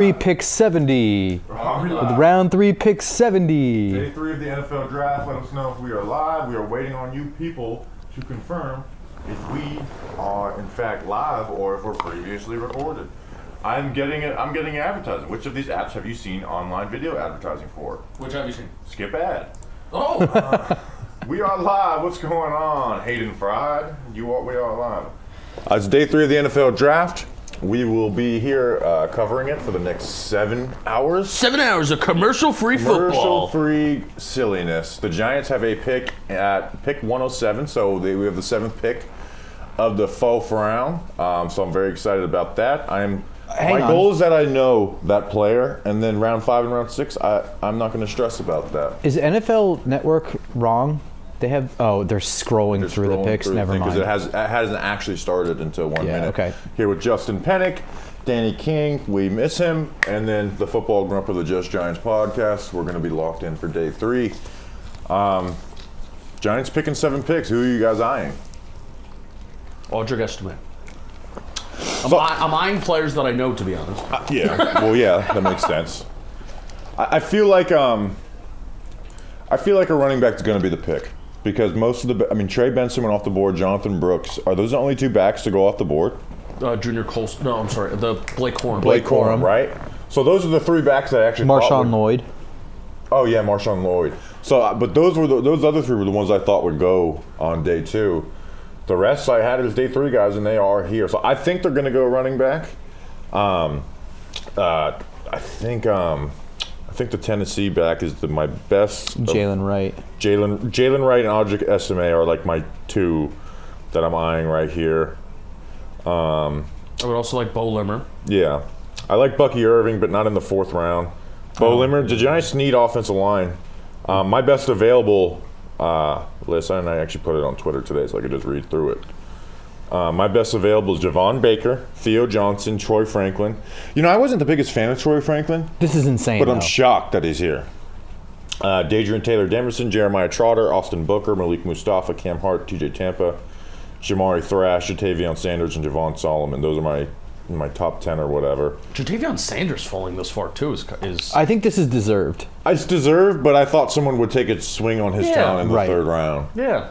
Pick 70. With round 3, pick 70. Day 3 of the NFL draft. Let us know if we are live. We are waiting on you people to confirm if we are in fact live or if we're previously recorded. I'm getting advertising. Which of these apps have you seen online video advertising for? Which have you seen? Skip ad. Oh! We are live. What's going on? Hayden Fried. We are live. It's day 3 of the NFL draft. We will be here covering it for the next 7 hours. 7 hours of commercial-free football. Commercial-free silliness. The Giants have a pick at pick 107, so we have the 7th pick of the fourth round. So I'm very excited about that. My goal is that I know that player, and then round 5 and round 6, I'm not going to stress about that. Is NFL Network wrong? They have. Oh, they're scrolling through the picks. Never mind. Because it hasn't actually started until 1 minute. Okay. Here with Justin Penik, Danny King. We miss him, and then the Football Grump of the Just Giants podcast. We're going to be locked in for day 3. Giants picking 7 picks. Who are you guys eyeing? Audric Estimate. I'm eyeing players that I know, to be honest. Yeah. Well, yeah, that makes sense. I feel like a running back is going to be the pick. Because most of Trey Benson went off the board, Jonathan Brooks. Are those the only 2 backs to go off the board? Junior Colson. No, I'm sorry. Blake Corum. Blake Corum, right? So those are the 3 backs that I actually Marshawn Lloyd. Oh, yeah, Marshawn Lloyd. So, but those other 3 were the ones I thought would go on day 2. The rest I had as day 3 guys, and they are here. So I think they're going to go running back. I think the Tennessee back is my best. Jalen Wright. Jalen Wright and Audric Estimate are like my 2 that I'm eyeing right here. I would also like Bo Limmer. Yeah. I like Bucky Irving, but not in the 4th round. Bo Limmer, the Giants need offensive line. My best available list, and I actually put it on Twitter today so I could just read through it. My best available is Javon Baker, Theo Johnson, Troy Franklin. You know, I wasn't the biggest fan of Troy Franklin. This is insane, but I'm shocked that he's here. Dadrian Taylor-Demerson, Jeremiah Trotter, Austin Booker, Malik Mustafa, Cam Hart, TJ Tampa, Jamari Thrash, Jatavion Sanders, and Javon Solomon. Those are my top 10 or whatever. Jatavion Sanders falling this far, too, is... I think this is deserved. It's deserved, but I thought someone would take a swing on his talent in the 3rd round. Yeah.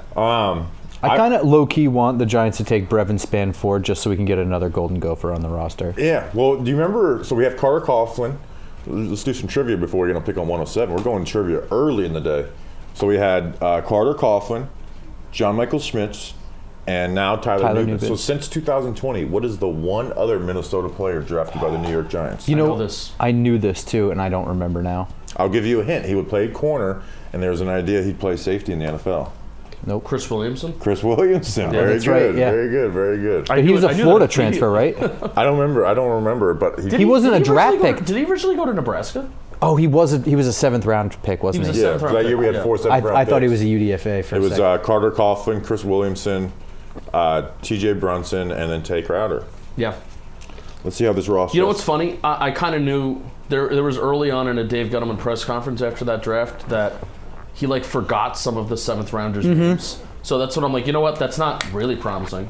I kind of low-key want the Giants to take Brevin Spanford just so we can get another Golden Gopher on the roster. Yeah. Well, do you remember? So we have Carter Coughlin. Let's do some trivia before we're going to pick on 107. We're going trivia early in the day. So we had Carter Coughlin, John Michael Schmitz, and now Tyler Nubin. So since 2020, what is the one other Minnesota player drafted by the New York Giants? You know, I knew this too, and I don't remember now. I'll give you a hint. He would play corner, and there's an idea he'd play safety in the NFL. Nope. Chris Williamson? Chris Williamson. Yeah, very good. Right, yeah. Very good. Very good. But he was a Florida transfer, right? I don't remember, but he wasn't a draft pick. Did he originally go to Nebraska? Oh, he was a 7th round pick, wasn't he? Yeah, that year we had 4 7th round picks. I thought he was a UDFA for a second. It was Carter Coughlin, Chris Williamson, T.J. Brunson, and then Tay Crowder. Yeah. Let's see how this roster. You know what's funny? I kind of knew there was early on in a Dave Gettleman press conference after that draft that he forgot some of the 7th rounders' names. So that's what I'm like, you know what? That's not really promising.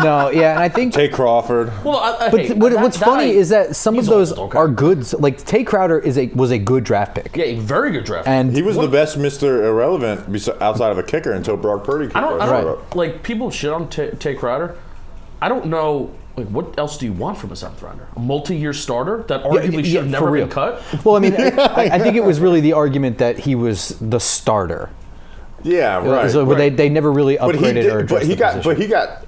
No, yeah, and I think Tay Crawford. Well, what's funny is that some of those are good. Like Tay Crowder was a good draft pick. Yeah, a very good draft pick. And he was the best Mr. Irrelevant outside of a kicker until Brock Purdy came. I don't like people shit on Tay Crowder. I don't know. Like, what else do you want from a 7th rounder? A multi-year starter that arguably should have never been cut? Well, I mean, I think it was really the argument that he was the starter. Yeah, right. So they never really upgraded or addressed the position. But he got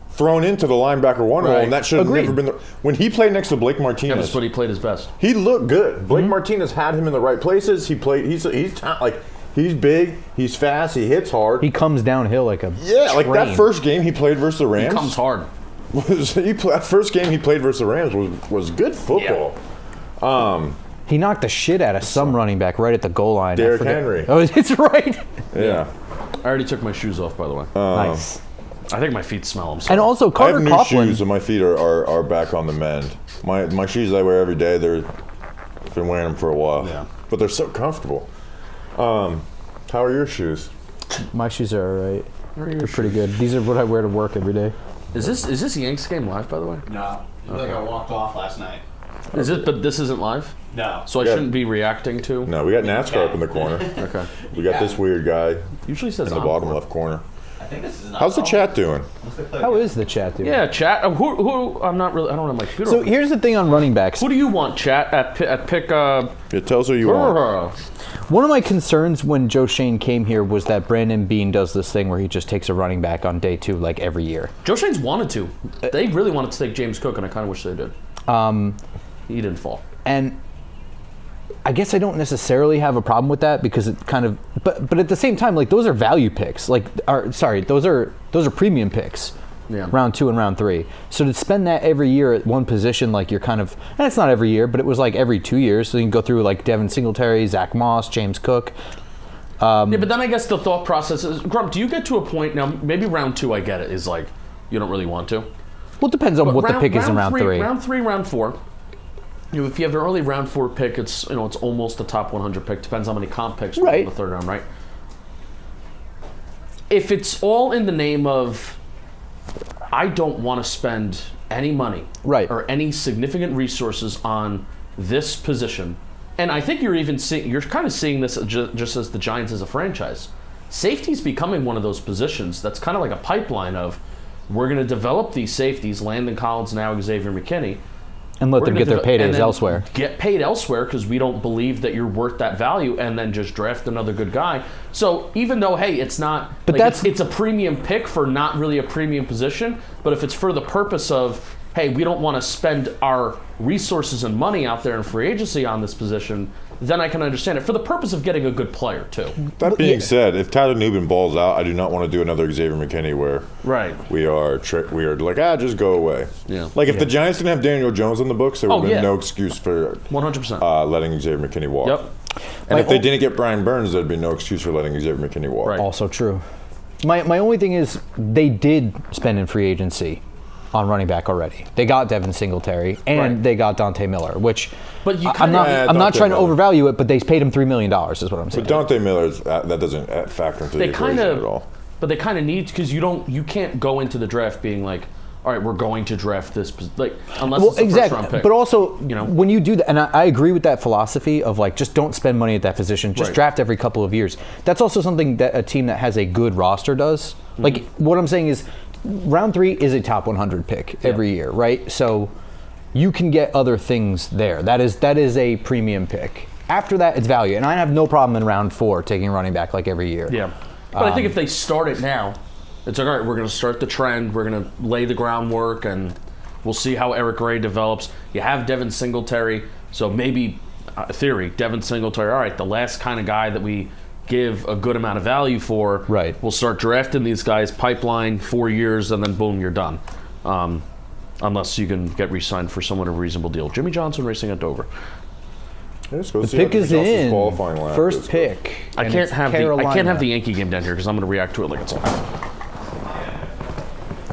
thrown into the linebacker 1 role, and that should have never been when he played next to Blake Martinez. That's when he played his best. He looked good. Blake Martinez had him in the right places. He's big, he's fast, he hits hard. He comes downhill like a train. Like that first game he played versus the Rams. He comes hard. That first game he played versus the Rams was good football. Yeah. He knocked the shit out of some running back right at the goal line. Derrick Henry. Oh, it's right. Yeah. I already took my shoes off, by the way. Nice. I think my feet smell them. And also, Carter Coughlin. I have new shoes, and my feet are back on the mend. My shoes I wear every day. I've been wearing them for a while. Yeah. But they're so comfortable. How are your shoes? My shoes are all right. They're pretty good. These are what I wear to work every day. Is this Yanks game live, by the way? No. Like I walked off last night. Is it? But this isn't live, No. so I shouldn't be reacting to. No, we got NASCAR up in the corner. Okay. We got this weird guy Usually says in the bottom left corner. I think this is not. How's the chat doing? How is the chat doing? Yeah, chat. Who? I'm not really. I don't have my computer. So open. here's the thing on running backs. Who do you want, chat? At pick. It tells who you want. One of my concerns when Joe Shane came here was that Brandon Beane does this thing where he just takes a running back on day 2 like every year. Joe Shane's wanted to. They really wanted to take James Cook, and I kind of wish they did. He didn't fall. And I guess I don't necessarily have a problem with that because it kind of, but at the same time, like those are value picks. Those are premium picks. Yeah. Round 2 and round 3. So to spend that every year at one position, like you're kind of, and it's not every year, but it was like every 2 years. So you can go through like Devin Singletary, Zach Moss, James Cook. Yeah, but then I guess the thought process is, Grump, do you get to a point now? Maybe round 2, I get it, is like you don't really want to. Well, it depends on what the pick is in round 3. Round 3, round 4. If you have an early round 4 pick, it's it's almost a top 100 pick. Depends how many comp picks in the third round, right? If it's all in the name of, I don't want to spend any money or any significant resources on this position, and I think you're kind of seeing this just as the Giants as a franchise. Safety's becoming one of those positions that's kind of like a pipeline of, we're going to develop these safeties, Landon Collins, now Xavier McKinney, and let them get their paydays elsewhere. Get paid elsewhere because we don't believe that you're worth that value, and then just draft another good guy. So even though, hey, it's not, but it's a premium pick for not really a premium position, but if it's for the purpose of, hey, we don't want to spend our resources and money out there in free agency on this position, then I can understand it for the purpose of getting a good player too. That being said, if Tyler Nubin balls out, I do not want to do another Xavier McKinney where we are like, just go away. Yeah. Like if the Giants didn't have Daniel Jones on the books, there would have been no excuse for 100% letting Xavier McKinney walk. Yep. And if they didn't get Brian Burns, there'd be no excuse for letting Xavier McKinney walk. Right. Also true. My only thing is they did spend in free agency on running back already. They got Devin Singletary and they got Dante Miller, which but you I'm not trying to overvalue it, but they paid him $3 million is what I'm saying. But Dante Miller, that doesn't factor into the equation at all. But they kind of need, because you can't go into the draft being like, all right, we're going to draft this, like, unless it's a first round pick. But also, when you do that, and I agree with that philosophy of like, just don't spend money at that position, just draft every couple of years. That's also something that a team that has a good roster does. Mm-hmm. Like, what I'm saying is, round 3 is a top 100 pick every year, right? So you can get other things there. That is a premium pick. After that, it's value. And I have no problem in round 4 taking running back like every year. Yeah. But I think if they start it now, it's like, all right, we're going to start the trend. We're going to lay the groundwork, and we'll see how Eric Gray develops. You have Devin Singletary, so maybe, theory, Devin Singletary, all right, the last kind of guy that we give a good amount of value for. Right. We'll start drafting these guys, pipeline 4 years, and then boom, you're done. Unless you can get re-signed for somewhat of a reasonable deal. Jimmy Johnson racing at Dover. The pick is in. First pick. I can't have the Yankee game down here because I'm going to react to it like it's live.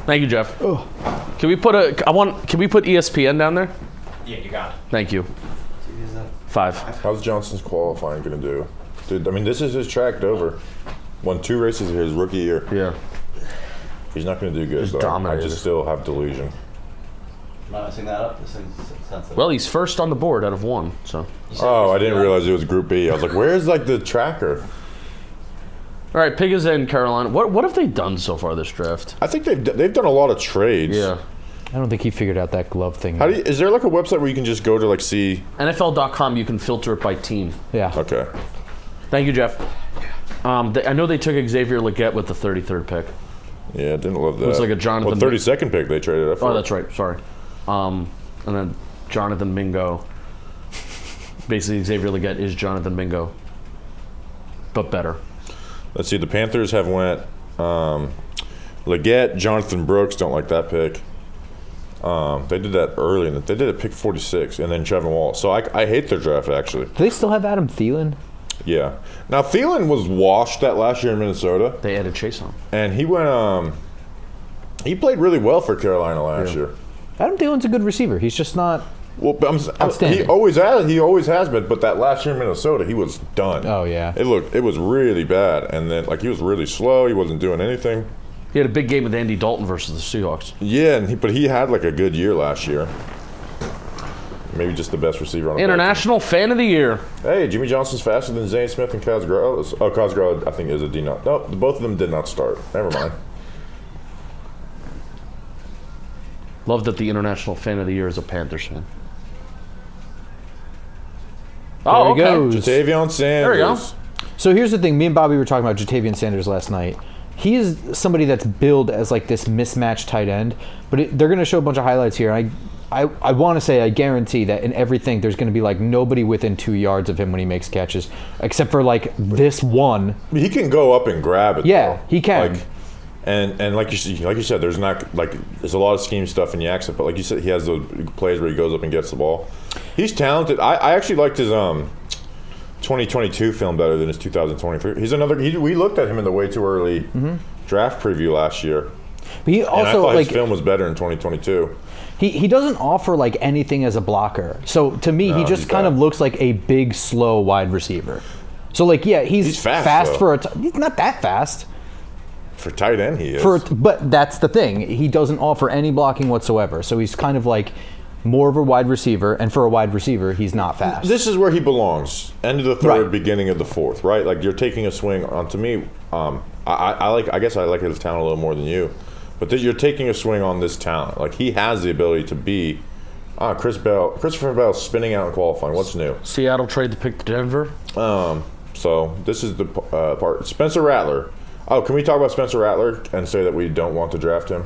Thank you, Jeff. Oh. Can we put ESPN down there? Yeah, you got it. Thank you. 5. How's Johnson's qualifying going to do? Dude, I mean, this is his track, Dover. Won 2 races his rookie year. Yeah. He's not going to do good, though. Dominated. I just still have delusion. Am I messing that up? This thing's sensitive. Well, he's first on the board out of 1, so. Oh, I didn't realize it was Group B. I was like, where's, like, the tracker? All right, Pig is in Carolina. What have they done so far this draft? I think they've done a lot of trades. Yeah. I don't think he figured out that glove thing. Is there, like, a website where you can just go to, like, see? NFL.com, you can filter it by team. Yeah. Okay. Thank you, Jeff. I know they took Xavier Legette with the 33rd pick. Yeah, didn't love that. Looks like a Jonathan. 32nd pick they traded up for. Oh, that's right. Sorry. And then Jonathan Mingo. Basically, Xavier Legette is Jonathan Mingo, but better. Let's see. The Panthers have went Legette, Jonathan Brooks. Don't like that pick. They did that early. They did it pick 46, and then Trevin Wall. So I hate their draft, actually. Do they still have Adam Thielen? Yeah. Now, Thielen was washed that last year in Minnesota. They added Chase on. And he went, he played really well for Carolina last year. Adam Thielen's a good receiver. He's just not outstanding. He always has been, but that last year in Minnesota, he was done. Oh, yeah. It was really bad. And then, like, he was really slow. He wasn't doing anything. He had a big game with Andy Dalton versus the Seahawks. Yeah, but he had like a good year last year. Maybe just the best receiver on the International Fan of the Year. Hey, Jimmy Johnson's faster than Zane Smith and Cosgrove. Oh, Cosgrove, I think, is a D-not. No, both of them did not start. Never mind. Love that the International Fan of the Year is a Panthers fan. Oh, There he okay. goes. Jatavion Sanders. There you go. So here's the thing. Me and Bobby were talking about Jatavion Sanders last night. He is somebody that's billed as like this mismatched tight end, but they're going to show a bunch of highlights here. I want to say I guarantee that in everything there's going to be like nobody within 2 yards of him when he makes catches, except for like this one. He can go up and grab it. Yeah, though. he can. And like you said, there's a lot of scheme stuff in Jackson, but like you said, he has those plays where he goes up and gets the ball. He's talented. I actually liked his 2022 film better than his 2023. He's another. We looked at him in the way too early draft preview last year. But he And I also thought like his film was better in 2022. he doesn't offer like anything as a blocker. So to me, he just he's kind bad. of looks like a big, slow wide receiver. So like, yeah, he's fast, though. for he's not that fast. For tight end, he is. But that's the thing. He doesn't offer any blocking whatsoever. So he's kind of like more of a wide receiver, and for a wide receiver, he's not fast. This is where he belongs. End of the third, Right. beginning of the fourth, right? Like you're taking a swing on. To me, I guess I like his talent a little more than you, but you're taking a swing on this talent. Like he has the ability to be. Christopher Bell spinning out and qualifying. What's new? Seattle trade to pick to Denver. So this is the part. Spencer Rattler. Oh, can we talk about Spencer Rattler and say that we don't want to draft him?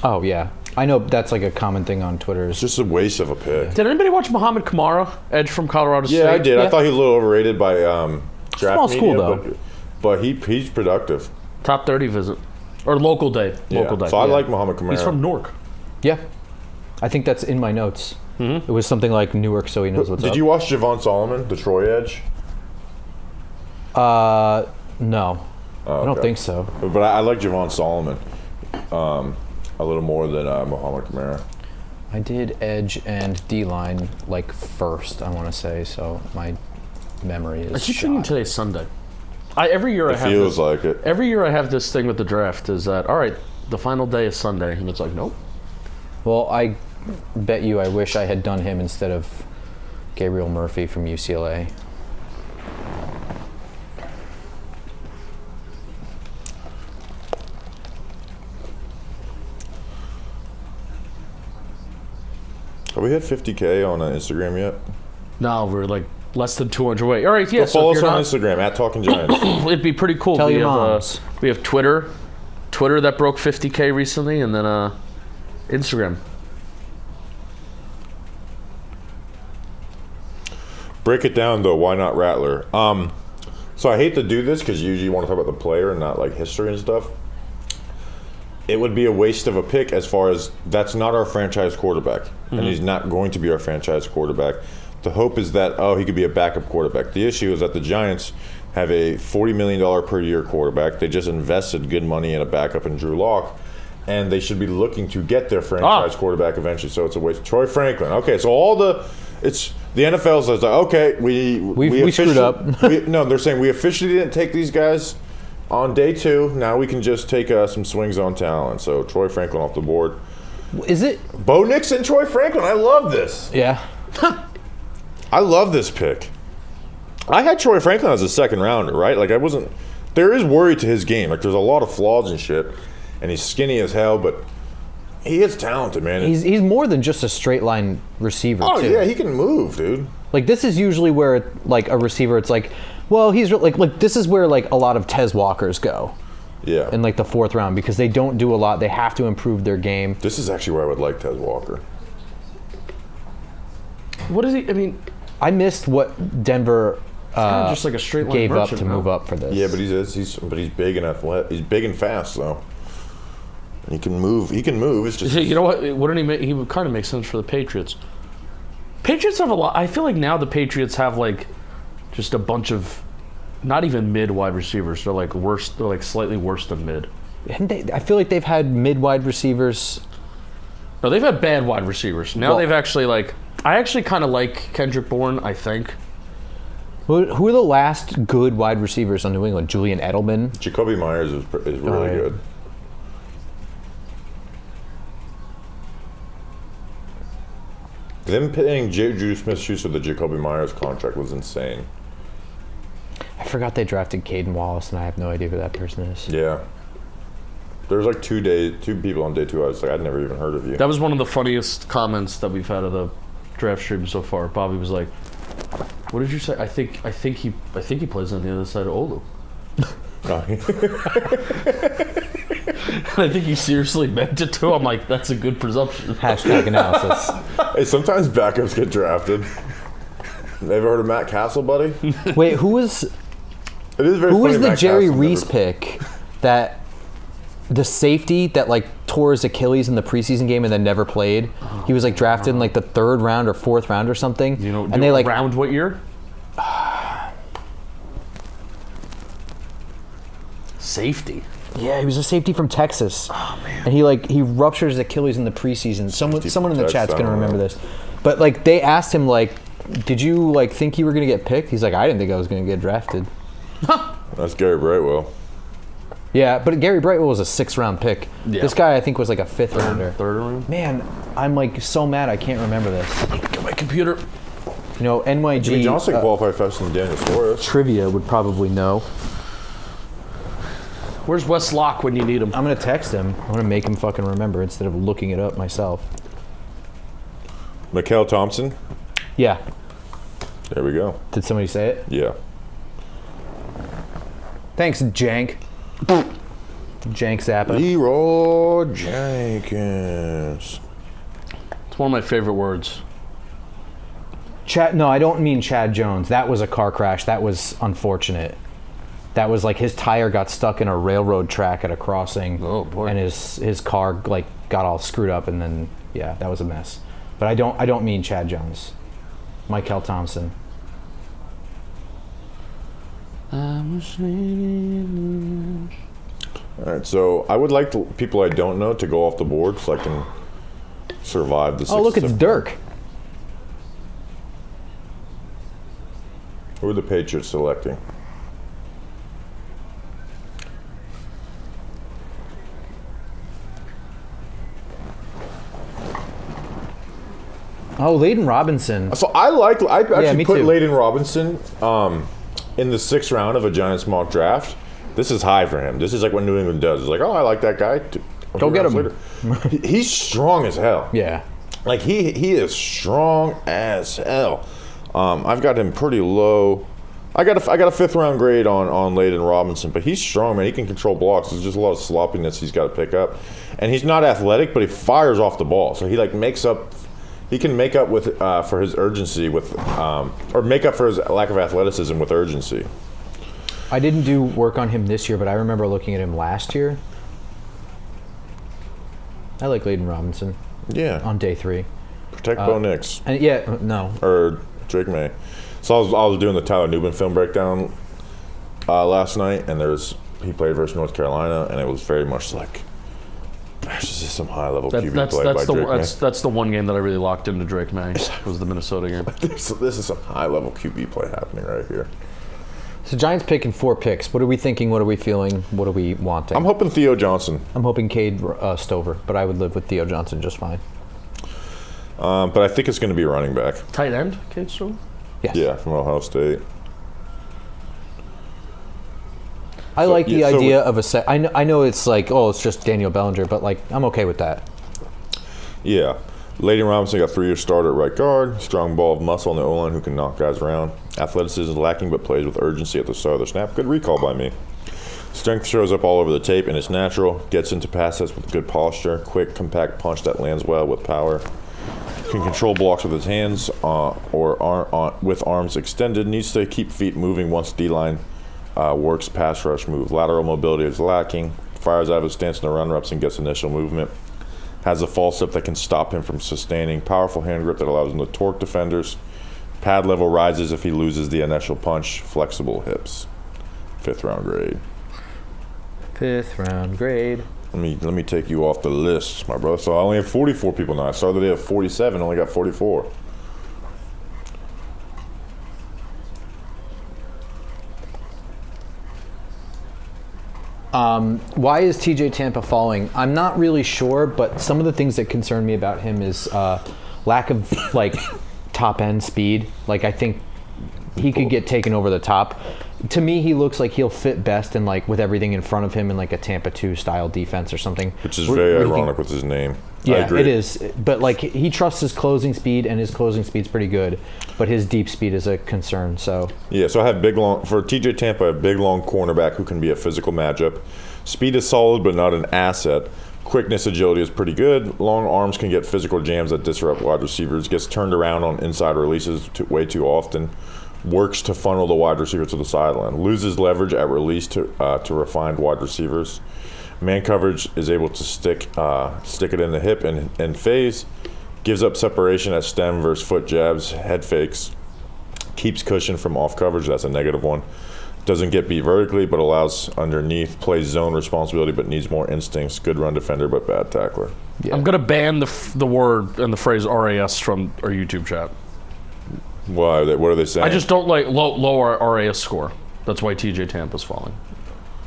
Oh yeah, I know that's like a common thing on Twitter. It's just a waste of a pick. Did anybody watch Muhammad Kamara, edge from Colorado State? Yeah, I did. Yeah. I thought he was a little overrated by draft Small media, school, though. But he's productive. Top 30 visit. Or local day. Local day. So I like Muhammad Kamara. He's from Newark. Yeah, I think that's in my notes. It was something like Newark, so he knows what's up. Did you watch Javon Solomon, the Troy Edge? No, I don't think so. But I like Javon Solomon a little more than Muhammad Kamara. I did edge and D-line like first, I want to say, so my memory is I keep shot. thinking today's Sunday. Every year I have Feels this, like it. Every year I have this thing with the draft is that, all right, the final day is Sunday. And it's like, nope. Well, I bet you I wish I had done him instead of Gabriel Murphy from UCLA. Have we hit 50K on Instagram yet? No, we're like less than 200 away. All right, yeah. Go follow if us you're on not- Instagram at Talking Giants. It'd be pretty cool. Tell we your have moms. we have Twitter that broke 50K recently, and then Instagram. Break it down though. Why not Rattler? So I hate to do this because usually you want to talk about the player and not like history and stuff. It would be a waste of a pick as far as that's not our franchise quarterback, and he's not going to be our franchise quarterback. The hope is that he could be a backup quarterback. The issue is that the Giants have a $40 million per year quarterback. They just invested good money in a backup in Drew Lock, and they should be looking to get their franchise quarterback eventually. So it's a waste. Troy Franklin. Okay, so the NFL says like, okay, we screwed up. They're saying we officially didn't take these guys on day 2. Now we can just take some swings on talent. So Troy Franklin off the board. Is it? Bo Nix and Troy Franklin. I love this. Yeah. I love this pick. I had Troy Franklin as a second rounder, right? Like there is worry to his game. Like there's a lot of flaws and shit, and he's skinny as hell, but he is talented, man. He's more than just a straight line receiver, too. Yeah, he can move, dude. Like this is usually where like a receiver, it's like, well, he's like this is where like a lot of Tez Walkers go. Yeah. In like the 4th round because they don't do a lot. They have to improve their game. This is actually where I would like Tez Walker. What is he? I mean, I missed what Denver kind of just like a straight line gave up merchant to now. move up for this. Yeah, but he's big and athletic. He's big and fast though. He can move. It's just You know what? Wouldn't he make? He would kind of make sense for the Patriots. Patriots have a lot. I feel like now the Patriots have like just a bunch of not even mid wide receivers. They're like worse. They're like slightly worse than mid. I feel like they've had mid wide receivers. No, they've had bad wide receivers. Now Well- they've actually like. I actually kind of like Kendrick Bourne. I think. Who are the last good wide receivers on New England? Julian Edelman. Jacoby Myers is really yeah. good. Them paying Juju Smith-Schuster the Jacoby Myers contract was insane. I forgot they drafted Caden Wallace, and I have no idea who that person is. Yeah. There's like two people on day 2. I was like, I'd never even heard of you. That was one of the funniest comments that we've had of the draft stream so far. Bobby was like, "What did you say? I think he plays on the other side of Olu." I think he seriously meant it too. I'm like, that's a good presumption. Hashtag analysis. Hey, sometimes backups get drafted. Ever heard of Matt Castle, buddy? Wait, who was? It is very Who funny was the Matt Jerry Castle Reese never- pick that the safety that like tore his Achilles in the preseason game and then never played? He was like drafted in like the 3rd round or 4th round or something. You know, and they like round what year? Safety. Yeah, he was a safety from Texas. Oh man! And he ruptured his Achilles in the preseason. Someone in the chat's gonna remember this. But like they asked him like, did you like think you were gonna get picked? He's like, I didn't think I was gonna get drafted. That's Gary Brightwell. Yeah, but Gary Brightwell was a 6th round pick. Yeah. This guy I think was like a 5th rounder. 3rd round. Man, I'm like so mad I can't remember this. Get my computer. You know, NYG Jimmy Johnson qualified faster than Daniel Suarez. trivia would probably know. Where's Wes Locke when you need him? I'm gonna text him. I'm gonna make him fucking remember instead of looking it up myself. Mikael Thompson. Yeah. There we go. Did somebody say it? Yeah. Thanks, Jank. Jank Zappa. Leroy Jenkins. It's one of my favorite words. No, I don't mean Chad Jones. That was a car crash. That was unfortunate. That was like his tire got stuck in a railroad track at a crossing. Oh, boy. And his car like got all screwed up, and then yeah, that was a mess. But I don't mean Chad Jones. Mikael Thompson. All right, so I would like people I don't know to go off the board so I can survive the. Oh, look, it's Dirk. Who are the Patriots selecting? Oh, Layden Robinson. So I actually me put too. Layden Robinson in the 6th round of a Giants mock draft. This is high for him. This is like what New England does. It's like, oh, I like that guy. Go get him. He's strong as hell. Yeah. Like he is strong as hell. I've got him pretty low. I got a 5th round grade on Layden Robinson, but he's strong, man. He can control blocks. There's just a lot of sloppiness he's got to pick up, and he's not athletic, but he fires off the ball. So he like makes up. He can make up with for his urgency with, or make up for his lack of athleticism with urgency. I didn't do work on him this year, but I remember looking at him last year. I like Layden Robinson. Yeah. On day 3. Protect Bo Nix. And yeah, no. Or Drake May. So I was doing the Tyler Nubin film breakdown last night, and he played versus North Carolina, and it was very much like, gosh, this is some high level QB play by Drake May. That's the one game that I really locked into Drake May. Was the Minnesota game. This is some high level QB play happening right here. So Giants picking 4 picks. What are we thinking? What are we feeling? What are we wanting? I'm hoping Theo Johnson. I'm hoping Cade Stover, but I would live with Theo Johnson just fine. But I think it's going to be running back. Tight end, Cade Stover? Yes. Yeah, from Ohio State. I like the idea of a set. I know it's like, oh, it's just Daniel Bellinger, but like I'm okay with that. Yeah. Layden Robinson got 3-year starter at right guard. Strong ball of muscle on the O-line who can knock guys around. Athleticism is lacking but plays with urgency at the start of the snap. Good recall by me. Strength shows up all over the tape and it's natural. Gets into pass sets with good posture. Quick, compact punch that lands well with power. Can control blocks with his hands with arms extended. Needs to keep feet moving once D-line works pass rush move. Lateral mobility is lacking. Fires out of his stance in the run reps and gets initial movement. Has a false step that can stop him from sustaining. Powerful hand grip that allows him to torque defenders. Pad level rises if he loses the initial punch. Flexible hips. 5th round grade. 5th round grade. Let me take you off the list, my brother. So I only have 44 people now. I started the day at 47, only got 44. Why is TJ Tampa falling? I'm not really sure, but some of the things that concern me about him is lack of like top end speed. Like I think he could get taken over the top. To me, he looks like he'll fit best in like with everything in front of him in like a Tampa 2 style defense or something. Which is very ironic with his name. Yeah, I agree. it is. But like he trusts his closing speed, and his closing speed's pretty good. But his deep speed is a concern. So yeah, so I have big long for TJ Tampa, a big long cornerback who can be a physical matchup. Speed is solid, but not an asset. Quickness, agility is pretty good. Long arms can get physical jams that disrupt wide receivers. Gets turned around on inside releases way too often. Works to funnel the wide receiver to the sideline. Loses leverage at release to refined wide receivers. Man coverage is able to stick it in the hip and phase. Gives up separation at stem versus foot jabs, head fakes. Keeps cushion from off coverage. That's a negative one. Doesn't get beat vertically, but allows underneath. Plays zone responsibility, but needs more instincts. Good run defender, but bad tackler. Yeah. I'm going to ban the word and the phrase RAS from our YouTube chat. Why? What are they saying? I just don't like lower RAS score. That's why TJ Tampa's falling.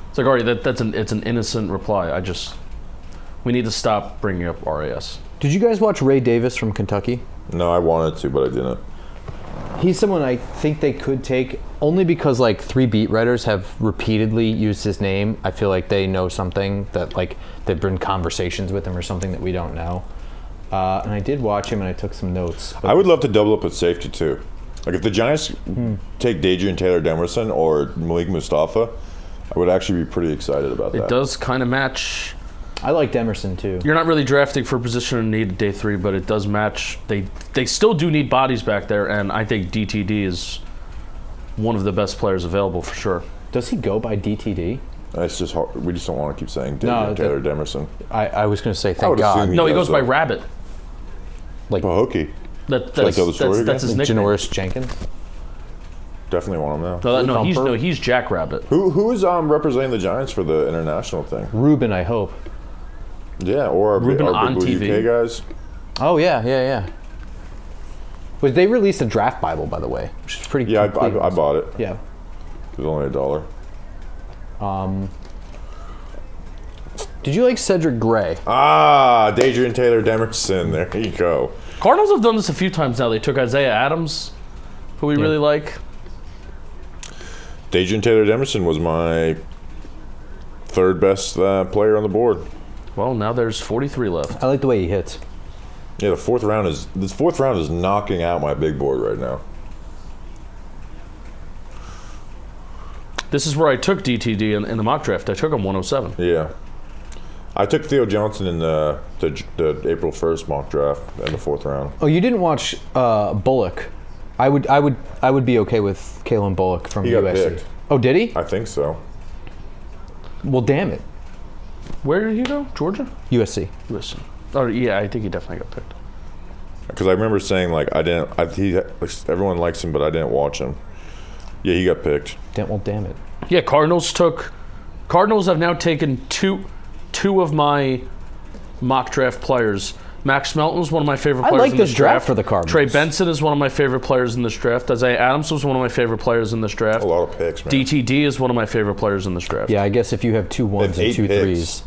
It's like, Ari, it's an innocent reply. We need to stop bringing up RAS. Did you guys watch Ray Davis from Kentucky? No, I wanted to, but I didn't. He's someone I think they could take only because like 3 beat writers have repeatedly used his name. I feel like they know something that like they've been conversations with him or something that we don't know. And I did watch him and I took some notes. I would love to double up at safety too. Like if the Giants take Dadrian Taylor-Demerson or Malik Mustafa, I would actually be pretty excited about that. It does kind of match. I like Demerson too. You're not really drafting for a position in need day 3, but it does match. They still do need bodies back there, and I think DTD is one of the best players available for sure. Does he go by DTD? It's just hard. We just don't want to keep saying Taylor-Demerson. I was going to say thank God. No, he goes by Rabbit. Like Pahokee. That's his nickname. Janoris Jenkins. Definitely want him now. He's Jack Rabbit. Who is representing the Giants for the international thing? Ruben, I hope. Yeah, or our Ruben big on TV. UK guys. Oh yeah. But they released a draft Bible, by the way, which is pretty. Yeah, I bought it. Yeah. It was only $1. Did you like Cedric Gray? Dadrian Taylor-Demerson. There you go. Cardinals have done this a few times now. They took Isaiah Adams, who we really like. Dadrian Taylor-Demerson was my 3rd best player on the board. Well, now there's 43 left. I like the way he hits. Yeah, this 4th round is knocking out my big board right now. This is where I took DTD in the mock draft. I took him 107. Yeah. I took Theo Johnson in the April 1st mock draft in the 4th round. Oh, you didn't watch Bullock. I would be okay with Kalen Bullock from USC. He got picked. Oh, did he? I think so. Well, damn it. Where did he go? Georgia? USC. USC. Oh, yeah, I think he definitely got picked. Because I remember saying, like, everyone likes him, but I didn't watch him. Yeah, he got picked. Well, damn it. Yeah, Cardinals have now taken two of my mock draft players. Max Melton is one of my favorite players in this draft. I like this draft for the Cardinals. Trey Benson is one of my favorite players in this draft. Isaiah Adams was one of my favorite players in this draft. A lot of picks, man. DTD is one of my favorite players in this draft. Yeah, I guess if you have 2 1s and 2 3s.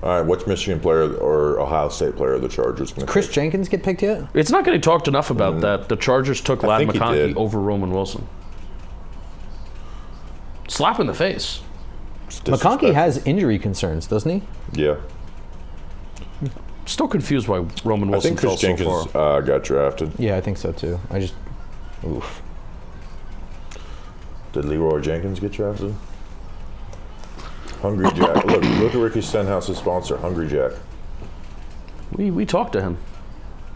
All right, which Michigan player or Ohio State player are the Chargers going to Chris Jenkins get picked yet? It's not getting talked enough about that. The Chargers took Ladd McConkey over Roman Wilson. Slap in the face. McConkey has injury concerns, doesn't he? Yeah. Still confused why Roman Wilson fell so far. I think Chris Jenkins got drafted. Yeah, I think so too. Oof. Did Leroy Jenkins get drafted? Hungry Jack. Look at Ricky Stenhouse's sponsor, Hungry Jack. We talked to him.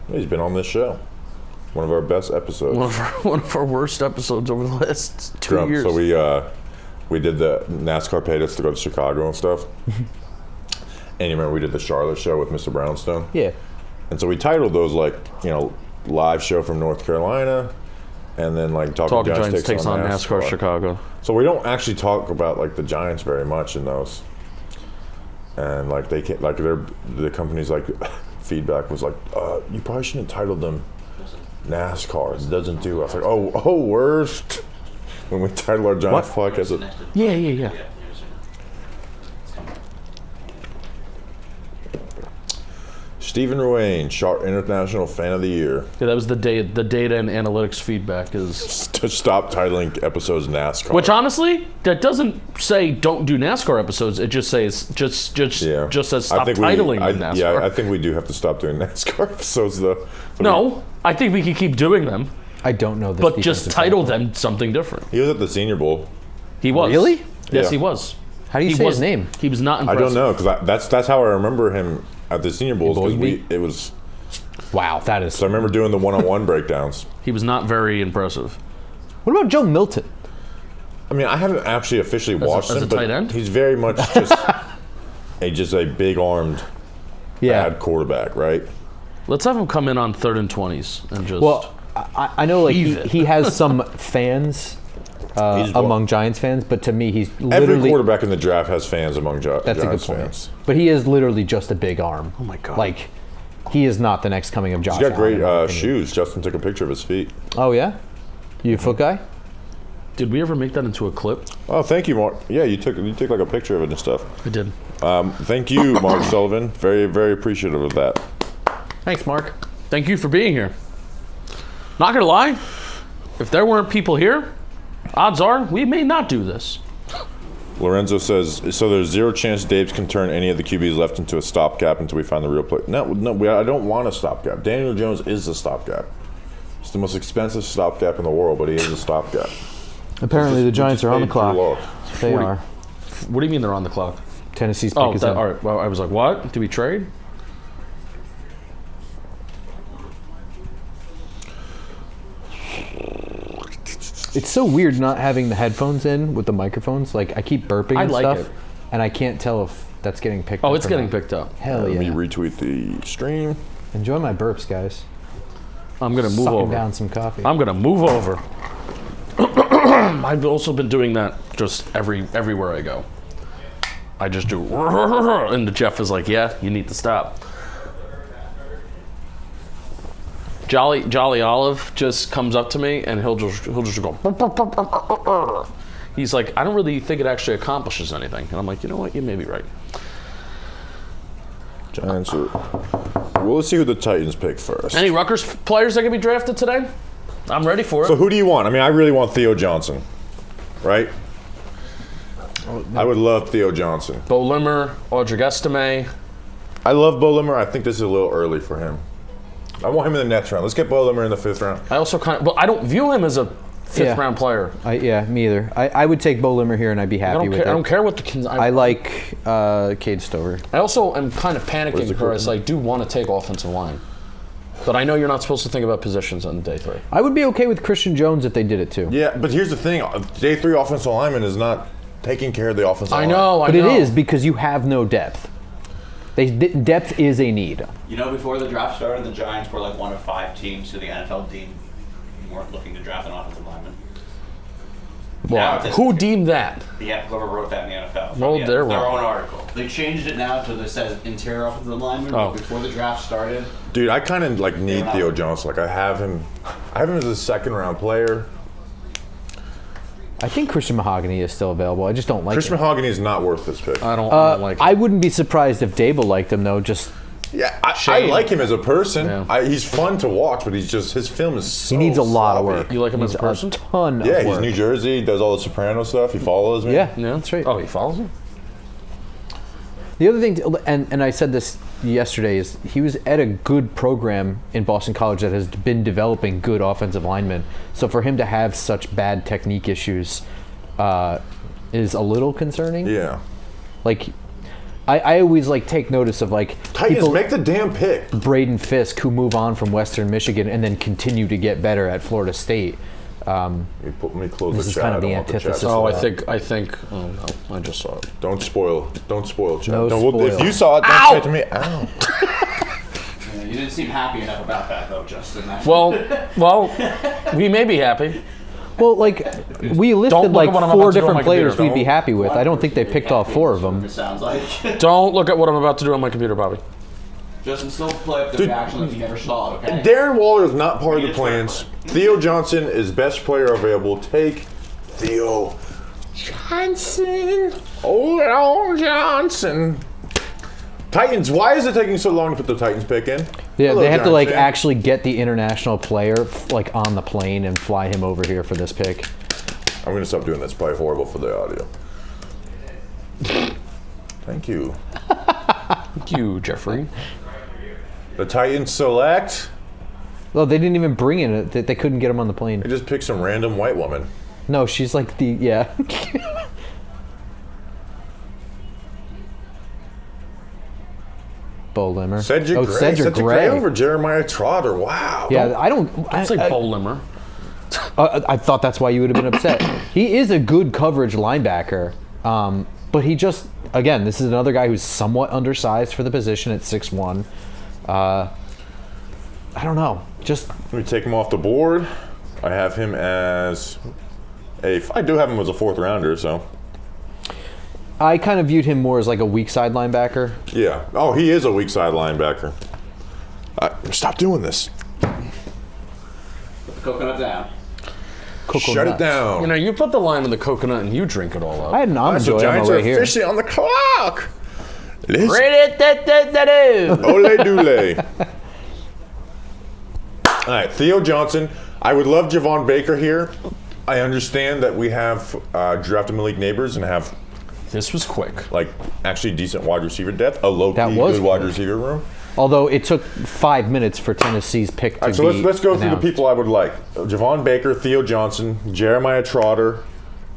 He's been on this show. One of our best episodes. One of our worst episodes over the last 2 years. So we did the NASCAR paid us to go to Chicago and stuff. And you remember we did the Charlotte show with Mr. Brownstone? Yeah. And so we titled those live show from North Carolina, and then Talking Giants takes on NASCAR Chicago. So we don't actually talk about the Giants very much in those. And they can't the company's feedback was you probably shouldn't have titled them NASCAR. It doesn't do. I was like, oh, worst. When we title our Giants podcast. Yeah. Stephen Ruane, Sharp International Fan of the Year. Yeah, that was the data and analytics feedback is To stop titling episodes NASCAR. which honestly, that doesn't say don't do NASCAR episodes. It just says just says stop titling NASCAR. Yeah, I think we do have to stop doing NASCAR episodes though. No, I think we could keep doing them, I don't know this. but just title them something different. He was at the Senior Bowl. He was. Really? Yes, Yeah. he was. How do you say his name? He was not I impressive. don't know because that's how I remember him at the Senior Bowls because it was. Wow, that is. So I remember doing the one-on-one breakdowns. He was not very impressive. What about Joe Milton? I mean, I haven't actually officially watched him, a tight end? but he's very much just a big-armed bad quarterback, right? Let's have him come in on 3rd and 20s and just. Well, I know like he has some fans among Giants fans, but to me he's literally Every quarterback in the draft has fans among Giants that's a good point. fans. But he is literally just a big arm. Oh my God. Like he is not the next coming of Josh. He's got Allen, in my great opinion. shoes. Justin took a picture of his feet. Oh yeah, you a foot guy? Did we ever make that into a clip? Oh, thank you, Mark. Yeah, you took like a picture of it and stuff. I did. Thank you, Mark Sullivan. Very, very appreciative of that. Thanks, Mark. Thank you for being here. Not gonna lie, if there weren't people here, odds are we may not do this. Lorenzo says, so there's zero chance Daves can turn any of the QBs left into a stopgap until we find the real play. No, I don't want a stopgap. Daniel Jones is a stopgap. It's the most expensive stopgap in the world, but he is a stopgap. Apparently the Giants are on the clock. Law. They are. What do you mean they're on the clock? Tennessee's pick is in. All right. Well, I was like, what? Do we trade? It's so weird not having the headphones in with the microphones. Like I keep burping and like stuff, it. and I can't tell if that's getting picked up. Oh, it's or getting not. picked up. Hell Let me yeah! retweet the stream. Enjoy my burps, guys. I'm gonna move Sucking over. down some coffee. I'm gonna move over. I've also been doing that just everywhere I go. I just do, and Jeff is like, "Yeah, you need to stop." Jolly Olive just comes up to me and he'll just go. He's like, I don't really think it actually accomplishes anything, and I'm like, you know what? You may be right. Giants are. Well, let's see who the Titans pick first. Any Rutgers players that can be drafted today? I'm ready for it. So who do you want? I mean, I really want Theo Johnson, right? I would love Theo Johnson. Bo Limmer, Audric Estime. I love Bo Limmer. I think this is a little early for him. I want him in the next round. Let's get Bo Limmer in the 5th round. I also I don't view him as a 5th round player. Yeah, me either. I would take Bo Limmer here, and I'd be happy with it. I don't care what the. I like Cade Stover. I also am kind of panicking because I do want to take offensive line, but I know you're not supposed to think about positions on day 3. I would be okay with Christian Jones if they did it too. Yeah, but here's the thing. Day 3 offensive lineman is not taking care of the offensive line. I know. But it is because you have no depth. Depth is a need. You know, before the draft started, the Giants were like one of 5 teams to the NFL deemed weren't looking to draft an offensive lineman. Well, who deemed that? Yeah, whoever wrote that in the NFL. Well, they're their wrong. own article. They changed it now to it says interior offensive lineman. Oh. But before the draft started, Dude, I kind of like need Theo Johnson. Like I have him as a 2nd round player. I think Christian Mahogany is still available. I just don't like Christian him. Mahogany is not worth this pick. I don't like. I wouldn't be surprised if Dable liked him though. Just Yeah, I like him as a person. Yeah. He's fun to watch, but his film is so he needs a lot of sloppy. work. You like him as a person? A ton Yeah, of he's work. New Jersey, does all the Soprano stuff. He follows me. Yeah, Yeah, that's right. Oh, he follows him. The other thing, and I said this yesterday, is he was at a good program in Boston College that has been developing good offensive linemen. So for him to have such bad technique issues is a little concerning. Yeah. Like, I always take notice of Titans, people, make the damn pick. Braden Fisk, who move on from Western Michigan and then continue to get better at Florida State. Let me close This the is chat. kind of I the don't want antithesis chat. of Oh, that. I think. Oh no, I just saw it. Don't spoil chat. No If spoil. you saw it, don't say it to me. Ow. yeah, you didn't seem happy enough about that though, Justin. Well, we may be happy. Well, we listed Don't look at what I'm about 4 to do on my different players computer. we'd be happy with. I don't think they picked all 4 of them. It sounds like. Don't look at what I'm about to do on my computer, Bobby. Justin, still play up the Dude, reaction like you never saw it, okay? Darren Waller is not part of the plans. Theo Johnson is best player available. Take Theo Johnson. Old Johnson. Titans, why is it taking so long to put the Titans pick in? Yeah, Hello, they have to Giants fan. actually get the international player on the plane and fly him over here for this pick. I'm going to stop doing this. It's probably horrible for the audio. Thank you. Thank you, Jeffrey. The Titans select. Well, they didn't even bring in it. They couldn't get him on the plane. They just picked some random white woman. No, she's like yeah. Bo Limmer. Cedric Gray. Cedric Gray over Jeremiah Trotter. Wow. Yeah, I don't. It's like Bo Limmer. I thought that's why you would have been upset. He is a good coverage linebacker, but he just, again, this is another guy who's somewhat undersized for the position at 6'1". I don't know. Just let me take him off the board. I have him as I do have him as a 4th rounder, so. I kind of viewed him more as like a weak side linebacker. Yeah. Oh, he is a weak side linebacker. Stop doing this. Put the coconut down. Shut it down. You know, you put the line in the coconut and you drink it all up. I had an almond So joy on Giants my are way here. officially on the clock. Let's Ole ole dule. All right, Theo Johnson. I would love Javon Baker here. I understand that we have drafted Malik Neighbors and have This was quick. like actually decent wide receiver depth, a low-key That was good wide quick. receiver room. Although it took 5 minutes for Tennessee's pick to All right, so let's go through the people I would like. Javon Baker, Theo Johnson, Jeremiah Trotter,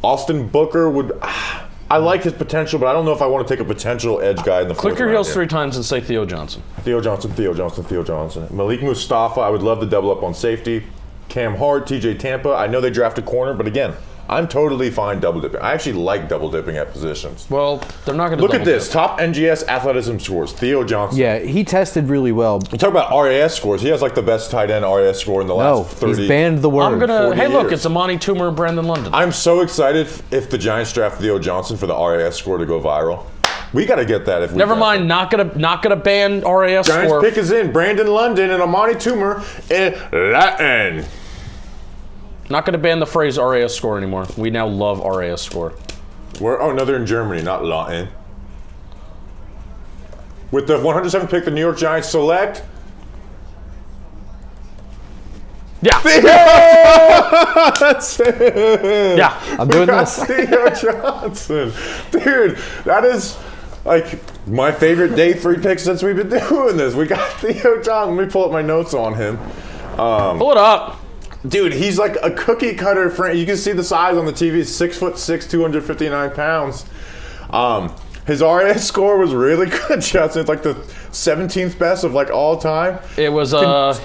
Austin Booker would. I like his potential, but I don't know if I want to take a potential edge guy in the Click fourth your round heels here. 3 times and say Theo Johnson. Theo Johnson, Theo Johnson, Theo Johnson. Malik Mustafa, I would love to double up on safety. Cam Hart, TJ Tampa. I know they drafted corner, but again, I'm totally fine double dipping. I actually like double dipping at positions. Well, they're not going to Look at this. Top NGS athleticism scores. Theo Johnson. Yeah, he tested really well. You talk about RAS scores. He has like the best tight end RAS score in the No, last 30. he's banned the word. I'm going to, 40 hey, look, years. it's Amani Toomer and Brandon London. I'm so excited if the Giants draft Theo Johnson for the RAS score to go viral. We got to get that if we Never draft mind, him. not gonna ban RAS Giants score. pick is in. Brandon London and Amani Toomer in Latin. Not gonna ban the phrase RAS score anymore. We now love RAS score. Oh, no, they're in Germany, not Latin. With the 107th pick, the New York Giants select. Yeah. That's it. Yeah. I'm doing We got this. Theo Johnson. Dude, that is like my favorite day 3 pick since we've been doing this. We got Theo Johnson. Let me pull up my notes on him. Pull it up. Dude, he's like a cookie cutter friend. You can see the size on the TV. 6'6", 259 pounds. His RAS score was really good, Justin. It's like the 17th best of like all time. It was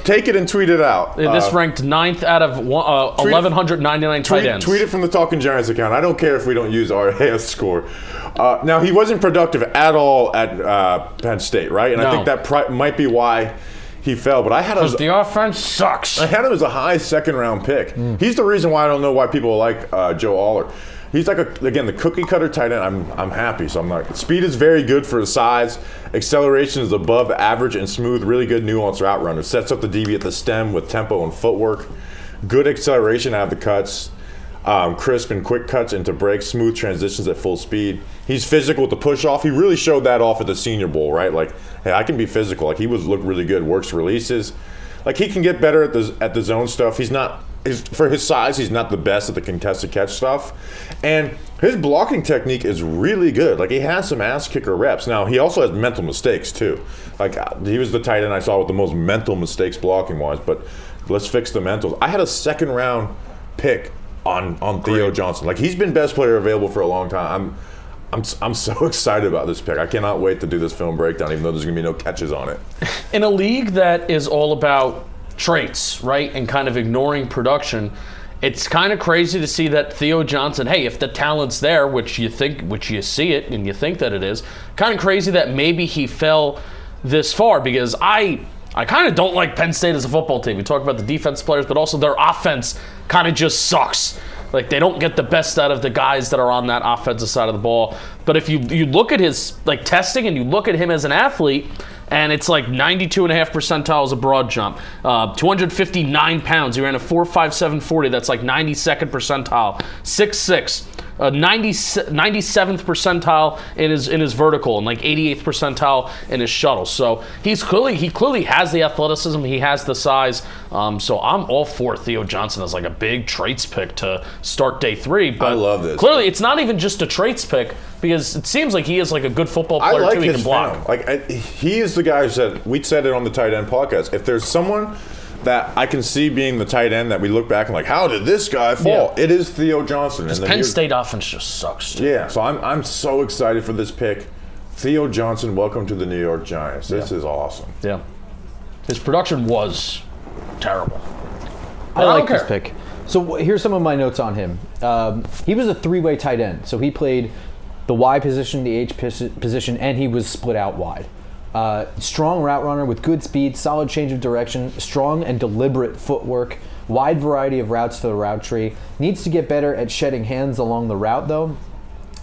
Take it and tweet it out. this ranked 9th out of 1,199 tight ends. Tweet it from the Talking Giants account. I don't care if we don't use RAS score. Now, he wasn't productive at all at Penn State, right? And I No. think that might be why he fell. But I had him. The offense sucks. I had him as a high 2nd round pick. He's the reason why I don't know why people like Joe Aller. He's like again the cookie cutter tight end. I'm happy, so I'm not. Speed is very good for his size. Acceleration is above average and smooth. Really good nuanced route runner. Sets up the DB at the stem with tempo and footwork. Good acceleration out of the cuts. Crisp and quick cuts into breaks. Smooth transitions at full speed. He's physical with the push off. He really showed that off at the Senior Bowl, right? Like, hey, I can be physical. Like he looked really good. Works releases. Like he can get better at the zone stuff. He's not. For his size, he's not the best at the contested catch stuff. And his blocking technique is really good. Like, he has some ass kicker reps. Now, he also has mental mistakes, too. Like, he was the tight end I saw with the most mental mistakes blocking-wise, but let's fix the mentals. I had a 2nd round pick on Theo Johnson. Like, he's been best player available for a long time. I'm so excited about this pick. I cannot wait to do this film breakdown, even though there's going to be no catches on it. In a league that is all about traits, right, and kind of ignoring production, it's kind of crazy to see that Theo Johnson, hey, if the talent's there, which you see it and you think that it is, kind of crazy that maybe he fell this far, because I kind of don't like Penn State as a football team. We talk about the defense players, but also their offense kind of just sucks. Like, they don't get the best out of the guys that are on that offensive side of the ball. But if you look at his like testing and you look at him as an athlete, and it's like 92.5 percentile is a broad jump, 259 pounds. He ran a 4.57 40. That's like 92nd percentile. 6'6", 97th percentile in his vertical and like 88th percentile in his shuttle. So he clearly has the athleticism. He has the size. So I'm all for Theo Johnson as like a big traits pick to start day 3. But I love this. Clearly, it's not even just a traits pick because it seems like he is like a good football player too. He can block. He is the guy who said, we said it on the tight end podcast. If there's someone that I can see being the tight end that we look back and like, how did this guy fall? Yeah. It is Theo Johnson. This Penn State offense just sucks. Too. Yeah, so I'm so excited for this pick. Theo Johnson, welcome to the New York Giants. This is awesome. Yeah. His production was terrible. I like this pick. So here's some of my notes on him. He was a 3-way tight end. So he played the Y position, the H position, and he was split out wide. Strong route runner with good speed, solid change of direction, strong and deliberate footwork, wide variety of routes to the route tree. Needs to get better at shedding hands along the route, though.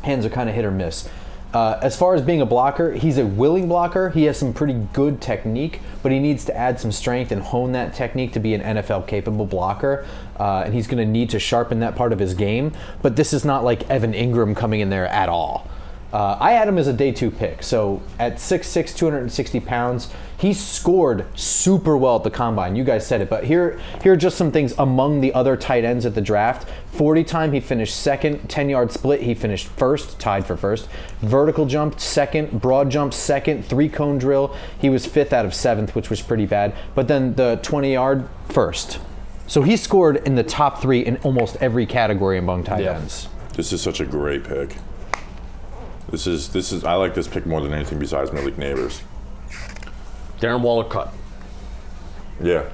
Hands are kind of hit or miss. As far as being a blocker, he's a willing blocker. He has some pretty good technique, but he needs to add some strength and hone that technique to be an NFL-capable blocker. And he's going to need to sharpen that part of his game. But this is not like Evan Ingram coming in there at all. I had him as a day 2 pick. So at 6'6", 260 pounds, he scored super well at the combine. You guys said it, but here are just some things among the other tight ends at the draft. 40 time, he finished second. 10-yard split, he finished first, tied for first. Vertical jump, second. Broad jump, second. 3-cone drill, he was 5th out of 7th, which was pretty bad. But then the 20-yard, first. So he scored in the top 3 in almost every category among tight ends. This is such a great pick. This is. I like this pick more than anything besides Malik Neighbors. Darren Waller cut. Yeah,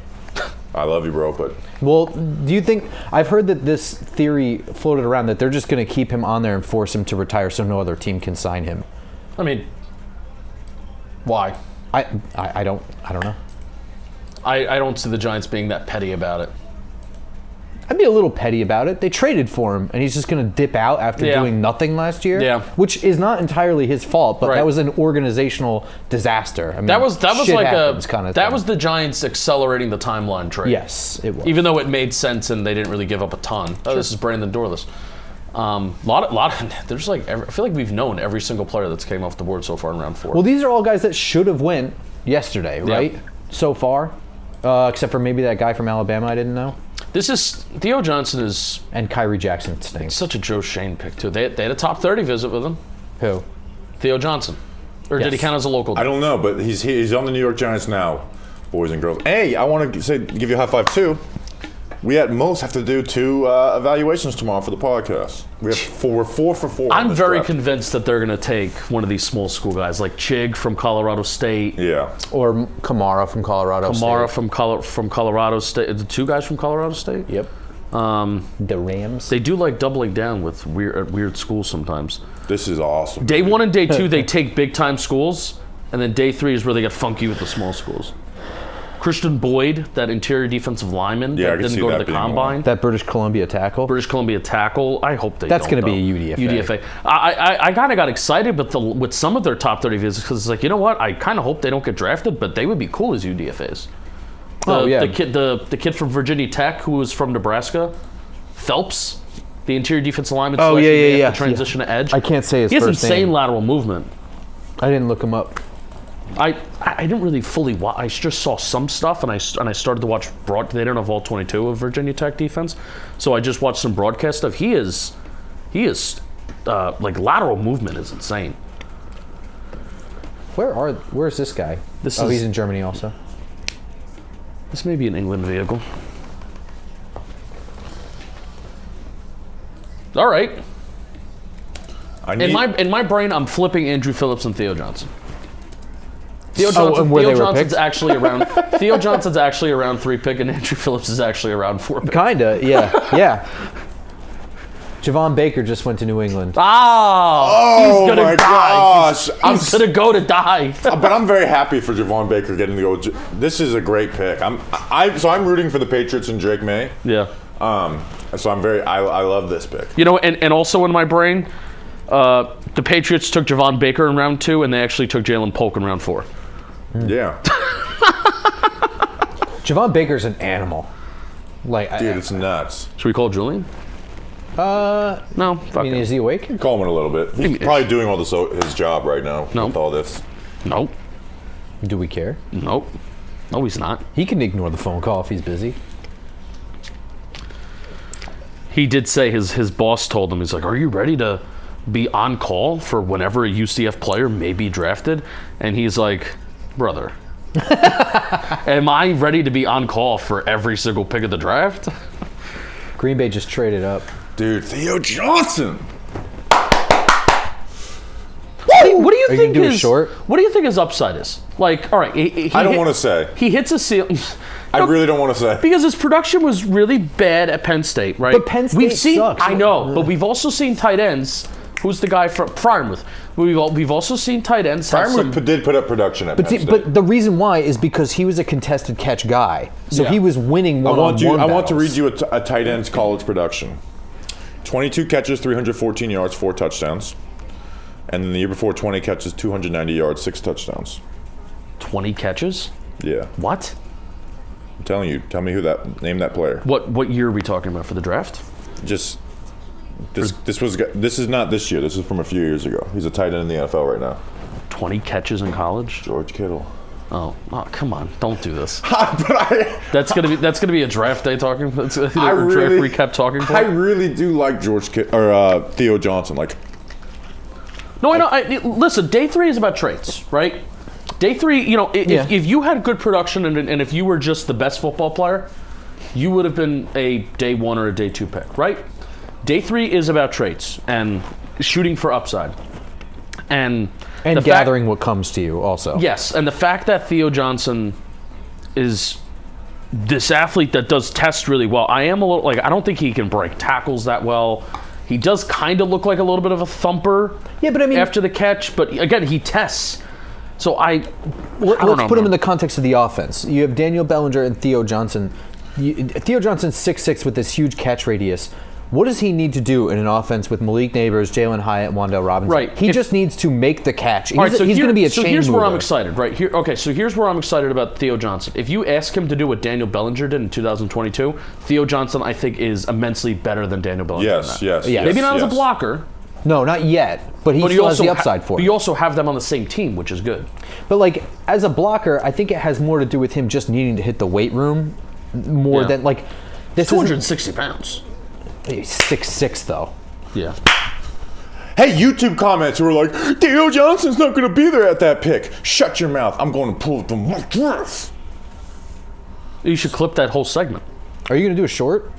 I love you, bro. But well, do you think I've heard that this theory floated around that they're just going to keep him on there and force him to retire so no other team can sign him? I mean, why? I don't know. I don't see the Giants being that petty about it. I'd be a little petty about it. They traded for him, and he's just going to dip out after doing nothing last year. Yeah, which is not entirely his fault, but that was an organizational disaster. I mean, that was like that was the Giants accelerating the timeline trade. Yes, it was. Even though it made sense and they didn't really give up a ton. Oh, this is Brandon Dorless. There's like I feel like we've known every single player that's came off the board so far in round 4. Well, these are all guys that should have went yesterday, right? Yeah. So far, except for maybe that guy from Alabama I didn't know. This is Theo Johnson and Kyrie Jackson stinks. Such a Joe Shane pick too. They had a top 30 visit with him. Who? Theo Johnson, or did he count as a local? I don't know, but he's on the New York Giants now, boys and girls. Hey, I want to give you a high five too. We at most have to do 2 evaluations tomorrow for the podcast. We have 4 for 4. I'm very convinced that they're going to take one of these small school guys, like Chig from Colorado State. Yeah. Or Kamara from Colorado State. Kamara from Colorado State. The 2 guys from Colorado State? Yep. The Rams. They do like doubling down with weird schools sometimes. This is awesome. Day 1 and day 2, they take big-time schools, and then day 3 is where they get funky with the small schools. Christian Boyd, that interior defensive lineman that didn't go to the combine. That British Columbia tackle. I hope they That's don't. That's going to be a UDFA. I kind of got excited with some of their top 30 visits because it's like, you know what? I kind of hope they don't get drafted, but they would be cool as UDFAs. The kid from Virginia Tech who was from Nebraska, Phelps, the interior defensive lineman. Yeah. Transition to edge. I can't say his first name. He has insane name. Lateral movement. I didn't look him up. I didn't really fully watch. I just saw some stuff, and I started to watch They don't have all 22 of Virginia Tech defense, so I just watched some broadcast stuff. He is like lateral movement is insane. Where's this guy? He's in Germany also. This may be an England vehicle. All right. In my brain, I'm flipping Andrew Phillips and Theo Johnson. Theo Johnson's actually around 3 pick, and Andrew Phillips is actually around 4 pick. Kinda, yeah. Javon Baker just went to New England. Oh, he's gonna die. Gosh. He's gonna go to die. But I'm very happy for Javon Baker getting to go. This is a great pick. I'm rooting for the Patriots and Drake May. Yeah. So I love this pick. You know, and also in my brain, the Patriots took Javon Baker in round 2, and they actually took Jalen Polk in round 4. Yeah. Javon Baker's an animal. Dude, it's nuts. Should we call Julian? No, fuck him. Is he awake? Call him in a little bit. He's probably doing all this his job right now with all this. Nope. Do we care? Nope. No, he's not. He can ignore the phone call if he's busy. He did say his boss told him, he's like, are you ready to be on call for whenever a UCF player may be drafted? And he's like, brother, am I ready to be on call for every single pick of the draft? Green Bay just traded up. Dude, Theo Johnson. What do you think his short? What do you think his upside is? Like, all right, I don't want to say. He hits a ceiling. I really don't want to say. Because his production was really bad at Penn State, right? But Penn State sucks. I know, but we've also seen tight ends. Who's the guy from Frymouth? We've also seen tight ends. Frymouth did put up production at Penn State. But the reason why is because he was a contested catch guy. So he was winning one-on-one I want to read you a tight end's college production. 22 catches, 314 yards, 4 touchdowns. And then the year before, 20 catches, 290 yards, 6 touchdowns. 20 catches? Yeah. What? I'm telling you. Tell me name that player. What year are we talking about for the draft? Just this is not this year. This is from a few years ago. He's a tight end in the NFL right now. 20 catches in college? George Kittle. Oh, come on! Don't do this. But that's gonna be a draft day talking. Draft recap talking point. I really do like Theo Johnson. Like, no, I know. Listen, day 3 is about traits, right? Day 3, if you had good production and if you were just the best football player, you would have been a day 1 or a day 2 pick, right? Day 3 is about traits and shooting for upside, and gathering what comes to you also. Yes, and the fact that Theo Johnson is this athlete that does test really well. I am a little I don't think he can break tackles that well. He does kind of look like a little bit of a thumper. Yeah, but I mean, after the catch, but again, he tests. So let's put him in the context of the offense. You have Daniel Bellinger and Theo Johnson. Theo Johnson's 6'6" with this huge catch radius. What does he need to do in an offense with Malik Neighbors, Jalen Hyatt, and Wan'Dale Robinson? Right. He just needs to make the catch. He's going to be a chain mover. So here's where I'm excited, right? So here's where I'm excited about Theo Johnson. If you ask him to do what Daniel Bellinger did in 2022, Theo Johnson, I think, is immensely better than Daniel Bellinger. Yes. Maybe not as a blocker. No, not yet. But he still has the upside for it. But you also have them on the same team, which is good. But as a blocker, I think it has more to do with him just needing to hit the weight room more than this. 260 pounds. He's 6'6", though. Yeah. Hey, YouTube comments who are like, Theo Johnson's not going to be there at that pick. Shut your mouth. I'm going to pull up the mock draft. You should clip that whole segment. Are you going to do a short?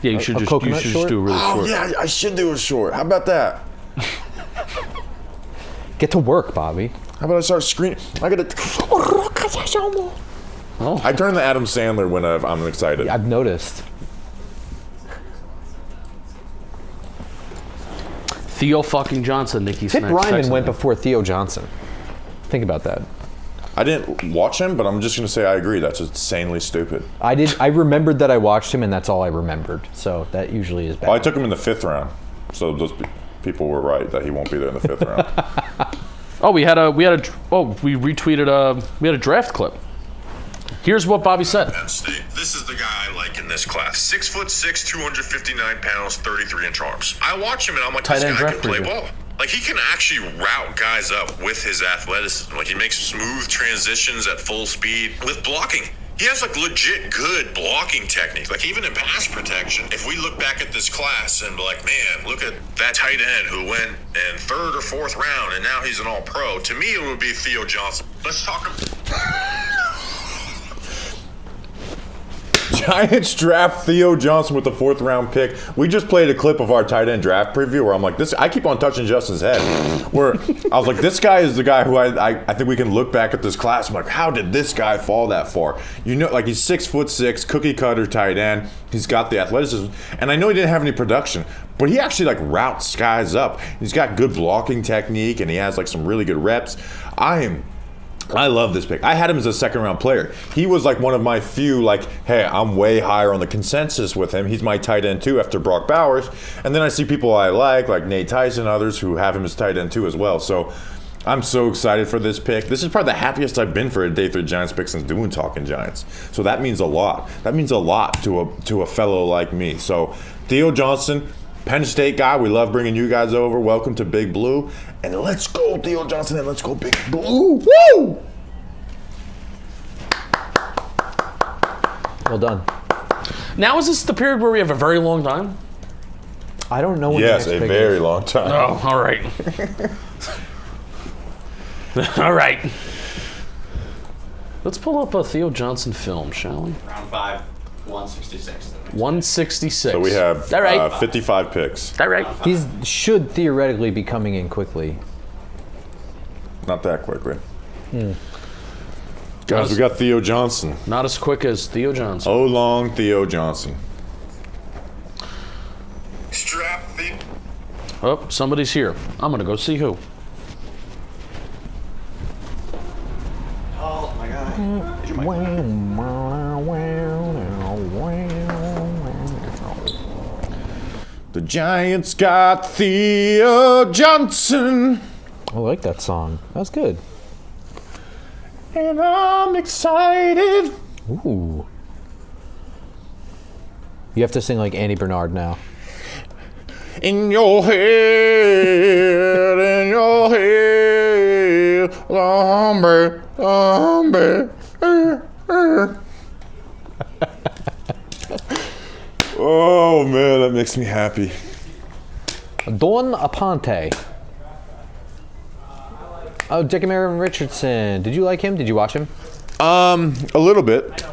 Yeah, you should just do a really short. Oh, yeah, I should do a short. How about that? Get to work, Bobby. How about I start screaming? I got to... I turn to Adam Sandler when I'm excited. Yeah, I've noticed. Theo fucking Johnson, Nikki Tip Ryman went before Theo Johnson. Think about that. I didn't watch him, but I'm just going to say I agree. That's insanely stupid. I remembered that I watched him, and that's all I remembered. So that usually is bad. Well, I took him in the 5th round. So those people were right that he won't be there in the 5th round. We retweeted we had a draft clip. Here's what Bobby said. Penn State. This is the guy I like in this class. 6'6", 259 pounds, 33-inch arms. I watch him and I'm like, this guy can play ball. Like, he can actually route guys up with his athleticism. Like, he makes smooth transitions at full speed with blocking. He has legit good blocking technique. Like, even in pass protection, if we look back at this class and be like, man, look at that tight end who went in 3rd or 4th round and now he's an all-pro. To me, it would be Theo Johnson. Let's talk about... Giants draft Theo Johnson with the 4th round pick. We just played a clip of our tight end draft preview where I'm like, I keep on touching Justin's head. Where I was like, this guy is the guy who I think we can look back at this class. I'm like, how did this guy fall that far? He's 6'6", cookie cutter tight end. He's got the athleticism, and I know he didn't have any production, but he actually routes guys up. He's got good blocking technique, and he has some really good reps. I love this pick. I had him as a 2nd round player. He was one of my few, hey, I'm way higher on the consensus with him. He's my tight end too after Brock Bowers. And then I see people I like Nate Tyson, others who have him as tight end too as well. So I'm so excited for this pick. This is probably the happiest I've been for a day 3 Giants pick since doing Talking Giants. So that means a lot. That means a lot to a fellow like me. So Theo Johnson, Penn State guy. We love bringing you guys over. Welcome to Big Blue. And let's go, Theo Johnson, and let's go Big Blue. Woo! Well done. Now is this the period where we have a very long time? I don't know when Yes, the next a pick very is. long time. Oh, all right. All right. Let's pull up a Theo Johnson film, shall we? Round 5, 166. 166. So we have All right. 55 picks. All right. He should theoretically be coming in quickly. Not that quickly. Guys, we got Theo Johnson. Not as quick as Theo Johnson. Oh, long Theo Johnson. Strap the. Oh, somebody's here. I'm going to go see who. Oh my god. Did you mic? The Giants got Theo Johnson. I like that song. That was good. And I'm excited. Ooh. You have to sing like Andy Bernard now. In your head, zombie, zombie. Oh man, that makes me happy. Don Aponte. Oh, Dickameron Richardson. Did you like him? Did you watch him? A little bit.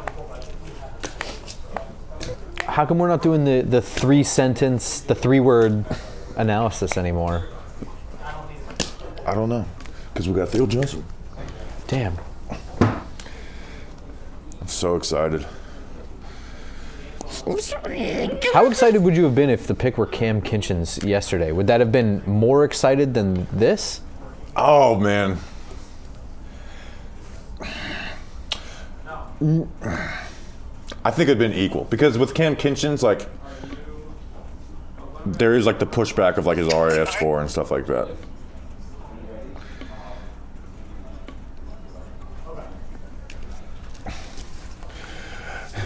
How come we're not doing the 3-sentence, the 3-word analysis anymore? I don't know, because we got Theo Johnson. Damn. I'm so excited. How excited would you have been if the pick were Cam Kinchins yesterday? Would that have been more excited than this? Oh man. I think it'd been equal because with Cam Kinchins, like, there is like the pushback of like his RAF score and stuff like that.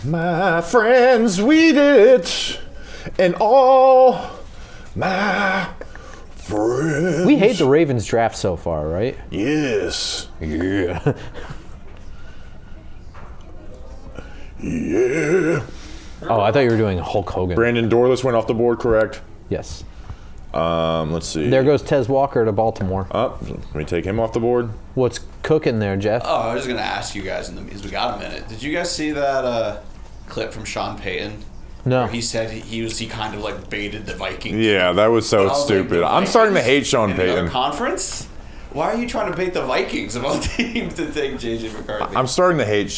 My friends, we did it, and all my friends. We hate the Ravens draft so far, right? Yes. Yeah. Yeah. Oh, I thought you were doing Hulk Hogan. Brandon Dorless went off the board, correct? Yes. Let's see. There goes Tez Walker to Baltimore. Let me take him off the board. What's cooking there, Jeff? Oh, I was just gonna ask you guys as we got a minute. Did you guys see that clip from Sean Payton? No. Where he said he kind of like baited the Vikings. Yeah, that was so I was like, stupid. the I'm starting to Vikings hate Sean in another Payton. Conference? Why are you trying to bait the Vikings of all teams to take JJ McCarthy? I'm starting to hate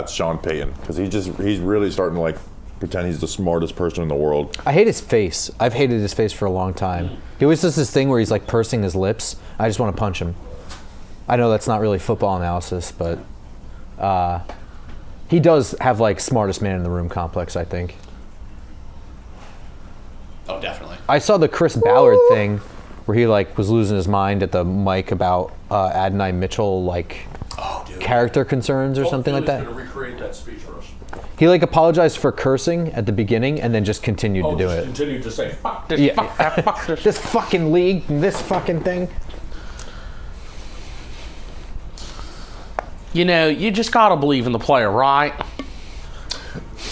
Sean Payton because he's really starting to like pretend he's the smartest person in the world. I hate his face. I've hated his face for a long time. He always does this thing where he's like pursing his lips. I just want to punch him. I know that's not really football analysis, but he does have like smartest man in the room complex, I think. Oh, definitely. I saw the Chris Ballard thing where he like was losing his mind at the mic about Adonai Mitchell like character concerns or something like that. Going to recreate that speech for us. He like apologized for cursing at the beginning and then just continued to do it. Continued to say, fuck this, Yeah. fuck that, fuck this. This fucking league, this fucking thing. You know, you just got to believe in the player, right?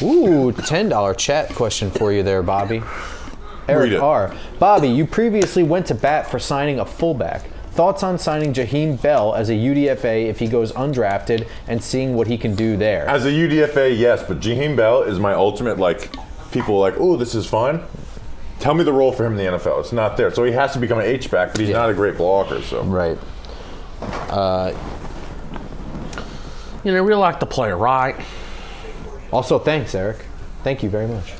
Ooh, $10 chat question for you there, Bobby. Read Eric it. R. Bobby, you previously went to bat for signing a fullback. Thoughts on signing Jaheim Bell as a UDFA if he goes undrafted and seeing what he can do there? As a UDFA, yes, but Jaheim Bell is my ultimate, like, people are like, oh, this is fun. Tell me the role for him in the NFL. It's not there. So he has to become an H-back, but he's not a great blocker. So Right. You know, we like the player, right? Also, thanks, Eric. Thank you very much.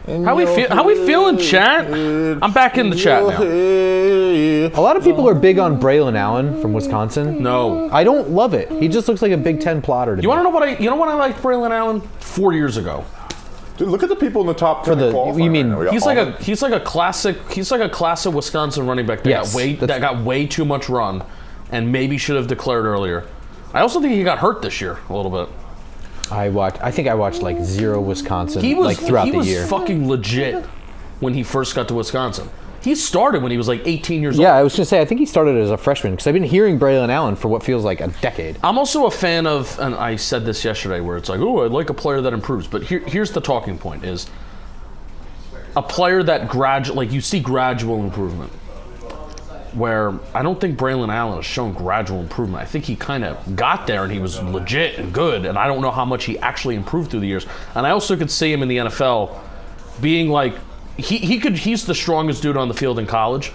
How we feeling, chat? I'm back in the chat now. A lot of people are big on Braylon Allen from Wisconsin. No. I don't love it. He just looks like a Big Ten plotter to me. You want to know what I liked Braylon Allen 4 years ago? dude, look at the people in the top 10 the- qualifying you mean- right now. We got He's like a classic Wisconsin running back that Yes, got way too much run and maybe should have declared earlier. I also think he got hurt this year a little bit. I think I watched like 0 Wisconsin throughout the year. He was fucking legit when he first got to Wisconsin. He started when he was like 18 years old. Yeah, I was going to say, I think he started as a freshman because I've been hearing Braylon Allen for what feels like a decade. I'm also a fan of, and I said this yesterday, where it's like, oh, I like a player that improves. But here's the talking point is a player that you see gradual improvement. Where I don't think Braylon Allen has shown gradual improvement. I think he kind of got there and he was legit and good, and I don't know how much he actually improved through the years. And I also could see him in the NFL being like, he's the strongest dude on the field in college,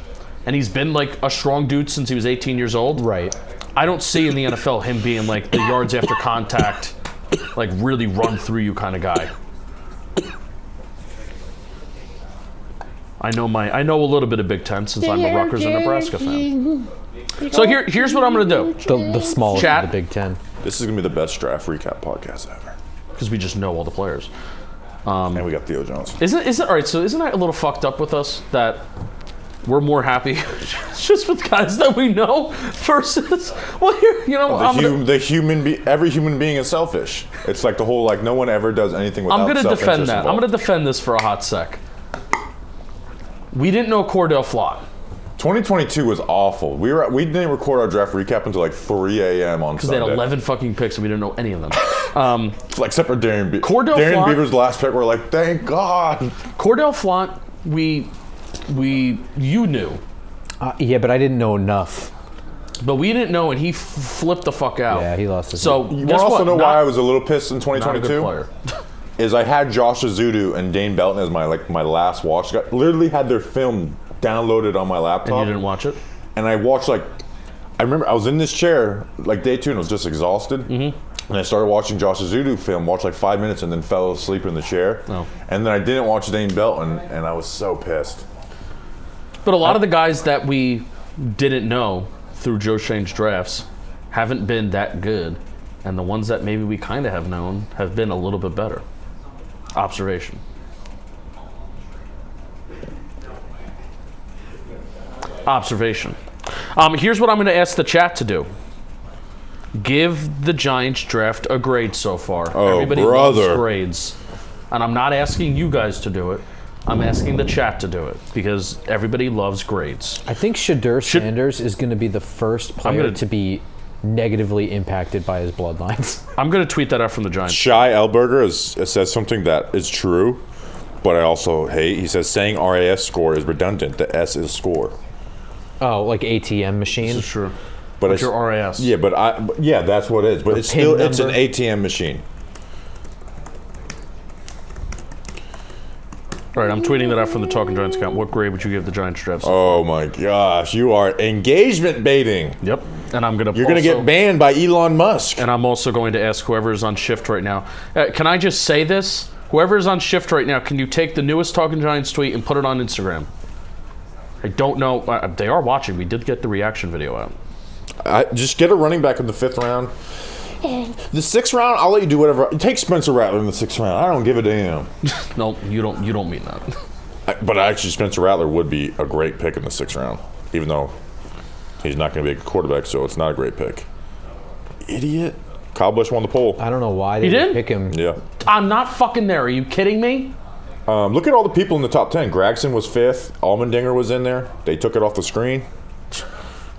and he's been like a strong dude since he was 18 years old. Right. I don't see in the NFL him being like the yards after contact, like really run through you kind of guy. I know a little bit of Big Ten since I'm a Rutgers and Nebraska fan. So here's what I'm gonna do. The smallest Chat. of the Big Ten. This is gonna be the best draft recap podcast ever. Because we just know all the players. And we got Theo Johnson. Isn't all right? So isn't that a little fucked up with us that we're more happy just with guys that we know versus every human being is selfish. It's like the whole like no one ever does anything without. I'm gonna defend that. Involved. I'm gonna defend this for a hot sec. We didn't know Cordell Flott. 2022 was awful. We didn't record our draft recap until like 3 a.m. on Sunday. Because they had 11 fucking picks and we didn't know any of them. Except for Darren Beaver. Darren Flott, Beaver's last pick, we're like, thank God. Cordell Flott, you knew. Yeah, but I didn't know enough. But we didn't know, and he flipped the fuck out. Yeah, he lost his So you also know why I was a little pissed in 2022? Not a good player. Is I had Josh Azudu and Dane Belton as my last watch. Literally had their film downloaded on my laptop. And you didn't watch it? And I watched I remember I was in this chair like day 2 and I was just exhausted. Mm-hmm. And I started watching Josh Azudu film, watched like 5 minutes and then fell asleep in the chair. Oh. And then I didn't watch Dane Belton and I was so pissed. But a lot of the guys that we didn't know through Joe Shane's drafts haven't been that good. And the ones that maybe we kind of have known have been a little bit better. Observation. Here's what I'm going to ask the chat to do. Give the Giants draft a grade so far. Oh, Everybody brother. loves grades. And I'm not asking you guys to do it. I'm asking the chat to do it because everybody loves grades. I think Shadur Sanders is going to be the first player to be negatively impacted by his bloodlines. I'm going to tweet that out from the Giants. Shai Elberger says something that is true, but I also hate. He says saying RAS score is redundant. The S is score. Oh, like ATM machine? This is true. But it's your RAS. Yeah, that's what it is. But it's an ATM machine. All right, I'm tweeting that out from the Talking Giants account. What grade would you give the Giants draft? Oh my gosh, you are engagement baiting. Yep, and you're gonna get banned by Elon Musk. And I'm also going to ask whoever is on shift right now. Can I just say this? Whoever is on shift right now, can you take the newest Talking Giants tweet and put it on Instagram? I don't know. They are watching. We did get the reaction video out. Just get a running back in the 5th round. The 6th round, I'll let you do whatever. Take Spencer Rattler in the 6th round. I don't give a damn. No, you don't mean that. But actually, Spencer Rattler would be a great pick in the 6th round, even though he's not going to be a good quarterback, so it's not a great pick. Idiot. Kyle Busch won the poll. I don't know why they didn't pick him. Yeah. I'm not fucking there. Are you kidding me? Look at all the people in the top 10. Gregson was 5th. Allmendinger was in there. They took it off the screen.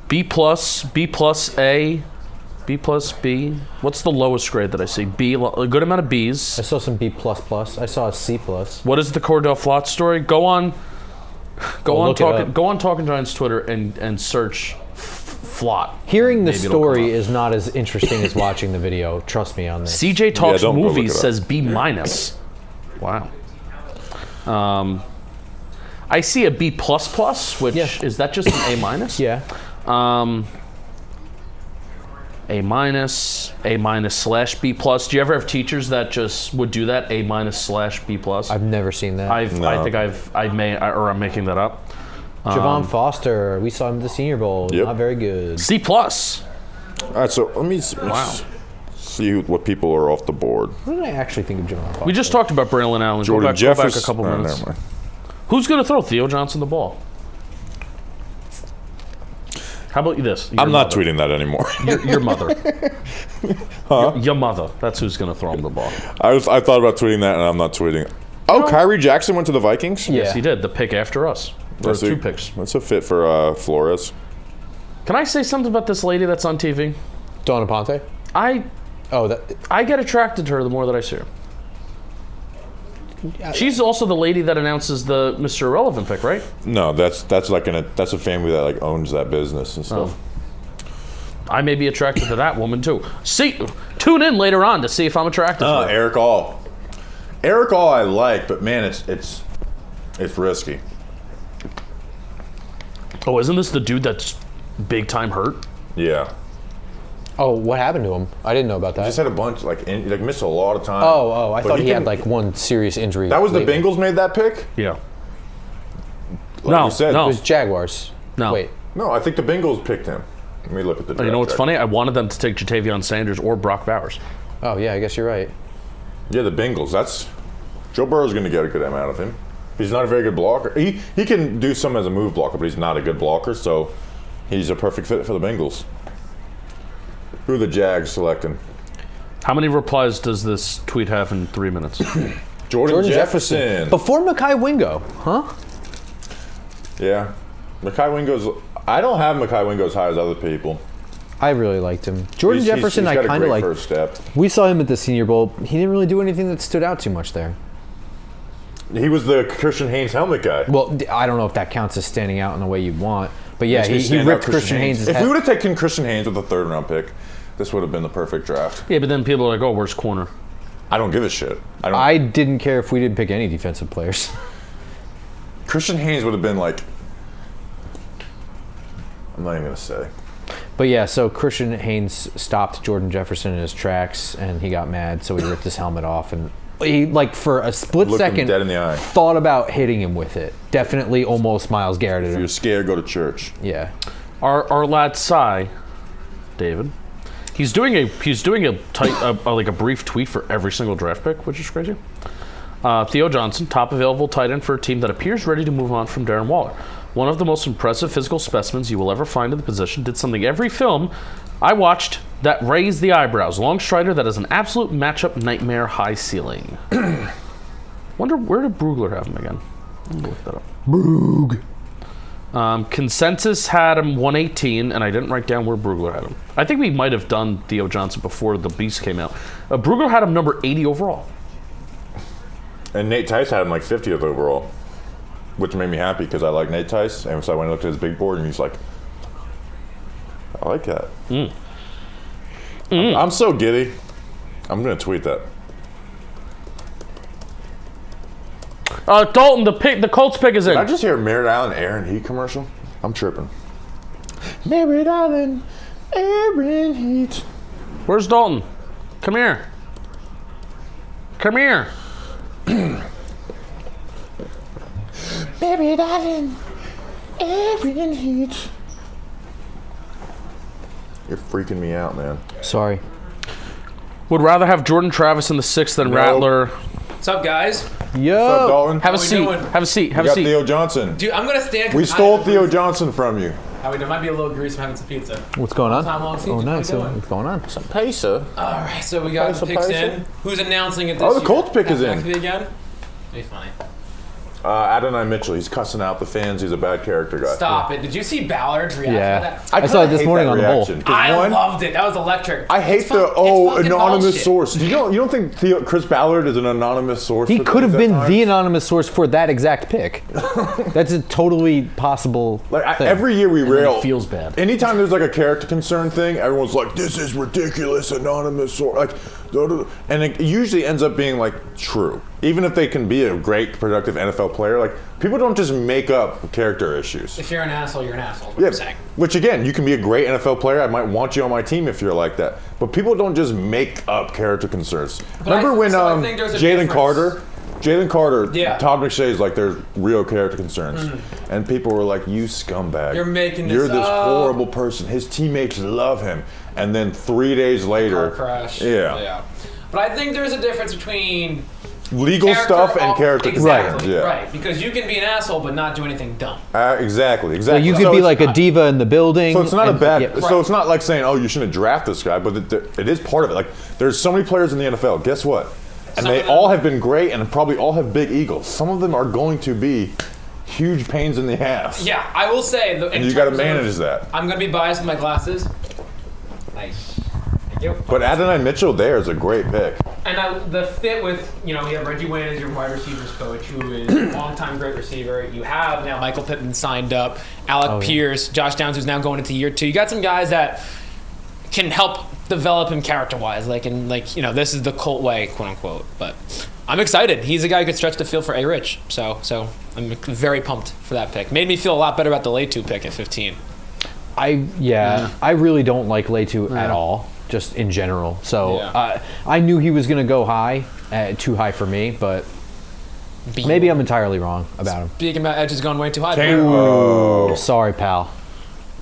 B+, A, B+, B. What's the lowest grade that I see? B, a good amount of Bs. I saw some B++. I saw a C+. What is the Cordell Flott story? Go on Talking Giants Twitter and search Flott. Hearing the story is not as interesting as watching the video. Trust me on this. CJ Talks Movies says B-. Wow. I see a B++, which is that just an A-? Yeah. A-/B+. Do you ever have teachers that just would do that? A-/B+? I've never seen that. I think I'm making that up. Javon Foster, we saw him at the Senior Bowl. Yep. Not very good. C+. All right, so let me see what people are off the board. What did I actually think of Javon Foster? We just talked about Braylon Allen. Go back a couple minutes. Who's going to throw Theo Johnson the ball? How about this? I'm not tweeting that anymore. Your mother. Huh? Your mother. That's who's going to throw him the ball. I thought about tweeting that, and I'm not tweeting. Oh, Kyrie Jackson went to the Vikings? Yes, he did. The pick after us. There were 2 picks. That's a fit for Flores. Can I say something about this lady that's on TV? Donna Ponte? I get attracted to her the more that I see her. She's also the lady that announces the Mr. Irrelevant pick, right? No, that's a family that like owns that business and stuff. I may be attracted to that woman too. Tune in later on to see if I'm attracted to her. Eric All. Eric All I like, but man, it's risky. Oh, isn't this the dude that's big time hurt? Yeah. Oh, what happened to him? I didn't know about that. He just had a bunch, missed a lot of time. Oh, I thought he had like one serious injury. That was the Bengals made that pick? Yeah. Like you said, it was Jaguars. No. Wait. No, I think the Bengals picked him. Let me look at the draft. You know what's funny? I wanted them to take Jatavion Sanders or Brock Bowers. Oh, yeah, I guess you're right. Yeah, the Bengals. Joe Burrow's going to get a good amount of him. He's not a very good blocker. He can do some as a move blocker, but he's not a good blocker, so he's a perfect fit for the Bengals. Who are the Jags selecting? How many replies does this tweet have in 3 minutes? Jordan Jefferson. Before Mekhi Wingo, huh? Yeah. Mekhi Wingo's... I don't have Mekhi Wingo as high as other people. I really liked him. Jordan Jefferson, I kind of like. First step. We saw him at the Senior Bowl. He didn't really do anything that stood out too much there. He was the Christian Haynes helmet guy. Well, I don't know if that counts as standing out in the way you want. But yeah, he ripped Christian Haynes' head. If we would have taken Christian Haynes with a 3rd round pick, this would have been the perfect draft. Yeah, but then people are like, oh, where's corner? I don't give a shit. I didn't care if we didn't pick any defensive players. Christian Haynes would have been like... I'm not even going to say. But yeah, so Christian Haynes stopped Jordan Jefferson in his tracks, and he got mad, so he ripped his helmet off, and he, like, for a split second, dead in the eye. Thought about hitting him with it. Definitely almost Myles Garrett. If you're scared, go to church. Yeah. Our lad Cy, David, he's doing a brief tweet for every single draft pick, which is crazy. Theo Johnson, top available tight end for a team that appears ready to move on from Darren Waller. One of the most impressive physical specimens you will ever find in the position. Did something every film I watched that raised the eyebrows. Long strider that is an absolute matchup nightmare, high ceiling. Wonder where did Brugler have him again? Let me look that up. Brug. Consensus had him 118, and I didn't write down where Brugler had him. I think we might have done Theo Johnson before the Beast came out. Brugler had him number 80 overall. And Nate Tice had him like 50th overall, which made me happy because I like Nate Tice. And so I went and looked at his big board, and he's like, I like that. I'm so giddy. I'm going to tweet that. Dalton, the Colts pick is in. Did I just hear Merritt Island Aaron Heat commercial? I'm tripping. Merritt Island Aaron Heat. Where's Dalton? Come here. Come here. Merritt Island Aaron Heat. You're freaking me out, man. Sorry. Would rather have Jordan Travis in the 6th than Rattler. What's up, guys? Yo. What's up, Dalton? Have a seat. Have a seat. Have a seat. Theo Johnson. Dude, I'm going to stand. We stole Theo Johnson from you. There might be a little grease from having some pizza. What's going on? Oh, nice. What's going on? Some pizza. All right, so we got the picks in. Who's announcing it this year? the Colts pick is in. Again? He's funny. Adonai Mitchell. He's cussing out the fans. He's a bad character guy. Stop it. Did you see Ballard's reaction to that? I saw it this morning on the bowl. I loved it. That was electric. I hate anonymous source. You don't think Chris Ballard is an anonymous source? He could have been the anonymous source for that exact pick. That's a totally possible thing. Every year we rail. It feels bad. Anytime there's like a character concern thing, everyone's like, "This is ridiculous, anonymous source." And it usually ends up being like true. Even if they can be a great, productive NFL player, like people don't just make up character issues. If you're an asshole, you're an asshole. What I'm saying. Which again, you can be a great NFL player. I might want you on my team if you're like that. But people don't just make up character concerns. Remember when Jalen Carter, Todd McShay's like there's real character concerns, and people were like, "You scumbag! You're this horrible person." His teammates love him, and then 3 days later, car crash. Yeah. But I think there's a difference between legal stuff and character. Exactly. Yeah. Right. Because you can be an asshole but not do anything dumb. Exactly. Well, you could be like a diva in the building. So it's not a bad. Yeah. So it's not like saying, "Oh, you shouldn't draft this guy," but it is part of it. Like, there's so many players in the NFL. Guess what? And they all have been great, and probably all have big egos. Some of them are going to be huge pains in the ass. Yeah, I will say. And you got to manage that. I'm going to be biased with my glasses. Nice. Thank you. But Adonai Mitchell there is a great pick. And the fit with, you have Reggie Wayne as your wide receivers coach, who is a longtime great receiver. You have now Michael Pittman signed up, Alec Pierce, Josh Downs, who's now going into year 2. You got some guys that can help develop him character-wise. This is the Colt way, quote-unquote. But I'm excited. He's a guy who could stretch the field for A-Rich. So I'm very pumped for that pick. Made me feel a lot better about the Leitu pick at 15. I really don't like Leitu at all. Just in general. So I knew he was going to go high, too high for me, but maybe I'm entirely wrong about him. Speaking about edges going way too high. Sorry, pal.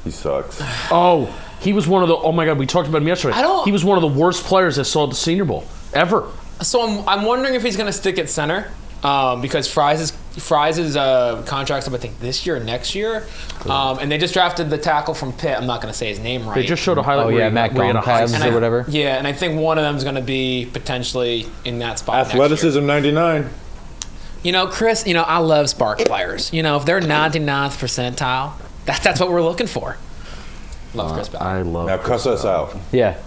He sucks. Oh, he was one of the. Oh my God, we talked about him yesterday. He was one of the worst players I saw at the Senior Bowl ever. So I'm wondering if he's going to stick at center because Fry's contract's up, I think, this year or next year. And they just drafted the tackle from Pitt. I'm not going to say his name right. They just showed a highlight. Matt Goncalves or whatever. Yeah, and I think one of them is going to be potentially in that spot. Athleticism 99. Chris, I love spark players. If they're 99th percentile, that's what we're looking for. Love Chris Bell. I love. Now cuss us out. Yeah.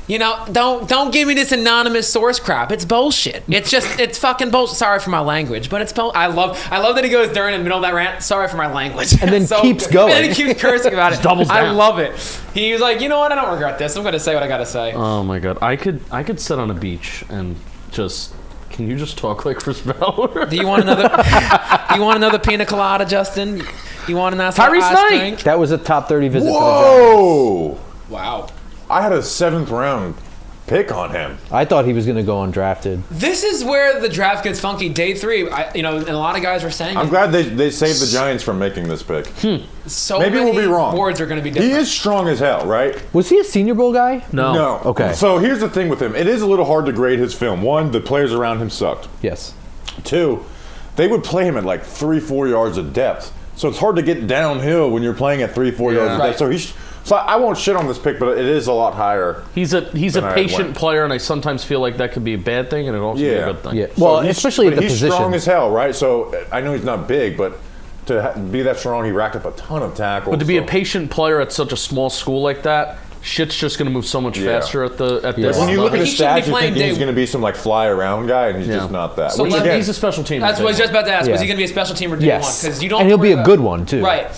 Don't give me this anonymous source crap. It's bullshit. It's fucking bullshit. Sorry for my language, but it's bullshit. I love that he goes during the middle of that rant. Sorry for my language, and then keeps going. And then he keeps cursing about it. Doubles down. I love it. He was like, you know what? I don't regret this. I'm going to say what I got to say. Oh my God, I could sit on a beach and just. Can you just talk like Chris Bell? Do you want another? Do you want another pina colada, Justin? You want a nice Tyrese Knight. drink? That was a top 30 visit for the Whoa! Wow. I had a 7th round pick on him. I thought he was going to go undrafted. This is where the draft gets funky. Day 3, and a lot of guys were saying I'm glad they saved the Giants from making this pick. So maybe many we'll be wrong. boards are going to be different. He is strong as hell, right? Was he a Senior Bowl guy? No. Okay. So here's the thing with him. It is a little hard to grade his film. 1, the players around him sucked. Yes. 2, they would play him at like 3-4 yards of depth. So it's hard to get downhill when you're playing at 3-4 yards of depth. So I won't shit on this pick, but it is a lot higher. He's a patient player, and I sometimes feel like that could be a bad thing, and it also be a good thing. Yeah. Well, especially at the he's position. He's strong as hell, right? So I know he's not big, but to be that strong, he racked up a ton of tackles. But to be a patient player at such a small school like that, shit's just going to move so much faster at this. When you look at his He stats, shouldn't be you think playing he's going to be some like fly around guy, and he's just not that. So Which, he's a special team. That's what I was just about to ask. Was he going to be a special team or day 1? Because you don't. And he'll be a good one too. Right.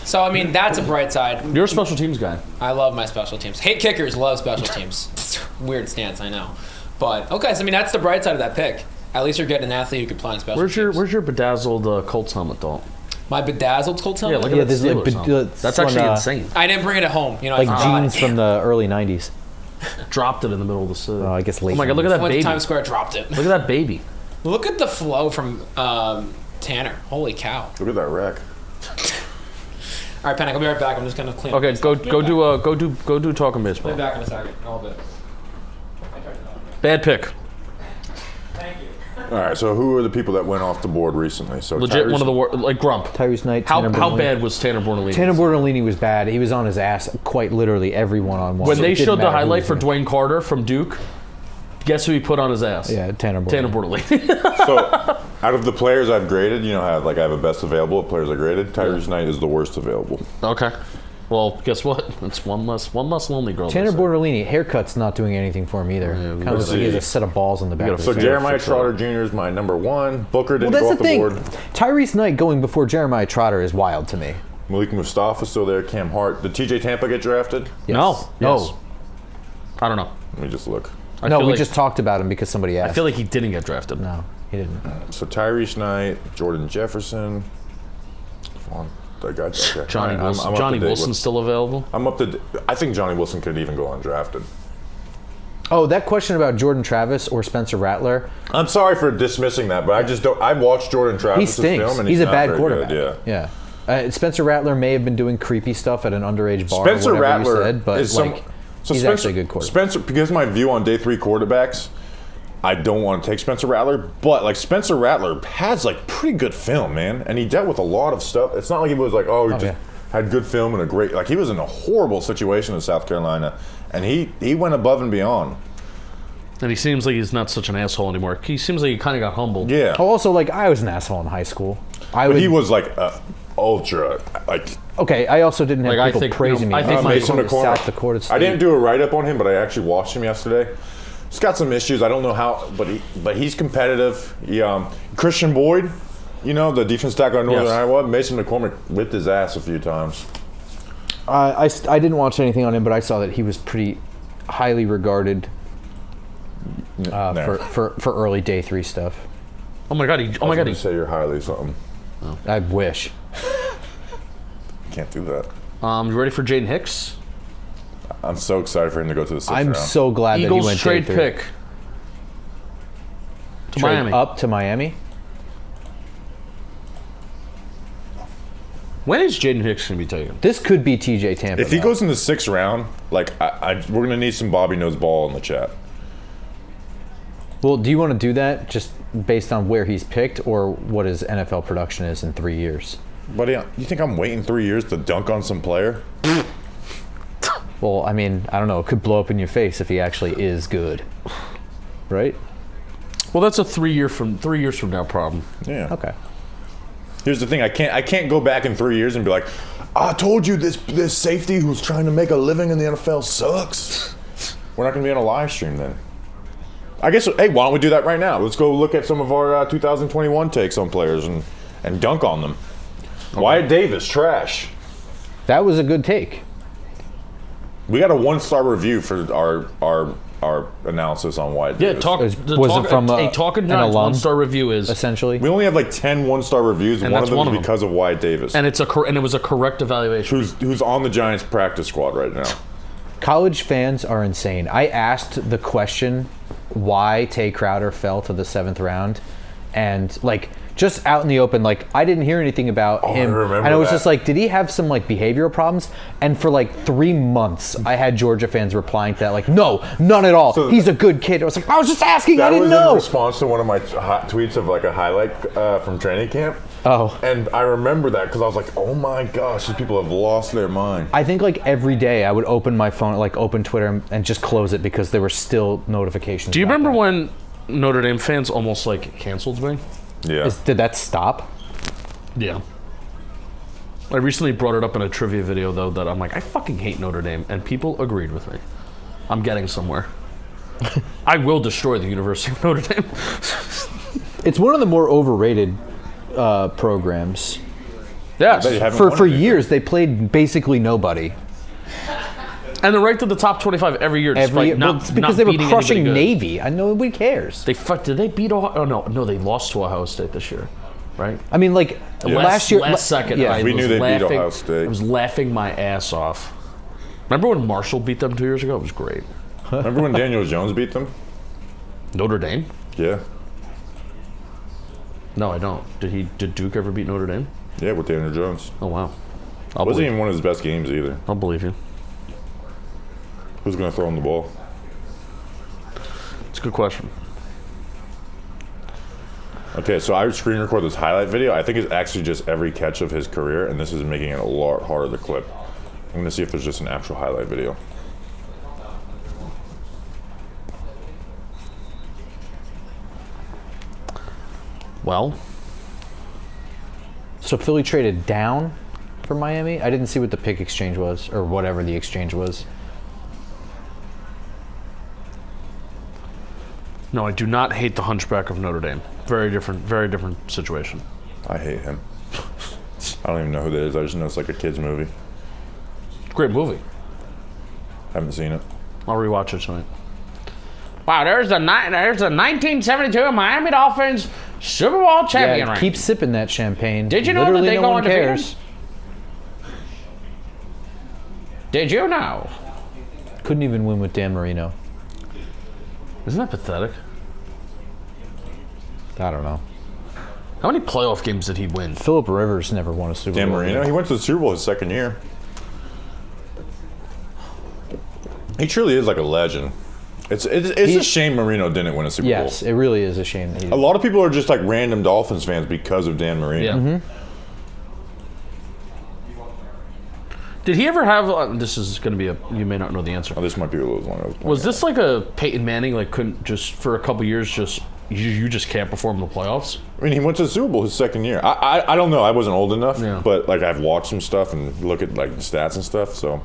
So I mean, that's a bright side. You're a special teams guy. I love my special teams. Hate kickers, love special teams. Weird stance, I know. But okay, so I mean, that's the bright side of that pick. At least you're getting an athlete who can play on special teams. Where's your bedazzled Colts helmet, though? My bedazzled Colts helmet? Yeah, look at that. That's actually insane. I didn't bring it at home. Like jeans from the early 90s. Dropped it in the middle of the city. Oh, I guess late. Oh my God, look at that Went baby. to Times Square, dropped it. Look at that baby. Look at the flow from Tanner. Holy cow. Look at that wreck. All right, Penik, I'll be right back. I'm just gonna clean. Okay, go do talking baseball. I'll be back in a second. All bit. Bad pick. Thank you. All right, so who are the people that went off the board recently? So Legit, one of the like Grump. Tyrese Knight. How bad was Tanner Bortolini? Tanner Bortolini was bad. He was on his ass quite literally every one-on-one. When they showed the highlight for Dwayne Carter from Duke, guess who he put on his ass? Yeah, Tanner Bortolini. Tanner Bortolini. So, out of the players I've graded, I have a best available of players I graded. Tyrese Knight is the worst available. Okay. Well, guess what? It's one less lonely girl. Tanner Bortolini, haircut's not doing anything for him either. Kind of looks like he has a set of balls on the back of his So head. Jeremiah Trotter Jr. is my number 1. Booker didn't go off the board. Tyrese Knight going before Jeremiah Trotter is wild to me. Malik Mustafa still there. Cam Hart. Did TJ Tampa get drafted? Yes. No. I don't know. Let me just look. We just talked about him because somebody asked. I feel like he didn't get drafted. No, he didn't. So Tyrese Knight, Jordan Jefferson. Come on. I got that. Johnny Wilson. Johnny Wilson's still available? I think Johnny Wilson could even go undrafted. Oh, that question about Jordan Travis or Spencer Rattler. I'm sorry for dismissing that, but I just don't. I watched Jordan Travis' He stinks. film, and he's a not bad very quarterback. good. Yeah. Spencer Rattler may have been doing creepy stuff at an underage bar. Spencer or whatever Rattler you said, but is he's actually a good quarterback. Spencer, because my view on day 3 quarterbacks, I don't want to take Spencer Rattler, but like Spencer Rattler has like pretty good film, man, and he dealt with a lot of stuff. It's not like he was like, had good film and a great, like he was in a horrible situation in South Carolina, and he went above and beyond. And he seems like he's not such an asshole anymore. He seems like he kind of got humbled. Yeah. Oh, also, like, I was an asshole in high school. He was like ultra, like. Okay, I also didn't have like, people praising me. I think Mason McCormick. South Dakota State. I didn't do a write-up on him, but I actually watched him yesterday. He's got some issues. I don't know how, but he's competitive. Christian Boyd, the defense tackle at Northern Iowa, Mason McCormick whipped his ass a few times. I didn't watch anything on him, but I saw that he was pretty highly regarded for early day 3 stuff. Oh my god! You say you're highly something. Oh. I wish. Can't do that. You ready for Jaden Hicks? I'm so excited for him to go to the 6th I'm round. so glad Eagles that he went trade day 3. pick to Miami. Up to Miami. When is Jaden Hicks going to be taken? This could be TJ Tampa. If he goes in the 6th round, like we're gonna need some Bobby Knows Ball in the chat. Well, do you want to do that just based on where he's picked or what his NFL production is in 3 years? Buddy, you think I'm waiting 3 years to dunk on some player? Well, I mean, I don't know. It could blow up in your face if he actually is good, right? Well, that's a 3 years from now problem. Yeah. Okay. Here's the thing: I can't go back in 3 years and be like, I told you this safety who's trying to make a living in the NFL sucks. We're not gonna be on a live stream then. I guess. Hey, why don't we do that right now? Let's go look at some of our 2021 takes on players and dunk on them. Okay. Wyatt Davis, trash. That was a good take. We got a 1-star review for our analysis on Wyatt Davis. Was it from a Talking Giants 1-star review is essentially? We only have like 10 1-star reviews, and one of them is because of Wyatt Davis. And it was a correct evaluation. Who's on the Giants practice squad right now? College fans are insane. I asked the question why Tay Crowder fell to the 7th round, and like just out in the open, like I didn't hear anything about him. And I was just like, did he have some like behavioral problems? And for like 3 months, I had Georgia fans replying to that, like, no, none at all. So he's a good kid. I was like, I was just asking. I didn't know. That was in response to one of my tweets of like a highlight from training camp. Oh. And I remember that because I was like, oh my gosh, these people have lost their mind. I think like every day I would open my phone, like open Twitter and just close it because there were still notifications. Do you remember when Notre Dame fans almost like canceled me? Yeah. Did that stop? Yeah. I recently brought it up in a trivia video, though, that I'm like, I fucking hate Notre Dame, and people agreed with me. I'm getting somewhere. I will destroy the University of Notre Dame. It's one of the more overrated programs. Yeah. For years, they played basically nobody. And they're ranked in the top 25 every year, despite because they were crushing Navy. I know nobody cares. Did they beat Ohio? Oh no, they lost to Ohio State this year, right? I mean, like last year, last second. Yeah, we knew they beat Ohio State. I was laughing my ass off. Remember when Marshall beat them 2 years ago? It was great. Remember when Daniel Jones beat them? Notre Dame? Yeah. No, I don't. Did Duke ever beat Notre Dame? Yeah, with Daniel Jones. Oh wow. It wasn't even one of his best games either. I'll believe you. Who's going to throw him the ball? It's a good question. Okay, so I screen record this highlight video. I think it's actually just every catch of his career, and this is making it a lot harder to clip. I'm going to see if there's just an actual highlight video. Well. So Philly traded down for Miami? I didn't see what the pick exchange was, or whatever the exchange was. No, I do not hate the Hunchback of Notre Dame. Very different situation. I hate him. I don't even know who that is. I just know it's like a kid's movie. Great movie. Haven't seen it. I'll rewatch it tonight. Wow, there's the 1972 Miami Dolphins Super Bowl champion ring. Keep sipping that champagne. Did you know that they go undefeated? Did you know? Couldn't even win with Dan Marino. Isn't that pathetic? I don't know. How many playoff games did he win? Phillip Rivers never won a Super Bowl. Dan Marino? He went to the Super Bowl his second year. He truly is like a legend. It's a shame Marino didn't win a Super Bowl. Yes, it really is a shame. A lot of people are just like random Dolphins fans because of Dan Marino. Yeah. Mm-hmm. Did he ever have? This is going to be you may not know the answer. Oh, this might be a little one. Was this like a Peyton Manning? Like couldn't just for a couple years you just can't perform in the playoffs? I mean, he went to the Super Bowl his second year. I don't know. I wasn't old enough, Yeah. but like I've watched some stuff and look at like the stats and stuff. So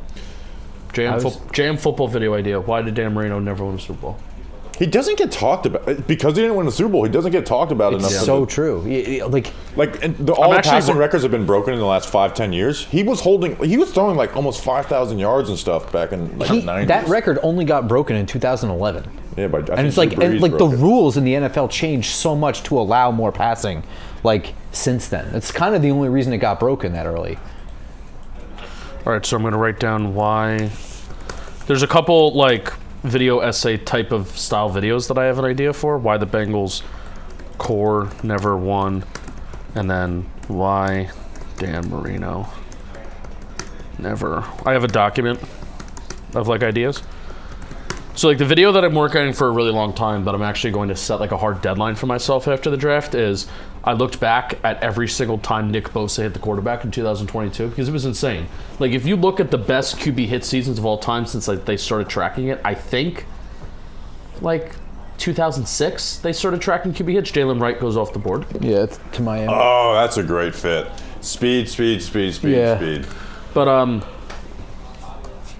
JM football video idea. Why did Dan Marino never win a Super Bowl? he doesn't get talked about because he didn't win the Super Bowl. He doesn't get talked about enough. It's so true. Like all the passing records have been broken in the last 5-10 years. He was throwing like almost 5,000 yards and stuff back in like the 90s. That record only got broken in 2011. Yeah, but and it's like the rules in the NFL changed so much to allow more passing. Like since then, it's kind of the only reason it got broken that early. All right, so I'm going to write down why. There's a couple like video essay type of style videos that I have an idea for. Why the Bengals core never won, and then why Dan Marino never. I have a document of like ideas. So like the video that I'm working on for a really long time, but I'm actually going to set like a hard deadline for myself after the draft is I looked back at every single time Nick Bosa hit the quarterback in 2022 because it was insane. Like if you look at the best QB hit seasons of all time since like they started tracking it, I think like 2006 they started tracking QB hits. Jalen Wright goes off the board. Yeah, it's to Miami. Oh, that's a great fit. Speed. But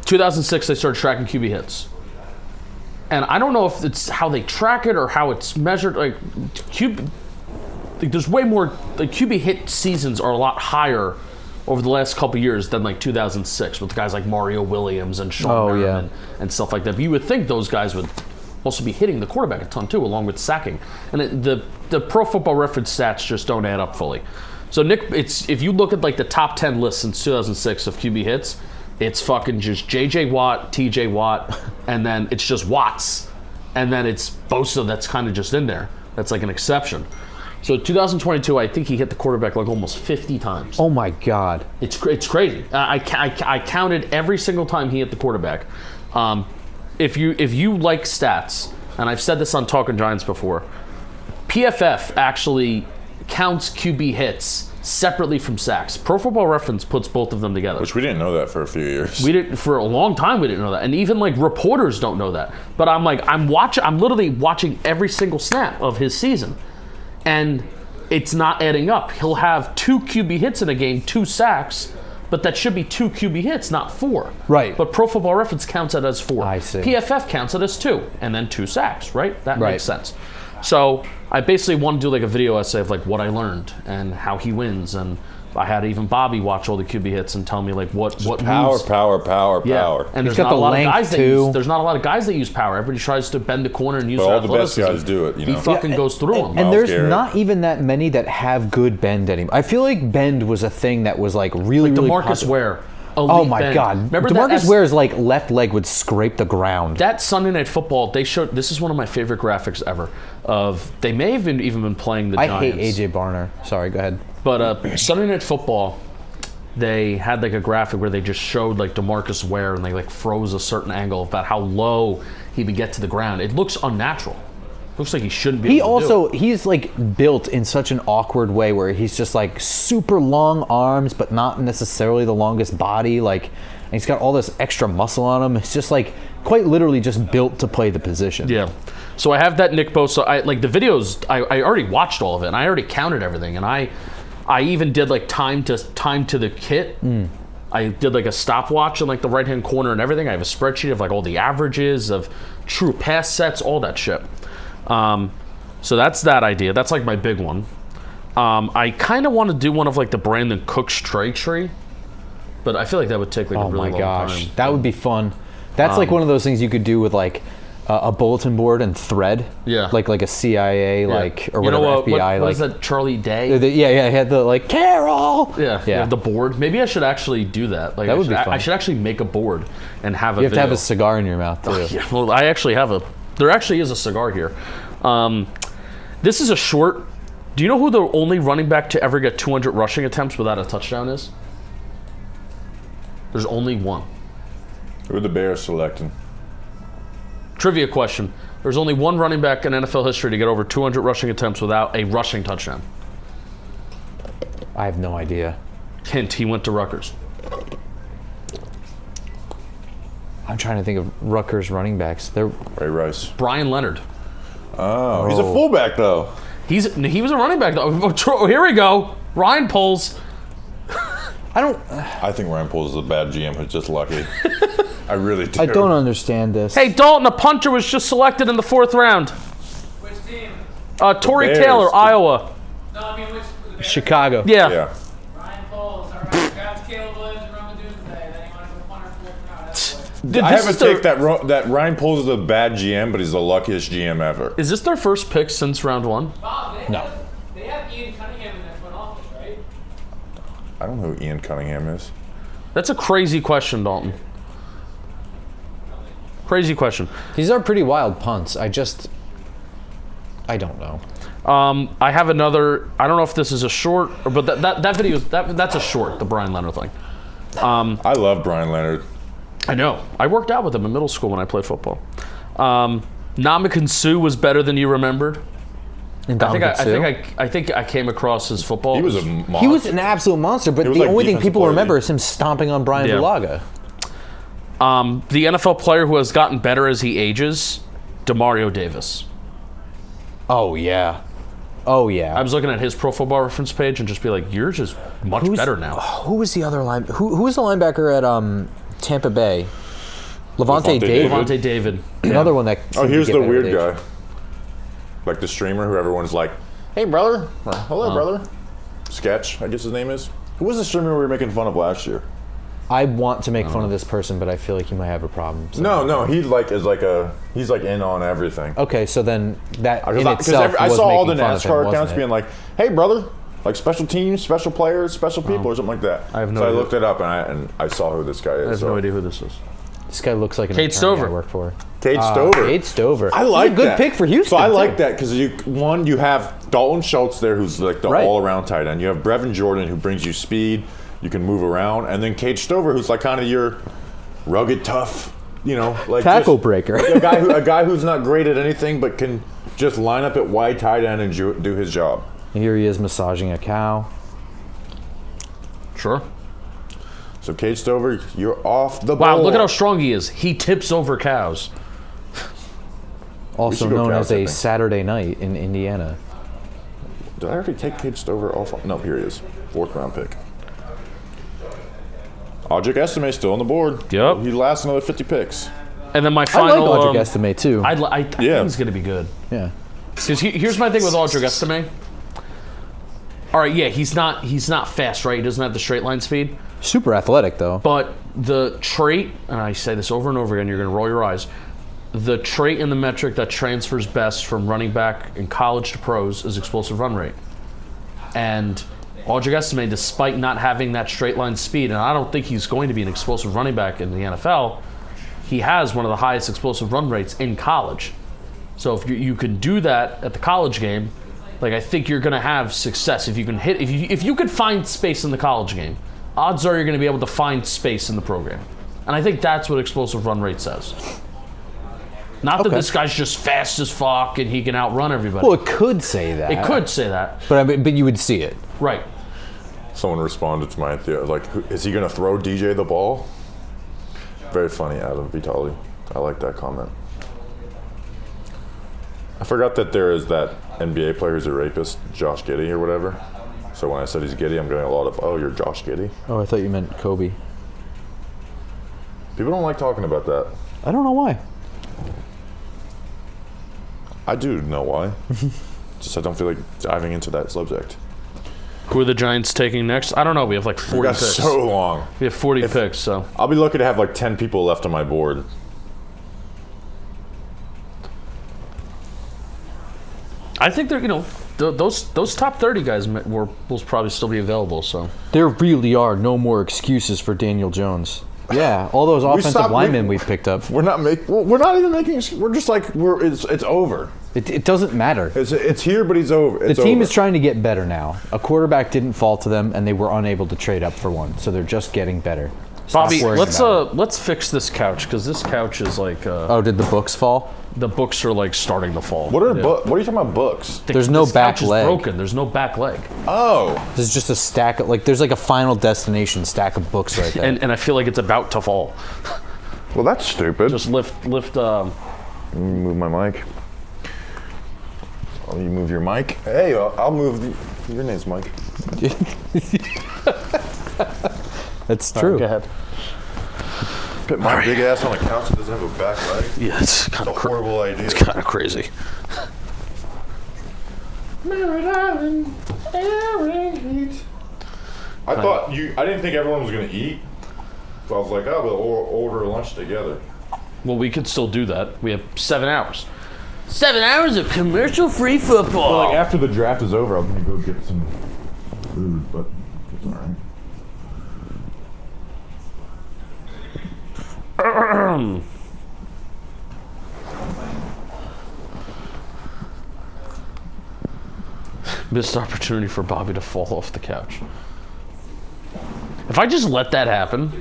2006 they started tracking QB hits. And I don't know if it's how they track it or how it's measured. Like there's way more. Like QB hit seasons are a lot higher over the last couple of years than like 2006 with guys like Mario Williams and Sean Merriman and stuff like that. But you would think those guys would also be hitting the quarterback a ton too, along with sacking. And the Pro Football Reference stats just don't add up fully. So Nick, if you look at like the top 10 lists since 2006 of QB hits. It's fucking just J.J. Watt, T.J. Watt, and then it's just Watts. And then it's Bosa that's kind of just in there. That's like an exception. So 2022, I think he hit the quarterback like almost 50 times. Oh my God. It's crazy. I counted every single time he hit the quarterback. If you like stats, and I've said this on Talking Giants before, PFF actually counts QB hits separately from sacks. Pro Football Reference puts both of them together. Which we didn't know that for a few years. We didn't for a long time. We didn't know that, and even like reporters don't know that. But I'm literally watching every single snap of his season, and it's not adding up. He'll have 2 QB hits in a game, 2 sacks, but that should be 2 QB hits, not 4. Right. But Pro Football Reference counts it as 4. I see. PFF counts it as 2, and then 2 sacks. Right. That makes sense. So I basically want to do like a video essay of like what I learned and how he wins, and I had even Bobby watch all the QB hits and tell me like what power. Yeah. And there's not a lot of guys that use. There's not a lot of guys that use power. Everybody tries to bend the corner and use. But all the best guys do it. You know? He fucking goes through them. And there's not even that many that have good bend anymore. I feel like bend was a thing that was like really DeMarcus popular. Ware. Oh my bend. God! Remember DeMarcus Ware's like left leg would scrape the ground. That Sunday Night Football, they showed. This is one of my favorite graphics ever. They may have even been playing the Giants. I hate AJ Barner. Sorry, go ahead. But Sunday Night Football, they had like a graphic where they just showed like DeMarcus Ware and they like froze a certain angle about how low he would get to the ground. It looks unnatural. Looks like he shouldn't be able to do it. He's like built in such an awkward way where he's just like super long arms, but not necessarily the longest body. Like, and he's got all this extra muscle on him. It's just like quite literally just built to play the position. Yeah. So I have that Nick Bosa. I like the videos. I already watched all of it, and I already counted everything. And I even did like time to the hit. I did like a stopwatch in like the right hand corner and everything. I have a spreadsheet of like all the averages of true pass sets, all that shit. So that's that idea. That's like my big one. I kind of want to do one of like the Brandon Cooks tree, but I feel like that would take like a really long time. That would be fun. That's like one of those things you could do with like a bulletin board and thread. Yeah. Like a CIA like or whatever FBI what is that? Charlie Day. Yeah. He had the like Carol. Yeah. The board. Maybe I should actually do that. Like that would be fun. I should actually make a board and have a. You have to have a cigar in your mouth too. Yeah. Well, I actually have There actually is a cigar here. This is a short. Do you know who the only running back to ever get 200 rushing attempts without a touchdown is? There's only one. Who are the Bears selecting? Trivia question. There's only one running back in NFL history to get over 200 rushing attempts without a rushing touchdown. I have no idea. Hint, he went to Rutgers. I'm trying to think of Rutgers running backs. They're Ray Rice. Brian Leonard. Oh. He's a fullback, though. He was a running back, though. Oh, here we go. Ryan Poles. I think Ryan Poles is a bad GM who's just lucky. I really do. I don't understand this. Hey, Dalton, a punter was just selected in the 4th round. Which team? Tory Taylor, Iowa. No, I mean, which? Chicago. Yeah. Ryan Poles. All right. Got Caleb Williams and Roman Doomsday. Then he went to the punter for 4th round. I have a take that Ryan Poles is a bad GM, but he's the luckiest GM ever. Is this their first pick since round 1? Bob, No. They have Ian Cunningham in their front office, right? I don't know who Ian Cunningham is. That's a crazy question, Dalton. Crazy question. These are pretty wild punts. I don't know. I have another. I don't know if this is a short, but that video that's a short. The Brian Leonard thing. I love Brian Leonard. I know. I worked out with him in middle school when I played football. Ndamukong Suh was better than you remembered. I think I came across his football. He was a monster. He was an absolute monster, but the only thing people remember is him stomping on Brian Bulaga. The NFL player who has gotten better as he ages, Demario Davis. Oh yeah. I was looking at his Pro Football Reference page and just be like, you're just much better now. Who was the other line? Who was the linebacker at Tampa Bay? Levante David. Another one that. Here's the weird guy. Like the streamer who everyone's like, hey brother, or, hello brother. Sketch, I guess his name is. Who was the streamer we were making fun of last year? I want to make fun of this person, but I feel like he might have a problem. So. No, he's like in on everything. Okay, so then that in itself I was saw all the making fun of him, NASCAR accounts wasn't it? being like, "Hey, brother, like special teams, special players, special people, or something like that." I have no so idea. I looked it up and I saw who this guy is. I have no idea who this is. This guy looks like an Cade attorney Stover. I work for. Cade Stover. Cade Stover. I like He's a good that. pick for Houston. So I like too. that because you have Dalton Schultz there, who's like the all-around tight end. You have Brevin Jordan, who brings you speed. You can move around, and then Cade Stover, who's like kind of your rugged, tough, like tackle breaker. a guy who's not great at anything, but can just line up at wide tight end and do his job. Here he is massaging a cow. Sure. So Cade Stover, you're off the Wow, board. look at how strong he is. He tips over cows. Also go known cow as a tipping. Saturday night in Indiana. Did I already take Cade Stover off? No, here he is. 4th round pick. Audric Estime still on the board. Yep. He lasts another 50 picks. And then my I final. like Audric Estime too. I think he's going to be good. Yeah. Because here's my thing with Audric Estime. All right, yeah, he's not fast, right? He doesn't have the straight line speed. Super athletic though. But the trait, and I say this over and over again, you're going to roll your eyes. The trait and the metric that transfers best from running back in college to pros is explosive run rate. And Audric Estime, despite not having that straight line speed, and I don't think he's going to be an explosive running back in the NFL, he has one of the highest explosive run rates in college. So if you can do that at the college game, like I think you're going to have success. If you can hit, if you could find space in the college game, odds are you're going to be able to find space in the program. And I think that's what explosive run rate says. Not that this guy's just fast as fuck and he can outrun everybody. Well, it could say that. It could say that. But you would see it. Right. Someone responded to my idea, like, is he going to throw DJ the ball? Very funny, Adam Vitali. I like that comment. I forgot that there is that NBA player who's a rapist, Josh Giddey or whatever. So when I said he's Giddey, I'm getting a lot of, oh, you're Josh Giddey? Oh, I thought you meant Kobe. People don't like talking about that. I don't know why. I do know why. Just I don't feel like diving into that subject. Who are the Giants taking next? I don't know. We have like 40 We got picks. so long. We have 40 picks, so. I'll be lucky to have like 10 people left on my board. I think they're, those top 30 guys will probably still be available, so. There really are no more excuses for Daniel Jones. Yeah, all those offensive linemen we've picked up. We're not even making. We're just like it's over. It doesn't matter. It's here, but it's over. The team is trying to get better now. A quarterback didn't fall to them, and they were unable to trade up for one, so they're just getting better. Bobby, let's fix this couch because this couch is like. Oh, did the books fall? The books are like starting to fall. What are you talking about? Books? There's no back leg. Broken. There's no back leg. Oh, there's just a stack of there's like a Final Destination stack of books right there. and I feel like it's about to fall. Well, that's stupid. Just lift. Let me move my mic. Oh, you move your mic? Hey, I'll move your name's Mike. That's true. Right, go ahead. Put my big ass on a couch that doesn't have a back leg. Yeah, it's kind of a horrible idea. It's kind of crazy. I didn't think everyone was gonna eat. So I was like, oh, we'll order lunch together. Well, we could still do that. We have 7 hours. 7 hours of commercial-free football. Well, after the draft is over, I'm gonna go get some food, but it's all right. Missed opportunity for Bobby to fall off the couch. If I just let that happen,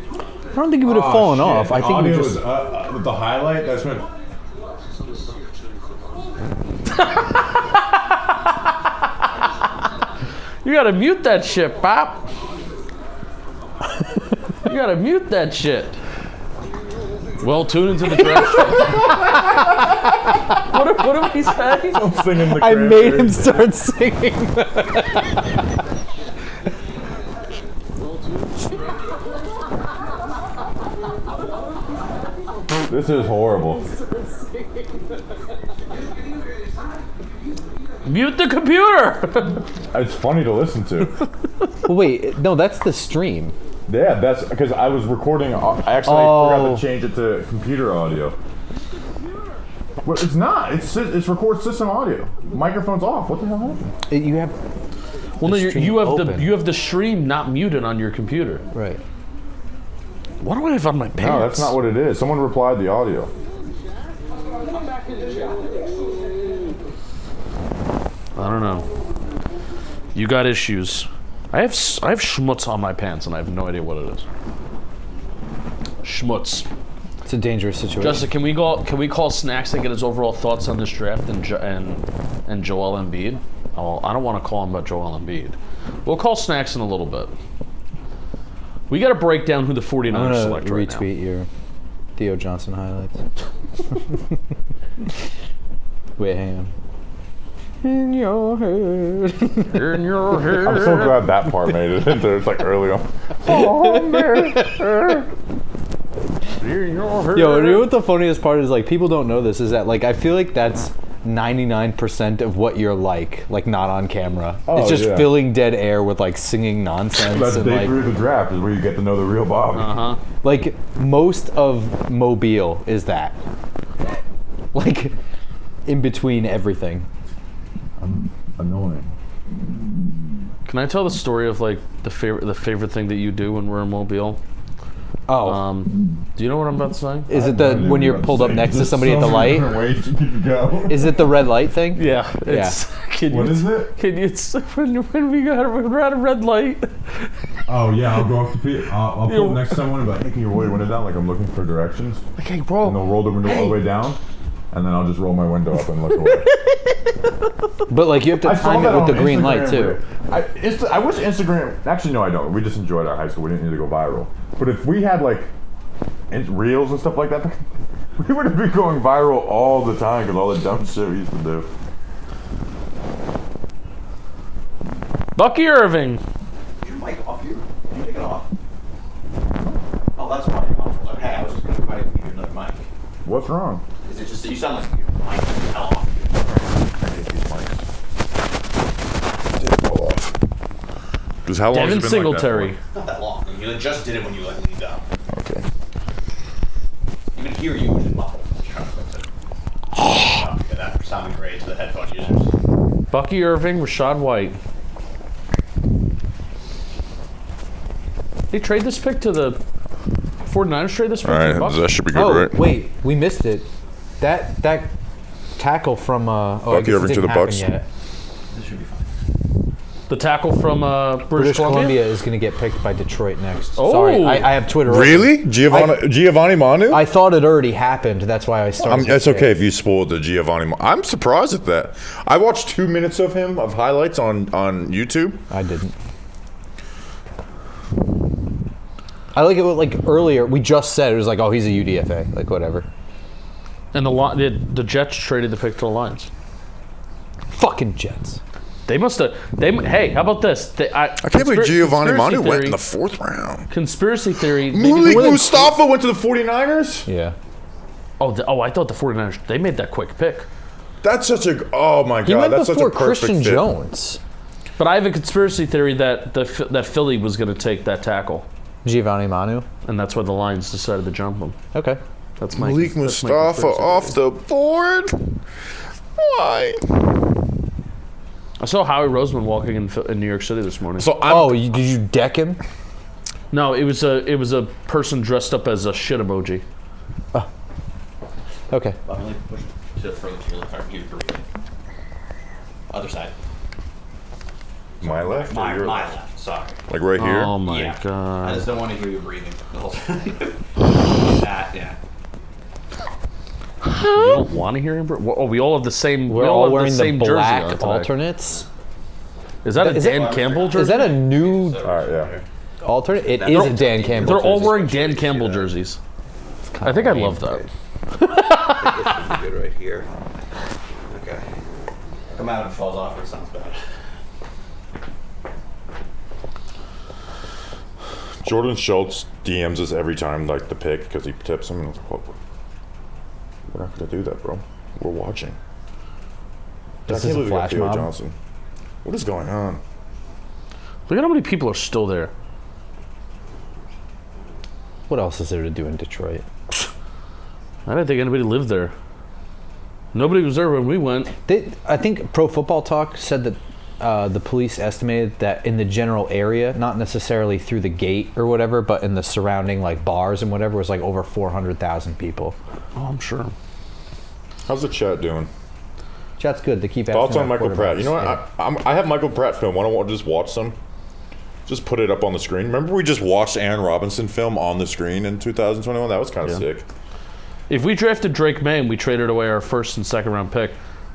I don't think he would have fallen off. I think it was the highlight. That's when. You gotta mute that shit, Pop. You gotta mute that shit. Well, tune into the trash. What did we say? I'm singing the I made him start singing. This is horrible. Mute the computer. It's funny to listen to. Wait, no, that's the stream. Yeah, that's because I was recording. I actually forgot to change it to computer audio. Well, it's not. It's record system audio. Microphone's off. What the hell happened? You have. Well, no, you have the stream not muted on your computer. Right. What do I have on my pants? No, that's not what it is. Someone replied the audio. I don't know. You got issues. I have schmutz on my pants, and I have no idea what it is. Schmutz. It's a dangerous situation. Justin, can we call Snacks and get his overall thoughts on this draft and Joel Embiid? Oh, I don't want to call him about Joel Embiid. We'll call Snacks in a little bit. We got to break down who the 49ers select right now. I'm going to retweet your Theo Johnson highlights. Wait, hang on. In your head. In your head. I'm so glad that part made it in there. It's like early on. Oh, man. Yo, you know what the funniest part is? Like, people don't know this, is that, like, I feel like that's 99% of what you're like not on camera. Oh, it's just filling dead air with, like, singing nonsense. That's and day like, 3 of the draft is where you get to know the real Bobby. Like, most of Mobile is that. Like, in between everything. Annoying. Can I tell the story of, like, the favorite thing that you do when we're in Mobile? Oh. Do you know what I'm about to say? Is it when you're pulled up next to somebody at the light? Ways you can go. Is it the red light thing? Yeah. What is it? It's when we're at a red light. Oh yeah, I'll go up to I'll pull up next to someone and be like, hey, can you roll your window down? Like I'm looking for directions. Okay, bro. And they'll roll the window all the way down, and then I'll just roll my window up and look away. But like you have to time it with the green light too. I wish Instagram. Actually, no, I don't. We just enjoyed our high school. We didn't need to go viral. But if we had like reels and stuff like that, we would be going viral all the time because all the dumb shit we used to do. Bucky Irving. Is your mic off here? Can you take it off? Oh, that's why you're off. Hey, I was just going to invite you to another mic. What's wrong? Is it just that you sound like your mic is hell off? I hate these mics. Did it fall off? Because how long Devin has it been Singletary. like that Not that long. You just did it when you leaned up. for? Okay. Even hear you when you muffled. I was trying to fix it. Yeah, that sounded great to the headphone users. Bucky Irving, Rashad White. They trade this pick to the 49ers. Trade this pick to the Bucs. That should be good, right? Wait, we missed it. That tackle from Bucky Irving to the Bucs. This should be fine. The tackle from British Columbia is going to get picked by Detroit next. Oh. Sorry, I have Twitter. Really? Giovanni Manu? I thought it already happened. That's why I started. It's okay if you spoiled the Giovanni Manu. I'm surprised at that. I watched 2 minutes of him, of highlights on YouTube. I didn't. I like it like earlier. We just said it was like, oh, he's a UDFA. Like, whatever. And the Jets traded the pick to the Lions. Fucking Jets. They must have. Hey, how about this? I can't believe Giovanni Manu went in the 4th round. Conspiracy theory. Malik Mustafa went to the 49ers? Yeah. I thought the 49ers, they made that quick pick. That's such a, oh my God. He went that's before such a perfect Christian fit. Jones. But I have a conspiracy theory that that Philly was going to take that tackle. Giovanni Manu. And that's why the Lions decided to jump him. Okay. That's my Malik Mustafa off the board? Why? I saw Howie Roseman walking in New York City this morning. So did you deck him? No, it was a person dressed up as a shit emoji. Oh. Okay. I'm really pushing to further to your left. You breathing. Other side. My left? My left. Sorry. Like right here? Oh my God. I just don't want to hear you breathing the whole time. Yeah. You don't want to hear him? We all have the same. We're all wearing the same black jersey on alternates. Is that a Dan Campbell jersey? Is that a new All right, yeah. alternate? It is a Dan Campbell. They're all wearing Dan Campbell jerseys. I think I love that. It's good right here. Okay. Come out and falls off. It sounds bad. Jordan Schultz DMs us every time, like the pick, because he tips him. And I was like, we're not going to do that, bro. We're watching. This is a flash Theo mob. Johnson. What is going on? Look at how many people are still there. What else is there to do in Detroit? I didn't think anybody lived there. Nobody was there when we went. I think Pro Football Talk said that the police estimated that in the general area, not necessarily through the gate or whatever, but in the surrounding like bars and whatever, was like over 400,000 people. Oh, I'm sure. How's the chat doing? Chat's good. They keep asking Thoughts on Michael Pratt? quarterbacks. You know what? I have Michael Pratt film. Why don't we just watch some? Just put it up on the screen. Remember we just watched Aaron Robinson film on the screen in 2021? That was kind of sick. If we drafted Drake May and we traded away our 1st and 2nd round pick,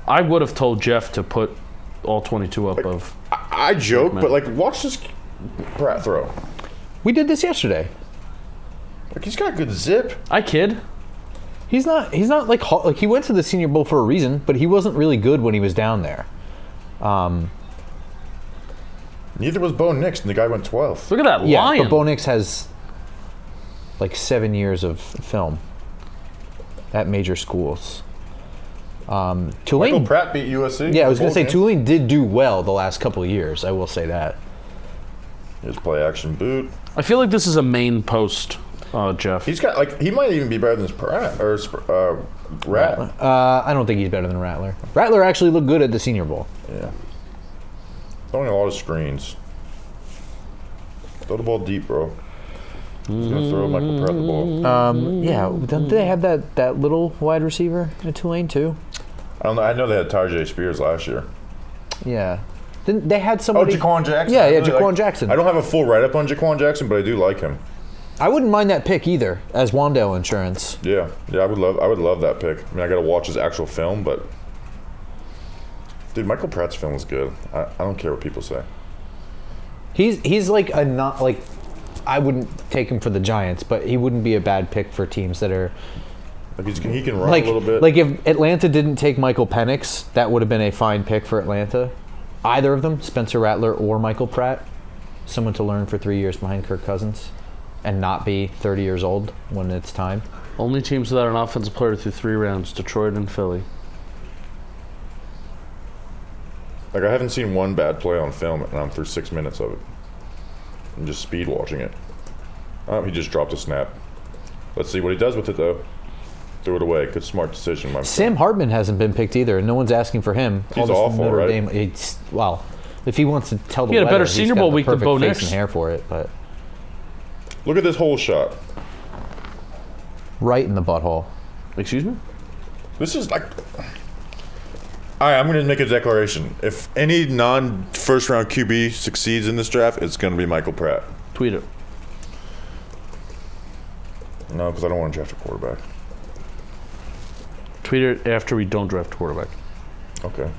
I would have told Jeff to put all 22 up of. I joke, but like, watch this Pratt throw. We did this yesterday. Like, he's got good zip. I kid. He's not like he went to the Senior Bowl for a reason, but he wasn't really good when he was down there. Neither was Bo Nix, and the guy went 12th. Look at that lion. But Bo Nix has like 7 years of film at major schools. Tulane. Michael Pratt beat USC. Yeah, I was going to say Tulane did do well the last couple of years. I will say that. Here's play action boot. I feel like this is a main post, Jeff. He's got like he might even be better than Pratt or Rat. I don't think he's better than Rattler. Rattler actually looked good at the Senior Bowl. Yeah. Throwing a lot of screens. Throw the ball deep, bro. He's gonna throw Michael Pratt the ball. Yeah, did they have that little wide receiver at Tulane too? I don't know. I know they had Tajay Spears last year. Yeah. Didn't they had somebody? Oh, Jaquan Jackson. Yeah, Jaquan Jackson. I don't have a full write-up on Jaquan Jackson, but I do like him. I wouldn't mind that pick either, as Wandale insurance. Yeah, I would love that pick. I mean, I got to watch his actual film, but dude, Michael Pratt's film is good. I don't care what people say. He's like a not like. I wouldn't take him for the Giants, but he wouldn't be a bad pick for teams that are. Like he can run a little bit. Like if Atlanta didn't take Michael Penix, that would have been a fine pick for Atlanta. Either of them, Spencer Rattler or Michael Pratt, someone to learn for 3 years behind Kirk Cousins, and not be 30 years old when it's time. Only teams without an offensive player through 3 rounds: Detroit and Philly. Like I haven't seen one bad play on film, and I'm through 6 minutes of it. I'm just speed watching it. Oh, he just dropped a snap. Let's see what he does with it though. Threw it away. Good smart decision, my friend. Sam Hartman hasn't been picked either, and no one's asking for him. He's awful, Notre right? Dame, well, if he wants to tell the He had a weather, better he's Senior got Bowl the week than perfect Bo face Nix. and hair for it, but Look at this whole shot. right in the butthole. Excuse me? This is like, All right, I'm going to make a declaration. If any non-first round QB succeeds in this draft, it's going to be Michael Pratt. Tweet it. No, because I don't want to draft a quarterback. Tweet it after we don't draft a quarterback. Okay.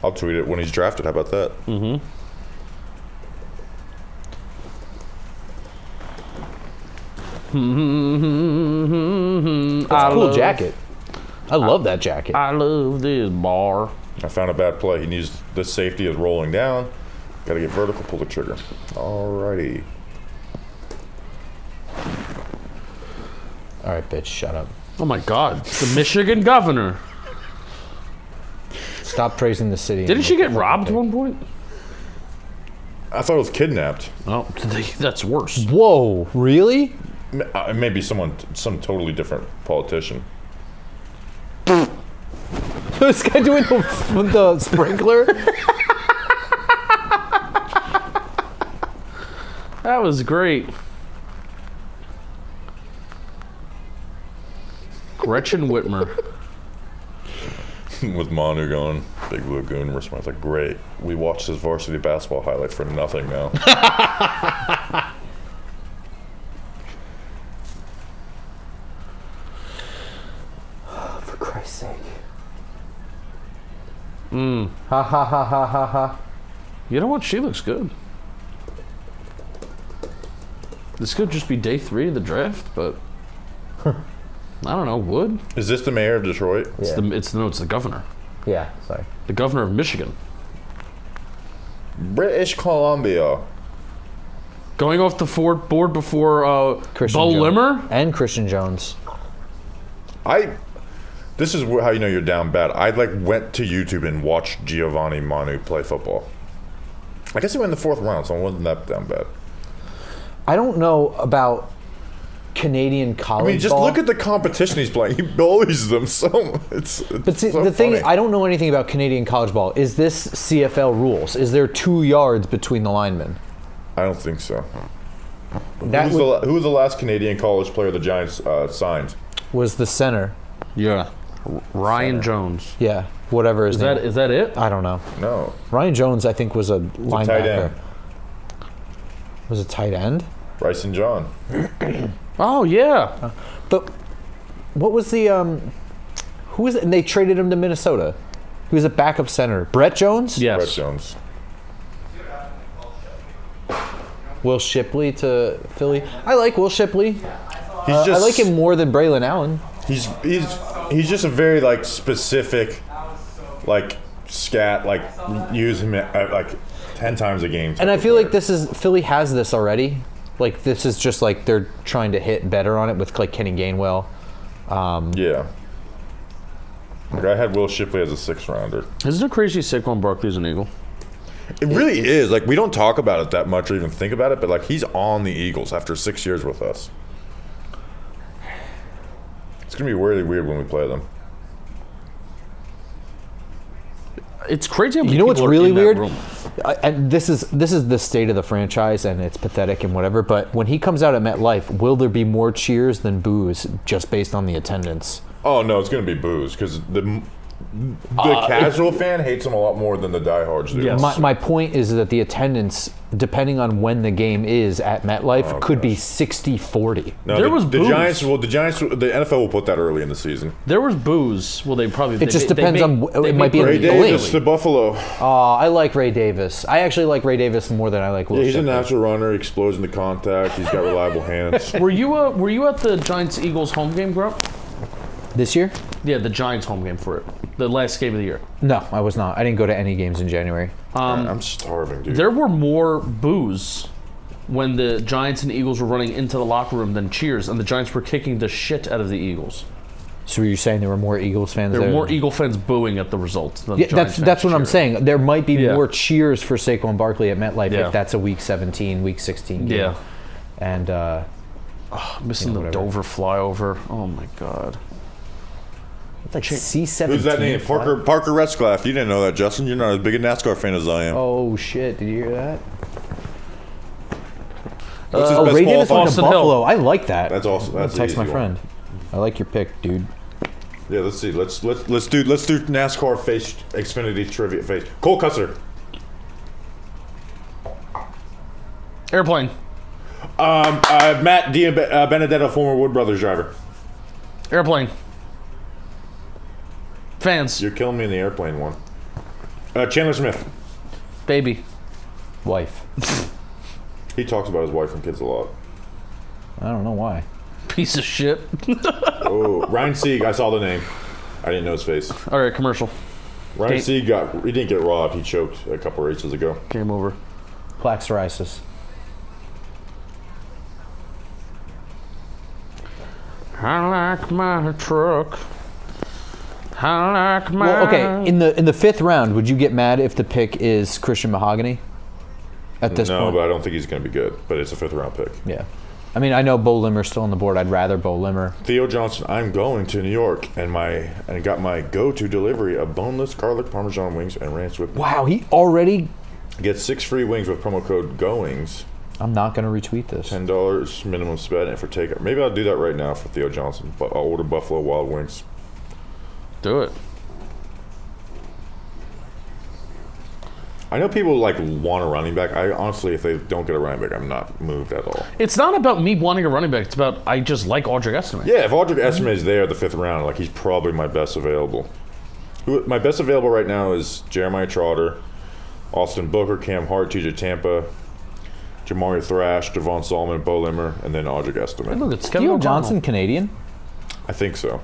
I'll tweet it when he's drafted. How about that? Mm-hmm. That's a cool jacket. I love that jacket. I love this bar. I found a bad play. He needs the safety is rolling down. Got to get vertical, pull the trigger. Alrighty. All right, bitch, shut up. Oh my God, the Michigan governor. Stop praising the city. Didn't she get robbed at one point? I thought it was kidnapped. Oh, that's worse. Whoa, really? Maybe some totally different politician. This guy doing the sprinkler? That was great. Gretchen Whitmer. With Manu going, Big Lagoon response like, great. We watched his varsity basketball highlights for nothing now. For Christ's sake. Ha ha ha ha ha ha. You know what? She looks good. This could just be day 3 of the draft, but I don't know. Would is this the mayor of Detroit? It's the governor. Yeah, sorry. The governor of Michigan. British Columbia. Going off the board before Bo Limmer and Christian Jones. This is how you know you're down bad. I went to YouTube and watched Giovanni Manu play football. I guess he went in the 4th round, so I wasn't that down bad. I don't know about Canadian college just ball. look at the competition he's playing. He bullies them so. It's but see, so the thing, funny. I don't know anything about Canadian college ball. Is this CFL rules? Is there 2 yards between the linemen? I don't think so. Who was the last Canadian college player the Giants signed? Was the center. Yeah. Ryan Jones. Yeah, whatever his name. Is that it? I don't know. No. Ryan Jones, I think, was a linebacker. Tight end. Was a tight end? Bryson John. Oh yeah. But what was the who was it? And they traded him to Minnesota. He was a backup center. Brett Jones? Yes. Brett Jones. Will Shipley to Philly. I like Will Shipley. I like him more than Braylon Allen. He's just a very specific scat use him 10 times a game. And I feel like Philly has this already. This is just they're trying to hit better on it with Kenny Gainwell. Yeah. I had Will Shipley as a 6th rounder. Isn't it crazy Saquon Barkley's an Eagle? It really is. We don't talk about it that much or even think about it, but he's on the Eagles after 6 years with us. It's gonna be really weird when we play them. It's crazy how many you know what's people are really in that weird? room. And this is the state of the franchise, and it's pathetic and whatever. But when he comes out at MetLife, will there be more cheers than boos just based on the attendance? Oh no, it's gonna be boos because the casual fan hates him a lot more than the diehards do. Yes. My point is that the attendance, depending on when the game is at MetLife, could be 60-40. No, There was the boos. Giants. Well, the NFL will put that early in the season. There was booze. Well, they probably. It just depends on. It might be Ray in Davis to Buffalo. I like Ray Davis. I actually like Ray Davis more than I like Will Yeah, he's Shipley. a natural runner. He explodes into contact. He's got reliable hands. Were you at the Giants Eagles home game, Grump? This year? Yeah, the Giants home game for it. The last game of the year. No, I was not. I didn't go to any games in January. I'm starving, dude. There were more boos when the Giants and Eagles were running into the locker room than cheers, and the Giants were kicking the shit out of the Eagles. So you're saying there were more Eagles fans there? There were more Eagle fans booing at the results than Yeah, Giants that's what I'm cheering. saying. There might be Yeah. more cheers for Saquon Barkley at MetLife Yeah. if that's a Week 17, Week 16 game. Yeah. And Missing the whatever. Dover flyover. Oh my God. it's like C-17. Who's that name? Parker Retzlaff. You didn't know that, Justin. You're not as big a NASCAR fan as I am. Oh, shit. Did you hear that? What's his best Ray Davis went to Austin Hill. Buffalo. I like that. That's awesome. That's Text an my easy friend. I like your pick, dude. Yeah, let's see. Let's do NASCAR face Xfinity trivia face. Cole Custer. Airplane. Matt Benedetto, former Wood Brothers driver. Airplane. Fans. You're killing me in the airplane one. Chandler Smith. Baby. Wife. He talks about his wife and kids a lot. I don't know why. Piece of shit. Oh, Ryan Sieg. I saw the name. I didn't know his face. All right, commercial. Ryan Sieg he didn't get robbed. He choked a couple races ago. Game over. Plaque psoriasis. I like my truck. I like my... Well, okay, in the 5th round, would you get mad if the pick is Christian Mahogany at this point? No, but I don't think he's going to be good. But it's a 5th round pick. Yeah. I mean, I know Bo Limmer's still on the board. I'd rather Bo Limmer. Theo Johnson, I'm going to New York and got my go-to delivery of boneless garlic parmesan wings and ranch with. Wow, he already... Get 6 free wings with promo code GOINGS. I'm not going to retweet this. $10 minimum spend and for takeout. Maybe I'll do that right now for Theo Johnson. But I'll order Buffalo Wild Wings. Do it. I know people want a running back. I honestly, if they don't get a running back, I'm not moved at all. It's not about me wanting a running back. It's about I just like Audric Estime. Yeah, if Audric Estime is there the 5th round, he's probably my best available. My best available right now is Jeremiah Trotter, Austin Booker, Cam Hart, TJ Tampa, Jamari Thrash, Devon Solomon, Bo Limmer, and then Audric Estime. Hey, look, it's Theo Johnson, Canadian? I think so.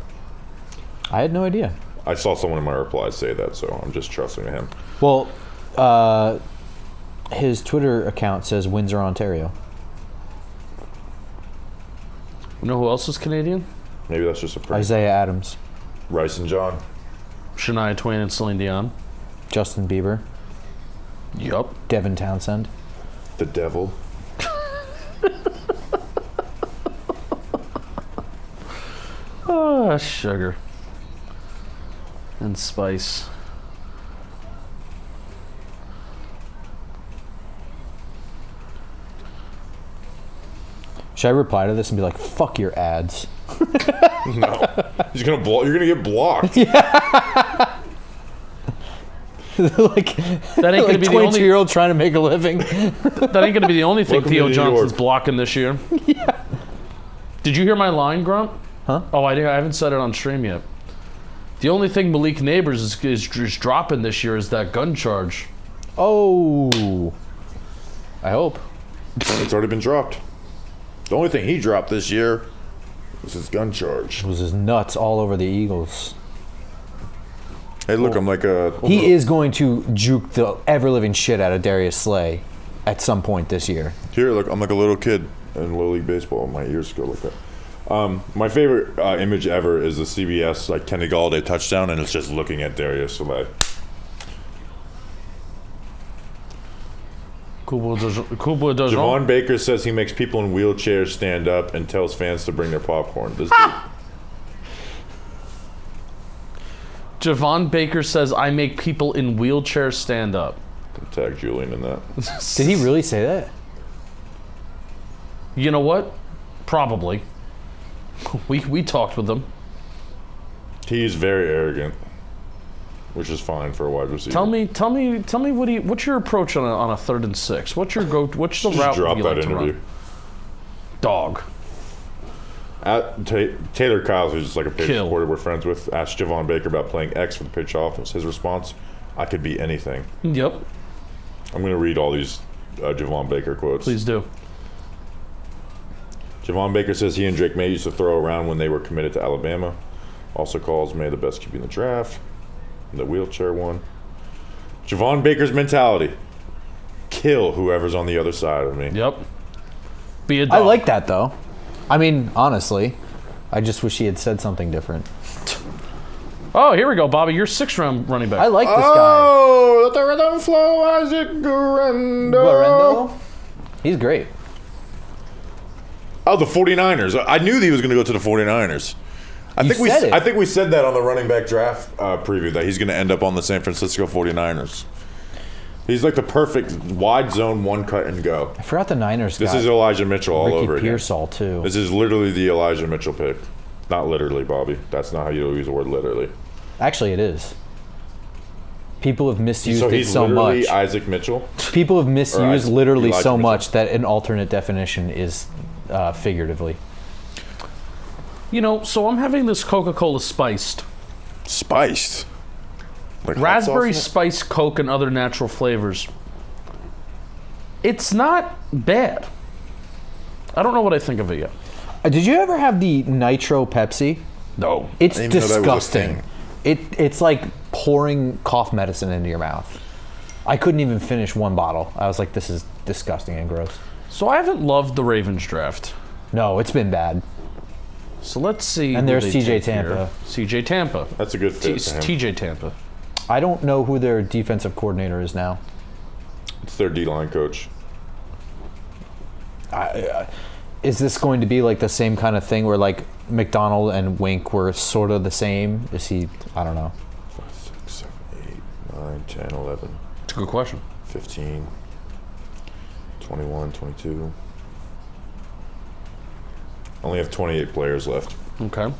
I had no idea. I saw someone in my replies say that, so I'm just trusting him. Well, his Twitter account says Windsor, Ontario. You know who else is Canadian? Maybe that's just a prank. Isaiah Adams. Rice and John. Shania Twain and Celine Dion. Justin Bieber. Yup. Devin Townsend. The devil. Oh, sugar. And spice. Should I reply to this and be like, fuck your ads? No. You're gonna get blocked. That ain't gonna be the only 22-year-old trying to make a living. That ain't gonna be the only thing Theo Johnson's blocking this year. Yeah. Did you hear my line, Grump? Huh? Oh, I haven't said it on stream yet. The only thing Malik Neighbors is dropping this year is that gun charge. Oh. I hope. It's already been dropped. The only thing he dropped this year was his gun charge. It was his nuts all over the Eagles. Hey, look, I'm like a... He is going to juke the ever-living shit out of Darius Slay at some point this year. Here, look, I'm like a little kid in Little League Baseball. My ears go like that. My favorite image ever is the CBS Kenny Galladay touchdown, and it's just looking at Darius Slay. Cool does Javon Baker says he makes people in wheelchairs stand up and tells fans to bring their popcorn. This Javon Baker says, I make people in wheelchairs stand up. Tag Julian in that. Did he really say that? You know what? Probably. We talked with him. He's very arrogant, which is fine for a wide receiver. Tell me what's your approach on a 3rd and 6? What's the route drop you that like to interview. run? Dog. Taylor Kyles, who's just a Patriots Kill. supporter we're friends with, asked Javon Baker about playing X for the pitch offense. His response, I could be anything. Yep. I'm going to read all these Javon Baker quotes. Please do. Javon Baker says he and Drake May used to throw around when they were committed to Alabama. Also calls May the best QB in the draft. The wheelchair one. Javon Baker's mentality. Kill whoever's on the other side of me. Yep. Be a dog. I like that, though. I mean, honestly, I just wish he had said something different. Oh, here we go, Bobby. You're 6th round running back. I like this guy. Oh, let the rhythm flow, Isaac Guerrero. Guerrero? He's great. Oh, the 49ers. I knew he was going to go to the 49ers. I think we said that on the running back draft preview, that he's going to end up on the San Francisco 49ers. He's like the perfect wide zone, one cut and go. I forgot the Niners. This is Elijah Mitchell all Ricky over again. Pearsall too. This is literally the Elijah Mitchell pick. Not literally, Bobby. That's not how you use the word literally. Actually, it is. People have misused so it so much. He's Isaac Mitchell? People have misused literally Elijah so Mitchell. much that an alternate definition is figuratively. You know, so I'm having this Coca-Cola spiced. Spiced? Like Raspberry spice Coke and other natural flavors. It's not bad. I don't know what I think of it yet. Did you ever have the Nitro Pepsi? No. It's I didn't even know that was a disgusting. It's like pouring cough medicine into your mouth. I couldn't even finish one bottle. I was like, this is disgusting and gross. So I haven't loved the Ravens draft. No, it's been bad. So let's see. And who there's they TJ take Tampa. here. CJ Tampa. That's a good fit for him. TJ Tampa. I don't know who their defensive coordinator is now. It's their D-line coach. Is this going to be like the same kind of thing where like McDonald and Wink were sort of the same? Is he? I don't know. 5, 6, 7, 8, 9, 10, 11. It's a good question. 15, 21, 22. Only have 28 players left. Okay. All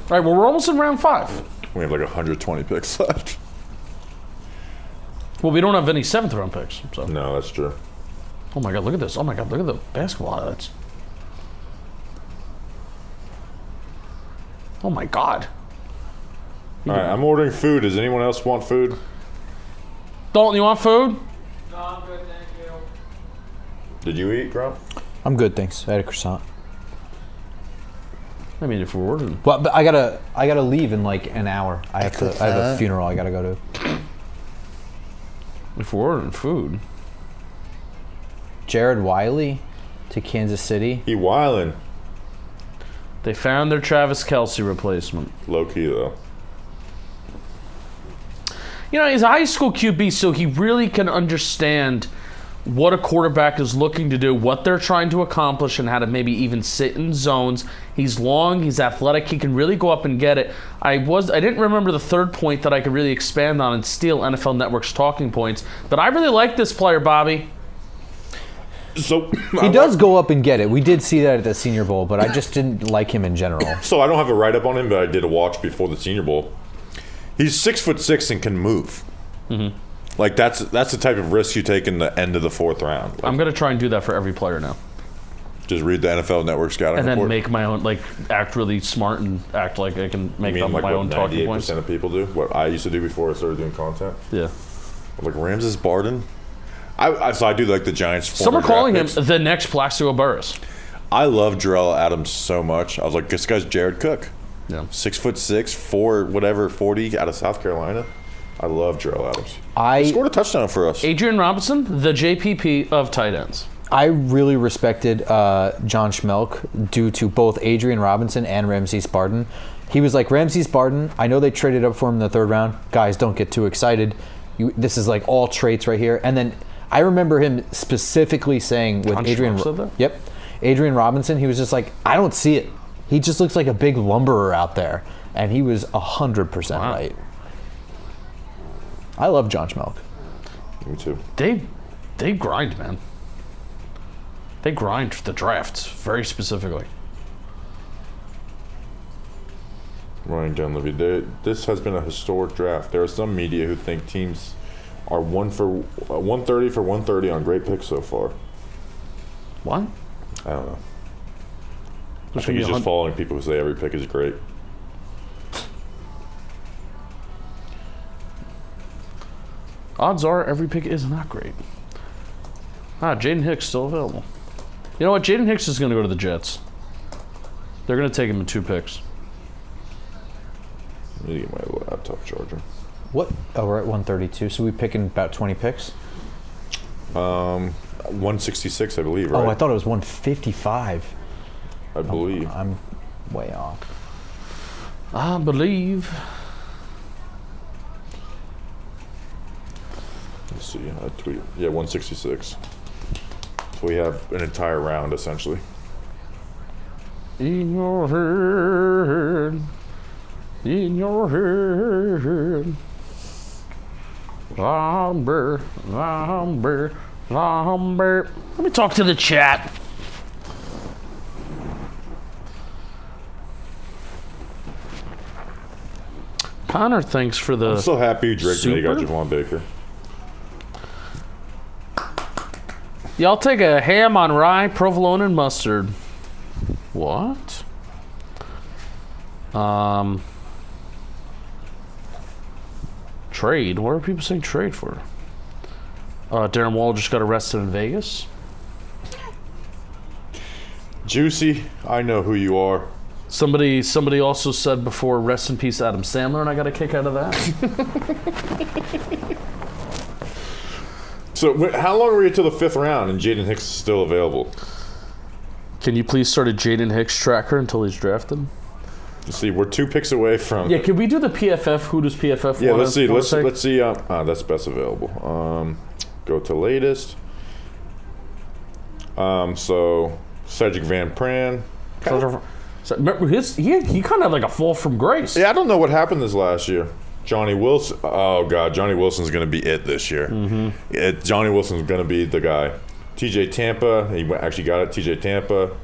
right, well, we're almost in round 5. We have like 120 picks left. Well, we don't have any 7th round picks. So. No, that's true. Oh my God, look at this. Oh my God, look at the basketball highlights. Oh my God. All right, I'm ordering food. Does anyone else want food? Dalton, you want food? No, I'm good, thank you. Did you eat, Grump? I'm good, thanks. I had a croissant. I mean, if we're ordering. But I gotta leave in like an hour. I have a funeral I gotta go to. If we're ordering food. Jared Wiley to Kansas City. He wildin'. They found their Travis Kelce replacement. Low key though. You know, he's a high school QB, so he really can understand what a quarterback is looking to do, what they're trying to accomplish, and how to maybe even sit in zones. He's long, he's athletic, he can really go up and get it. I didn't remember the third point that I could really expand on and steal NFL Network's talking points, but I really like this player, Bobby. So He does go up and get it. We did see that at the Senior Bowl, but I just didn't like him in general. So I don't have a write-up on him, but I did a watch before the Senior Bowl. He's 6'6" and can move. Mm-hmm. Like that's the type of risk you take in the end of the 4th round. Like, I'm going to try and do that for every player now. just read the NFL Network scouting And then report. make my own, like, act really smart and act like I can make You mean them like my what own talking 98% points. of people do? What I used to do before I started doing content? Yeah. Like Ramses Barden. So I do like the Giants. Some are calling him the next Plaxico Burress. I love Jarrell Adams so much. I was like, this guy's Jared Cook. Yeah. 6'6", 40 out of South Carolina. I love Jarrell Adams. He scored a touchdown for us. Adrian Robinson, the JPP of tight ends. I really respected John Schmelk due to both Adrian Robinson and Ramses Barden. He was like, Ramses Barden, I know they traded up for him in the 3rd round. Guys, don't get too excited. This is like all traits right here. And then I remember him specifically saying with John Adrian. Schmelk said that? Yep, Adrian Robinson. He was just like, I don't see it. He just looks like a big lumberer out there, and he was 100% right. I love John Schmelk. Me too. They grind, man. They grind the drafts very specifically. Ryan Dunleavy. This has been a historic draft. There are some media who think teams are 130 for 130 on great picks so far. What? I don't know. I think he's just following people who say every pick is great. Odds are every pick is not great. Jaden Hicks still available. You know what? Jaden Hicks is going to go to the Jets. They're going to take him in 2 picks. I need to get my laptop charger. What? Oh, we're at 132, so we picking about 20 picks? 166, I believe, right? Oh, I thought it was 155. I believe. I'm way off. I believe. Let's see. I tweet. Yeah, 166. So we have an entire round, essentially. In your head. In your head. Lumber. Lumber. Lumber. Let me talk to the chat. Connor, thanks for the. I'm so happy Drake May got super. Javon Baker. Yeah, I'll take a ham on rye, provolone, and mustard. What? Trade? What are people saying trade for? Darren Waller just got arrested in Vegas. Juicy, I know who you are. Somebody also said before, rest in peace, Adam Sandler, and I got a kick out of that. So, how long were you till the 5th round and Jaden Hicks is still available? Can you please start a Jaden Hicks tracker until he's drafted? Let's see, we're 2 picks away from. Yeah, can we do the PFF? Who does PFF Yeah, want? let's see. That's best available. Go to latest. So Cedric Van Pran. So, remember he kind of had like a fall from grace. Yeah, I don't know what happened this last year. Johnny Wilson. Oh God, Johnny Wilson's going to be it this year. Mm-hmm. Johnny Wilson's going to be the guy. TJ Tampa. He actually got it. TJ Tampa.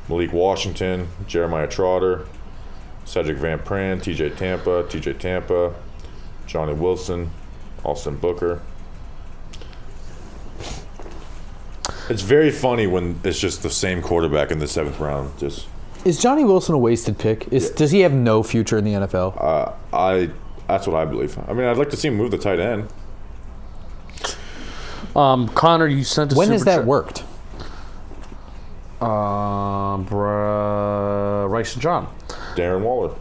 Malik Washington. Jeremiah Trotter. Cedric Van Pran. TJ Tampa. Johnny Wilson. Austin Booker. It's very funny when it's just the same quarterback in the 7th round. Is Johnny Wilson a wasted pick? Does he have no future in the NFL? That's what I believe. I mean, I'd like to see him move the tight end. Connor, you sent a when super has that chat. worked? Rice and John. Darren Waller.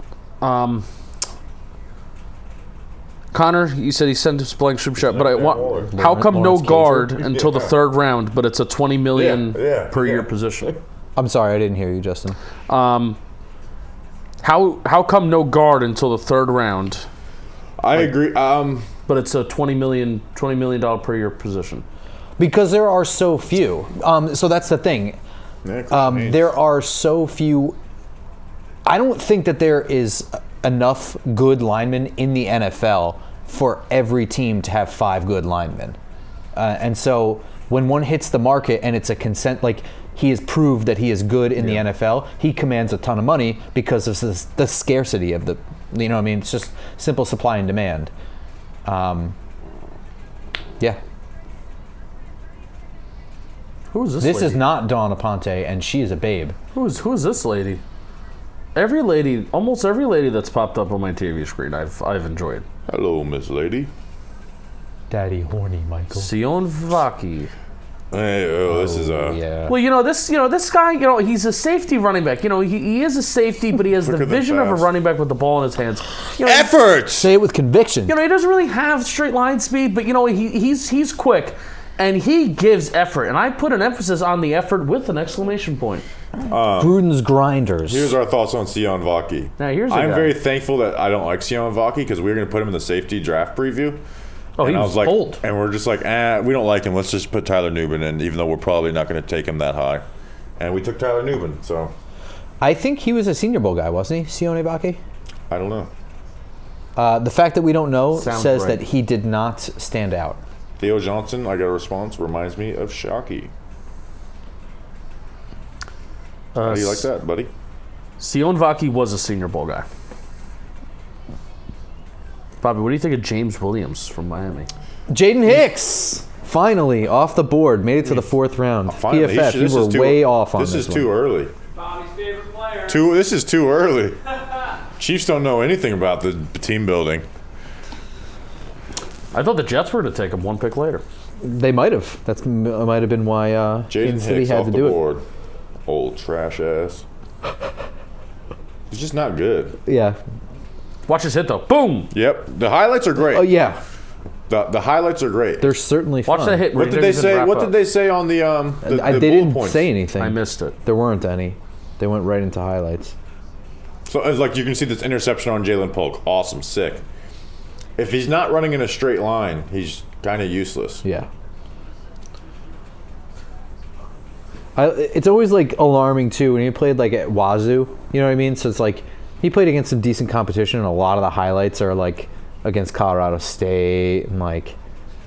Connor, you said he sent us a blank super chat, but I want. Waller. How come no Lawrence guard Cager? until the 3rd round, but it's a $20 million per year position? I'm sorry, I didn't hear you, Justin. How come no guard until the 3rd round? I agree. But it's a $20 million per year position. Because there are so few. So that's the thing. There are so few. I don't think that there is enough good linemen in the NFL for every team to have 5 good linemen. And so when one hits the market and it's a consent, like he has proved that he is good in the NFL, he commands a ton of money because of the scarcity of the, you know what I mean? It's just simple supply and demand. Yeah. Who is this? This lady? is not Dawn Aponte, and she is a babe. Who is this lady? Almost every lady that's popped up on my TV screen, I've enjoyed. Hello, Miss Lady. Daddy horny, Michael. Sion Vaki. Hey, this is yeah. Well, this guy, he's a safety running back. He is a safety, but he has the vision of a running back with the ball in his hands. Effort! Say it with conviction. He doesn't really have straight line speed, but he's quick, and he gives effort. And I put an emphasis on the effort with an exclamation point. Gruden's grinders. Here's our thoughts on Sion Vaki. Now here's a I'm guy. very thankful that I don't like Sion Vaki because we were going to put him in the safety draft preview. Oh, and he was like, bold. And we're just like, we don't like him. Let's just put Tyler Nubin in, even though we're probably not going to take him that high. And we took Tyler Nubin, so. I think he was a Senior Bowl guy, wasn't he, Sione Vaki? I don't know. The fact that we don't know Sounds says right. that he did not stand out. Theo Johnson, I got a response, reminds me of Shockey. How do you like that, buddy? Sion Vaki was a Senior Bowl guy. Bobby, what do you think of James Williams from Miami? Jaden Hicks, finally off the board, made it to the 4th round. Finally, PFF, you were way off on this This is one. too early. Bobby's favorite player. This is too early. Chiefs don't know anything about the team building. I thought the Jets were going to take him 1 pick later. They might have. That might have been why Jaden Kansas City Hicks had off to the do board. Old trash ass. He's just not good. it. Yeah. Watch his hit, though. Boom! Yep. The highlights are great. Oh yeah. The highlights are great. They're certainly fun. Watch that hit. What did they say? What did they say on the They bullet didn't points? say anything. I missed it. There weren't any. They went right into highlights. So it's like you can see this interception on Jalen Polk. Awesome, sick. If he's not running in a straight line, he's kind of useless. Yeah. It's always like alarming too when he played like at Wazoo. You know what I mean? So it's like he played against some decent competition, and a lot of the highlights are like against Colorado State and like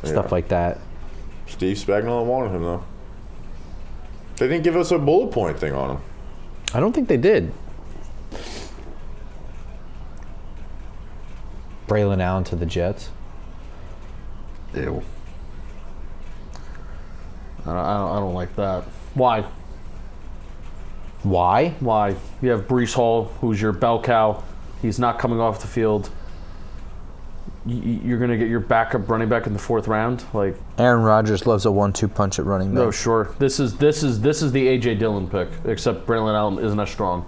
stuff like that. Steve Spagnuolo wanted him though. They didn't give us a bullet point thing on him. I don't think they did. Braylon Allen to the Jets. Ew. I don't like that. Why? Why? Why? You have Breece Hall, who's your bell cow. He's not coming off the field. You're going to get your backup running back in the 4th round? Like, Aaron Rodgers loves a 1-2 punch at running back. No, sure. This is the A.J. Dillon pick, except Braylon Allen isn't as strong.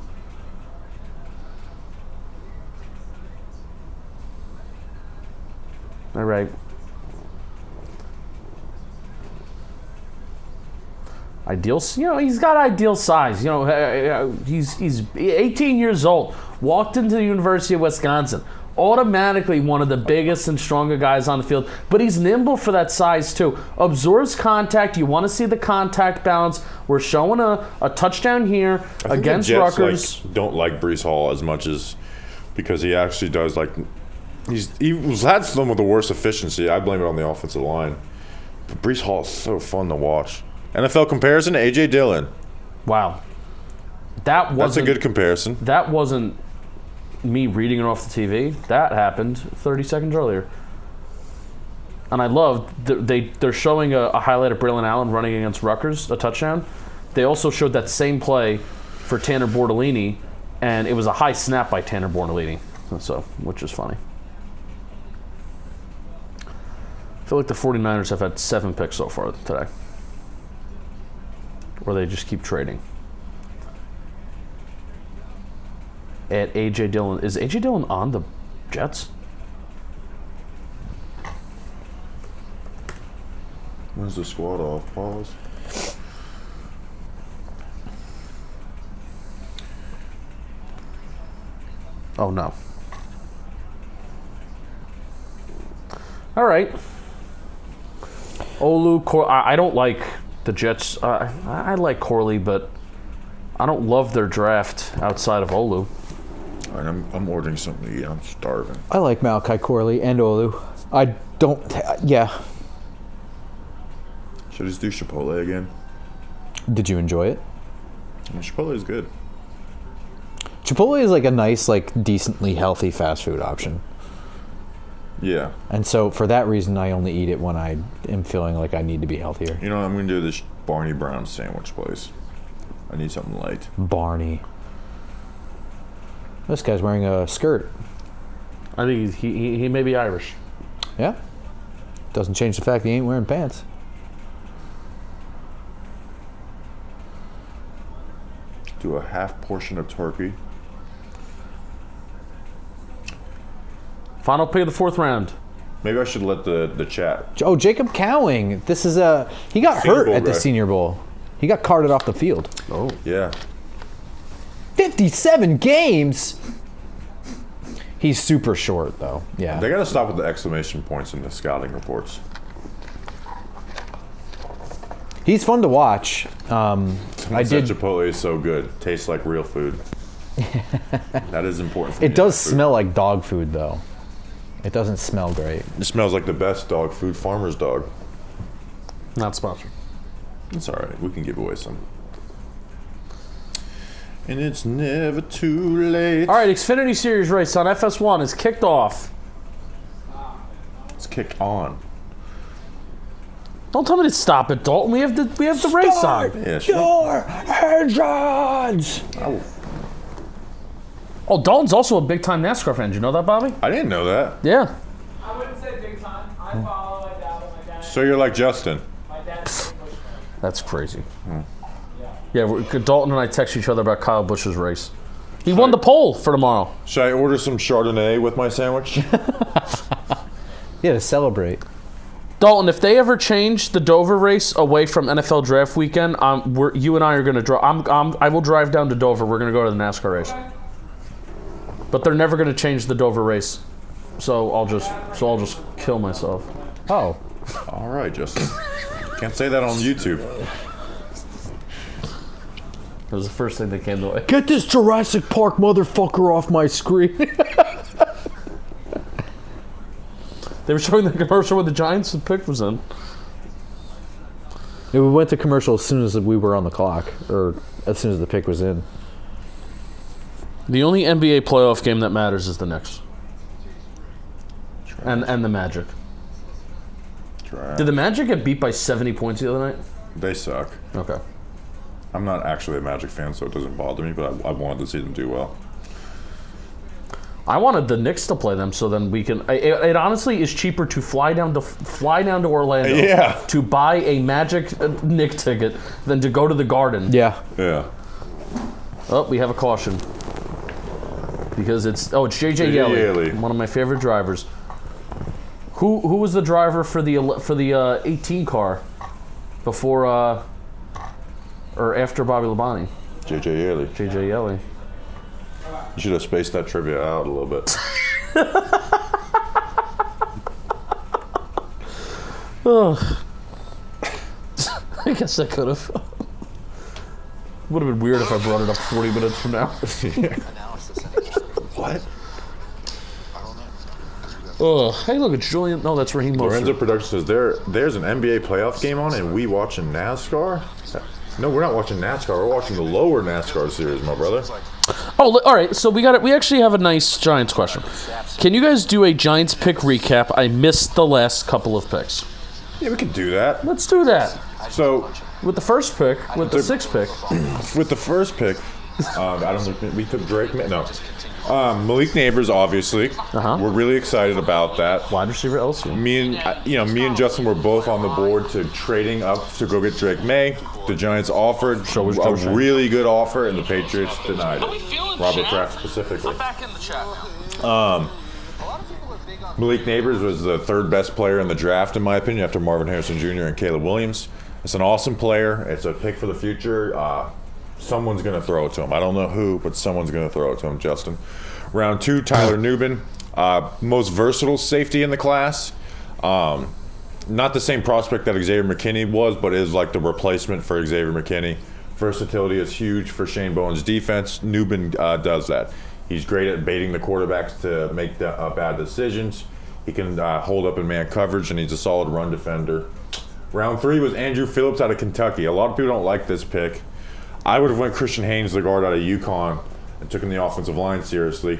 All right. Ideal, he's got ideal size. He's 18 years old. Walked into the University of Wisconsin. Automatically one of the biggest and stronger guys on the field. But he's nimble for that size too. Absorbs contact. You want to see the contact balance. We're showing a touchdown here against the Jets, Rutgers. Don't like Breece Hall as much as because he actually does he's had some of the worst efficiency. I blame it on the offensive line. But Breece Hall is so fun to watch. NFL comparison to A.J. Dillon. Wow. That's a good comparison. That wasn't me reading it off the TV. That happened 30 seconds earlier. And I love they're showing a highlight of Braylon Allen running against Rutgers, a touchdown. They also showed that same play for Tanner Bortolini, and it was a high snap by Tanner Bortolini, so which is funny. I feel like the 49ers have had 7 picks so far today. Or they just keep trading. At A.J. Dillon. Is A.J. Dillon on the Jets? When's the squad off? Pause. Oh, no. All right. Olu, I don't like the Jets. I like Corley, but I don't love their draft outside of Olu. All right, I'm ordering something to eat. I'm starving. I like Malachi Corley and Olu. I don't. Yeah. Should I just do Chipotle again? Did you enjoy it? Chipotle is good. Chipotle is like a nice, decently healthy fast food option. Yeah. And so for that reason, I only eat it when I am feeling like I need to be healthier. You know, I'm going to do this Barney Brown sandwich place. I need something light. Barney. This guy's wearing a skirt. I think he may be Irish. Yeah. Doesn't change the fact he ain't wearing pants. Do a half portion of turkey. Final pick of the 4th round. Maybe I should let the chat. Oh, Jacob Cowing. This is he got hurt at the Senior Bowl. He got carted off the field. Oh. Yeah. 57 games? He's super short, though. Yeah. They got to stop with the exclamation points in the scouting reports. He's fun to watch. Chipotle is so good. Tastes like real food. That is important for me. It does smell like dog food, though. It doesn't smell great. It smells like the best dog food, Farmer's Dog. Not sponsored. It's all right. We can give away some. And it's never too late. All right, Xfinity Series race on FS1 is kicked off. It's kicked on. Don't tell me to stop it, Dalton. We have the race on. Yeah, sure. Your engines! Oh, Dalton's also a big-time NASCAR fan. Did you know that, Bobby? I didn't know that. Yeah. I wouldn't say big time. I follow my dad. My dad. So you're like Justin. My dad's a Bush fan. That's crazy. Yeah, Dalton and I text each other about Kyle Busch's race. He won the poll for tomorrow. Should I order some Chardonnay with my sandwich? Yeah, to celebrate. Dalton, if they ever change the Dover race away from NFL Draft Weekend, you and I are going to drive. I will drive down to Dover. We're going to go to the NASCAR race. Okay. But they're never going to change the Dover race, so I'll just kill myself. Oh, all right, Justin. Can't say that on YouTube. That was the first thing that came to mind. Get this Jurassic Park motherfucker off my screen. They were showing the commercial where the Giants' pick was in. Yeah, we went to commercial as soon as we were on the clock, or as soon as the pick was in. The only NBA playoff game that matters is the Knicks. And the Magic. Draft. Did the Magic get beat by 70 points the other night? They suck. Okay. I'm not actually a Magic fan, so it doesn't bother me, but I wanted to see them do well. I wanted the Knicks to play them, so then we can. It honestly is cheaper to fly down to Orlando to buy a Magic Knick ticket than to go to the Garden. Yeah. Yeah. Oh, we have a caution because it's JJ Yeley, one of my favorite drivers. Who was the driver for the 18 car before or after Bobby Labonte? JJ Yeley. You should have spaced that trivia out a little bit. I guess I could have. Would have been weird if I brought it up 40 minutes from now. What? Oh, hey, look, it's Julian. No, that's Raheem Mostert. Lorenzo Production says there's an NBA playoff game on, and we watching NASCAR. No, we're not watching NASCAR. We're watching the lower NASCAR series, my brother. Oh, all right. So we actually have a nice Giants question. Can you guys do a Giants pick recap? I missed the last couple of picks. Yeah, we could do that. Let's do that. So with the first pick, with the sixth pick, with the first pick, I don't think we took Drake. No, Malik Neighbors, obviously. We're really excited about that. Wide receiver LSU. Me and Justin were both on the board to trading up to go get Drake May. The Giants offered a really good offer, and the Patriots denied it. Robert Kraft specifically. Malik Neighbors was the third best player in the draft, in my opinion, after Marvin Harrison Jr. and Caleb Williams. It's an awesome player. It's a pick for the future. Someone's going to throw it to him. I don't know who, but someone's going to throw it to him, Justin. Round 2, Tyler Nubin. Most versatile safety in the class. Not the same prospect that Xavier McKinney was, but is like the replacement for Xavier McKinney. Versatility is huge for Shane Bowen's defense. Nubin does that. He's great at baiting the quarterbacks to make bad decisions. He can hold up in man coverage, and he's a solid run defender. Round 3 was Andrew Phillips out of Kentucky. A lot of people don't like this pick. I would have went Christian Haynes, the guard out of UConn, and took him the offensive line seriously.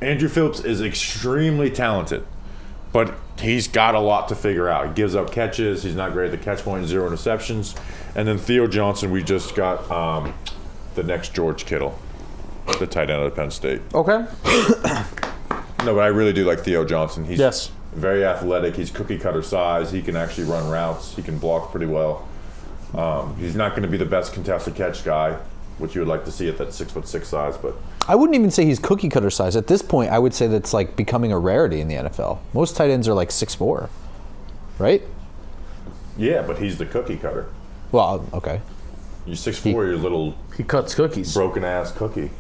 Andrew Phillips is extremely talented, but he's got a lot to figure out. He gives up catches. He's not great at the catch point, 0 interceptions. And then Theo Johnson, we just got the next George Kittle, the tight end out of Penn State. Okay. No, but I really do like Theo Johnson. He's very athletic. He's cookie cutter size. He can actually run routes. He can block pretty well. He's not going to be the best contested catch guy, which you would like to see at that 6'6" size, but I wouldn't even say he's cookie cutter size. At this point, I would say that's like becoming a rarity in the NFL. Most tight ends are like 6'4", right? Yeah, but he's the cookie cutter. Well, okay. You're 6'4", you're a little... He cuts cookies. Broken-ass cookie.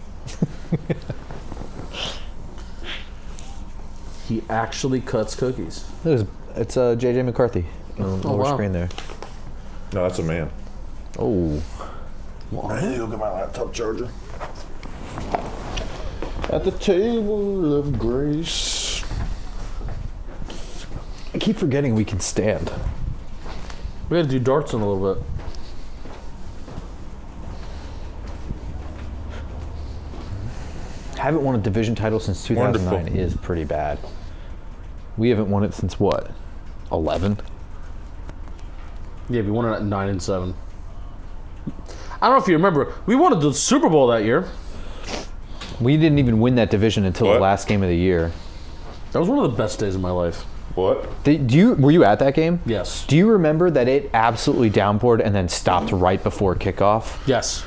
He actually cuts cookies. It's J.J. McCarthy on the lower screen there. No, that's a man. Oh. I need to go get my laptop charger. At the table of grace. I keep forgetting we can stand. We got to do darts in a little bit. Haven't won a division title since 2009 Wonderful. is pretty bad. We haven't won it since what? 11? Yeah, we won it at 9-7. I don't know if you remember, we won the Super Bowl that year. We didn't even win that division until the last game of the year. That was one of the best days of my life. What? Were you at that game? Yes. Do you remember that it absolutely downpoured and then stopped right before kickoff? Yes.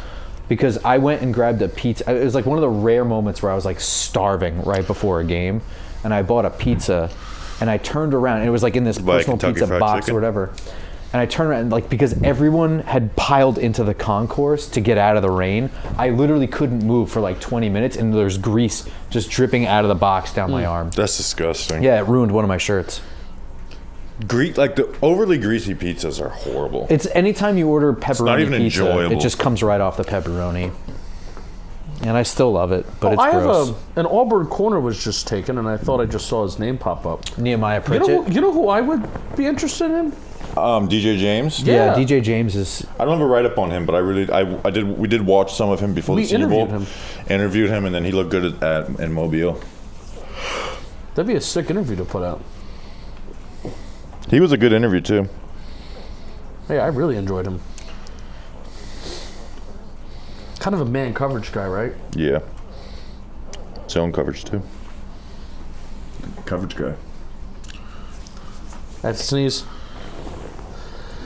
Because I went and grabbed a pizza. It was like one of the rare moments where I was like starving right before a game, and I bought a pizza, and I turned around, and it was like in this personal pizza box or whatever. And I turned around, and like, because everyone had piled into the concourse to get out of the rain, I literally couldn't move for like 20 minutes, and there's grease just dripping out of the box down my arm. That's disgusting. Yeah, it ruined one of my shirts. Like the overly greasy pizzas are horrible. It's anytime you order pepperoni it's not even pizza, enjoyable. it just comes right off the pepperoni. And I still love it, but it's I gross. have an Auburn corner was just taken, and I thought I just saw his name pop up. Nehemiah Pritchett. You know who I would be interested in? DJ James. Yeah, DJ James is. I don't have a write up on him, but we did watch some of him before the Senior Bowl. Interviewed him, and then he looked good in Mobile. That'd be a sick interview to put out. He was a good interview too. Hey, I really enjoyed him. Kind of a man coverage guy, right? Yeah. Zone coverage too. Coverage guy. I have to sneeze.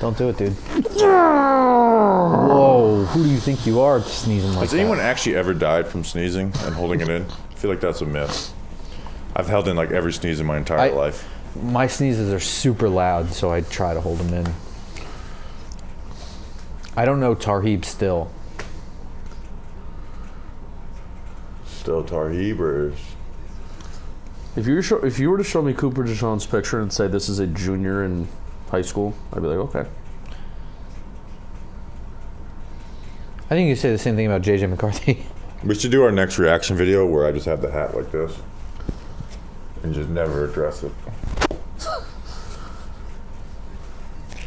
Don't do it, dude. Whoa, who do you think you are sneezing like that? Has anyone actually ever died from sneezing and holding it in? I feel like that's a myth. I've held in like every sneeze in my entire life. My sneezes are super loud, so I try to hold them in. I don't know Tarheeb still. Still Tarheebers. If you were to show me Cooper DeJean's picture and say this is a junior in high school, I'd be like, okay. I think you say the same thing about JJ McCarthy. We should do our next reaction video where I just have the hat like this and just never address it.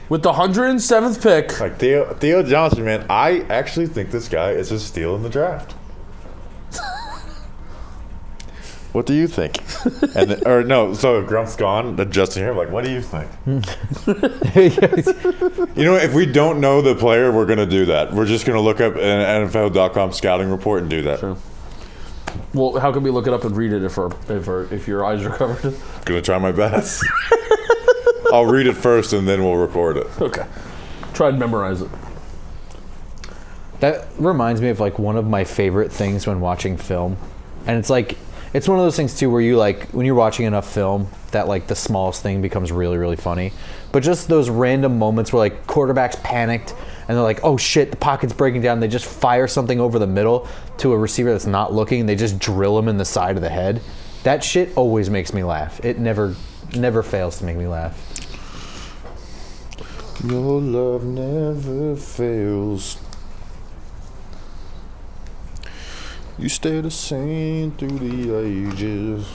With the 107th pick. Like Theo Johnson, man, I actually think this guy is a steal in the draft. What do you think? So Grump's gone, then Justin here, like, what do you think? You know, if we don't know the player, we're going to do that. We're just going to look up an NFL.com scouting report and do that. Sure. Well, how can we look it up and read it if your eyes are covered? Going to try my best. I'll read it first and then we'll record it. Okay. Try and memorize it. That reminds me of like one of my favorite things when watching film. And it's like, it's one of those things too where you like, when you're watching enough film, that like the smallest thing becomes really, really funny. But just those random moments where like quarterbacks panicked and they're like, oh shit, the pocket's breaking down. They just fire something over the middle to a receiver that's not looking. And they just drill him in the side of the head. That shit always makes me laugh. It never fails to make me laugh. Your love never fails. You stay the same through the ages.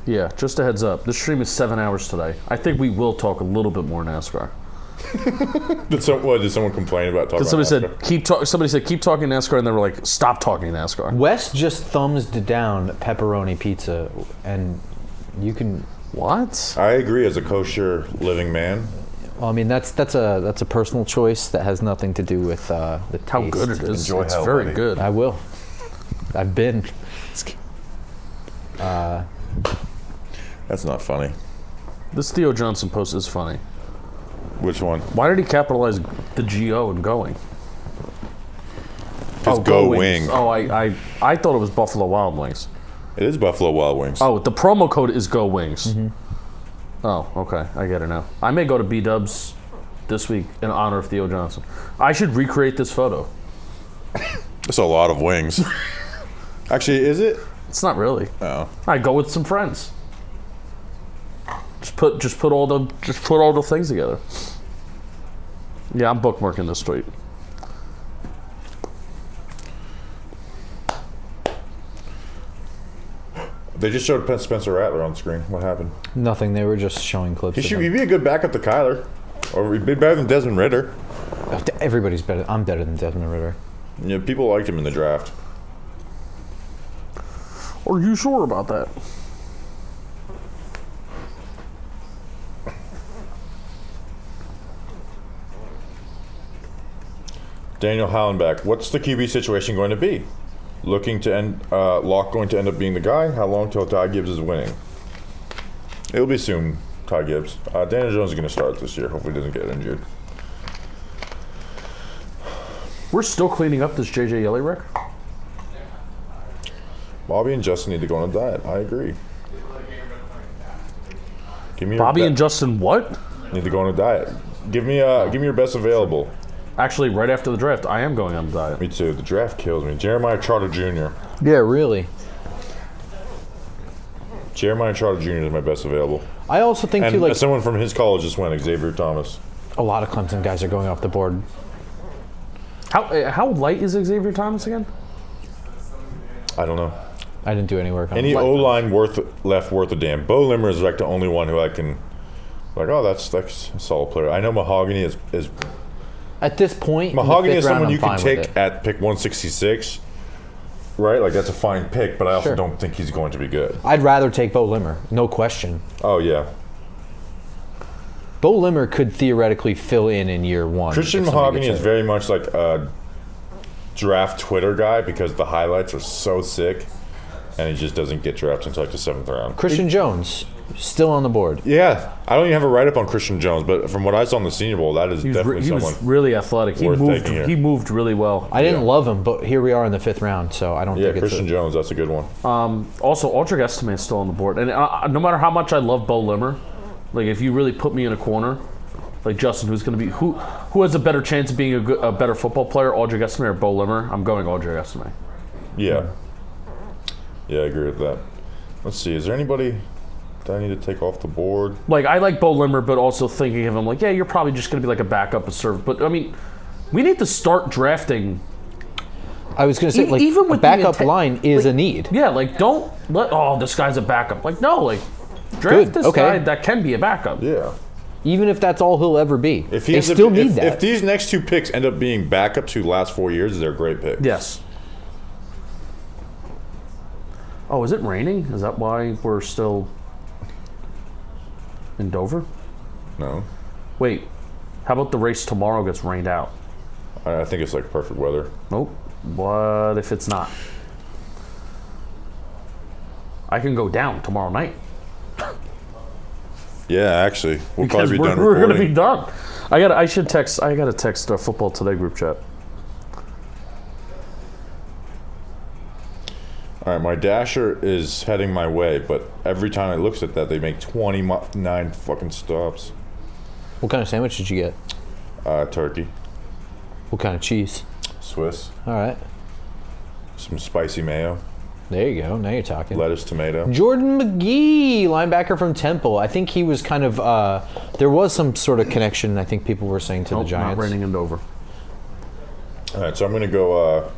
Yeah, just a heads up. This stream is 7 hours today. I think we will talk a little bit more NASCAR. Did someone complain about talking about NASCAR? Somebody said keep talking NASCAR, and they were like, stop talking NASCAR. Wes just thumbs down pepperoni pizza, and you can. What? I agree. As a kosher living man. Well, I mean that's a personal choice that has nothing to do with the taste. How good it is. Enjoy it's hell, very buddy. good. I will. I've been. That's not funny. This Theo Johnson post is funny. Which one? Why did he capitalize the G-O in going? It's Go Wings. Oh, I thought it was Buffalo Wild Wings. It is Buffalo Wild Wings. Oh, the promo code is Go Wings. Mm-hmm. Oh, okay. I get it now. I may go to B-Dubs this week in honor of Theo Johnson. I should recreate this photo. It's a lot of wings. Actually, is it? It's not really. Oh. I go with some friends. Just put all the things together. Yeah, I'm bookmarking this tweet. They just showed Spencer Rattler on screen. What happened? Nothing. They were just showing clips. He'd be a good backup to Kyler. Or he'd be better than Desmond Ridder. Everybody's better. I'm better than Desmond Ridder. Yeah, people liked him in the draft. Are you sure about that? Daniel Hallenbeck, what's the QB situation going to be? Looking to end, Locke going to end up being the guy? How long till Ty Gibbs is winning? It'll be soon, Ty Gibbs. Daniel Jones is going to start this year. Hopefully he doesn't get injured. We're still cleaning up this JJ Yelly wreck. Bobby and Justin need to go on a diet. I agree. Bobby and Justin what? Need to go on a diet. Give me your best available. Actually, right after the draft, I am going on a diet. Me too. The draft kills me. Jeremiah Trotter Jr. Yeah, really. Jeremiah Trotter Jr. is my best available. I also think and too, like someone from his college just went, Xavier Thomas. A lot of Clemson guys are going off the board. How light is Xavier Thomas again? I don't know. I didn't do any work on Any O-line worth a damn. Bo Limmer is like the only one who I can, like, oh, that's a solid player. I know Mahogany is at this point. Mahogany is someone you can take at pick 166 right? Like, that's a fine pick, but I also don't think he's going to be good. I'd rather take Bo Limmer, no question. Oh, yeah. Bo Limmer could theoretically fill in year one. Christian Mahogany is very much like a draft Twitter guy because the highlights are so sick, and he just doesn't get drafted until like the 7th round. Christian Jones, still on the board. Yeah. I don't even have a write-up on Christian Jones, but from what I saw in the Senior Bowl, that is definitely someone. He was really athletic. He moved really well. I didn't love him, but here we are in the 5th round, so I don't think it's Christian Jones, that's a good one. Also, Aldrich Estime is still on the board. And no matter how much I love Bo Limmer, like if you really put me in a corner, like Justin, who's going to be who has a better chance of being a better football player, Aldrich Estime or Bo Limmer? I'm going Aldrich Estime. Yeah. Yeah, I agree with that. Let's see. Is there anybody that I need to take off the board? Like, I like Bo Limmer, but also thinking of him like, yeah, you're probably just going to be like a backup of serve. But, I mean, we need to start drafting. I was going to say, like, even with a backup line is a need. Yeah, like, don't let, this guy's a backup. Like, no, like, draft this guy that can be a backup. Yeah. Even if that's all he'll ever be. If they still need that. If these next 2 picks end up being backups who last 4 years, they're great picks. Yes. Oh, is it raining? Is that why we're still in Dover? No. Wait, how about the race tomorrow gets rained out? I think it's like perfect weather. Nope. What if it's not? I can go down tomorrow night. Yeah, actually, we'll because probably be done recording. We're gonna be done. I gotta text our Football Today group chat. All right, my dasher is heading my way, but every time I looks at that, they make 29 fucking stops. What kind of sandwich did you get? Turkey. What kind of cheese? Swiss. All right. Some spicy mayo. There you go. Now you're talking. Lettuce, tomato. Jordan McGee, linebacker from Temple. I think he was kind of, there was some sort of connection, I think people were saying, to the Giants. Not raining in Dover. All right, so I'm going to go,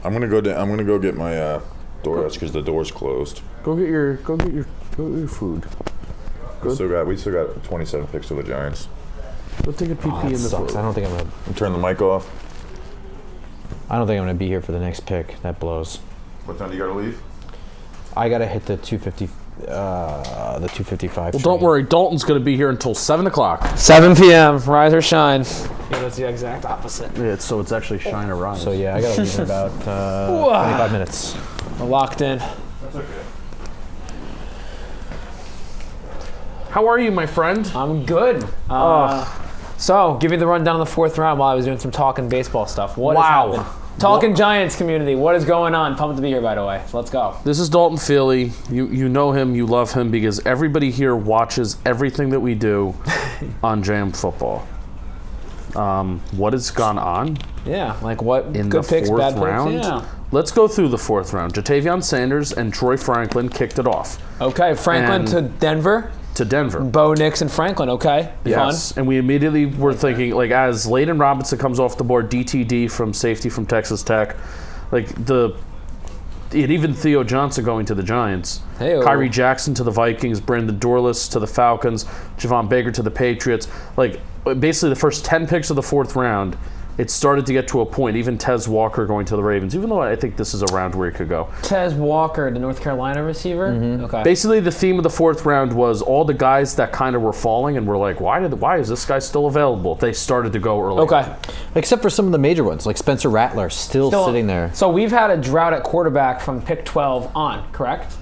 I'm gonna go get my DoorDash because the door's closed. Go get your food. We still got 27 picks to the Giants. Go take a pee in the sucks. I don't think I'm gonna turn the mic off. I don't think I'm gonna be here for the next pick. That blows. What time do you gotta leave? I gotta hit the 250. The 255. Well, don't worry. Dalton's going to be here until 7 o'clock. 7 p.m. Rise or shine. Yeah, that's the exact opposite. Yeah, so it's actually shine or rise. So yeah, I got to leave in about 25 minutes. We're locked in. That's okay. How are you, my friend? I'm good. So, give me the rundown of the 4th round while I was doing some talking baseball stuff. What has happened? Talking Giants community, what is going on? Pumped to be here, by the way. So let's go. This is Dalton Feely. You know him, you love him, because everybody here watches everything that we do on Jam Football. What has gone on? Yeah, like what in good the picks, 4th bad round? picks? Yeah. Let's go through the 4th round. Jatavion Sanders and Troy Franklin kicked it off. Okay, Franklin to Denver. Bo Nix and Franklin, okay. Yes, fun. And we immediately were thinking, like, as Layden Robinson comes off the board, DTD from safety from Texas Tech, like, even Theo Johnson going to the Giants. Hey-o. Kyrie Jackson to the Vikings, Brandon Dorless to the Falcons, Javon Baker to the Patriots. Like, basically the first 10 picks of the 4th round, it started to get to a point, even Tez Walker going to the Ravens, even though I think this is a round where he could go. Tez Walker, the North Carolina receiver? Mm-hmm. Okay. Basically, the theme of the 4th round was all the guys that kind of were falling and were like, why is this guy still available? They started to go early. Okay. Except for some of the major ones, like Spencer Rattler, still sitting there. So we've had a drought at quarterback from pick 12 on, correct?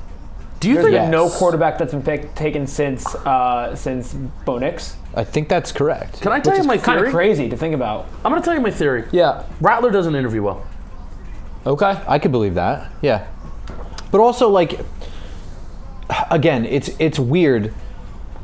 Do you There's think been no quarterback that's been taken since Bo Nix? I think that's correct. Can I tell you my theory? Kind of crazy to think about. I'm going to tell you my theory. Yeah. Rattler doesn't interview well. Okay. I could believe that. Yeah. But also, like, again, it's weird.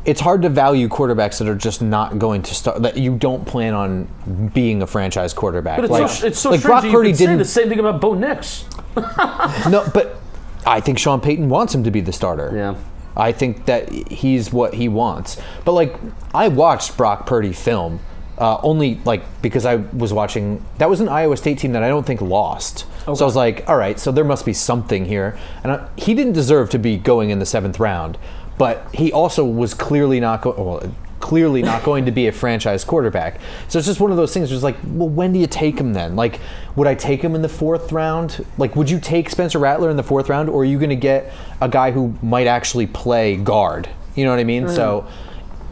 It's hard to value quarterbacks that are just not going to start, that you don't plan on being a franchise quarterback. But it's so like strange Brock that Purdy you could say didn't the same thing about Bo Nix. No, but I think Sean Payton wants him to be the starter. Yeah. I think that he's what he wants. But, like, I watched Brock Purdy film only, like, because I was watching. That was an Iowa State team that I don't think lost. Okay. So I was like, all right, so there must be something here. And he didn't deserve to be going in the 7th round. But he also was clearly not going. Well, clearly not going to be a franchise quarterback. So it's just one of those things where it's like, well, when do you take him then? Like, would I take him in the 4th round? Like, would you take Spencer Rattler in the 4th round, or are you going to get a guy who might actually play guard? You know what I mean? So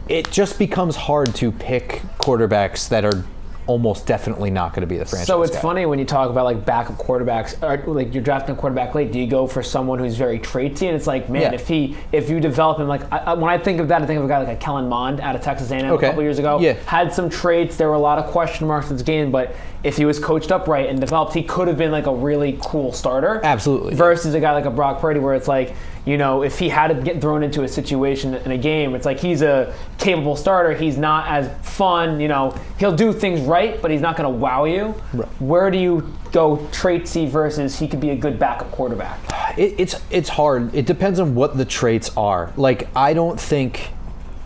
it just becomes hard to pick quarterbacks that are almost definitely not going to be the franchise So it's guy. funny when you talk about like backup quarterbacks, or like you're drafting a quarterback late. Do you go for someone who's very traitsy? And it's like, man, if you develop him, like when I think of that, I think of a guy like a Kellen Mond out of Texas A&M a couple years ago. Yeah. Had some traits. There were a lot of question marks in his game, but if he was coached up right and developed, he could have been like a really cool starter. Absolutely. Versus a guy like a Brock Purdy, where it's like, you know, if he had to get thrown into a situation in a game, it's like he's a capable starter. He's not as fun. You know, he'll do things right, but he's not going to wow you. Right. Where do you go traitsy versus he could be a good backup quarterback? It's hard. It depends on what the traits are. Like, I don't think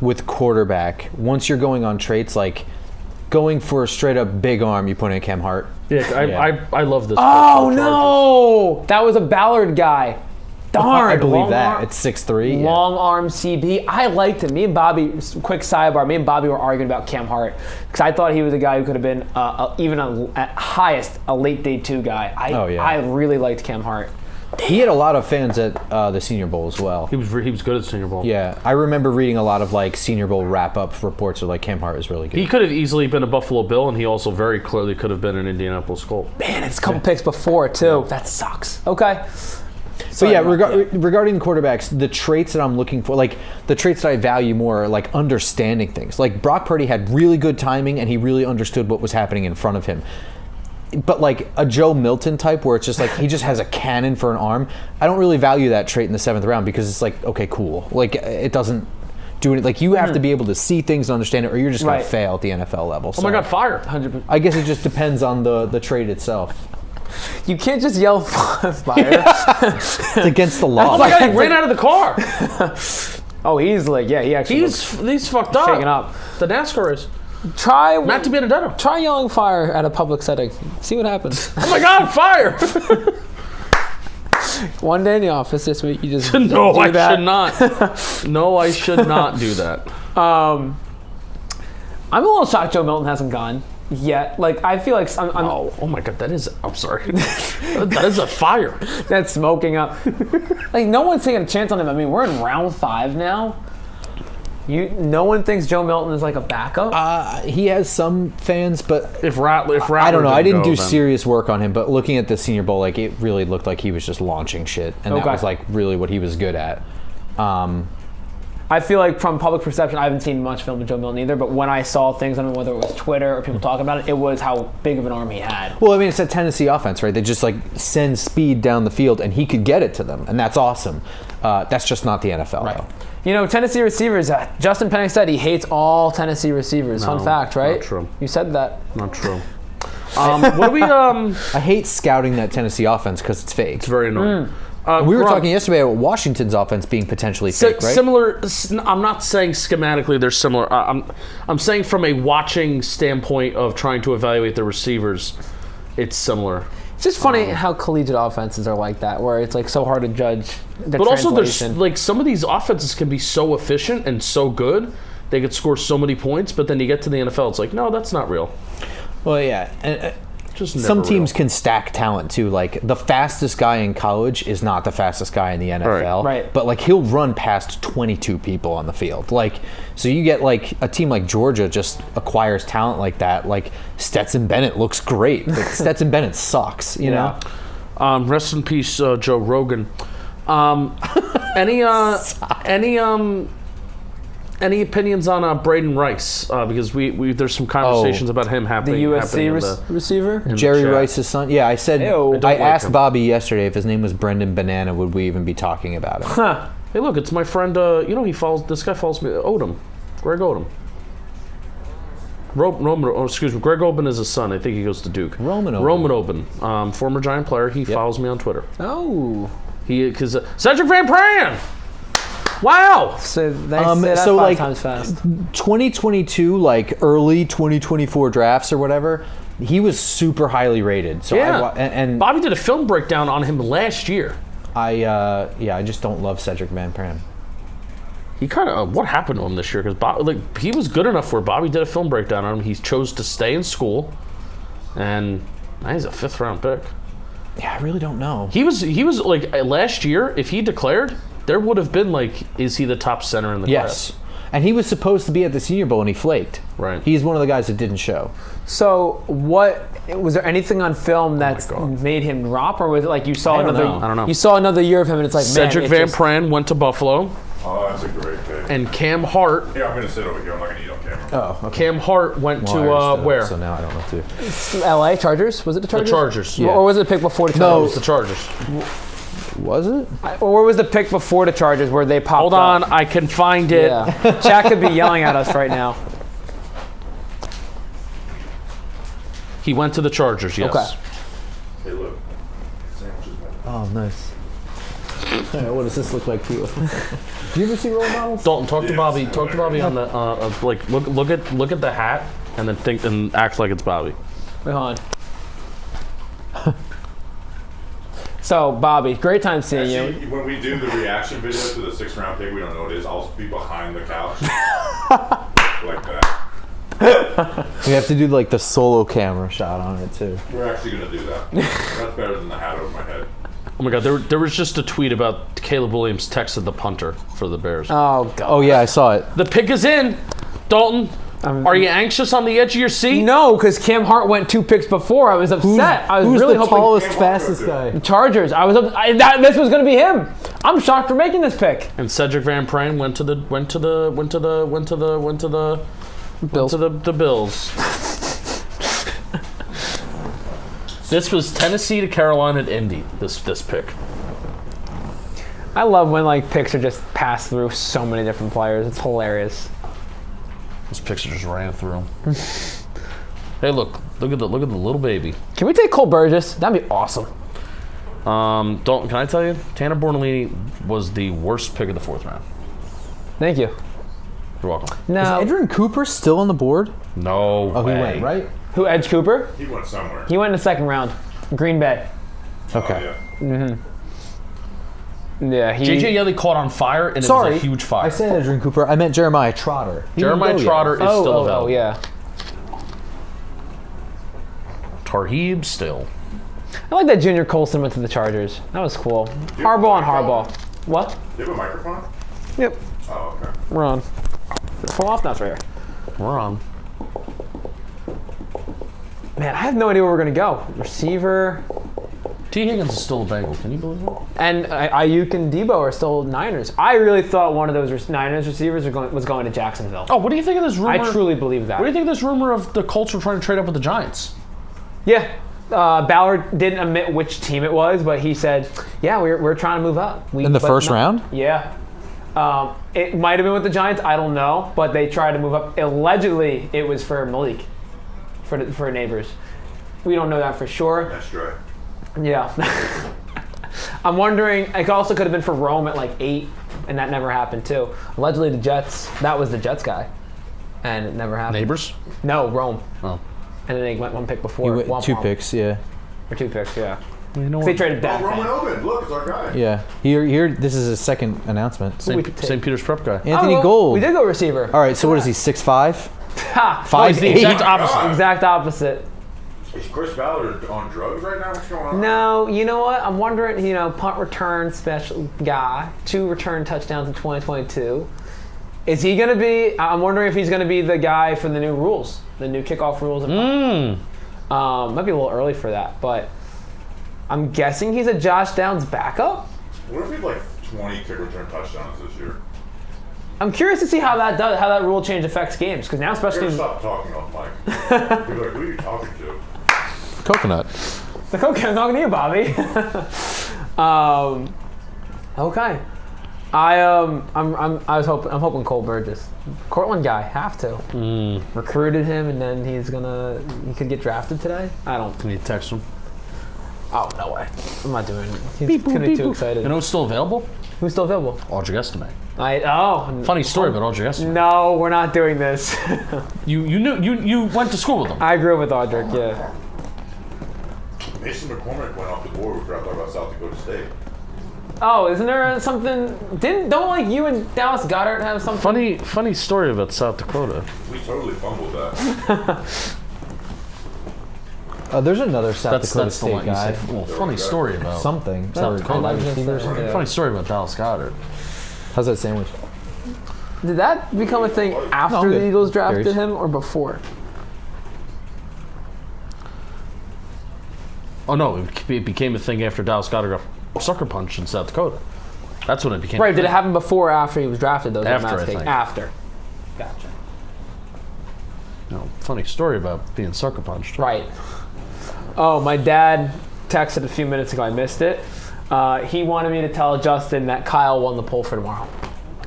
with quarterback, once you're going on traits, like going for a straight up big arm, you put in Cam Hart. I love this. Oh no, that was a Ballard guy. Darn, I believe that. It's 6'3". Long arm CB. I liked him. Me and Bobby, quick sidebar, me and Bobby were arguing about Cam Hart because I thought he was a guy who could have been at highest a late day 2 guy. I really liked Cam Hart. He had a lot of fans at the Senior Bowl as well. He was good at Senior Bowl. Yeah, I remember reading a lot of like Senior Bowl wrap-up reports of like Cam Hart was really good. He could have easily been a Buffalo Bill, and he also very clearly could have been an Indianapolis Colt. Man, it's a couple picks before too. Yeah. That sucks. Okay. So yeah, regarding quarterbacks, the traits that I'm looking for, like the traits that I value more are like understanding things. Like Brock Purdy had really good timing and he really understood what was happening in front of him. But like a Joe Milton type where it's just like he just has a cannon for an arm, I don't really value that trait in the 7th round because it's like, okay, cool. Like it doesn't do it. Like you have to be able to see things and understand it or you're just going to fail at the NFL level. So, oh my God, fire. 100%. I guess it just depends on the trait itself. You can't just yell fire. It's against the law. Oh my God, he ran out of the car. Oh, he's like, yeah, he actually he's fucked up. Shaking up. The NASCAR is. Try yelling fire at a public setting. See what happens. Oh my God, fire! One day in the office this week, you just No, I should not. No, I should not do that. I'm a little shocked Joe Milton hasn't gone yet. Like, I feel like oh my God, I'm sorry. That is a fire. That's smoking up. Like, no one's taking a chance on him. I mean, we're in round 5 now. No one thinks Joe Milton is like a backup? He has some fans, but if Rattler I don't know. I didn't do serious work on him, but looking at the Senior Bowl, like it really looked like he was just launching shit, and that was like really what he was good at. I feel like from public perception, I haven't seen much film of Joe Milton either, but when I saw things, I don't know whether it was Twitter or people talking about it, it was how big of an arm he had. Well, I mean, it's a Tennessee offense, right? They just like send speed down the field, and he could get it to them, and that's awesome. That's just not the NFL, though. You know, Tennessee receivers, Justin Penik said he hates all Tennessee receivers. Fun fact, right? Not true. You said that. Not true. What do we... I hate scouting that Tennessee offense because it's fake. It's very annoying. We were talking yesterday about Washington's offense being potentially fake, right? Similar. I'm not saying schematically they're similar. I'm saying from a watching standpoint of trying to evaluate the receivers, it's similar. It's just funny how collegiate offenses are like that, where it's like so hard to judge the But also, there's translation. like some of these offenses can be so efficient and so good, they could score so many points, but then you get to the NFL, it's like, no, that's not real. Well, yeah. And, just some teams real. can stack talent too. Like the fastest guy in college is not the fastest guy in the NFL. Right. But like he'll run past 22 people on the field. Like so you get like a team like Georgia just acquires talent like that. Like Stetson Bennett looks great. But Stetson Bennett sucks, you know? Rest in peace, Joe Rogan. Any opinions on Braden Rice? Because we there's some conversations about him happening. The USC receiver? Jerry Rice's son? Yeah, I said, I asked him. Bobby yesterday if his name was Brendan Banana, would we even be talking about him? Huh. Hey, look, it's my friend, this guy follows me, Odom, Greg Odom. Greg Oben is his son. I think he goes to Duke. Roman Oben, former Giant player. He follows me on Twitter. Oh. Because Cedric Van Pran! Wow. So they say that 5 times fast. 2022, like early 2024 drafts or whatever, he was super highly rated. So and Bobby did a film breakdown on him last year. I just don't love Cedric Van Pran. He kind of what happened to him this year? Because he was good enough where Bobby did a film breakdown on him. He chose to stay in school, and now he's a 5th round pick. Yeah, I really don't know. He was like last year. If he declared, there would have been like, is he the top center in the class? Yes. And he was supposed to be at the Senior Bowl and he flaked. Right. He's one of the guys that didn't show. So was there anything on film that's made him drop, or was it like you saw I don't know. You saw another year of him, and it's like Cedric Van Pran went to Buffalo. Oh, that's a great pick. And Cam Hart. Yeah, I'm gonna sit over here. I'm not gonna eat on camera. Oh, okay. Cam Hart went to where? So now I don't know what to. L.A. Chargers? Was it the Chargers? The Chargers. Yeah. Or was it the pick before the Chargers? No, It was the Chargers. Was it? Or where was the pick before the Chargers where they popped Hold on, I can find it. Yeah. Jack could be yelling at us right now. He went to the Chargers, yes. Okay. Hey, look. Sandwiches, man. Oh, nice. What does this look like to you? Do you ever see role models? Dalton, talk to Bobby. Talk to Bobby on the like look at the hat and then think and act like it's Bobby. Wait, hold on. So, Bobby, great time seeing you. When we do the reaction video to the 6th round pick, we don't know what it is. I'll be behind the couch. Like that. We have to do like the solo camera shot on it too. We're actually going to do that. That's better than the hat over my head. Oh my God, there was just a tweet about Caleb Williams texted the punter for the Bears. Oh, God. Oh yeah, I saw it. The pick is in, Dalton. Are you anxious on the edge of your seat? No, because Cam Hart went 2 picks before. I was upset. I was Who's really the hoping tallest, fastest guy? Chargers. I was this was going to be him. I'm shocked for making this pick. And Cedric Van Pran went to the Bills. This was Tennessee to Carolina to Indy. This pick. I love when like picks are just passed through so many different players. It's hilarious. These picks just ran through him. Hey, look at the little baby. Can we take Cole Burgess? That'd be awesome. Dalton, can I tell you? Tanner Bornolini was the worst pick of the 4th round. Thank you. You're welcome. No. Is Adrian Cooper still on the board? No Oh, way. he went, right? Who, Edge Cooper? He went somewhere. He went in the 2nd round. Green Bay. Okay. Oh, yeah. Yeah, he... J.J. Yelly caught on fire, and it was a huge fire. I said Adrian Cooper. I meant Jeremiah Trotter. Jeremiah Trotter is still available. Oh, yeah. Tarheeb still. I like that Junior Colson went to the Chargers. That was cool. Harbaugh and Harbaugh. What? Do you have a microphone? Yep. Oh, okay. We're on. Fall off, that's right here. We're on. Man, I have no idea where we're going to go. Receiver. T. Higgins is still a Bengal. Can you believe it? And Ayuk and Debo are still Niners. I really thought one of those Niners receivers was going to Jacksonville. Oh, what do you think of this rumor? I truly believe that. What do you think of this rumor of the Colts were trying to trade up with the Giants? Yeah. Ballard didn't admit which team it was, but he said, yeah, we're trying to move up. In the first round? Yeah. It might have been with the Giants. I don't know. But they tried to move up. Allegedly, it was for Malik, for Neighbors. We don't know that for sure. That's right. Yeah. I'm wondering, it also could have been for Rome at like 8, and that never happened too. Allegedly the Jets, that was the Jets guy, and it never happened. Neighbors? No, Rome. Oh. And then they went 1 pick before. He went 2 picks, yeah. Or 2 picks, yeah. You know They traded Dak. Roman Oben, look, it's our guy. Yeah. Here. This is his second announcement. St. Peter's prep guy. Anthony Gold. We did go receiver. All right, so what is he, 6'5"? Ha! 5'8"? The exact opposite. God. Exact opposite. Is Chris Ballard on drugs right now? What's going on? No, you know what? I'm wondering, punt return special guy, 2 return touchdowns in 2022. Is he going to be, I'm wondering if he's going to be the guy for the new rules, the new kickoff rules. Might be a little early for that, but I'm guessing he's a Josh Downs backup. What if he had like 20 kick return touchdowns this year? I'm curious to see how that rule change affects games, because now especially... Stop talking off mic. People are like, who are you talking to? Coconut. The coconut, I'm talking to you, Bobby. Okay. I'm hoping Cole Burgess, Cortland guy, have to. Recruited him, and then he could get drafted today. I don't. Can you text him? Oh, no way. I'm not doing it. He's gonna be too excited. You know who's still available? Who's still available? Audrey Estime. Funny story about Audrey Estime. No, we're not doing this. You went to school with him. I grew up with Audric, yeah. Mason McCormick went off the board. We forgot to talk about South Dakota State. Oh, isn't there something? Don't like you and Dallas Goedert have something? Funny story about South Dakota. We totally fumbled that. There's another South Dakota that's State guy. Well, funny story about Something. South Dakota. Wide receiver or something. Funny story about Dallas Goedert. How's that sandwich? Did that become a thing after the Eagles drafted him or before? Oh no, it became a thing after Dallas Goedert got sucker punched in South Dakota. That's when it became. Right? Did it happen before or after he was drafted? Those After, I think. After. Gotcha. No, funny story about being sucker punched. Right. Oh, my dad texted a few minutes ago. I missed it. He wanted me to tell Justin that Kyle won the poll for tomorrow.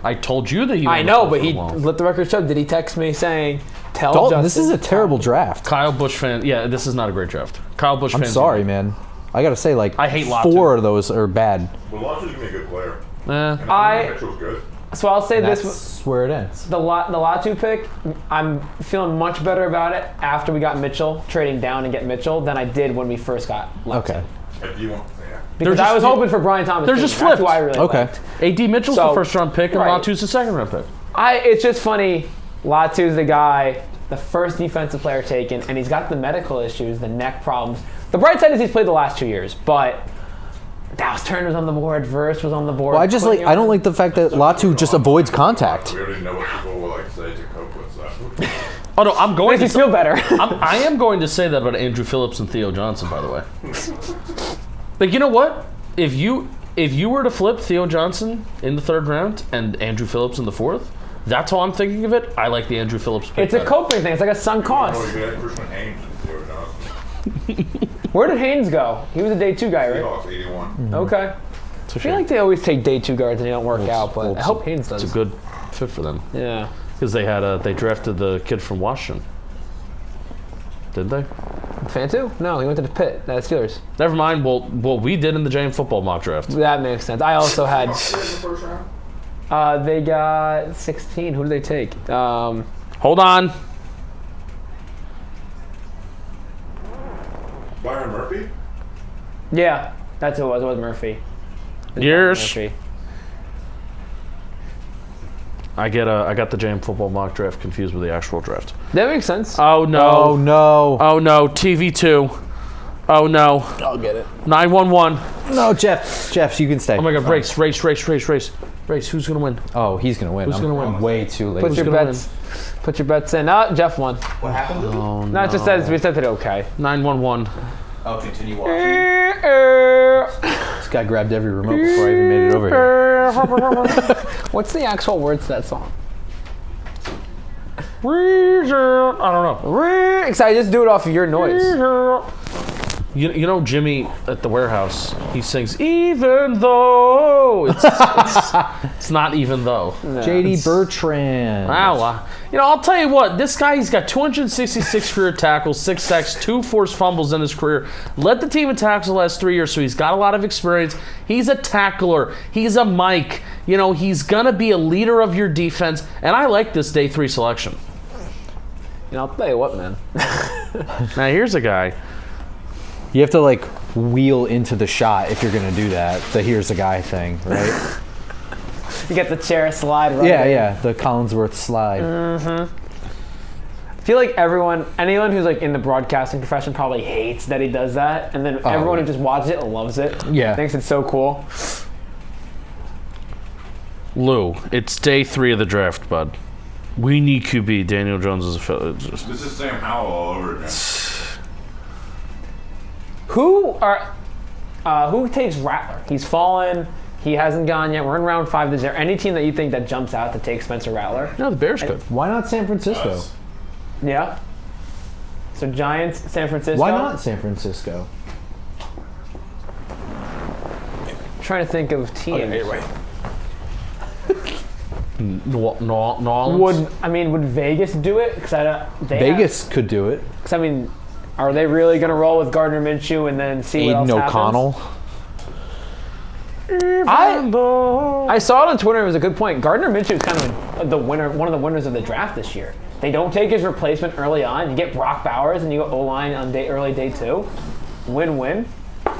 I told you that he. I know, but he let the record show. Did he text me saying, "Tell Dalton, Justin"? this is a terrible draft. Kyle Busch fan. Yeah, this is not a great draft. Kyle Busch I'm fans. sorry, man. I gotta say, like, I hate Latu. 4 of those are bad. Well, Latu's gonna be a good player. I- good. So I'll say this: That's where it ends. the Latu pick. I'm feeling much better about it after we got Mitchell, trading down and get Mitchell, than I did when we first got Latu. Okay. If you want, Because I was hoping for Brian Thomas. They're Jr. just That's flipped. who I really Okay. liked. A.D. Mitchell's So- the first round pick, and right. Latu's the second round pick. It's just funny. Latu's the guy, the first defensive player taken, and he's got the medical issues, the neck problems. The bright side is he's played the last 2 years, but Dallas Turner's on the board, Verse was on the board. Well, I don't like the fact that Latu just avoids contact. we already know what people will like say to cope with that. Oh no, I'm going Makes to you feel better. I am going to say that about Andrew Phillips and Theo Johnson, by the way. Like, you know what? If you were to flip Theo Johnson in the 3rd round and Andrew Phillips in the 4th, that's how I'm thinking of it. I like the Andrew Phillips pick. It's a coping thing. It's like a sunk cost. Christian Haynes and Theo Johnson. Where did Haynes go? He was a day 2 guy, right? Seahawks 81. Okay. I feel like they always take day 2 guards and they don't work out, but I hope Haynes does. It's a good fit for them. Yeah. Because they drafted the kid from Washington. Did they? Fantu? No, he went to the pit. That's Steelers. Never mind. Well, we did in the Giant football mock draft. That makes sense. I also had. In the first round? They got 16. Who did they take? Hold on. Byron Murphy? Yeah, that's who it was. It was Murphy. Years. Murphy. I got the Giant football mock draft confused with the actual draft. That makes sense. Oh no. Oh, no. Oh no. TV2. Oh no. I'll get it. 911. No, Jeff, you can stay. Oh my God. Race. Who's gonna win? Oh, he's going to win. Who's gonna win? I'm way too late. Put your gonna bets. Put your bets in. Jeff won. What happened? Oh No, it just says we said it okay. 911. I'll continue watching. This guy grabbed every remote before I even made it over here. What's the actual words to that song? I don't know. Because I just do it off of your noise. You know Jimmy at the warehouse, he sings even though it's not even though. JD Bertrand. Wow. I'll tell you what, this guy, he's got 266 career tackles, 6 sacks, 2 forced fumbles in his career. Led the team in tackles the last 3 years, so he's got a lot of experience. He's a tackler. He's a Mike. He's gonna be a leader of your defense, and I like this day 3 selection. I'll tell you what, man. Now here's a guy. You have to, like, wheel into the shot if you're going to do that. The here's a guy thing, right? You get the chair slide right in. Yeah, the Collinsworth slide. I feel like anyone who's like in the broadcasting profession probably hates that he does that, and then everyone who just watches it loves it. Yeah. Thinks it's so cool. Lou, it's day 3 of the draft, bud. We need QB. Daniel Jones is a affiliate. This is Sam Howell all over again. Who takes Rattler? He's fallen. He hasn't gone yet. We're in round 5. Is there any team that you think that jumps out to take Spencer Rattler? No, the Bears could. Why not San Francisco? Us. Yeah. So Giants, San Francisco. Why not San Francisco? Trying to think of teams. New Orleans. Would Vegas do it? Vegas could do it. Because are they really going to roll with Gardner Minshew and then see what else Aiden happens? O'Connell. I saw it on Twitter. It was a good point. Gardner Minshew is kind of the winner, one of the winners of the draft this year. They don't take his replacement early on. You get Brock Bowers and you go O-line on early day 2. Win-win.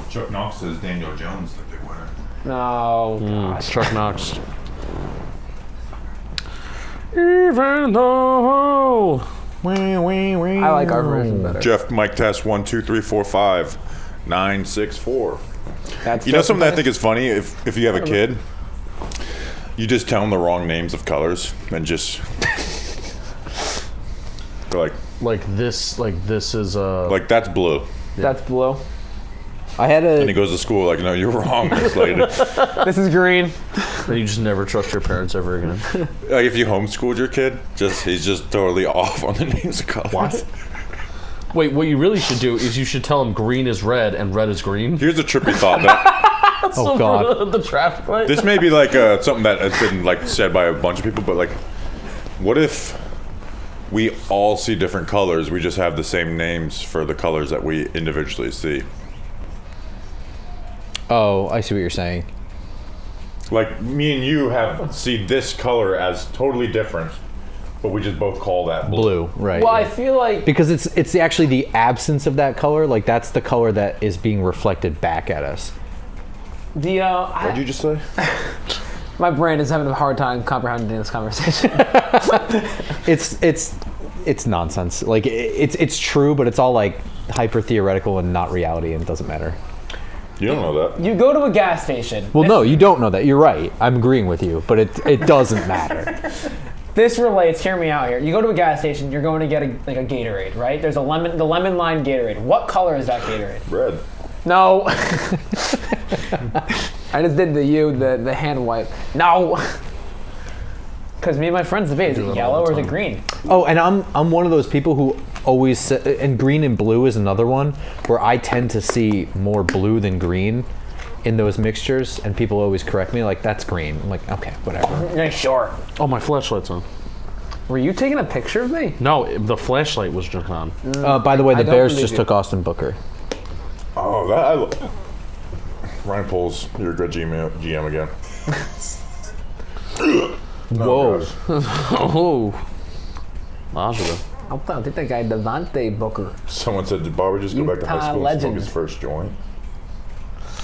Chuck Knox says Daniel Jones the big winner. No. Gosh. Chuck Knox. Even though. I like our version better. Jeff, mic test 1, 2, 3, 4, 5, 9, 6, 4. That's You know something that I think is funny? If you have a kid, you just tell them the wrong names of colors and just they're like this is like that's blue. That's blue. And he goes to school like, no, you're wrong, Miss Lady. This is green. you just never trust your parents ever again. Like if you homeschooled your kid, he's just totally off on the names of colors. What? Wait, what you really should do is you should tell him green is red and red is green. Here's a trippy thought. Oh God! The traffic light. This may be like something that has been like said by a bunch of people, but like, what if we all see different colors? We just have the same names for the colors that we individually see. Oh, I see what you're saying. Like me and you see this color as totally different, but we just both call that blue. Right. Well, I feel like because it's actually the absence of that color. Like that's the color that is being reflected back at us. What did you just say? My brain is having a hard time comprehending this conversation. It's nonsense. Like it's true, but it's all like hyper theoretical and not reality, and it doesn't matter. You don't know that. You go to a gas station. Well, no, you don't know that. You're right. I'm agreeing with you, but it doesn't matter. This relates. Hear me out here. You go to a gas station. You're going to get a Gatorade, right? There's the lemon lime Gatorade. What color is that Gatorade? Red. No. I just did the hand wipe. No. Because me and my friends debate, is it yellow or is it green? Oh, and I'm one of those people who always and green and blue is another one where I tend to see more blue than green in those mixtures, and people always correct me like that's green. I'm like, okay, whatever. Yeah, sure. Oh, my flashlight's on. Were you taking a picture of me? No, the flashlight was just on. By the way, the Bears just took Austin Booker. Oh, Ryan Poles, you're a good GM again. Whoa. Oh. Positive. I think that guy Devontae Booker. Someone said, did Bobby just go back to high Utah school legend. and smoke his first joint?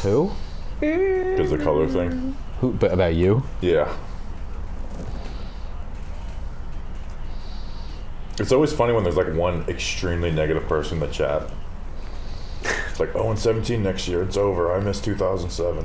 Who? Because the color thing. Who? But about you? Yeah. It's always funny when there's like one extremely negative person in the chat. It's like 0-17 next year. It's over. I missed 2007.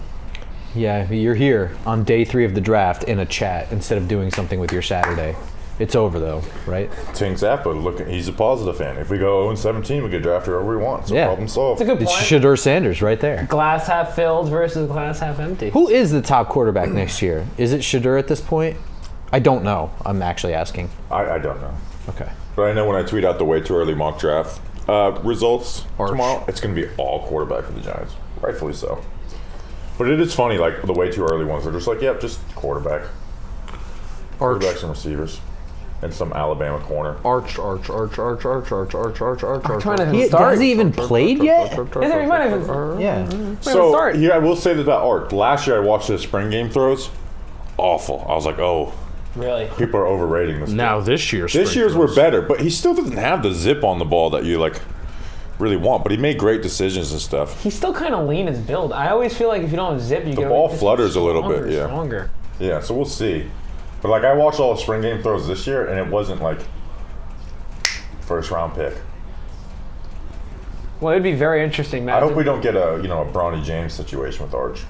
Yeah, you're here on day 3 of the draft in a chat instead of doing something with your Saturday. It's over though, right? Tink Zappa, look, he's a positive fan. If we go 0-17, we could draft whoever we want. So problem solved. That's a good It's point. Shedeur Sanders right there. Glass half filled versus glass half empty. Who is the top quarterback next year? Is it Shedeur at this point? I don't know. I'm actually asking. I don't know. Okay. But I know when I tweet out the way too early mock draft results tomorrow, it's going to be all quarterback for the Giants. Rightfully so. But it is funny, like the way too early ones, they're just like, yep, just quarterback. Quarterbacks and receivers. And some Alabama corner. Arch. I'm trying to Has he even played yet? Yeah. So here I will say this about Arch. Last year I watched his spring game throws. Awful. I was like, oh, really? people are overrating this. Now this year's were better, but he still doesn't have the zip on the ball that you like really want. But he made great decisions and stuff. He's still kind of lean as build. I always feel like if you don't have zip, you the get ball flutters a little bit. Yeah. Stronger. Yeah. So we'll see. But like I watched all the spring game throws this year, and it wasn't like first round pick. Well, it'd be very interesting. I hope we don't get a a Bronny James situation with Arch.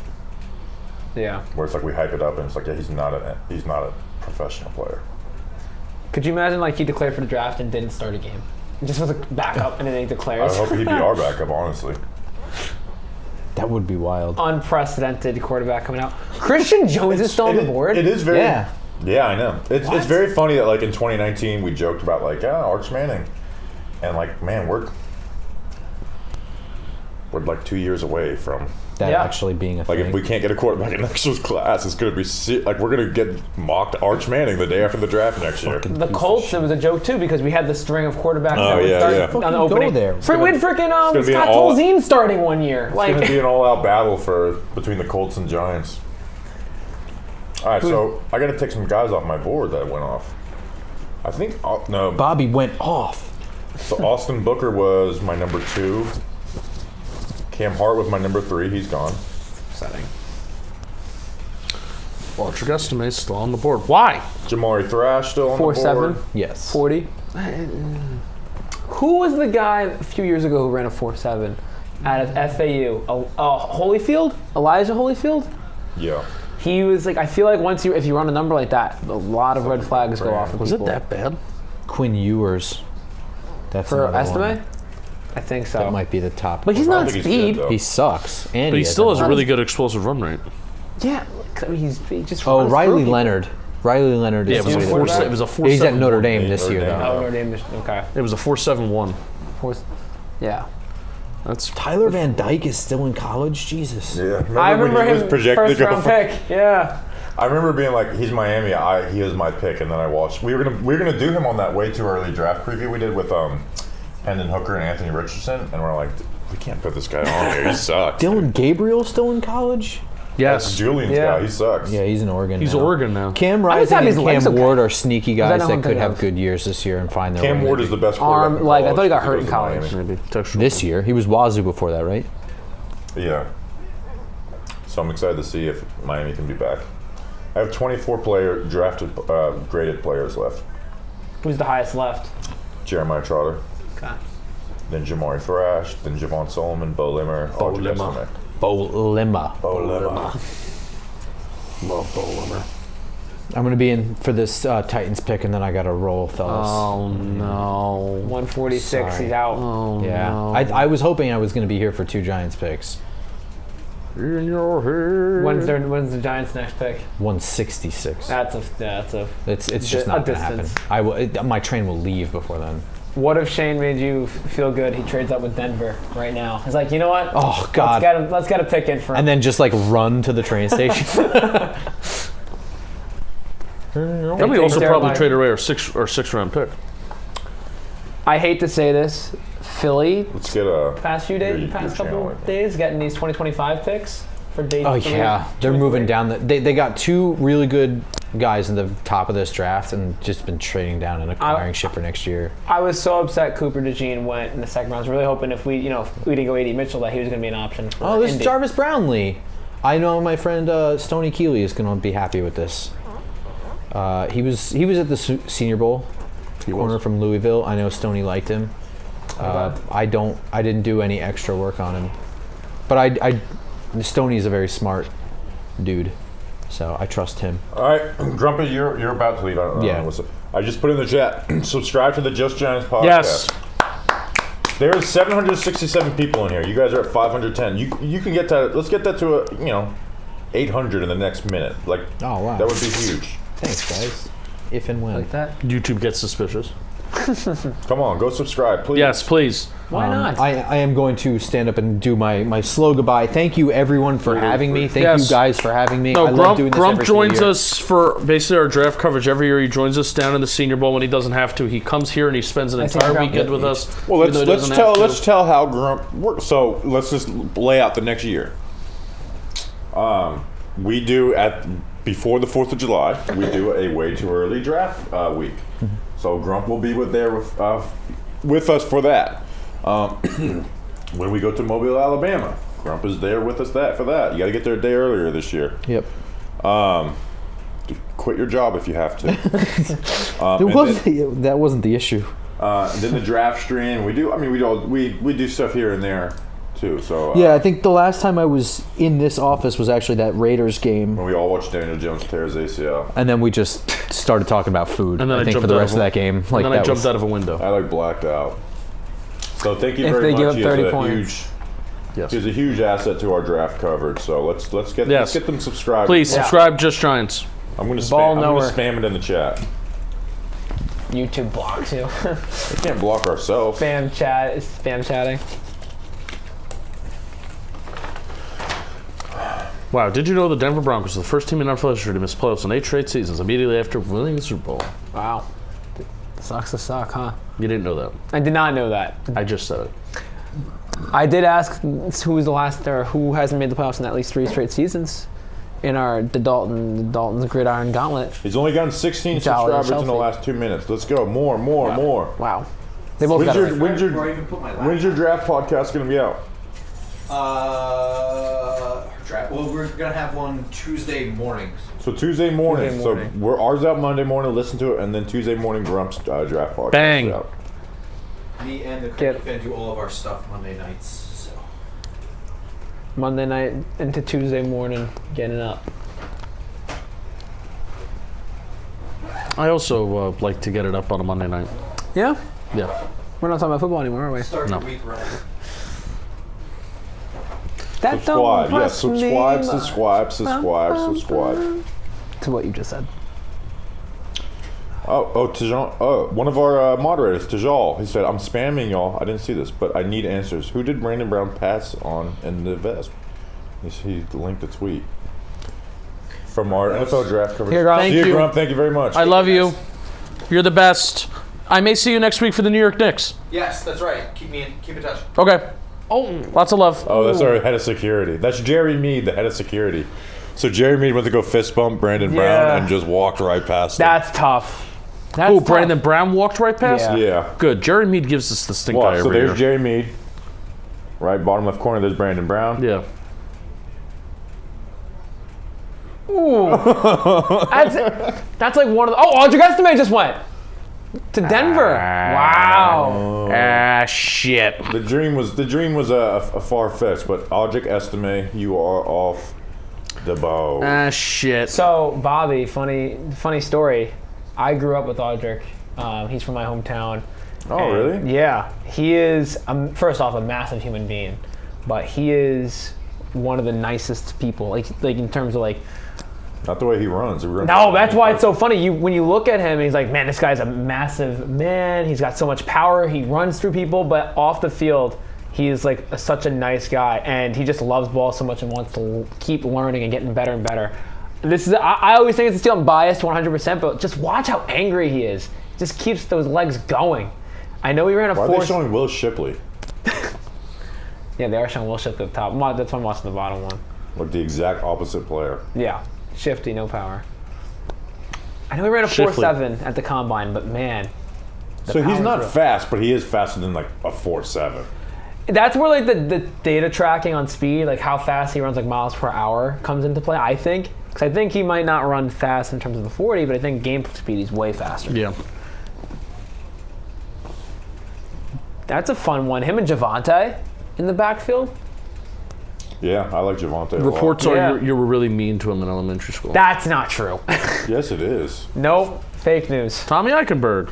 Yeah. Where it's like we hype it up, and it's like, yeah, he's not a professional player. Could you imagine like he declared for the draft and didn't start a game? Just was a backup and then he declares. I hope he'd be our backup, honestly. That would be wild. Unprecedented quarterback coming out. Christian Jones is still on the board. It is very. Yeah. Yeah, I know. It's very funny that like in 2019 we joked about like Arch Manning, and like man we're like 2 years away from that actually being a thing. Like if we can't get a quarterback in next year's class, it's gonna be like we're gonna get mocked Arch Manning the day after the draft next year. The Colts, it was a joke too because we had the string of quarterbacks that would start on the Go opening. there. We had freaking Scott Tolzien starting one year. It's gonna be an all-out battle between the Colts and Giants. All right, so I got to take some guys off my board that went off. I think no. Bobby went off. So Austin Booker was my number 2. Cam Hart was my number 3. He's gone. Setting. Archer Estime still on the board. Why? Jamari Thrash still on the board. 4.7. Yes. 40. Who was the guy a few years ago who ran a 4.7 out of FAU? Holyfield? Elijah Holyfield? Yeah. He was like, I feel like if you run a number like that, a lot of red flags go off for Was people. it that bad? Quinn Ewers. That's For another Estime? one. I think so. That might be the top. But he's I don't not think he's good, speed. though. He sucks. And But he still has a really good explosive run rate. Yeah. I mean, he just Oh, runs Riley through people. Leonard. Riley Leonard Yeah, is it was a really four. good. It was a 4. He's at Notre Dame this year, Notre Dame. though. Oh, Notre Dame. Okay. It was a 4.71. Yeah. That's Tyler Van Dyke is still in college? Jesus. Yeah. I remember when he him was projected first to go round pick. Yeah. I remember being like, he's Miami. He was my pick, and then I watched. We were gonna do him on that way too early draft preview we did with Hendon Hooker and Anthony Richardson, and we're like, we can't put this guy on here. He sucks. Dylan Gabriel still in college? yes. That's Julian's guy. He sucks. Yeah, he's in Oregon He's now. Oregon now. Cam I just Rising have and his legs Cam okay. Ward are sneaky that guys not that one could thing have of- good years this year and find their Cam way. Ward is the best Arm, quarterback in like, I college thought he got because hurt in of college. Miami. Maybe textual. This year. He was Wazoo before that, right? Yeah. So I'm excited to see if Miami can be back. I have 24 graded players left. Who's the highest left? Jeremiah Trotter, Okay. then Jamari Thrash, then Javon Solomon, Bo Limmer, Archer Limmer. Estime. Bo Limma. Bo Limmer. Love Bo Limmer. I'm going to be in for this Titans pick, and then I got to roll, fellas. Oh no. 146. Sorry. He's out. Oh Yeah. no. I was hoping I was going to be here for 2 Giants picks. In your head. When's the Giants' next pick? 166. That's a. It's just not going to happen. distance. My train will leave before then. What if Shane made you feel good? He trades up with Denver right now. He's like, you know what? Oh, God. Let's get a pick in for him. And then just like run to the train station. Then we also probably traded away our 6th round pick. I hate to say this, Philly. Let's get a Past couple days, getting these 2025 picks for day. Oh 3, yeah, they're 2 and moving 3. down. They got 2 really good guys in the top of this draft, and just been trading down and acquiring shit for next year. I was so upset Cooper DeJean went in the second round. I was really hoping if we didn't go AD Mitchell that he was going to be an option. For Oh, this is Indy. Jarvis Brownlee. I know my friend Stoney Keeley is going to be happy with this. He was at the Senior Bowl. Corner from Louisville. I know Stoney liked him. I didn't do any extra work on him, but Stoney's a very smart dude, so I trust him. All right, Grumpy, you're about to leave. I just put in the chat. Subscribe to the Just Giants podcast. Yes. There's 767 people in here. You guys are at 510. You can get that. Let's get that to 800 in the next minute. Like, Oh wow, that would be huge. Thanks guys. If and when. like that. YouTube gets suspicious. Come on, go subscribe, please. Yes, please. Why not? I am going to stand up and do my slow goodbye. Thank you everyone for having me. Thank you guys for having me. No, I love doing this Grump every single joins year. us for basically our draft coverage every year. He joins us down in the Senior Bowl when he doesn't have to. He comes here and he spends an entire Grump- weekend with us. Well, even though he doesn't have to. let's tell how Grump works. So let's just lay out the next year. We do before the 4th of July, we do a way too early draft week. So Grump will be with us for that. When we go to Mobile, Alabama, Grump is there with us for that. You got to get there a day earlier this year. Yep. Quit your job if you have to. That wasn't the issue. Then the draft stream. We do stuff here and there too. So Yeah, I think the last time I was in this office was actually that Raiders game, when we all watched Daniel Jones tear his ACL. and then we just started talking about food. And then I think jumped for the out rest of of that game, And then I jumped out of a window. I blacked out. So thank you If very they give much. up He 30 is a points. Yes. He's a huge asset to our draft coverage. So let's get them subscribed. Please subscribe, Just Giants. I'm going to Ball spam it in the chat. YouTube blocks you. We can't block ourselves. Spam chatting. Wow, did you know the Denver Broncos are the first team in NFL history to miss playoffs in 8 straight seasons immediately after winning the Super Bowl? Wow. Sucks to suck, huh? You didn't know that. I did not know that. I just said it. I did ask who was the last or who hasn't made the playoffs in at least 3 straight seasons in the Dalton's Gridiron Gauntlet. He's only gotten 16 Jolly and subscribers in the Chelsea. last 2 minutes. Let's go. More. Wow. They both got it. When's your draft podcast going to be out? Our draft well, we're gonna have one Tuesday mornings. So Tuesday morning. So ours out Monday morning. Listen to it, and then Tuesday morning, Grump's draft podcast. Bang. Out. Me and the Cricket fan do all of our stuff Monday nights. So Monday night into Tuesday morning, getting up. I also like to get it up on a Monday night. Yeah? Yeah. We're not talking about football anymore, are we? start the week right. That Subscribe. don't Yes, subscribe. To what you just said. Tijan. One of our moderators, Tijal, he said, I'm spamming y'all. I didn't see this, but I need answers. Who did Brandon Brown pass on in the vest? He linked the tweet. From our NFL draft coverage. Here, Grump. Thank you. Grump. Thank you very much. I love you. You're the best. I may see you next week for the New York Knicks. Yes, that's right. Keep in touch. Okay. Oh, lots of love. Oh, that's our head of security. That's Jerry Mead, the head of security. So Jerry Mead went to go fist bump Brandon Brown and just walked right past him. That's tough. Brandon Brown walked right past? Yeah. Good. Jerry Mead gives us the stink eye So every there's year. Jerry Mead. Right, bottom left corner, there's Brandon Brown. Yeah. Ooh. That's like one of the... Oh, Audric Estime just went to Denver. Wow. Shit. The dream was a far fetch, but Audric Estime, you are off the bow. Shit. So, Bobby, funny story. I grew up with Audric. He's from my hometown. Oh, really? Yeah. He is, first off, a massive human being, but he is one of the nicest people, like in terms of like... Not the way he runs. No, that's why it's so funny. When you look at him, he's like, man, this guy's a massive man. He's got so much power. He runs through people, but off the field, he is like such a nice guy, and he just loves ball so much and wants to keep learning and getting better and better. This is I always think it's still I'm biased 100%, but just watch how angry he is. Just keeps those legs going. I know he ran a Why are they showing Will Shipley? Yeah, they are showing Will Shipley at the top. That's why I'm watching the bottom one. Like the exact opposite player. Yeah. Shifty, no power. I know he ran a 4.7 at the combine, but man. So he's not fast, but he is faster than like a 4.7. That's where like the data tracking on speed, like how fast he runs like miles per hour comes into play, I think. Because I think he might not run fast in terms of the 40, but I think game speed he's way faster. Yeah. That's a fun one. Him and Javonte in the backfield. Yeah, I like Javonte a lot. Reports are you were really mean to him in elementary school. That's not true. Yes, it is. Nope. Fake news. Tommy Eichenberg.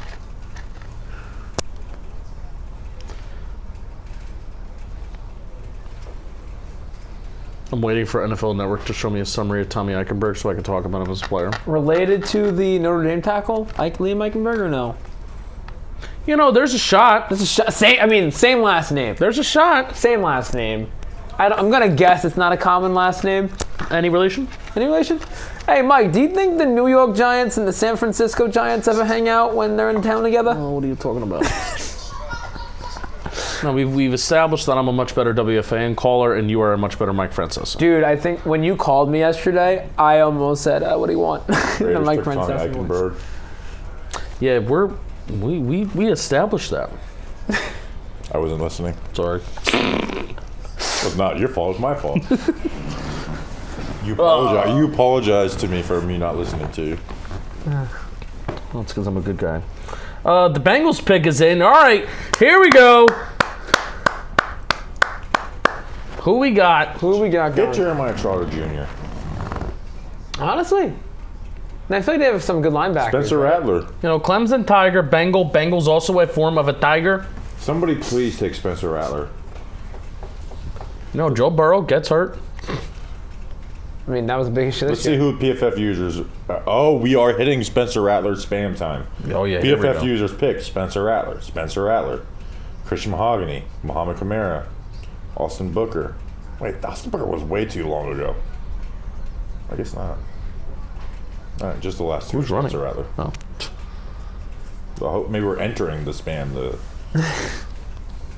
I'm waiting for NFL Network to show me a summary of Tommy Eichenberg so I can talk about him as a player. Related to the Notre Dame tackle, Liam Eichenberg, or no? You know, there's a shot. Same last name. There's a shot. Same last name. I'm going to guess it's not a common last name. Any relation? Any relation? Hey, Mike, do you think the New York Giants and the San Francisco Giants ever hang out when they're in town together? Oh, what are you talking about? No, we've established that I'm a much better WFAN caller and you are a much better Mike Francis. Dude, I think when you called me yesterday, I almost said, what do you want? The Mike Francis. Yeah, we established that. I wasn't listening. Sorry. It was not your fault. It was my fault. You apologize to me for me not listening to you. Well, it's because I'm a good guy. The Bengals pick is in. All right, here we go. Who we got? Get Jeremiah Trotter Jr. Honestly. I feel like they have some good linebackers. Spencer Rattler. You know, Clemson Tiger, Bengals also a form of a tiger. Somebody please take Spencer Rattler. You know, Joe Burrow gets hurt. I mean, that was a big issue Let's this year. see who PFF users... we are hitting Spencer Rattler's spam time. Oh, yeah. PFF users pick Spencer Rattler, Christian Mahogany, Muhammad Kamara, Austin Booker. Wait, Austin Booker was way too long ago. I guess not. All right, just the last two. Who's running? Spencer Rattler. Oh. So I hope maybe we're entering the spam.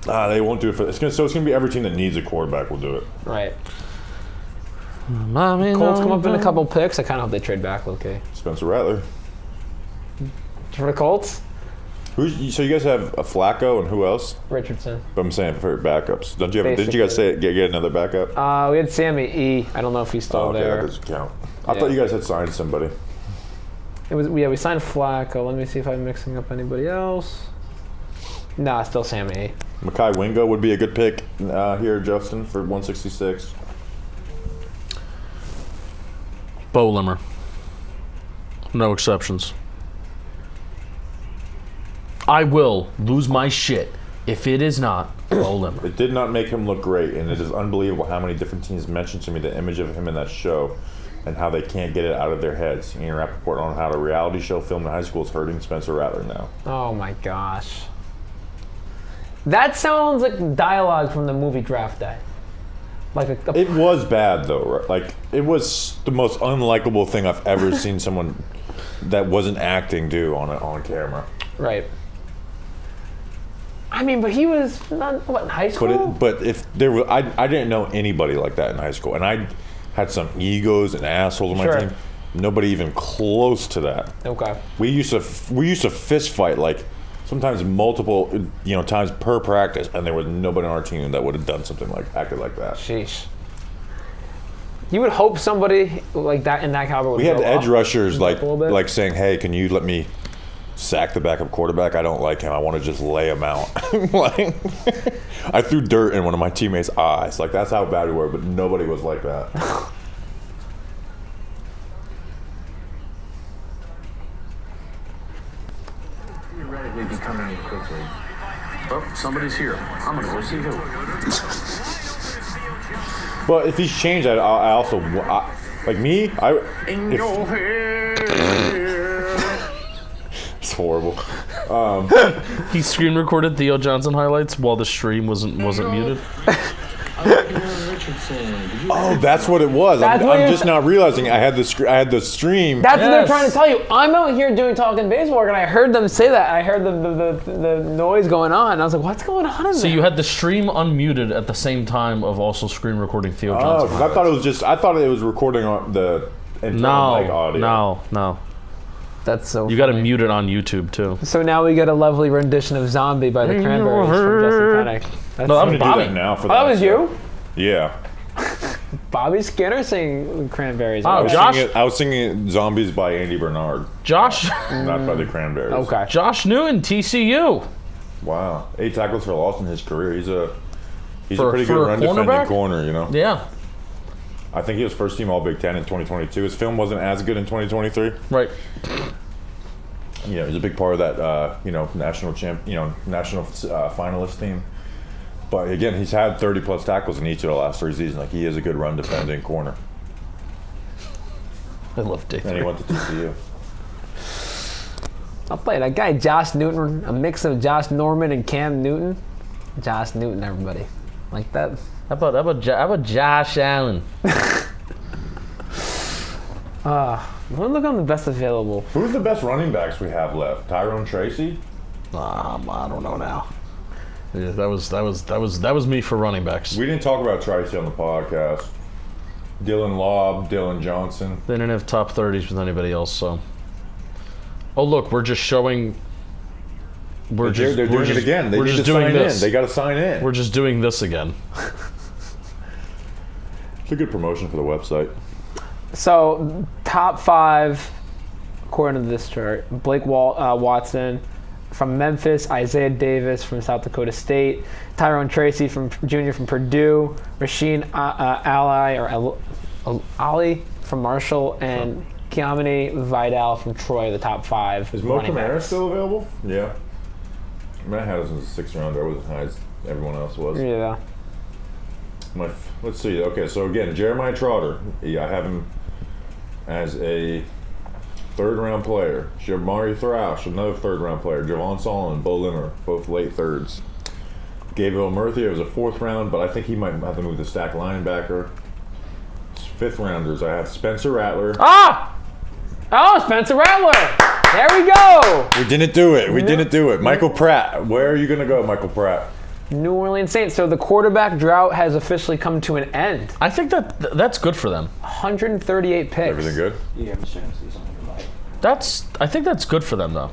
They won't do it for... So it's going to be every team that needs a quarterback will do it. Right. Colts come up in a couple picks. I kind of hope they trade back, okay? Spencer Rattler. For the Colts? So you guys have a Flacco and who else? Richardson. But I'm saying for backups. Didn't you guys say get another backup? We had Sammy E. I don't know if he's still there. That doesn't count. I thought you guys had signed somebody. We signed Flacco. Let me see if I'm mixing up anybody else. Nah, still Sammy E. Mekhi Wingo would be a good pick here, Justin, for 166. Bo Limmer. No exceptions. I will lose my shit if it is not Bo Limmer. It did not make him look great, and it is unbelievable how many different teams mentioned to me the image of him in that show and how they can't get it out of their heads. Ian Rappaport on how the reality show filmed in high school is hurting Spencer Rattler now. Oh my gosh. That sounds like dialogue from the movie Draft Day. It was bad though, right? Like it was the most unlikable thing I've ever seen someone that wasn't acting do on camera. Right. I mean, but he was not in high school. But if there were, I didn't know anybody like that in high school, and I had some egos and assholes on my team. Nobody even close to that. Okay. We used to fist fight like sometimes multiple times per practice, and there was nobody on our team that would have done something like acted like that. Sheesh. You would hope somebody like that in that caliber would. We had edge rushers like saying, "Hey, can you let me sack the backup quarterback? I don't like him. I want to just lay him out." Like, I threw dirt in one of my teammates' eyes. Like that's how bad we were, but nobody was like that. Theoretically becoming it quickly. Oh, somebody's here. I'm gonna go see who. But if he's changed, I also like me. It's horrible. He screen recorded Theo Johnson highlights while the stream wasn't muted. Oh, that's what it was. I'm just not realizing I had the stream. That's what they're trying to tell you. I'm out here doing talking baseball work, and I heard them say that. I heard the noise going on, and I was like, "What's going on in there?" So you had the stream unmuted at the same time of also screen recording Theo Johnson. Oh, I thought it was recording on the audio. No. That's so. You got to mute it on YouTube too. So now we get a lovely rendition of "Zombie" by the Cranberries from Justin Penik. I'm gonna do that now for that was you. Yeah. Bobby Skinner singing Cranberries. Oh, I was singing Zombies by Andy Bernard. Josh. Not by the Cranberries. Okay. Josh Newton, TCU. Wow. 8 tackles for loss in his career. He's a pretty good run defending corner, Yeah. I think he was first team All Big Ten in 2022. His film wasn't as good in 2023. Right. Yeah, he's a big part of that, national finalist team. But again, he's had 30-plus tackles in each of the last 3 seasons. Like, he is a good run defending corner. I love Dick. And he went to TCU. I'll play that guy, Josh Newton, a mix of Josh Norman and Cam Newton. Josh Newton, everybody. Like that. How about Josh Allen? We'll look on the best available. Who's the best running backs we have left? Tyrone Tracy? I don't know now. Yeah, that was me for running backs. We didn't talk about Tracy on the podcast. Dylan Lobb, Dylan Johnson. They didn't have top 30s with anybody else, so. Oh look, we're just showing. They're doing it again. They need to sign in. They got to sign in. We're just doing this again. It's a good promotion for the website. So, top 5, according to this chart: Blake Watson from Memphis, Isaiah Davis from South Dakota State, Tyrone Tracy Jr. from Purdue, Rasheen Ali from Marshall, and Keamani Vidal from Troy. The top 5. Is Mo Kamara still available? Yeah. I had us as a 6th rounder. I wasn't as high as everyone else was. Yeah. Let's see. Okay, so again, Jeremiah Trotter. I have him as a 3rd-round player. Shamari Thrash, another 3rd-round player. Javon Solomon, Bo Limmer, both late 3rds. Gabriel Murthy, was a 4th round, but I think he might have to move to stack linebacker. 5th rounders, I have Spencer Rattler. Oh, Spencer Rattler! There we go! We didn't do it. Michael Pratt. Where are you going to go, Michael Pratt? New Orleans Saints. So the quarterback drought has officially come to an end. I think that's good for them. 138 picks. Everything good? You have a chance to do something right. I think that's good for them, though.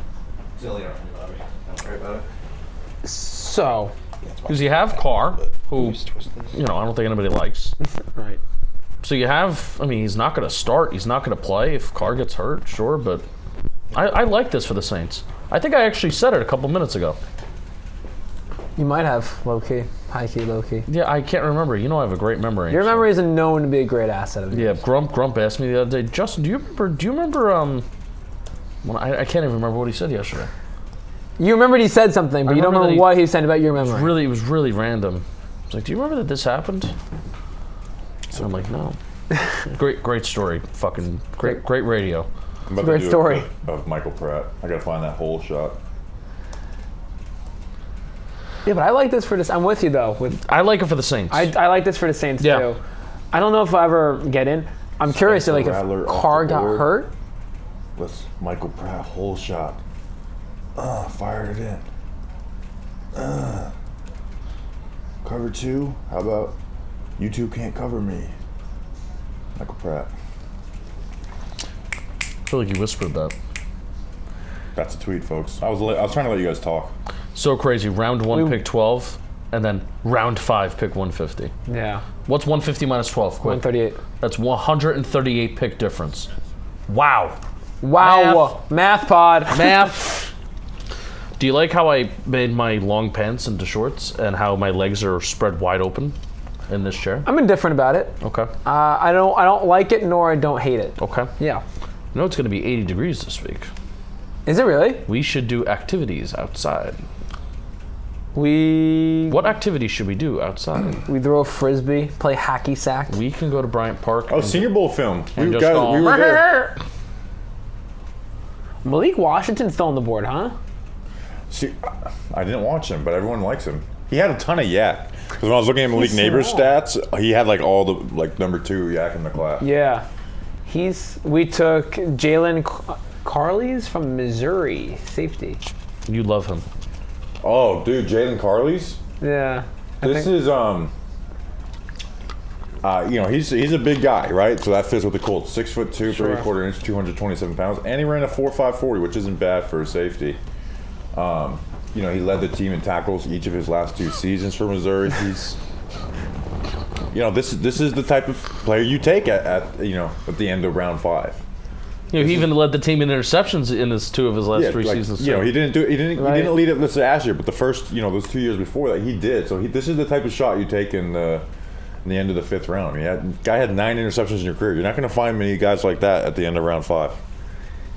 Sorry about it. So, because you have Carr, who, I don't think anybody likes. Right. So you have, he's not going to start. He's not going to play if Carr gets hurt, sure, but I like this for the Saints. I think I actually said it a couple minutes ago. You might have, low-key. High-key, low-key. Yeah, I can't remember. I have a great memory. Your memory isn't known to be a great asset of yours. Yeah, Grump asked me the other day, Justin, do you remember, I can't even remember what he said yesterday. You remembered he said something, but you don't remember what he said about your memory. It was really random. I was like, do you remember that this happened? So I'm like, no. Great story. Fucking great radio. I'm about Great to do story. of Michael Pratt. I gotta find that whole shot. Yeah, but I like this for this. I'm with you though. I like it for the Saints. I like this for the Saints too. I don't know if I'll ever get in. I'm curious if Carr got hurt. Let's Michael Pratt whole shot. Fired it in. Cover 2. How about you two can't cover me? Michael Pratt. I feel like you whispered that. That's a tweet, folks. I was trying to let you guys talk. So crazy. Round 1, pick 12, and then round 5, pick 150. Yeah. What's 150 minus 12? Quick. 138. That's 138 pick difference. Wow. Math pod. Math. Do you like how I made my long pants into shorts and how my legs are spread wide open in this chair? I'm indifferent about it. Okay. I don't like it, nor I don't hate it. Okay. Yeah. You know it's going to be 80 degrees this week. Is it really? We should do activities outside. What activities should we do outside? We throw a frisbee, play hacky sack. We can go to Bryant Park. Oh, Senior Bowl film. We were there. there. Malik Washington's still on the board, huh? See, I didn't watch him, but everyone likes him. He had a ton of yak. Because when I was looking at Malik Neighbors' stats, he had all the number 2 yak in the class. Yeah. We took Jalen Carley's from Missouri, safety. You love him. Oh, dude, Jalen Carley's? Yeah. This is he's a big guy, right? So that fits with the Colts. 6'2", 3/4 inch, 227 pounds, and he ran a 4.5 40, which isn't bad for a safety. He led the team in tackles each of his last 2 seasons for Missouri. He's, this is the type of player you take at the end of round 5. He even led the team in interceptions in his 2 of his last 3 seasons. He didn't lead it this last year, but the first those 2 years before that he did. So this is the type of shot you take in the end of the 5th round. Guy had 9 interceptions in your career. You're not going to find many guys like that at the end of round 5.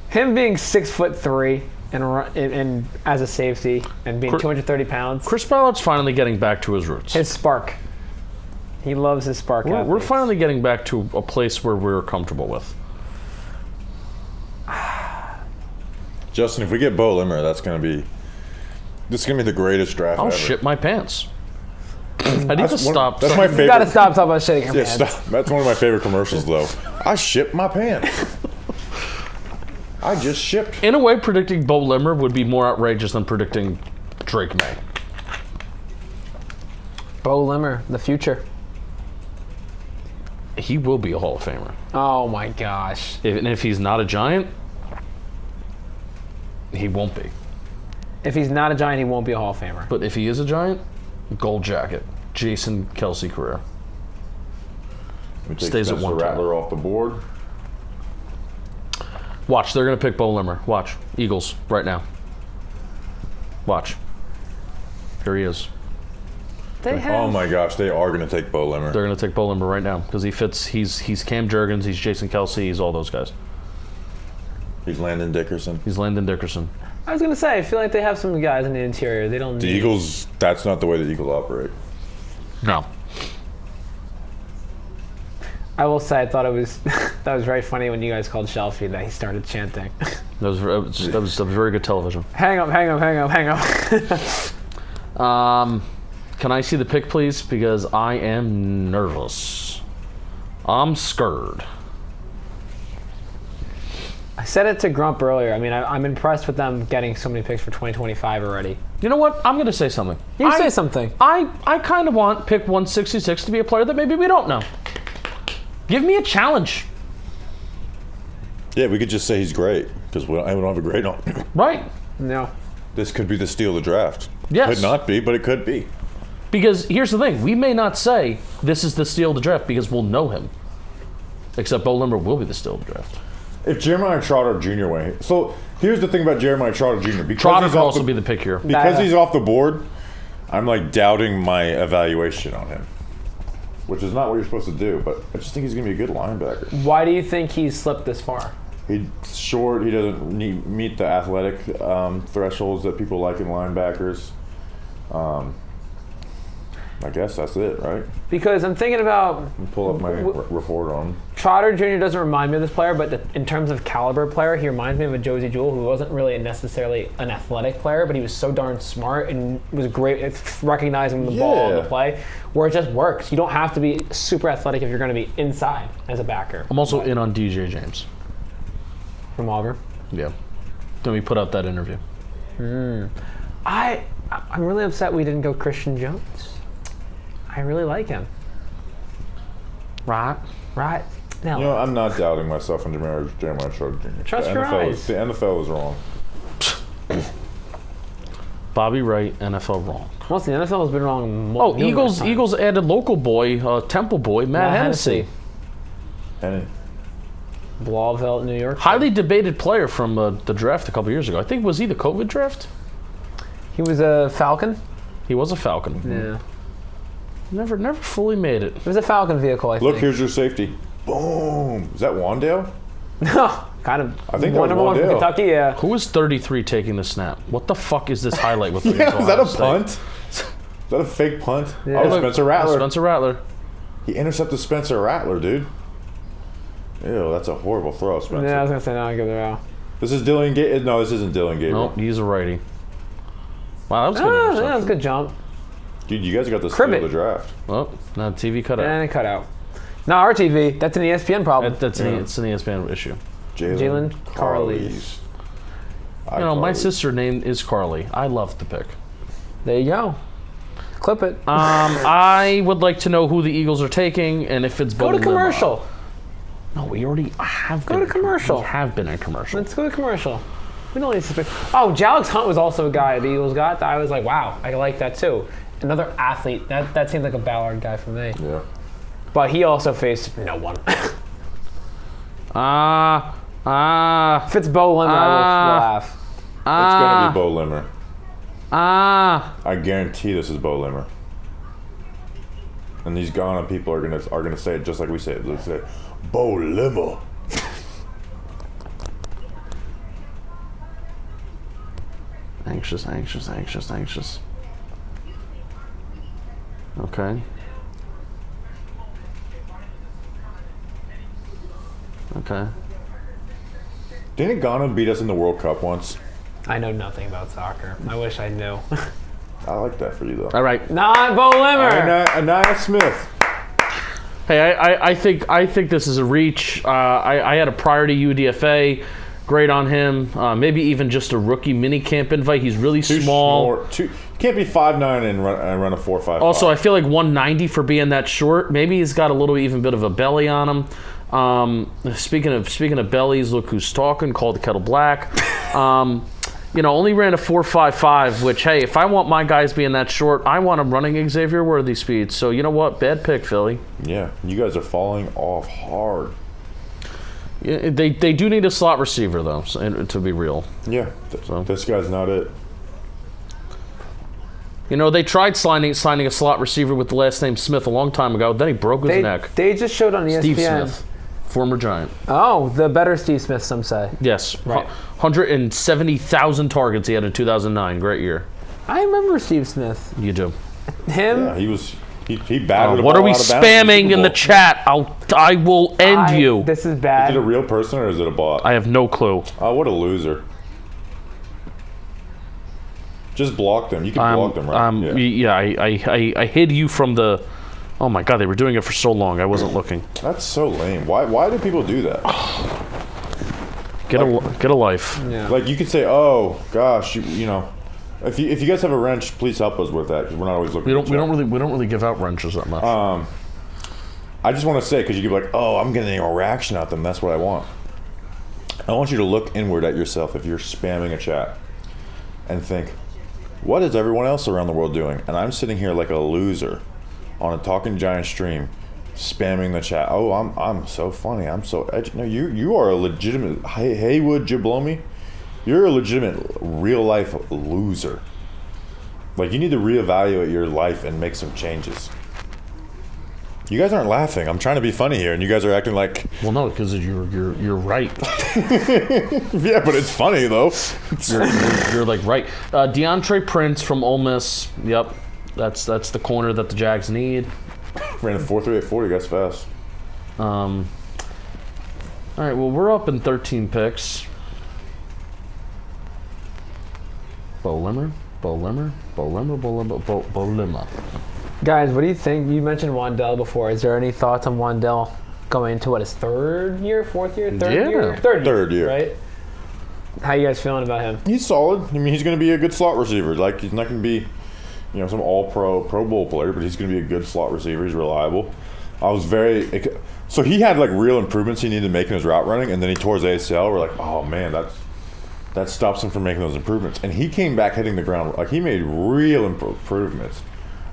Him being 6'3" and as a safety and being 230 pounds. Chris Ballard's finally getting back to his roots. His spark. He loves his spark. We're finally getting back to a place where we're comfortable with. Justin, if we get Bo Limmer, this is gonna be the greatest draft ever. I'll shit my pants. I need to stop. That's my favorite. You gotta stop talking about shitting your pants. Stop. That's one of my favorite commercials, though. I shit my pants. I just shipped. In a way, predicting Bo Limmer would be more outrageous than predicting Drake May. Bo Limmer, the future. He will be a Hall of Famer. Oh my gosh. If he's not a Giant, he won't be. If he's not a Giant, he won't be a Hall of Famer. But if he is a Giant, gold jacket. Jason Kelce career. Stays at 1. Rattler off the board. Watch, they're going to pick Bo Limmer. Watch. Eagles, right now. Watch. Here he is. Oh my gosh, they are going to take Bo Limmer. They're going to take Bo Limmer right now because he fits. He's Cam Jurgens, he's Jason Kelce, he's all those guys. He's Landon Dickerson. I was going to say, I feel like they have some guys in the interior. They don't The need... Eagles, that's not the way the Eagles operate. No. I will say, I thought it was that was very funny when you guys called Shelfie that he started chanting. That was very good television. Hang up. Can I see the pick, please? Because I am nervous. I'm scared. I said it to Grump earlier. I mean, I'm impressed with them getting so many picks for 2025 already. You know what? I'm going to say something. Say something. I kind of want pick 166 to be a player that maybe we don't know. Give me a challenge. Yeah, we could just say he's great because we don't have a grade on him. Right. No. This could be the steal of the draft. Yes. Could not be, but it could be. Because here's the thing. We may not say this is the steal of the draft because we'll know him. Except Bo Limmer will be the steal of the draft. If Jeremiah Trotter Jr. went... So, here's the thing about Jeremiah Trotter Jr. Because Trotter could also be the pick here. Because he's off the board, I'm like doubting my evaluation on him. Which is not what you're supposed to do, but I just think he's going to be a good linebacker. Why do you think he's slipped this far? He's short. He doesn't meet the athletic thresholds that people like in linebackers. I guess that's it, right? Because I'm thinking about... Pull up my report on him. Trotter Jr. doesn't remind me of this player, but in terms of caliber player, he reminds me of a Josie Jewell who wasn't really necessarily an athletic player, but he was so darn smart and was great at recognizing the ball on the play, where it just works. You don't have to be super athletic if you're going to be inside as a backer. I'm also in on DJ James. From Auburn? Yeah. Then we put out that interview. I'm really upset we didn't go Christian Jones. I really like him. Right. No. You know, I'm not doubting myself on Jeremiah Trotter Jr. Trust your eyes. The NFL is wrong. Bobby Wright, NFL wrong. Well, the NFL has been wrong. Eagles added local boy, Temple boy, Matt Hennessy. Blauvelt, New York. Highly debated player from the draft a couple years ago. I think, was he the COVID draft? He was a Falcon? He was a Falcon. Yeah. Never fully made it. It was a Falcon vehicle, I think. Look, here's your safety. Boom. Is that Wandale? No, kind of. I think that was number one from Kentucky, yeah. Who is 33 taking the snap? What the fuck is this highlight with? Is that a punt? Is that a fake punt? Yeah. Oh, Spencer Rattler. Spencer Rattler. He intercepted Spencer Rattler, dude. Ew, that's a horrible throw, Spencer. Yeah, I was going to say, no, I give it out. This is Dylan Gabriel. No, this isn't Dylan Gabriel. Nope, he's a righty. Wow, that was good. Yeah, that was a good jump. Dude, you guys got the steal of the draft. Oh, now TV cut out. And it cut out. No, our TV. That's an ESPN problem. It's an ESPN issue. Jalen Carley's. You know, my sister's name is Carly. I love the pick. There you go. Clip it. I would like to know who the Eagles are taking and if it's Go to commercial. No, we already have been. Go to commercial. We have been in commercial. Let's go to commercial. We don't need to pick. Oh, Jalix Hunt was also a guy the Eagles got that I was like, wow, I like that too. Another athlete. That seems like a Ballard guy for me. Yeah. But he also faced no one. If it's Bo Limmer, I will laugh. It's gonna be Bo Limmer. I guarantee this is Bo Limmer. And these Ghana people are gonna say it just like we say it. Let's say, Bo Limmer. Anxious. Okay. Didn't Ghana beat us in the World Cup once? I know nothing about soccer. I wish I knew. I like that for you, though. All right. Not Bo Limmer. Anaya Smith. Hey, I think this is a reach. I had a prior to UDFA. Great on him. Maybe even just a rookie mini camp invite. He's really small. You can't be 5'9" and run a 4.55. Also, I feel like 190 for being that short. Maybe he's got a little even bit of a belly on him. Speaking of bellies, look who's talking. Called the kettle black. Only ran a 4.55. Which, hey, if I want my guys being that short, I want them running Xavier Worthy speed. So you know what? Bad pick, Philly. Yeah, you guys are falling off hard. Yeah, they do need a slot receiver though, to be real. Yeah, this guy's not it. They tried signing a slot receiver with the last name Smith a long time ago. Then he broke his neck. They just showed on ESPN. Steve Smith, former Giant. Oh, the better Steve Smith, some say. Yes, right. 170,000 targets he had in 2009. Great year. I remember Steve Smith. You do. Him? Yeah, he batted. What are we spamming in the chat? I will end you. This is bad. Is it a real person or is it a bot? I have no clue. Oh, what a loser. Just block them. You can block them, right? I hid you from the... Oh my God, they were doing it for so long. I wasn't looking. That's so lame. Why do people do that? Get a life. Yeah. Like you could say, oh gosh, if you guys have a wrench, please help us with that because we're not always looking. We don't really give out wrenches that much. I just want to say because you could be like, oh, I'm getting a reaction out of them. That's what I want. I want you to look inward at yourself if you're spamming a chat. and think, what is everyone else around the world doing? And I'm sitting here like a loser on a Talking Giant stream, spamming the chat. Oh, I'm so funny. I'm so edgy. No, you are a legitimate Haywood Jablomi. You're a legitimate real life loser. Like, you need to reevaluate your life and make some changes. You guys aren't laughing. I'm trying to be funny here, and you guys are acting like. Well, no, because you're right. Yeah, but it's funny though. You're like right. DeAndre Prince from Ole Miss. Yep, that's the corner that the Jags need. Ran a 4.38 40. That's fast. All right. Well, we're up in 13 picks. Bo Limmer. Guys, what do you think? You mentioned Wandell before. Is there any thoughts on Wandell going into his third year, fourth year, third year? Third year, right? How you guys feeling about him? He's solid. I mean, he's going to be a good slot receiver. Like, he's not going to be, some all-pro, Pro Bowl player, but he's going to be a good slot receiver. He's reliable. So he had like real improvements he needed to make in his route running, and then he tore his ACL. We're like, oh man, that stops him from making those improvements. And he came back hitting the ground. Like, he made real improvements.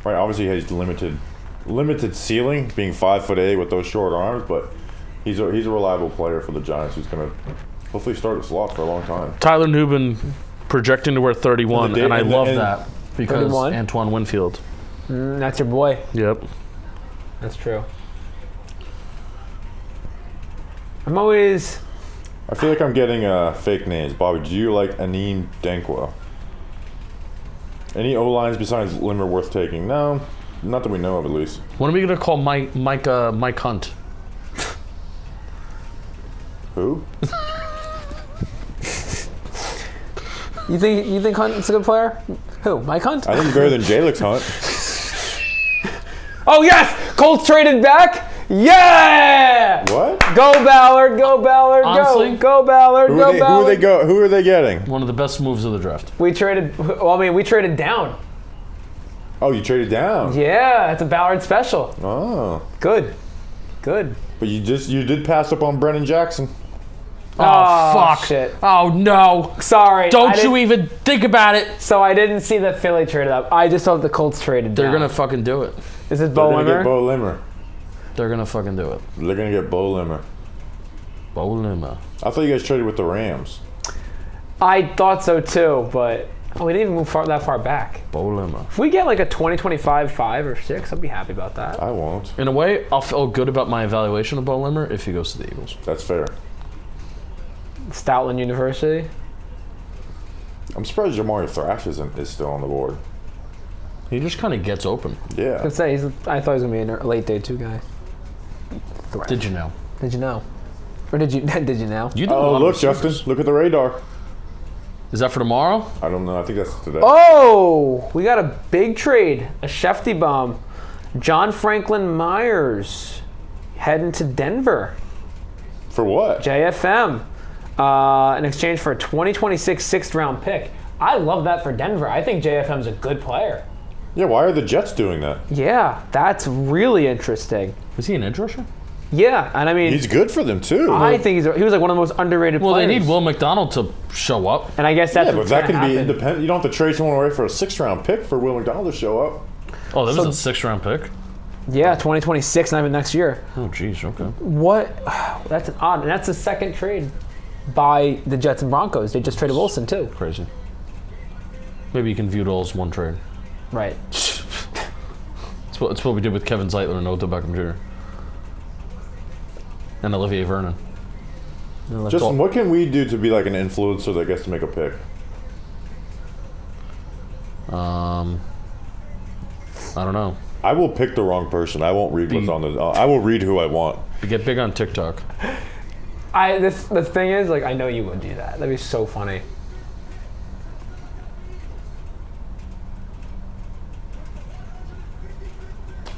Right, obviously he has limited ceiling, being 5'8" with those short arms, but he's a reliable player for the Giants who's going to hopefully start at slot for a long time. Tyler Nubin projecting to wear 31, and I love that because 31? Antoine Winfield. That's your boy. Yep. That's true. I feel like I'm getting fake names. Bobby, do you like Aneem Dankwa? Any O-lines besides Limmer worth taking? No, not that we know of, at least. When are we going to call Mike Hunt? Who? You think Hunt's a good player? Who? Mike Hunt? I think he's better than Jalix Hunt. Oh yes! Colts traded back. Yeah! What? Go Ballard! Go Ballard! Honestly, go Ballard! Ballard! Who are they getting? One of the best moves of the draft. We traded down. Oh, you traded down? Yeah, it's a Ballard special. Oh. Good. But you did pass up on Brennan Jackson. Oh fuck! Shit. Oh no! Sorry. Don't you even think about it. So I didn't see that Philly traded up. I just thought the Colts traded down. They're gonna fucking do it. Is this Bo Limmer? Get Bo Limmer. They're gonna fucking do it. They're gonna get Bo Limmer. Bo Limmer. I thought you guys traded with the Rams. I thought so too, but we didn't even move that far back. Bo Limmer. If we get like a 2025 5 or 6, I'd be happy about that. I won't. In a way, I'll feel good about my evaluation of Bo Limmer if he goes to the Eagles. That's fair. Stoutland University. I'm surprised Jamari Thrash is still on the board. He just kind of gets open. Yeah. I thought he was gonna be a late day 2 guy. Thrash. Did you know? Did you know? Or did you know? Look, Justin. Look at the radar. Is that for tomorrow? I don't know. I think that's today. Oh, we got a big trade. A Shefty bomb. John Franklin Myers heading to Denver. For what? JFM. In exchange for a 2026 6th-round pick. I love that for Denver. I think JFM's a good player. Yeah, why are the Jets doing that? Yeah, that's really interesting. Is he an edge rusher? Yeah, and I mean... He's good for them, too. I think he was like one of the most underrated players. Well, they need Will McDonald to show up. And I guess that's but that can be independent. You don't have to trade someone away for a 6th-round pick for Will McDonald to show up. Oh, that was a 6th-round pick? Yeah, 2026, not even next year. Oh, jeez, okay. What? That's an odd... And that's the second trade by the Jets and Broncos. They just traded Wilson, too. Crazy. Maybe you can view it all as one trade. Right. It's what we did with Kevin Zeitler and Odell Beckham Jr. And Olivier Vernon. Justin, what can we do to be like an influencer that gets to make a pick? I don't know. I will pick the wrong person. I won't read what's on the... I will read who I want. You get big on TikTok. The thing is, like, I know you would do that. That'd be so funny.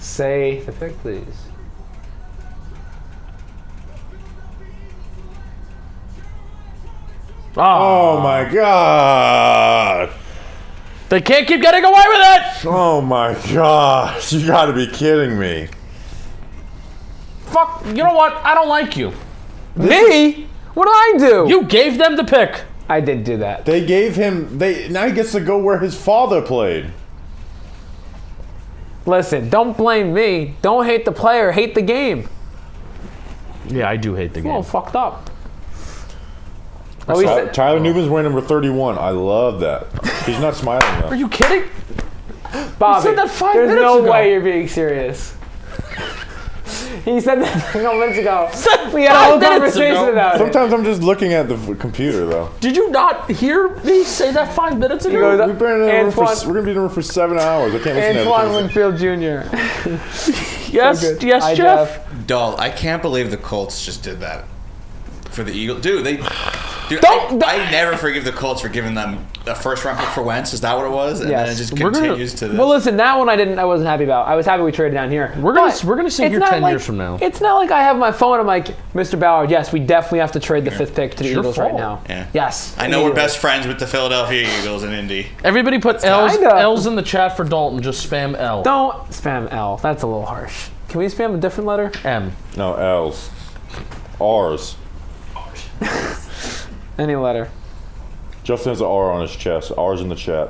Say the pick, please. Oh my God! They can't keep getting away with it! Oh my gosh! You gotta be kidding me. Fuck, you know what? I don't like you. Me? What did I do? You gave them the pick. I did do that. They gave him. Now he gets to go where his father played. Listen, don't blame me. Don't hate the player. Hate the game. Yeah, I do hate the game. Oh, fucked up. Tyler Newman's wearing number 31. I love that. He's not smiling though. Are you kidding? Bobby, said that 5 there's minutes no ago. way you're being serious. He said that a couple minutes ago. We had a whole conversation about it. Sometimes I'm just looking at the computer though. Did you not hear me say that 5 minutes ago? We're going to be in the room for 7 hours. I can't listen to Antoine everything. Winfield Jr. Yes, yes, Hi, Jeff. Doll, I can't believe the Colts just did that for the Eagles. Dude, I never forgive the Colts for giving them a first-round pick for Wentz. Is that what it was? And then it just continues to this. Well, listen, that one I wasn't happy about. I was happy we traded down here. We're gonna sit here 10 years from now. It's not like I have my phone. I'm like, Mr. Ballard, yes, we definitely have to trade the 5th pick to the Eagles right now. Yeah. Yes. I know we're best friends with the Philadelphia Eagles and Indy. Everybody put L's in the chat for Dalton. Just spam L. Don't spam L. That's a little harsh. Can we spam a different letter? M. No, L's. R's. Any letter. Justin has an R on his chest. R's in the chat.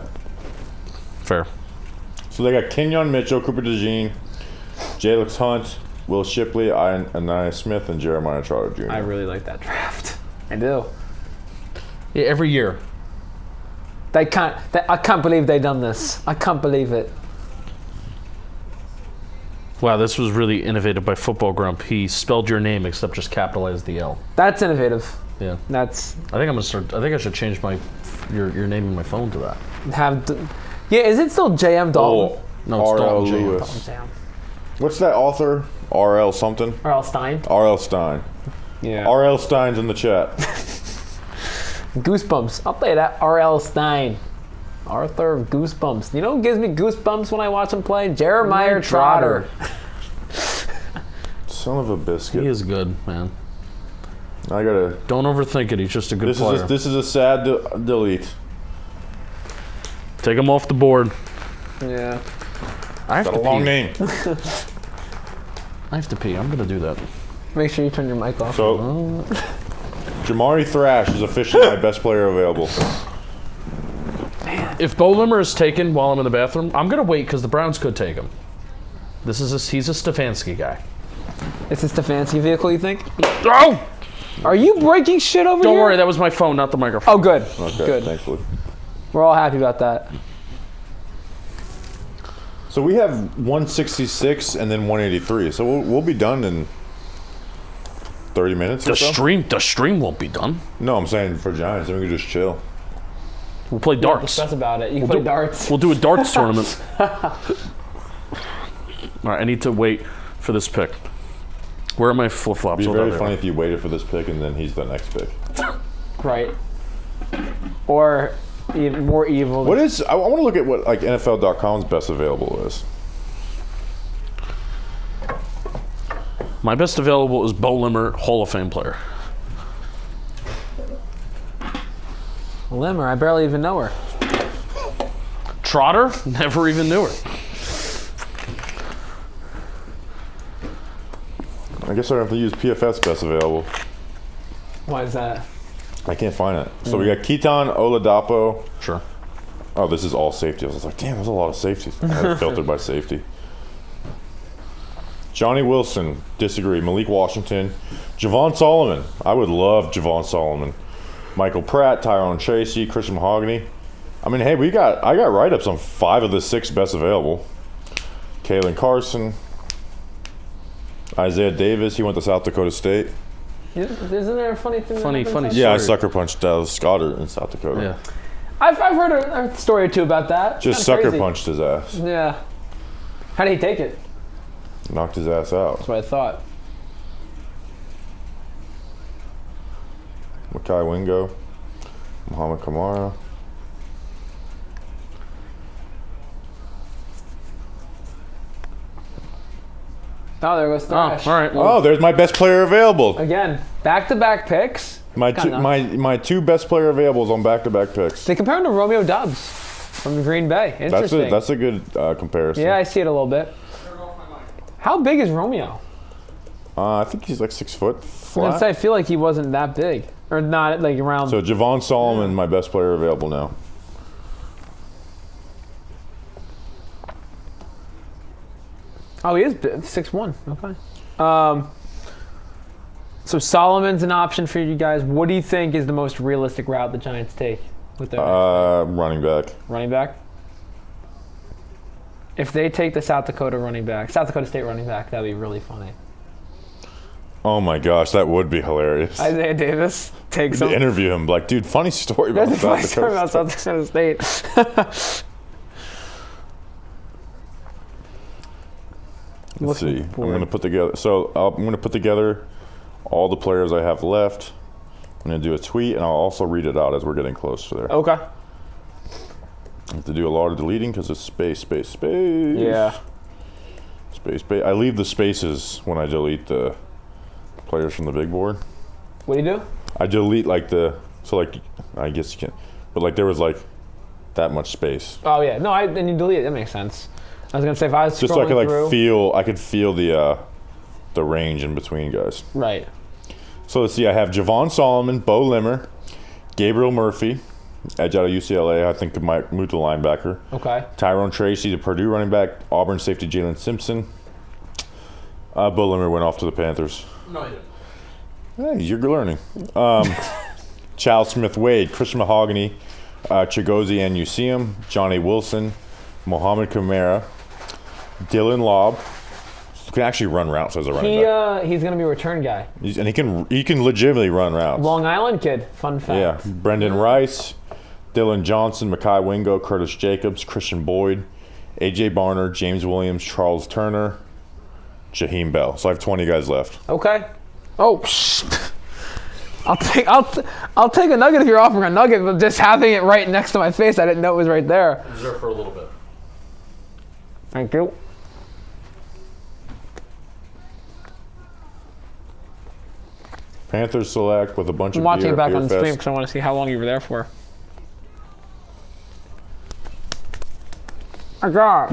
Fair. So they got Kenyon Mitchell, Cooper DeJean, Jalix Hunt, Will Shipley, Anaya Smith, and Jeremiah Trotter Jr. I really like that draft. I do. Yeah, every year. I can't believe they done this. I can't believe it. Wow, this was really innovative by Football Grump. He spelled your name except just capitalized the L. That's innovative. Yeah. That's. I think I'm gonna start. I think I should change your name in my phone to that. Yeah, is it still J.M. Dalton? No, it's R.L. Dalton J. Lewis. What's that author? R.L. something? R.L. Stein? R.L. Stein. Yeah. R.L. Stein's in the chat. Goosebumps. I'll tell you that. R.L. Stein. Arthur of Goosebumps. You know who gives me goosebumps when I watch him play? Jeremiah Trotter. Son of a biscuit. He is good, man. I gotta. Don't overthink it. He's just a good player. This is a sad delete. Take him off the board. Yeah. I have Got to a long pee. name. I have to pee. I'm gonna do that. Make sure you turn your mic off. So, Jamari Thrash is officially my best player available. If Bo Limmer is taken while I'm in the bathroom, I'm gonna wait because the Browns could take him. He's a Stefanski guy. It's a Stefanski vehicle, you think? Oh! Are you breaking shit over here? Don't worry, that was my phone, not the microphone. Oh, good. Okay, Good. thankfully. We're all happy about that. So we have 166 and then 183. So we'll be done in 30 minutes or so? The stream won't be done. No, I'm saying for Giants, then we can just chill. We'll play You don't have to darts. stress about it. You can play darts. We'll do a darts tournament. All right, I need to wait for this pick. Where are my flip-flops? It'd be Oh, very there funny they are. if you waited for this pick and then he's the next pick. Right. Or even more evil. What is? I want to look at what like NFL.com's best available is. My best available is Bo Limmer, Hall of Fame player. Limmer, I barely even know her. Trotter, never even knew her. I guess I have to use PFF's best available. Why is that? I can't find it. So we got Keaton Oladapo. Sure. Oh, this is all safety. I was like, damn, there's a lot of safeties. I had it filtered by safety. Johnny Wilson, disagree. Malik Washington. Javon Solomon. I would love Javon Solomon. Michael Pratt, Tyrone Tracy, Christian Mahogany. I mean, hey, I got write-ups on 5 of the 6 best available. Kalen Carson. Isaiah Davis, he went to South Dakota State. Isn't there a funny thing? Funny Yeah, I story. sucker punched Dallas Goedert in South Dakota. Yeah. I've heard a story or two about that. Just Kinda sucker crazy. punched his ass. Yeah. How did he take it? Knocked his ass out. That's what I thought. Makai Wingo. Muhammad Kamara. Oh, there goes Oh, Thrash. all right. Oh, there's my best player available. Again, back-to-back picks. My Kinda. two best player availables on back-to-back picks. They compare him to Romeo Doubs from Green Bay. Interesting. That's a good comparison. Yeah, I see it a little bit. How big is Romeo? I think he's like 6 foot I was flat. gonna say, I feel like he wasn't that big. Or not, like around... So Javon Solomon, my best player available now. Oh, he is 6'1". Okay. So Solomon's an option for you guys. What do you think is the most realistic route the Giants take with their running back? Running back? If they take the South Dakota State running back, that'd be really funny. Oh my gosh, that would be hilarious. Isaiah Davis takes him. Interview him, like, dude, funny story about South Dakota State. Let's see. I'm going to put together all the players I have left. I'm going to do a tweet, and I'll also read it out as we're getting close to there. Okay. I have to do a lot of deleting because it's space. Yeah. Space. I leave the spaces when I delete the players from the big board. What do you do? I delete I guess you can, but like there was like that much space. Oh yeah, no, then you delete it. That makes sense. I was gonna say if I was just so I could through, I could feel the range in between guys. Right. So let's see. I have Javon Solomon, Bo Limmer, Gabriel Murphy, edge out of UCLA. I think might move to linebacker. Okay. Tyrone Tracy, the Purdue running back, Auburn safety Jalen Simpson. Bo Limmer went off to the Panthers. No, I didn't. Hey, you're learning. Charles Smith-Wade, Christian Mahogany, Chigozie and Useum, Johnny Wilson, Mohamed Kamara, Dylan Lobb. He can actually run routes as a running back. He's going to be a return guy. And he can legitimately run routes. Long Island kid. Fun fact. Yeah. Brendan Rice, Dylan Johnson, Mekhi Wingo, Curtis Jacobs, Christian Boyd, A.J. Barner, James Williams, Charles Turner, Jaheim Bell. So I have 20 guys left. Okay. Oh, I'll take a nugget if you're offering a nugget, but just having it right next to my face, I didn't know it was right there. Reserve for a little bit. Thank you. Panthers select with a bunch of I'm watching it back beer on the stream fest. because I want to see how long you were there for. I got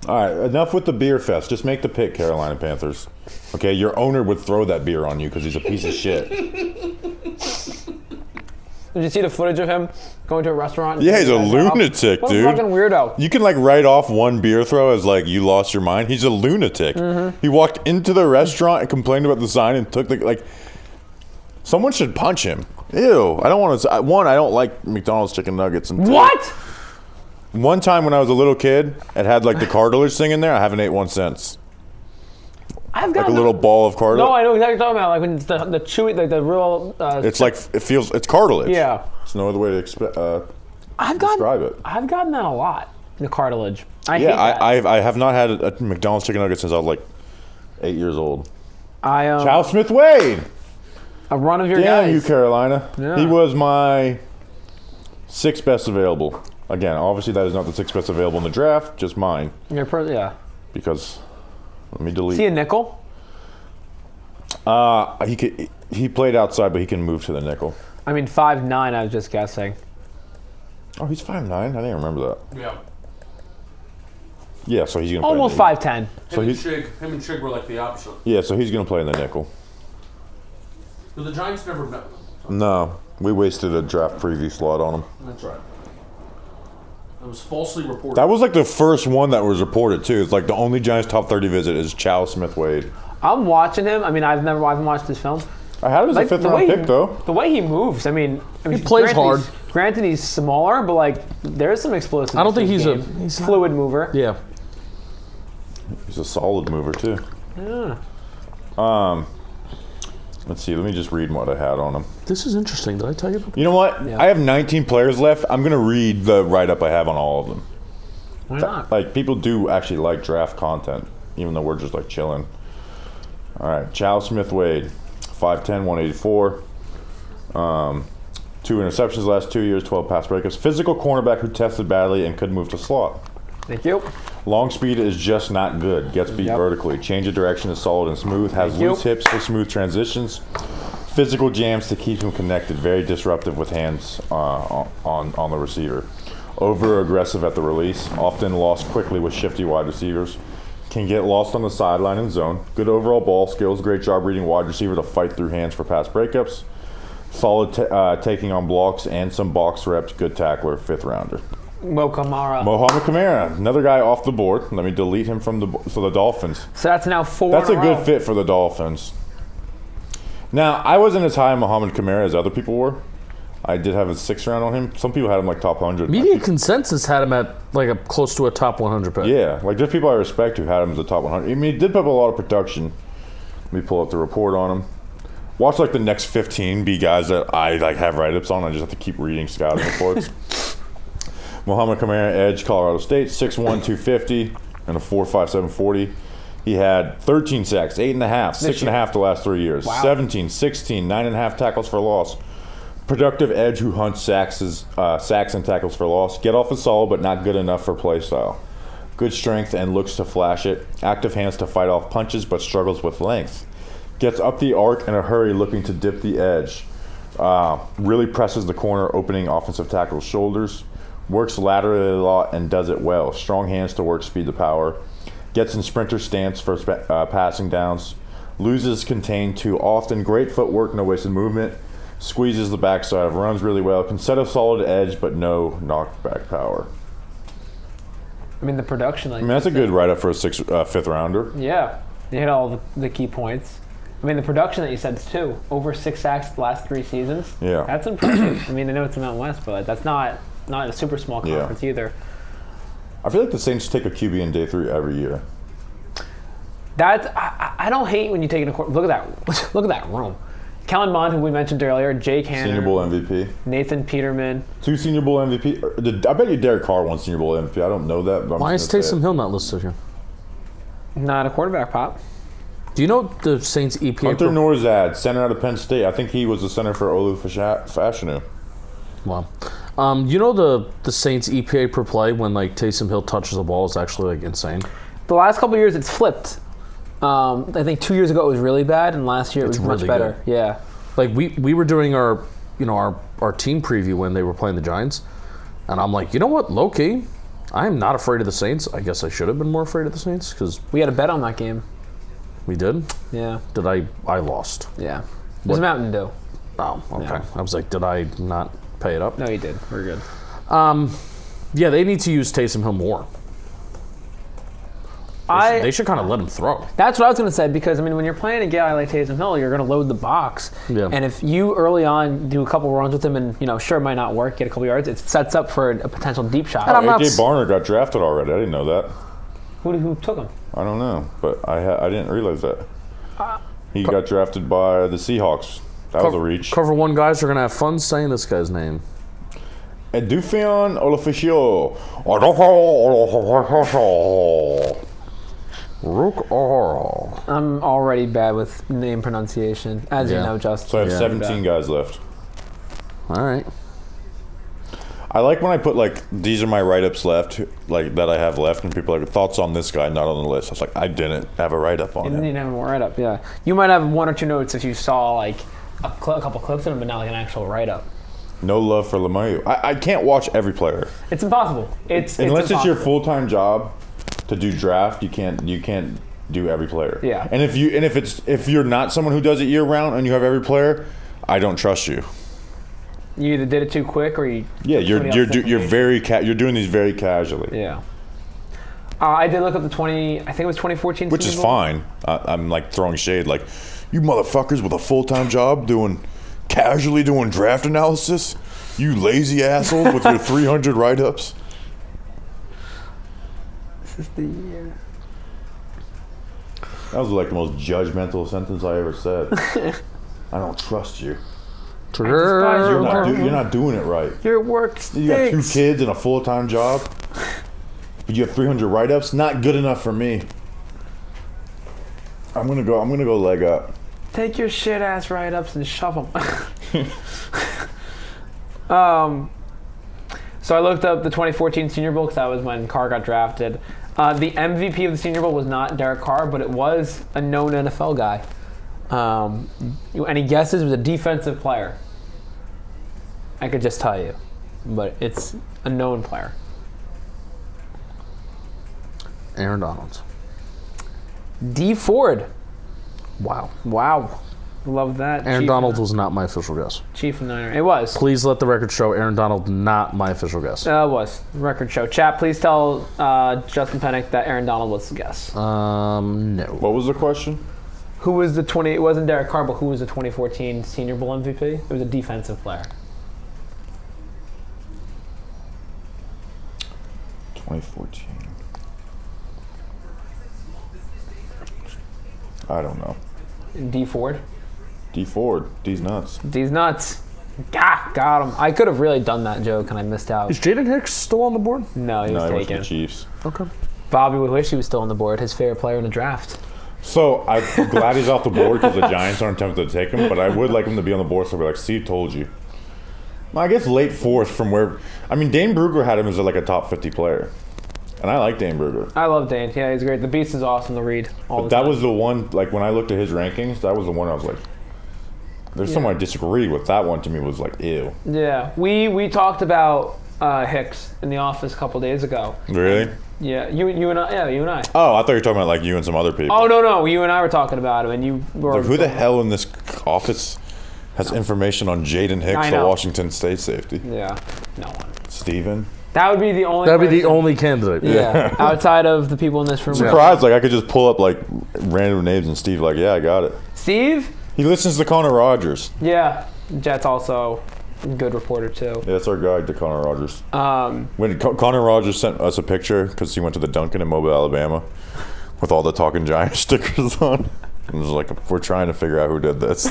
All right, enough with the beer fest. Just make the pick, Carolina Panthers. Okay, your owner would throw that beer on you because he's a piece of shit. Did you see the footage of him going to a restaurant? Yeah, he's a lunatic, what dude. What a fucking weirdo. You can like write off one beer throw as like you lost your mind. He's a lunatic. Mm-hmm. He walked into the restaurant and complained about the sign and took someone should punch him. Ew, I don't want to. I don't like McDonald's chicken nuggets. And what? One time when I was a little kid, it had like the cartilage thing in there. I haven't ate one since. I've got like a little ball of cartilage. No, I know exactly what you're talking about. Like when it's the chewy, like the real. It's like it's cartilage. Yeah. There's no other way to describe it. I've gotten that a lot. The cartilage. I hate that. I have not had a McDonald's chicken nugget since I was like 8 years old. Charles Smith-Wade. A run of your guys. Damn you, Carolina. Yeah. He was my 6th best available. Again, obviously that is not the 6th best available in the draft, just mine. Yeah. Because let me delete. Is he a nickel? He played outside, but he can move to the nickel. I mean, 5'9", I was just guessing. Oh, he's 5'9"? I didn't remember that. Yeah. Yeah, so he's going to play almost 5'10". So him and Chig were like the opposite. Yeah, so he's going to play in the nickel. But the Giants never met them. So. No, we wasted a draft preview slot on him. That's right. It was falsely reported. That was like the first one that was reported too. It's like the only Giants top 30 visit is Charles Smith-Wade. I'm watching him. I mean, I haven't watched his film. I had him as a 5th round pick though. The way he moves, I mean he plays hard. Granted, he's smaller, but like there's some explosive. I don't think he's a fluid mover. Yeah. He's a solid mover too. Yeah. Let's see. Let me just read what I had on him. This is interesting. Did I tell you about You know what? Yeah. I have 19 players left. I'm going to read the write-up I have on all of them. Why not? Like, people do actually like draft content, even though we're just, like, chilling. All right. Charles Smith-Wade, 5'10", 184. 2 interceptions the last 2 years, 12 pass breakups. Physical cornerback who tested badly and could move to slot. Thank you. Long speed is just not good. Gets beat vertically. Change of direction is solid and smooth. Has loose hips for smooth transitions. Physical jams to keep him connected. Very disruptive with hands on the receiver. Over-aggressive at the release, often lost quickly with shifty wide receivers. Can get lost on the sideline and zone. Good overall ball skills. Great job reading wide receiver to fight through hands for pass breakups. Solid taking on blocks and some box reps. Good tackler, 5th rounder. Mohamed Kamara, another guy off the board. Let me delete him for the Dolphins. So that's now 4 That's in a good fit for the Dolphins. Now, I wasn't as high on Mohamed Kamara as other people were. I did have a 6th round on him. Some people had him like top 100. Media consensus had him at like close to a top 100 pick. Yeah, like there's people I respect who had him as a top 100. I mean, he did put up a lot of production. Let me pull up the report on him. Watch like the next 15 be guys that I like have write-ups on. I just have to keep reading scouting reports. Mohamed Kamara, edge, Colorado State, 6'1", 250, and a 4.57 40. He had 13 sacks, 8.5, 6.5 the last 3 years. Wow. 17, 16, 9.5 tackles for loss. Productive edge who hunts sacks and tackles for loss. Get off is solid, but not good enough for play style. Good strength and looks to flash it. Active hands to fight off punches, but struggles with length. Gets up the arc in a hurry, looking to dip the edge. Really presses the corner, opening offensive tackle's shoulders. Works laterally a lot and does it well. Strong hands to work speed to power. Gets in sprinter stance for passing downs. Loses contained too often. Great footwork, no wasted movement. Squeezes the backside, runs really well. Can set a solid edge, but no knockback power. I mean, the production. Like that's a good write-up for a 5th rounder. Yeah, you hit all the key points. I mean, the production that you said too. Over 6 sacks the last 3 seasons. Yeah, that's impressive. I mean, I know it's the Mountain West, but that's not a super small conference either. I feel like the Saints take a QB in day 3 every year. I don't hate when you take it. Look at that room. Kellen Mond, who we mentioned earlier, Jake Hanner, Senior Bowl MVP, Nathan Peterman, 2 Senior Bowl MVP. I bet you Derek Carr won Senior Bowl MVP. I don't know that. But why is Taysom Hill not listed here? Not a quarterback, Pop. Do you know the Saints EPA? Hunter Norzad, center out of Penn State. I think he was the center for Olu Fashanu. Wow. You know the Saints EPA per play when like Taysom Hill touches the ball is actually like insane. The last couple of years it's flipped. I think 2 years ago it was really bad, and last year it was really much better. Good. Yeah. Like we were doing our team preview when they were playing the Giants, and I'm like, you know what, low key, I am not afraid of the Saints. I guess I should have been more afraid of the Saints because we had a bet on that game. We did? Yeah. Did I lost? Yeah. It was Mountain Dew. Oh, okay. Yeah. I was like, did I not pay it up? No, you did. We're good. Yeah, they need to use Taysom Hill more. They should kind of let him throw. That's what I was going to say, because, I mean, when you're playing a guy like Taysom Hill, you're going to load the box. Yeah. And if you early on do a couple runs with him and, sure, it might not work, get a couple yards, it sets up for a potential deep shot. AJ Barner got drafted already. I didn't know that. Who took him? I don't know, but I didn't realize that. He got drafted by the Seahawks. That was a reach. Cover one guys are going to have fun saying this guy's name. Edufion Olaficio. I'm already bad with name pronunciation, as you know, Justin. So I have 17 guys left. All right. I like when I put like these are my write-ups left, like that I have left, and people are like thoughts on this guy not on the list. I was like, I didn't have a write-up on him. You didn't have a write-up, yeah. You might have 1 or 2 notes if you saw like a couple clips of him, but not like an actual write-up. No love for Lemieux. I can't watch every player. It's impossible. Unless it's your full-time job to do draft, you can't do every player. Yeah. And if you're not someone who does it year-round and you have every player, I don't trust you. You either did it too quick or you. Yeah, you're doing these very casually. Yeah. I did look up the 20. I think it was 2014. Which is fine. I'm like throwing shade, like you motherfuckers with a full-time job casually doing draft analysis. You lazy assholes with your 300 write-ups. This is the year. That was like the most judgmental sentence I ever said. I don't trust you. You're not doing it right. Your work stinks. You got 2 kids and a full-time job, but you have 300 write-ups. Not good enough for me. I'm gonna go leg up. Take your shit ass write-ups and shove them. So I looked up the 2014 Senior Bowl because that was when Carr got drafted. The MVP of the Senior Bowl was not Derek Carr, but it was a known NFL guy. Any guesses? It was a defensive player. I could just tell you. but it's a known player. Aaron Donald. D Ford. Wow. Love that. Aaron Donald was not my official guess. Chief Niner. It was. Please let the record show Aaron Donald not my official guess. It was. Record show. Chat, please tell Justin Penik that Aaron Donald was the guess. No. What was the question? Who was the it wasn't Derek Carr, but who was the 2014 Senior Bowl MVP? It was a defensive player. 2014. I don't know. D Ford. D Ford. D's nuts. D's nuts. Got him. I could have really done that joke and I missed out. Is Jaden Hicks still on the board? No, he was went to taken. the Chiefs. Okay. Bobby would wish he was still on the board. His favorite player in the draft. So I'm glad he's off the board because the Giants aren't tempted to take him, but I would like him to be on the board so we're like, Steve told you. I guess late fourth from where, I mean, Dane Brugler had him as like a top 50 player. And I like Dane Brugler. I love Dane. Yeah, he's great. The Beast is awesome to read all the time. That was the one, like when I looked at his rankings, that was the one I was like, there's someone I disagreed with. That one to me was like, ew. Yeah, we talked about Hicks in the office a couple days ago. Really? Yeah, you and I. Yeah, you and I. Oh, I thought you were talking about like you and some other people. Oh no, you and I were talking about him, and you were. Like, who the hell in this office has information on Jaden Hicks, the Washington State safety? Yeah, no one. Steven? That would be the only. That'd be the only candidate. Yeah, outside of the people in this room. I'm surprised, like I could just pull up like random names and Steve like, yeah, I got it. Steve? He listens to Connor Rogers. Yeah, Jet's also a good reporter too. Yeah, that's our guy, to Connor Rogers. When Connor Rogers sent us a picture because he went to the Dunkin' in Mobile, Alabama, with all the Talking Giants stickers on. And it was like, we're trying to figure out who did this.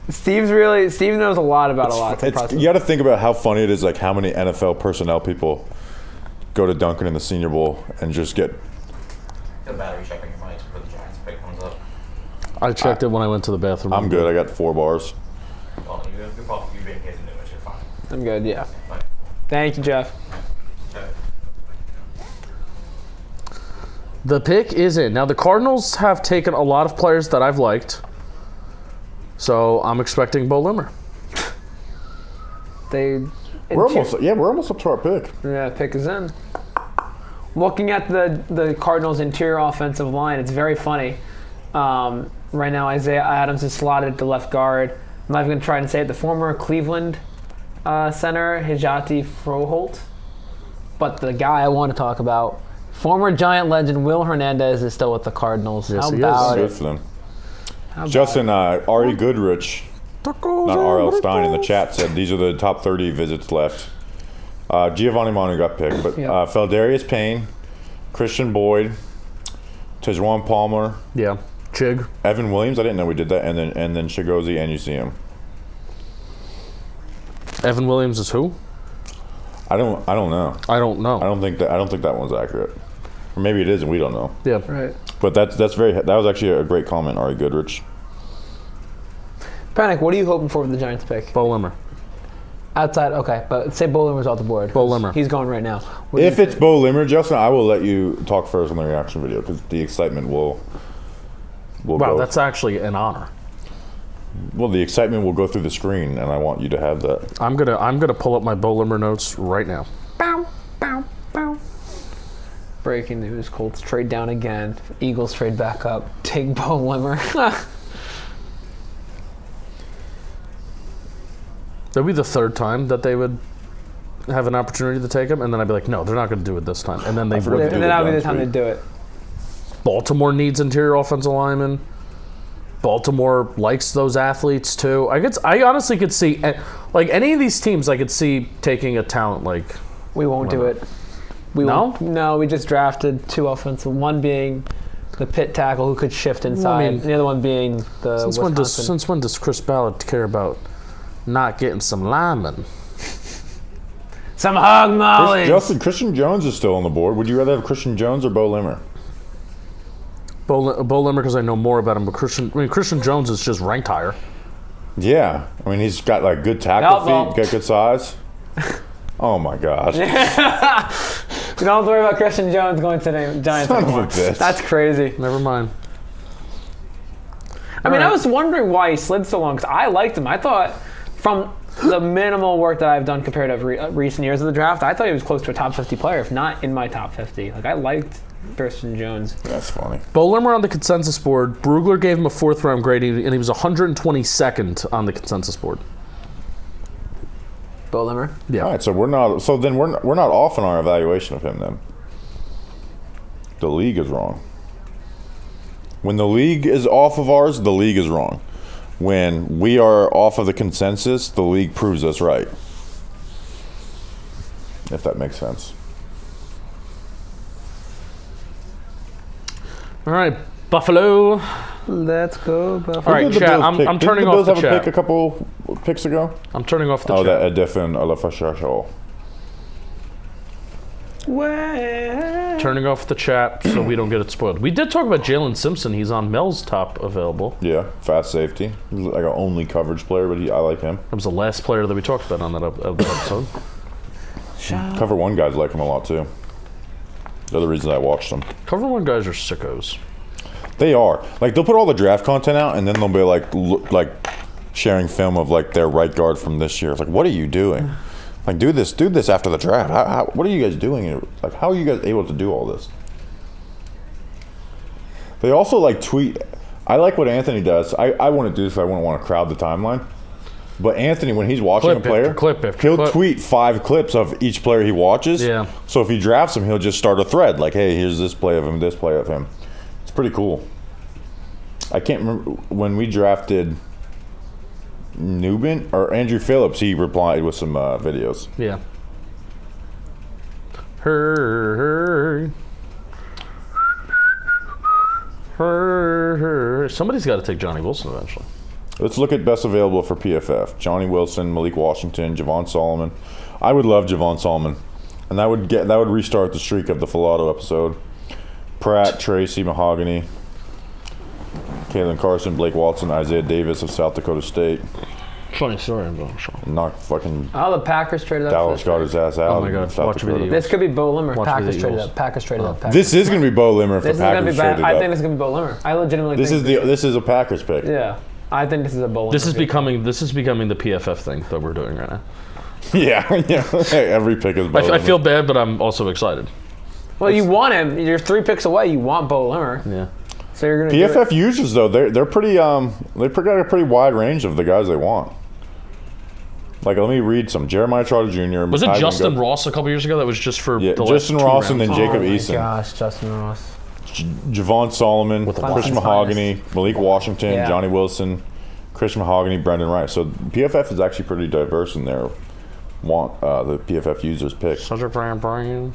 Steve knows a lot about a lot. You got to think about how funny it is, like how many NFL personnel people go to Dunkin' in the Senior Bowl and just get. The battery checking your mics before the Giants pick comes up. I checked it when I went to the bathroom. I'm good. I got 4 bars. Well, you're probably being paid to do it. You're fine. I'm good. Yeah. Bye. Thank you, Jeff. Okay. The pick is in. Now, the Cardinals have taken a lot of players that I've liked. So I'm expecting Bo Limmer. We're almost up to our pick. Yeah, pick is in. Looking at the Cardinals' interior offensive line, it's very funny. Right now, Isaiah Adams is slotted at the left guard. I'm not even going to try and say it. The former Cleveland center, Hijati Froholt. But the guy I want to talk about, former Giant legend Will Hernandez, is still with the Cardinals. Yes, How about it? Good for them. Justin, Ari Goodrich, not R.L. Stein, in the chat said these are the top 30 visits left. Giovanni Manu got picked, but Feldarius Payne, Christian Boyd, Tejuan Palmer, Chig, Evan Williams. I didn't know we did that, and then Chigozie, and you see him. Evan Williams is who? I don't know. I don't know. I don't think that one's accurate. Or maybe it is, and we don't know. Yeah, right. But that was actually a great comment, Ari Goodrich. Penik, what are you hoping for with the Giants pick? Bo Limmer. Outside, okay, but say Bo Limmer's off the board. Bo Limmer. He's going right now. If it's Bo Limmer, Justin, I will let you talk first on the reaction video because the excitement will wow, go. That's actually an honor. Well, the excitement will go through the screen, and I want you to have that. I'm gonna pull up my Bo Limmer notes right now. Bow, bow, bow. Breaking news: Colts trade down again. Eagles trade back up. Take Bo Limmer. That'd be the third time that they would have an opportunity to take him, and then I'd be like, no, they're not going to do it this time. And then they would. And then that would be the time to do it. Baltimore needs interior offensive linemen. Baltimore likes those athletes too. I honestly could see, like any of these teams, I could see taking a talent like. We won't do it. No, we just drafted 2 offensive. One being the pit tackle who could shift inside, and the other one being the Wisconsin. Since when does Chris Ballard care about not getting some linemen? Some hog mollies. Justin, Christian Jones is still on the board. Would you rather have Christian Jones or Bo Limmer? Bo Limmer, because I know more about him, but Christian Jones is just ranked higher. Yeah, I mean he's got like good tackle feet, got good size. Oh my gosh! You don't have to worry about Christian Jones going to the Giants anymore. That's crazy. Never mind. I mean, I was wondering why he slid so long because I liked him. I thought from the minimal work that I've done compared to recent years of the draft, I thought he was close to a top 50 player, if not in my top 50. Like, I liked Thurston Jones. That's funny. Bo Limmer on the consensus board. Brugler gave him a 4th round grade, and he was 122nd on the consensus board. Bo Limmer? Yeah. All right, so we're not off in our evaluation of him then. The league is wrong. When the league is off of ours, the league is wrong. When we are off of the consensus, the league proves us right. If that makes sense. All right, Buffalo. Let's go, Buffalo. All right, chat. I'm turning off the chat. Did the Bills have a pick a couple picks ago? I'm turning off the chat. chat. Oh, that Edefin Alafashashal. Turning off the chat so we don't get it spoiled. We did talk about Jalen Simpson. He's on Mel's top available. Yeah, fast safety. He's like our only coverage player, but I like him. That was the last player that we talked about on that episode. Cover 1 guys like him a lot too. The other reason I watched them. Cover 1 guys are sickos. They are. Like, they'll put all the draft content out, and then they'll be like sharing film of like their right guard from this year. It's like, what are you doing? Like, do this after the draft. What are you guys doing? Like, how are you guys able to do all this? They also like tweet. I like what Anthony does. I want to do this. I wouldn't want to crowd the timeline. But Anthony, when he's watching a player, he'll tweet 5 clips of each player he watches. Yeah. So if he drafts him, he'll just start a thread. Like, hey, here's this play of him, this play of him. It's pretty cool. I can't remember when we drafted Newman or Andrew Phillips. He replied with some videos. Yeah. Her. Somebody's got to take Johnny Wilson eventually. Let's look at best available for PFF. Johnny Wilson, Malik Washington, Javon Solomon. I would love Javon Solomon, and that would restart the streak of the Filato episode. Pratt, Tracy, Mahogany, Kalen Carson, Blake Watson, Isaiah Davis of South Dakota State. Funny story, bro. Knocked fucking. Oh, the Packers traded up. Dallas got his ass out. Oh my God! Watch video. This could be Bo Limmer. Packers traded up. Packers traded up. This is going to be Bo Limmer if the Packers traded up. I think this is going to be Bo Limmer. I legitimately think this is a Packers pick. Yeah. I think this is a Bo Limmer. This is becoming the PFF thing that we're doing right now. Yeah. Hey, every pick is Bo Limmer. I feel bad, but I'm also excited. Well, you want him. You're 3 picks away. You want Bo Limmer. Yeah. So you're going to PFF users though, they're pretty they've got a pretty wide range of the guys they want. Like, let me read some. Jeremiah Trotter Jr. Was it Justin Ross a couple years ago that was just for the Justin last Ross 2 and then rounds? Jacob Eason. Oh my gosh, Justin Ross. Javon Solomon, Chris Mahogany, Malik Washington, Johnny Wilson, Chris Mahogany, Brendan Wright. So PFF is actually pretty diverse in their the PFF users pick. Such a brain.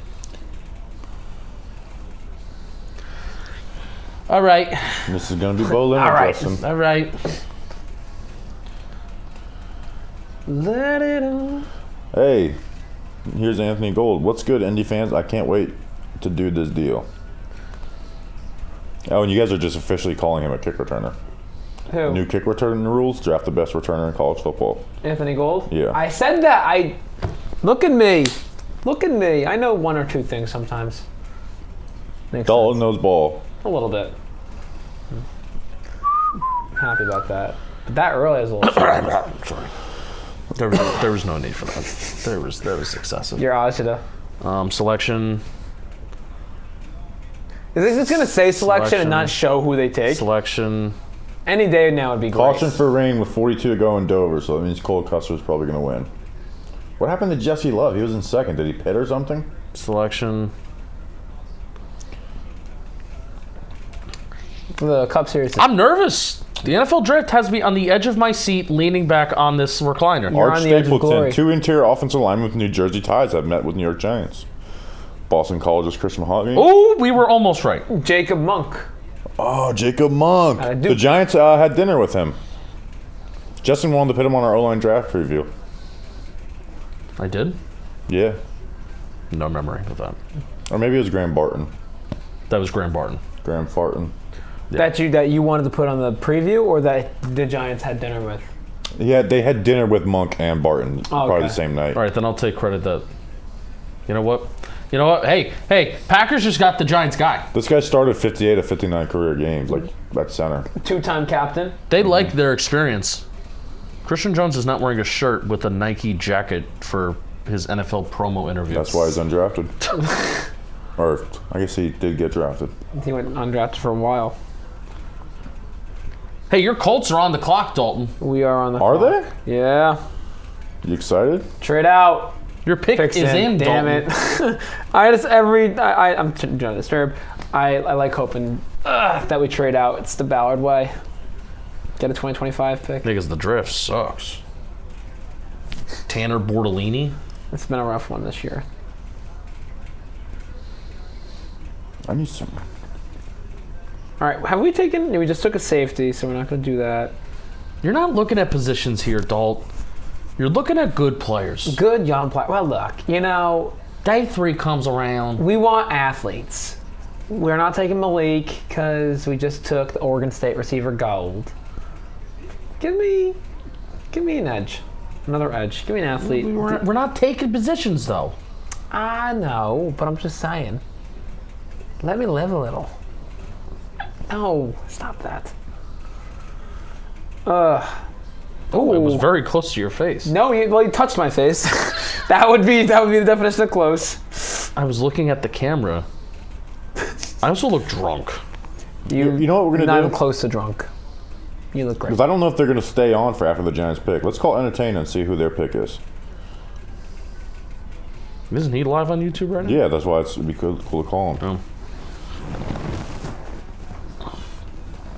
All right. This is going to be Bo Limmer, Justin. All right. Let it on. Hey, here's Anthony Gold. What's good, Indy fans? I can't wait to do this deal. Oh, and you guys are just officially calling him a kick returner. Who? New kick return rules. Draft the best returner in college football. Anthony Gold? Yeah. I said that. Look at me. Look at me. I know 1 or 2 things sometimes. Dalton knows ball. A little bit. I'm happy about that. But that early is a little Sorry. There was no need for that. That was excessive. Your Ajita. Selection. Is it just going to say selection and not show who they take? Selection. Any day now would be great. Caution for rain with 42 to go in Dover, so that means Cole Custer's probably going to win. What happened to Jesse Love? He was in second. Did he pit or something? Selection. The Cup Series. I'm nervous. The NFL draft has me on the edge of my seat, leaning back on this recliner. You're Arch on the edge of glory. Stapleton, 2 interior offensive linemen with New Jersey Ties have met with New York Giants. Boston College's Chris Mahogany. Oh, we were almost right. Jacob Monk. Oh, Jacob Monk. The Giants had dinner with him. Justin wanted to put him on our O-line draft preview. I did? Yeah. No memory of that. Or maybe it was Graham Barton. That was Graham Barton. Graham Farton. Yeah. That you wanted to put on the preview, or that the Giants had dinner with? Yeah, they had dinner with Monk and Barton probably okay. the same night. All right, then I'll take credit that. You know what? Hey, Packers just got the Giants guy. This guy started 58 of 59 career games, like at center. 2-time captain. They like their experience. Christian Jones is not wearing a shirt with a Nike jacket for his NFL promo interview. That's why he's undrafted. Or I guess he did get drafted. He went undrafted for a while. Hey, your Colts are on the clock, Dalton. We are on the clock. Are they? Yeah. You excited? Trade out. Your pick is in, damn Dalton. It. I'm trying to disturb. I like hoping that we trade out. It's the Ballard way. Get a 2025 pick. Because the draft sucks. Tanner Bortolini. It's been a rough one this year. I need some. All right, have we taken? We just took a safety, so we're not going to do that. You're not looking at positions here, Dalt. You're looking at good players. Good young players. Well, look, day 3 comes around. We want athletes. We're not taking Malik because we just took the Oregon State receiver Gold. Give me an edge. Another edge. Give me an athlete. We're not taking positions, though. I know, but I'm just saying. Let me live a little. No, stop that. Oh, it was very close to your face. No, he touched my face. that would be the definition of close. I was looking at the camera. I also look drunk. You know what we're gonna do? Not even close to drunk. You look great. Because I don't know if they're gonna stay on for after the Giants pick. Let's call Entertain and see who their pick is. Isn't he live on YouTube right now? Yeah, that's why it'd be cool to call him.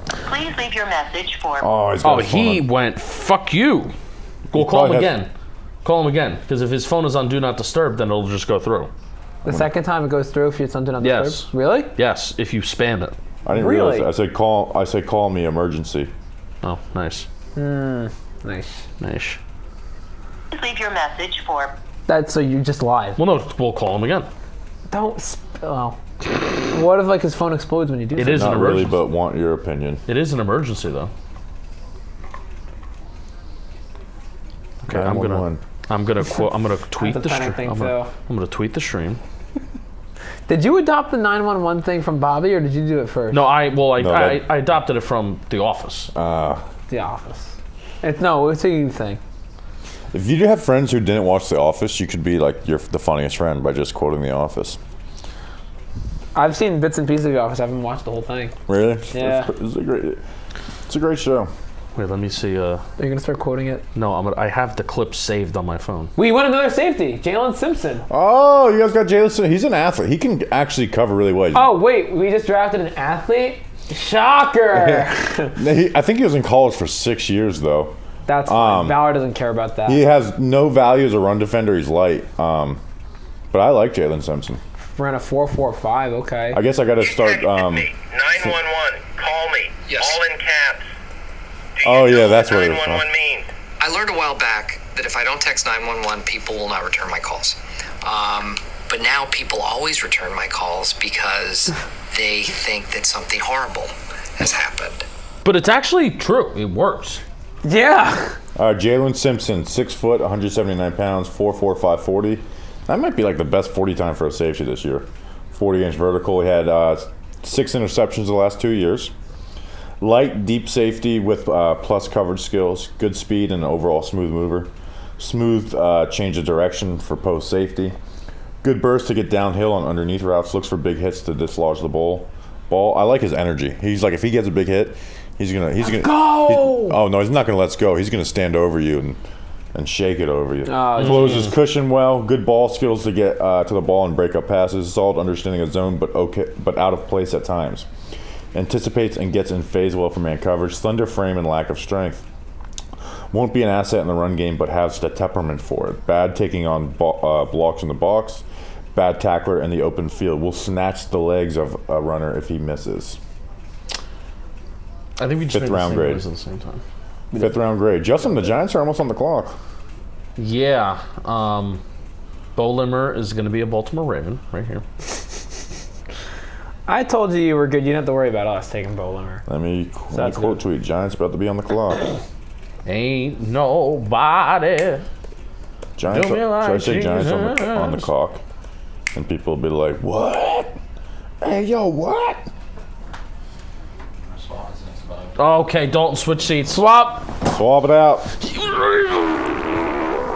Please leave your message for. He went, fuck you. We'll call him again. Call him again. Because if his phone is on Do Not Disturb, then it'll just go through. The second time it goes through if it's on Do Not Disturb? Yes. Really? Yes, if you spam it. I didn't realize that. I said call me emergency. Oh, nice. Nice. Please leave your message for. That's so you just live. Well, no, we'll call him again. Don't. What if his phone explodes when you do? It is an Not emergency. really, but want your opinion. It is an emergency, though. Okay, I'm gonna tweet the stream. I'm gonna tweet the stream. Did you adopt the 911 thing from Bobby, or did you do it first? No, I adopted it from The Office. The Office. It's a you thing. If you do have friends who didn't watch The Office, you could be like the funniest friend by just quoting The Office. I've seen bits and pieces of The Office. I haven't watched the whole thing. Really? Yeah. It's a great show. Wait, let me see. Are you gonna start quoting it? No, I have the clip saved on my phone. We want another safety, Jalen Simpson. Oh, you guys got Jalen Simpson. He's an athlete. He can actually cover really well. Oh wait, we just drafted an athlete. Shocker! I think he was in college for 6 years though. That's fine. Ballard doesn't care about that. He has no value as a run defender. He's light. But I like Jalen Simpson. Ran a 4.45. Okay. I guess I got to start. 911. Call me. Yes. All in caps. That's what it was. 911 means. I learned a while back that if I don't text 911, people will not return my calls. But now people always return my calls because they think that something horrible has happened. But it's actually true. It works. Yeah. Jalen Simpson, 6 foot, 179 pounds, 4.45 40. That might be like the best 40 time for a safety this year. 40-inch vertical. He had 6 interceptions the last 2 years. Light, deep safety with plus coverage skills, good speed, and an overall smooth mover. Smooth change of direction for post safety. Good burst to get downhill on underneath routes. Looks for big hits to dislodge the ball. I like his energy. He's like, if he gets a big hit, he's gonna go. Oh no, he's not gonna let's go. He's gonna stand over you and shake it over you. Blows his cushion well. Good ball skills to get to the ball and break up passes. Solid understanding of zone, but out of place at times. Anticipates and gets in phase well for man coverage. Slender frame and lack of strength. Won't be an asset in the run game, but has the temperament for it. Bad taking on blocks in the box. Bad tackler in the open field. Will snatch the legs of a runner if he misses. I think we just 5th round grade at the same time. 5th round grade. Justin, the Giants are almost on the clock. Yeah. Bo Limmer is going to be a Baltimore Raven right here. I told you were good. You didn't have to worry about us taking Bo Limmer. Let me quote tweet. Giants about to be on the clock. Ain't nobody. Giants. Should I say Giants on the clock? And people will be like, what? Hey, yo, what? Okay, Dalton, switch seats. Swap it out.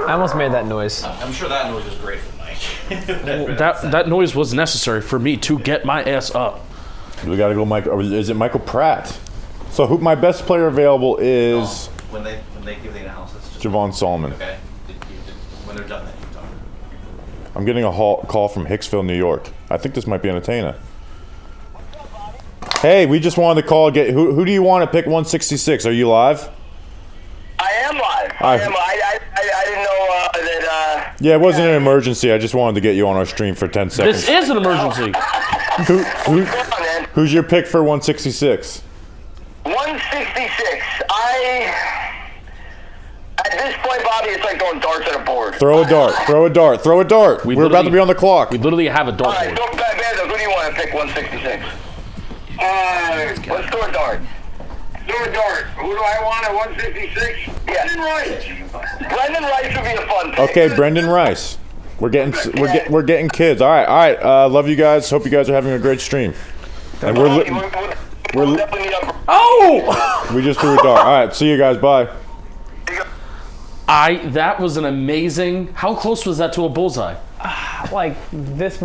I almost made that noise. I'm sure that noise was great for Mike. that noise was necessary for me to get my ass up. We got to go, Mike. Is it Michael Pratt? So my best player available is when they give the analysis. Javon Solomon. Okay. When they're done, then you talk. I'm getting a call from Hicksville, New York. I think this might be Entertainer. Hey, we just wanted to call. Who do you want to pick 166? Are you live? I am live. I didn't know that. Yeah, it wasn't an emergency. I just wanted to get you on our stream for 10 seconds. This is an emergency. Who's your pick for 166? 166. At this point, Bobby, it's like throwing darts at a board. Throw a dart. We're about to be on the clock. We literally have a dart. All right, who do you want to pick 166? Let's throw a dart. Throw a dart. Who do I want at 166? Yeah. Brendan Rice. Brendan Rice would be a fun pick. Okay, Brendan Rice. We're getting kids. All right. Love you guys. Hope you guys are having a great stream. And we'll definitely meet up. Oh! We just threw a dart. All right. See you guys. Bye. That was an amazing. How close was that to a bullseye? Like this.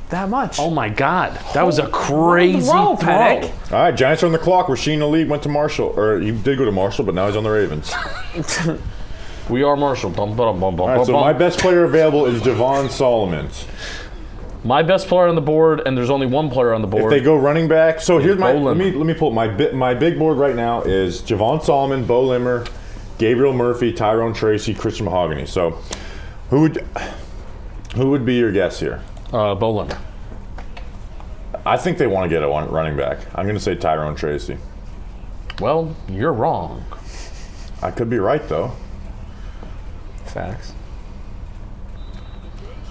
That much. Oh my God. That was a crazy throw. Penik. All right, Giants are on the clock. Rasheen Ali went to Marshall. Or he did go to Marshall, but now he's on the Ravens. We are Marshall. All right, so my best player available is Javon Solomon. My best player on the board, and there's only one player on the board. If they go running back, so here's let me pull my big board right now is Javon Solomon, Bo Limmer, Gabriel Murphy, Tyrone Tracy, Christian Mahogany. So who would be your guess here? Bo Limmer. I think they want to get a running back. I'm going to say Tyrone Tracy. Well, you're wrong. I could be right, though. Facts.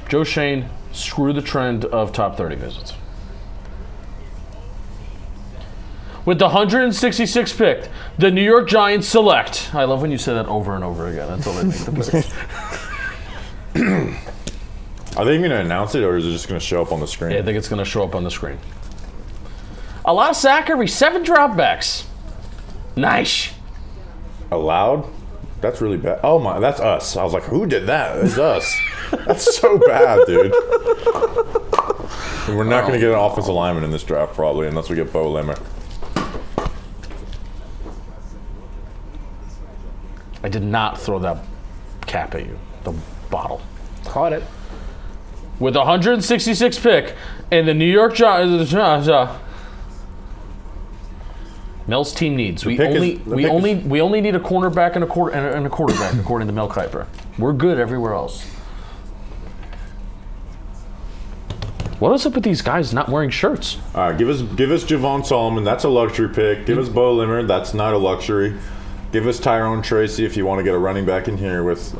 Joe Shane, screw the trend of top 30 visits. With the 166th pick, the New York Giants select. I love when you say that over and over again. That's all they make the pick. Are they even going to announce it, or is it just going to show up on the screen? Yeah, I think it's going to show up on the screen. Allow Zachary 7 dropbacks. Nice. Allowed? That's really bad. Oh my, that's us. I was like, who did that? It's us. That's so bad, dude. We're not going to get an offensive lineman in this draft probably, unless we get Bo Limmer. I did not throw that cap at you. The bottle. Caught it. With the 166th pick in the New York Giants, Mel's team needs. We only need a cornerback and a quarterback, according to Mel Kiper. We're good everywhere else. What is up with these guys not wearing shirts? All right, give us Javon Solomon. That's a luxury pick. Give us Bo Limmer. That's not a luxury. Give us Tyrone Tracy if you want to get a running back in here with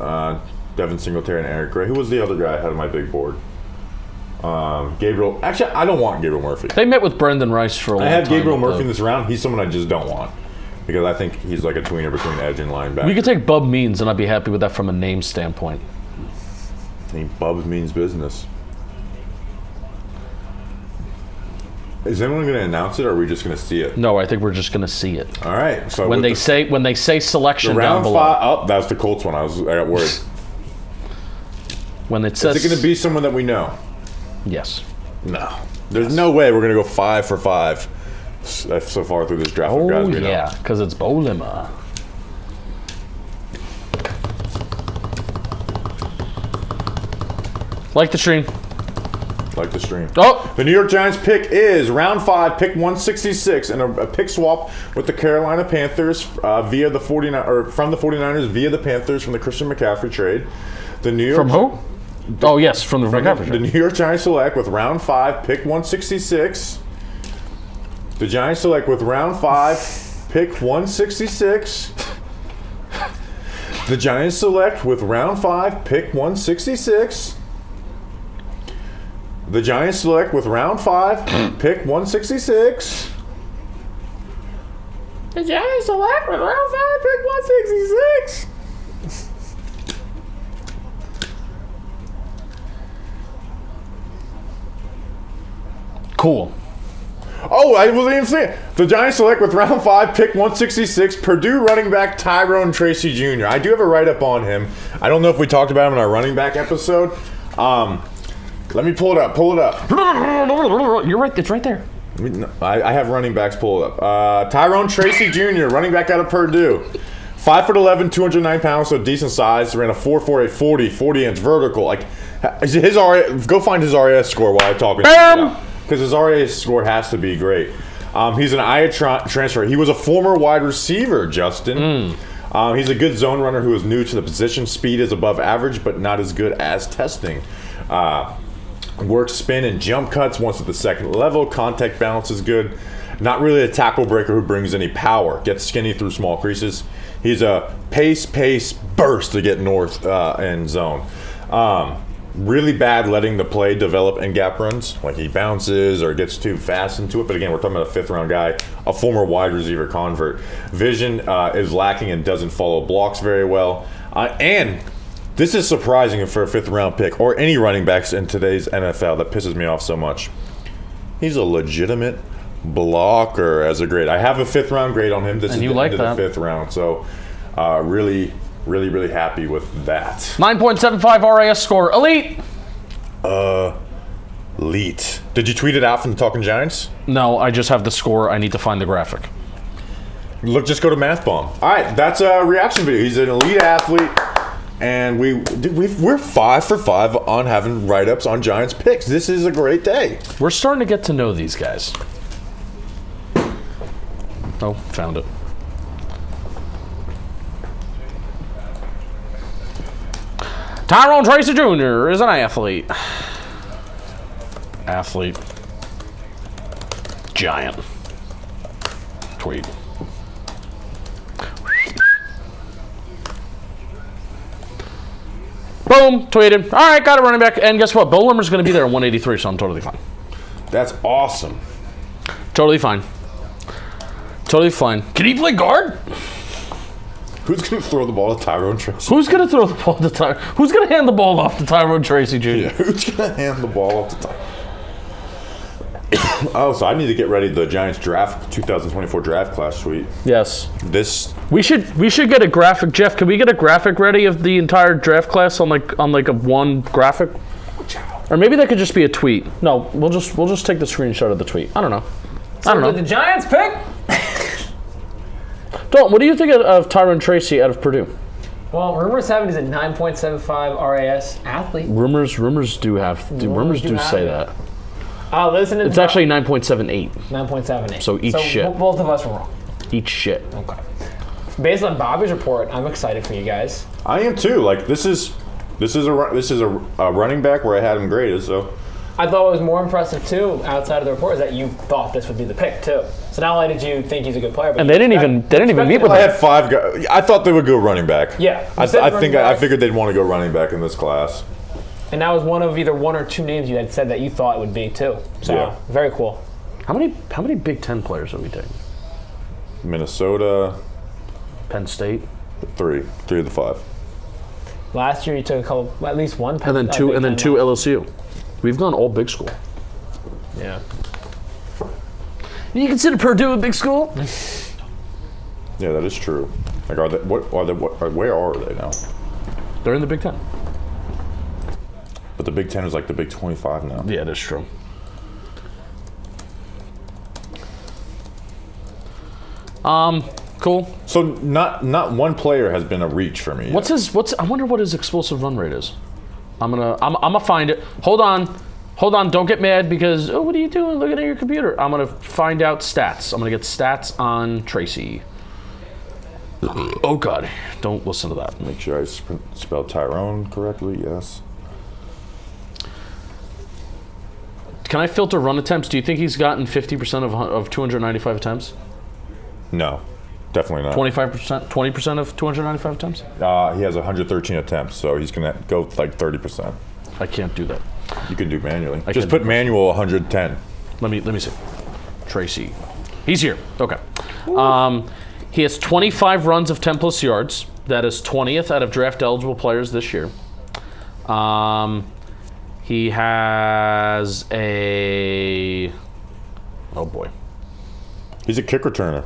Devin Singletary and Eric Gray. Who was the other guy I had on my big board? Gabriel. Actually, I don't want Gabriel Murphy. They met with Brendan Rice for a long time. I had Gabriel Murphy in this round. He's someone I just don't want because I think he's like a tweener between edge and linebacker. We could take Bub Means, and I'd be happy with that from a name standpoint. I think Bub means business. Is anyone going to announce it, or are we just going to see it? No, I think we're just going to see it. All right. So when they say selection down below. Oh, that's the Colts one. I got worried. When it says, is it going to be someone that we know? Yes. No. There's no way we're going to go 5 for 5 so far through this draft. Oh, guys we know. Yeah, because it's Bo Limmer. Like the stream. Like the stream. Oh! The New York Giants pick is round 5, pick 166, and a pick swap with the Carolina Panthers from the 49ers via the Panthers from the Christian McCaffrey trade. The New York from who? Oh, yes, from the McCaffrey trade. The New York Giants select with round 5, pick 166. The Giants select with round 5, pick 166. The Giants select with round 5, pick 166. The Giants select with round 5, pick 166. The Giants select with round 5, pick 166. Cool. Oh, I wasn't even saying. The Giants select with round 5, pick 166, Purdue running back Tyrone Tracy Jr. I do have a write-up on him. I don't know if we talked about him in our running back episode. Let me pull it up. You're right. It's right there. I have running backs pulled up. Tyrone Tracy Jr., running back out of Purdue. 5'11", 209 pounds, so decent size. Ran a 4.48 40-inch vertical. Like his go find his RAS score while I'm talking. Because his RAS score has to be great. He's an IA transfer. He was a former wide receiver, Justin. He's a good zone runner who is new to the position. Speed is above average, but not as good as testing. Works spin and jump cuts once at the second level. Contact balance is good. Not really a tackle breaker who brings any power. Gets skinny through small creases. He's a pace, burst to get north end zone. Really bad letting the play develop in gap runs. Like he bounces or gets too fast into it. But again, we're talking about a 5th-round guy, a former wide receiver convert. Vision is lacking and doesn't follow blocks very well. And this is surprising for a 5th-round pick or any running backs in today's NFL. That pisses me off so much. He's a legitimate blocker as a grade. I have a 5th-round grade on him. This is the end of the 5th round. So really happy with that. 9.75 RAS score. Elite. Elite. Did you tweet it out from the Talking Giants? No, I just have the score. I need to find the graphic. Look, just go to Math Bomb. All right, that's a reaction video. He's an elite athlete. And we're 5 for 5 on having write-ups on Giants picks. This is a great day. We're starting to get to know these guys. Oh, found it. Tyrone Tracy Jr. is an athlete. Giant. Tweet. Boom, tweeted. All right, got a running back. And guess what? Bo Limmer's going to be there at 183, so I'm totally fine. That's awesome. Totally fine. Can he play guard? Who's going to throw the ball to Tyrone Tracy? Who's going to throw the ball to Tyrone? Who's going to hand the ball off to Tyrone Tracy Jr.? Yeah, who's going to hand the ball off to Tyrone? Oh, so I need to get ready for the Giants draft 2024 draft class suite. Yes. We should get a graphic. Jeff, can we get a graphic ready of the entire draft class on like a one graphic? Or maybe that could just be a tweet. No, we'll just take the screenshot of the tweet. I don't know. Did the Giants pick? Dalton, what do you think of Tyrone Tracy out of Purdue? Well, rumors have it he's a 9.75 RAS athlete. Rumors do say that. Listen to it's actually 9.78. 9.78. So eat shit. Both of us were wrong. Eat shit. Okay. Based on Bobby's report, I'm excited for you guys. I am too. Like this is a running back where I had him graded. So I thought what was more impressive too, outside of the report, is that you thought this would be the pick too. So not only did you think he's a good player, but they didn't even meet with him. I had 5 guys. I thought they would go running back. Yeah. I figured they'd want to go running back in this class. And that was one of either 1 or 2 names you had said that you thought it would be too. So yeah. Very cool. How many Big Ten players are we taking? Minnesota, Penn State. 3 of the 5. Last year you took at least one. And then two LSU. We've gone all big school. Yeah. You consider Purdue a big school? Yeah, that is true. Like, where are they now? They're in the Big Ten. But the Big Ten is like the Big 25 now. Yeah, that's true. Cool. So not one player has been a reach for me. I wonder what his explosive run rate is. I'm gonna find it. Hold on, don't get mad because what are you doing looking at your computer? I'm gonna find out stats. I'm gonna get stats on Tracy. Oh God, don't listen to that. Make sure I spelled Tyrone correctly, yes. Can I filter run attempts? Do you think he's gotten 50% of 295 attempts? No, definitely not. 25%? 20% of 295 attempts? He has 113 attempts, so he's going to go like 30%. I can't do that. You can do manually. Just put manual 110. Let me see. Tracy. He's here. Okay. He has 25 runs of 10 plus yards. That is 20th out of draft eligible players this year. He has a... Oh boy. He's a kick returner.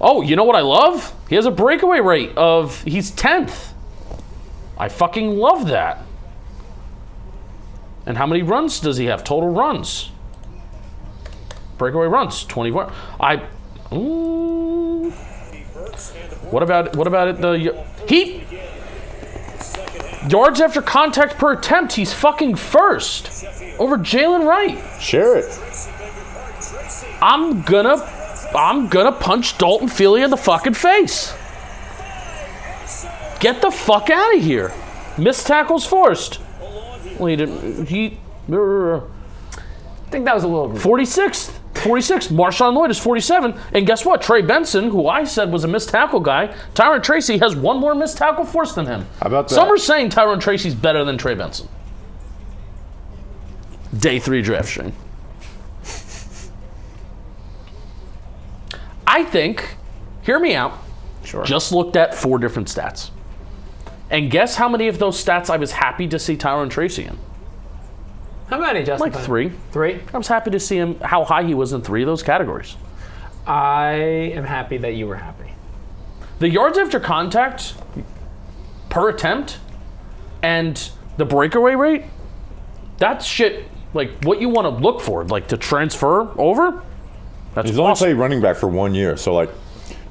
Oh, you know what I love? He has a breakaway rate of, he's 10th. I fucking love that. And how many runs does he have? Total runs. Breakaway runs, 24. What about it? He yards after contact per attempt. He's fucking first over Jalen Wright. Share it. I'm gonna punch Dalton Feely in the fucking face. Get the fuck out of here. Missed tackles forced. Well, he didn't. I think that was a little 46th. Marshawn Lloyd is 47. And guess what? Trey Benson, who I said was a missed tackle guy, Tyrone Tracy has one more missed tackle force than him. How about that? Some are saying Tyrone Tracy's better than Trey Benson. Day 3 draft stream. I think, hear me out, just looked at 4 different stats. And guess how many of those stats I was happy to see Tyrone Tracy in? How many, Justin? Like 3. 3? I was happy to see him, how high he was in 3 of those categories. I am happy that you were happy. The yards after contact per attempt and the breakaway rate, that's shit, like what you want to look for, like to transfer over. That's He's only played running back for 1 year, so like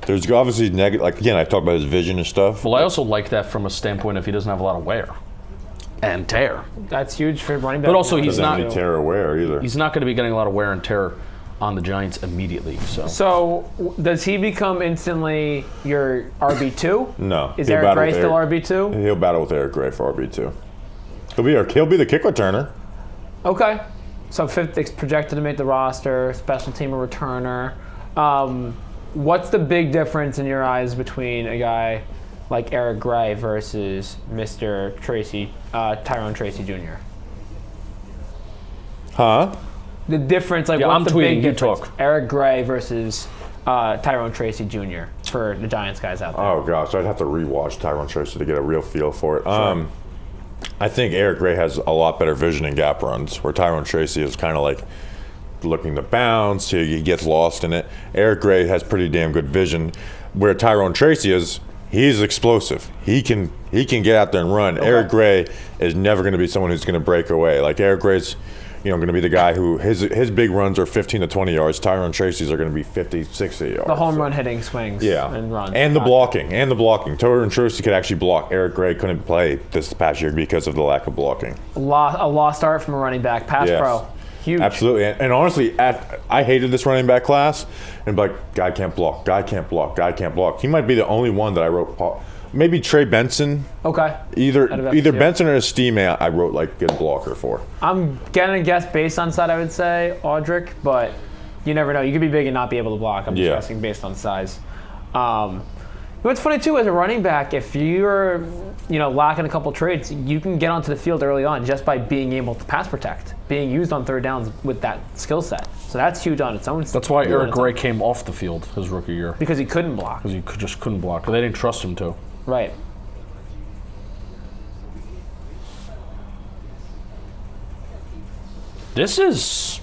there's obviously negative. Like again, I talked about his vision and stuff. Well, I also like that from a standpoint if he doesn't have a lot of wear and tear. That's huge for running back. But also he's not any tear or wear either. He's not going to be getting a lot of wear and tear on the Giants immediately. So does he become instantly your RB2? No. Is Eric Gray still RB2? He'll battle with Eric Gray for RB2. He'll be the kick returner. Okay. So 5th projected to make the roster, special teamer returner. What's the big difference in your eyes between a guy like Eric Gray versus Mr. Tracy, Tyrone Tracy Jr.? Huh? The difference, like what's the big difference? Eric Gray versus Tyrone Tracy Jr. for the Giants guys out there. Oh gosh, I'd have to rewatch Tyrone Tracy to get a real feel for it. Sure. I think Eric Gray has a lot better vision in gap runs, where Tyrone Tracy is kind of like looking to bounce, he gets lost in it. Eric Gray has pretty damn good vision, where Tyrone Tracy he's explosive. He can get out there and run. Okay. Eric Gray is never going to be someone who's going to break away. Like Eric Gray's, going to be the guy who his big runs are 15 to 20 yards. Tyrone Tracy's are going to be 50, 60 yards. The home run hitting swings and runs. And the blocking. Tyrone Tracy could actually block. Eric Gray couldn't play this past year because of the lack of blocking. A lost art from a running back. Pass pro. Huge. Absolutely. And honestly, I hated this running back class. And like, guy can't block. He might be the only one that I wrote. Maybe Trey Benson. Okay. Either Benson or Estime I wrote like good blocker for. I'm gonna guess based on size, I would say Audric, but you never know. You could be big and not be able to block. I'm just guessing based on size. What's funny too, as a running back, if you're lacking a couple traits, you can get onto the field early on just by being able to pass protect, being used on third downs with that skill set. So that's huge on its own. That's why Eric Gray came off the field his rookie year. Because he couldn't block. Because he just couldn't block. They didn't trust him to. Right. This is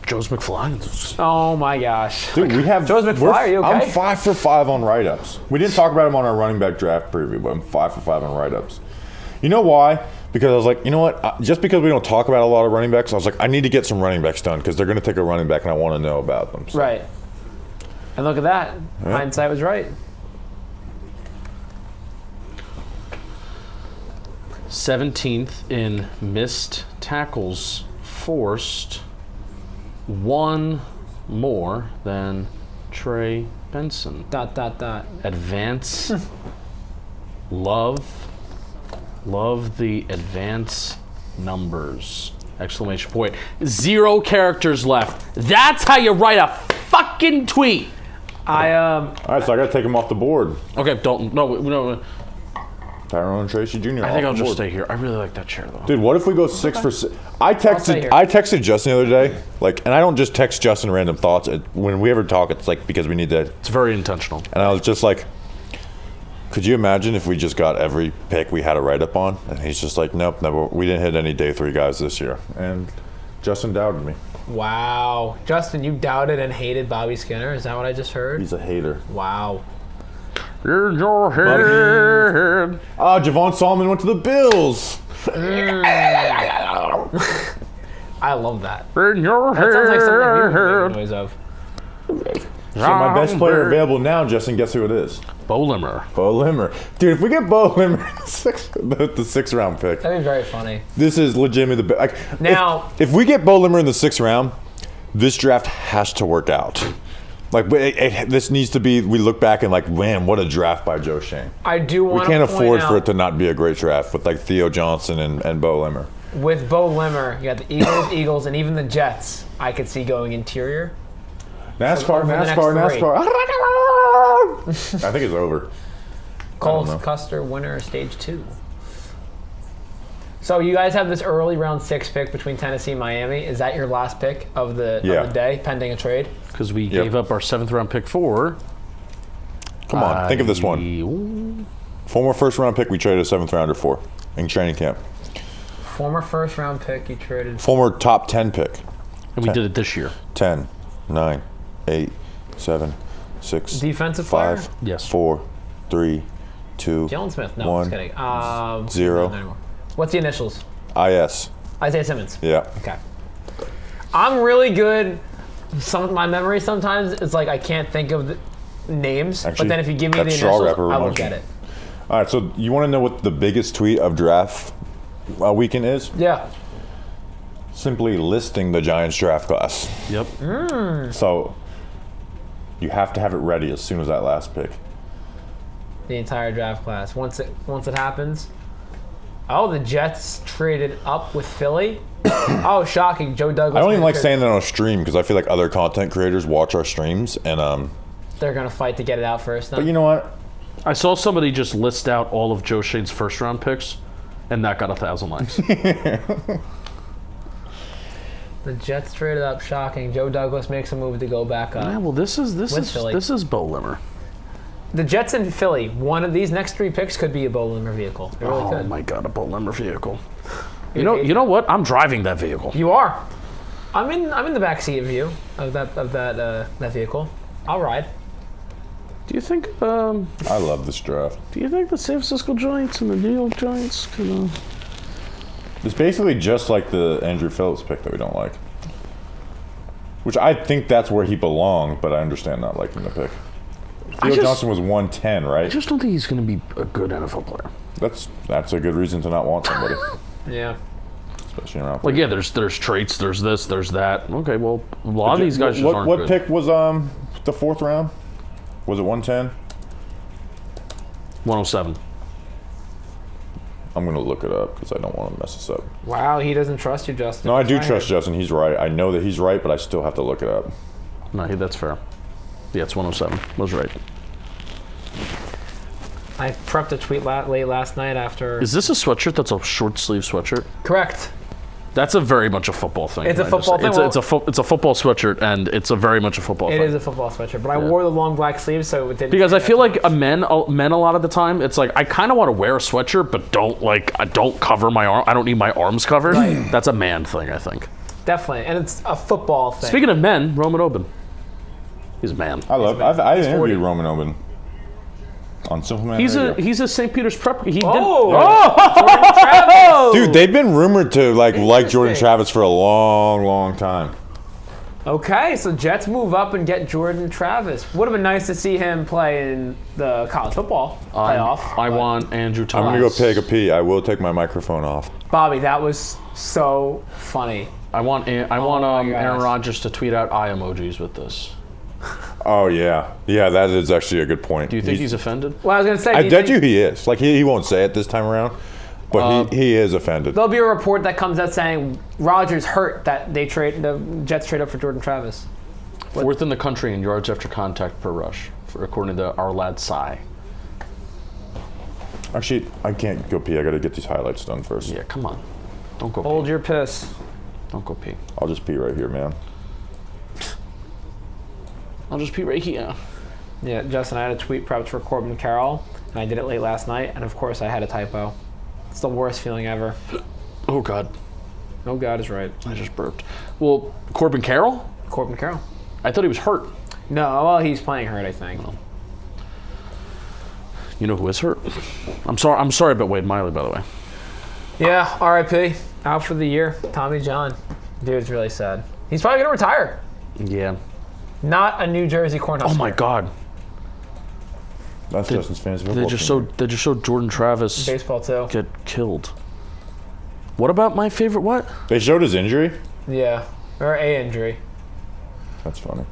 Joe's McFly. Oh my gosh. Dude, we have Joe's McFly, are you okay? I'm 5 for 5 on write-ups. We didn't talk about him on our running back draft preview, but I'm 5 for 5 on write-ups. You know why? Because I was like, you know what? Just because we don't talk about a lot of running backs, I was like, I need to get some running backs done because they're going to take a running back and I want to know about them. So. Right. And look at that. Yeah. Hindsight was right. 17th in missed tackles forced. One more than Trey Benson. ... Advance. Love the advance numbers. Exclamation point. 0 characters left. That's how you write a fucking tweet. All right, so I got to take him off the board. Okay, Dalton. No. Tyrone Tracy Jr. I think I'll just stay here. I really like that chair, though. Dude, what if we go 6 for 6? I texted Justin the other day, and I don't just text Justin random thoughts. When we ever talk, it's like because we need to. It's very intentional. And I was just like, could you imagine if we just got every pick we had a write up on? And he's just like, nope, we didn't hit any day 3 guys this year. And Justin doubted me. Wow. Justin, you doubted and hated Bobby Skinner? Is that what I just heard? He's a hater. Wow. In your head. Javon Solomon went to the Bills. I love that. In your That sounds like something we head. would make noise of. So my best player available now, Justin, guess who it is? Bo Limmer. Bo Limmer. Dude, if we get Bo Limmer the 6th round pick. That'd be very funny. This is legitimately the best. Like, now, if we get Bo Limmer in the 6th round, this draft has to work out. Like, this needs to be, we look back and like, man, what a draft by Joe Schoen. I do want to We can't afford out, for it to not be a great draft with like Theo Johnson and Bo Limmer. With Bo Limmer, you got the Eagles, and even the Jets, I could see going interior. NASCAR. I think it's over. Cole Custer, winner of stage 2. So you guys have this early round 6 pick between Tennessee and Miami. Is that your last pick of the day, pending a trade? Because we gave up our 7th round pick for. Come on, think of this one. Former 1st round pick we traded a 7th rounder for in training camp. Former 1st round pick you traded. Former top 10 pick. And we did it this year. 10, 9, 8, 7, 6, defensive 5, player? Yes. 4, 3, 2, Jalen Smith. No, 1, just kidding. 0. What's the initials? IS. Isaiah Simmons. Yeah. Okay. I'm really good. My memory sometimes is like I can't think of the names, Actually, but then if you give me the that straw initials, wrapper I will reminds get me. it. All right, so you want to know what the biggest tweet of draft weekend is? Yeah. Simply listing the Giants draft class. Yep. So you have to have it ready as soon as that last pick. The entire draft class. Once it happens. Oh, the Jets traded up with Philly. Oh, shocking! Joe Douglas. I don't even like saying that on a stream because I feel like other content creators watch our streams and they're gonna fight to get it out first. But you know what? I saw somebody just list out all of Joe Schoen's 1st round picks, and that got 1,000 likes. The Jets traded up. Shocking. Joe Douglas makes a move to go back up. Yeah, well, this is Bo Limmer. The Jets and Philly. One of these next 3 picks could be a Bo Limmer vehicle. It really could. Oh my God, a Bo Limmer vehicle. You know what? I'm driving that vehicle. You are. I'm in the back seat of you of that vehicle. I'll ride. Do you think? I love this draft. Do you think the San Francisco Giants and the New York Giants can? It's basically just like the Andrew Phillips pick that we don't like. Which I think that's where he belonged, but I understand not liking the pick. Theo Johnson was 110, right? I just don't think he's going to be a good NFL player. That's a good reason to not want somebody. Yeah. Especially around. Like, yeah, there's traits, there's this, there's that. Okay, well, a lot of these guys just aren't good. What pick was the 4th round? Was it 110? 107. I'm going to look it up because I don't want to mess this up. Wow, he doesn't trust you, Justin. No, I do trust Justin. He's right. I know that he's right, but I still have to look it up. No, that's fair. Yeah, it's 107. Was right. I prepped a tweet late last night after. Is this a sweatshirt that's a short sleeve sweatshirt? Correct. That's a very much a football thing. It's a football thing. It's a football sweatshirt, and it's a very much a football thing. It is a football sweatshirt, but I wore the long black sleeves, so it didn't. Because I feel like men a lot of the time, it's like I kind of want to wear a sweatshirt, but I don't cover my arm. I don't need my arms covered. Right. That's a man thing, I think. Definitely, and it's a football thing. Speaking of men, Roman Oben. He's a man. I interviewed Roman Oben on Simple Man Radio. He's a St. Peter's prep. He Jordan Travis. Dude, they've been rumored to like Jordan Travis for a long, long time. Okay, so Jets move up and get Jordan Travis. Would have been nice to see him play in the college football playoff. I want Andrew Thomas. I'm gonna go take a pee. I will take my microphone off. Bobby, that was so funny. I want Aaron Rodgers to tweet out eye emojis with this. Oh yeah, that is actually a good point. Do you think he's offended? Well, I was gonna say, I bet you he is. Like he won't say it this time around, but he is offended. There'll be a report that comes out saying Rodgers hurt that the Jets trade up for Jordan Travis. 4th in the country in yards after contact per rush, according to our lad Cy. Actually, I can't go pee. I got to get these highlights done first. Yeah, come on. Don't go. Hold your piss. Don't go pee. I'll just pee right here, man. I'll just pee right here. Yeah, Justin, I had a tweet prepped for Corbin Carroll, and I did it late last night, and of course I had a typo. It's the worst feeling ever. Oh, God. Oh, God is right. I just burped. Well, Corbin Carroll? Corbin Carroll. I thought he was hurt. No, well, he's playing hurt, I think. Well, you know who is hurt? I'm sorry about Wade Miley, by the way. Yeah, R.I.P. Out for the year. Tommy John. Dude's really sad. He's probably going to retire. Yeah. Not a New Jersey Cornhusker. Oh, my God. That's Justin's fantasy football. They just showed Jordan Travis baseball too get killed. What about my favorite? What? They showed his injury. Yeah, or a injury. That's funny.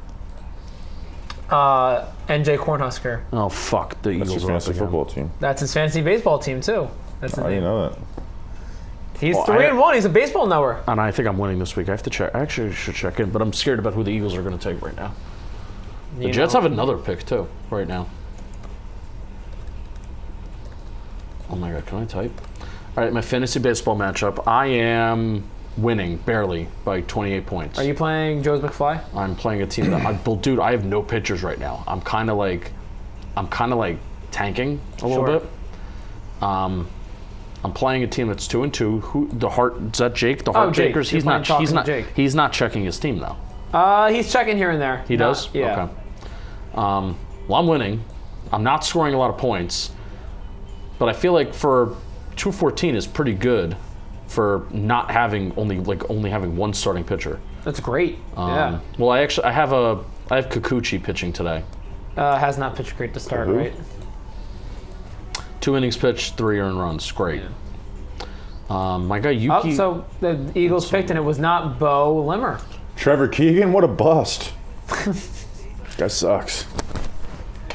NJ Cornhusker. Oh fuck! The Eagles his fantasy football team. That's his fantasy baseball team too. That's his I didn't know that. He's 3-1. He's a baseball knower. And I think I'm winning this week. I have to check. I actually should check in, but I'm scared about who the Eagles are going to take right now. The Jets have another pick too right now. Oh my God, can I type? All right, my fantasy baseball matchup. I am winning barely by 28 points. Are you playing Joe's McFly? I'm playing a team that, dude, I have no pitchers right now. I'm kind of like tanking a little bit. I'm playing a team that's 2-2. Who the Heart? Is that Jake? The Heart Jakers. He's not checking his team though. He's checking here and there. He does. Yeah. Okay. Well, I'm winning. I'm not scoring a lot of points. But I feel like for 214 is pretty good for not having only having one starting pitcher. That's great. Yeah. Well, I have Kikuchi pitching today. Has not pitched great to start, right? 2 innings pitched, 3 earned runs. Great. My guy Yuki. Oh, so the Eagles picked, and it was not Bo Limmer. Trevor Keegan, what a bust. This guy sucks.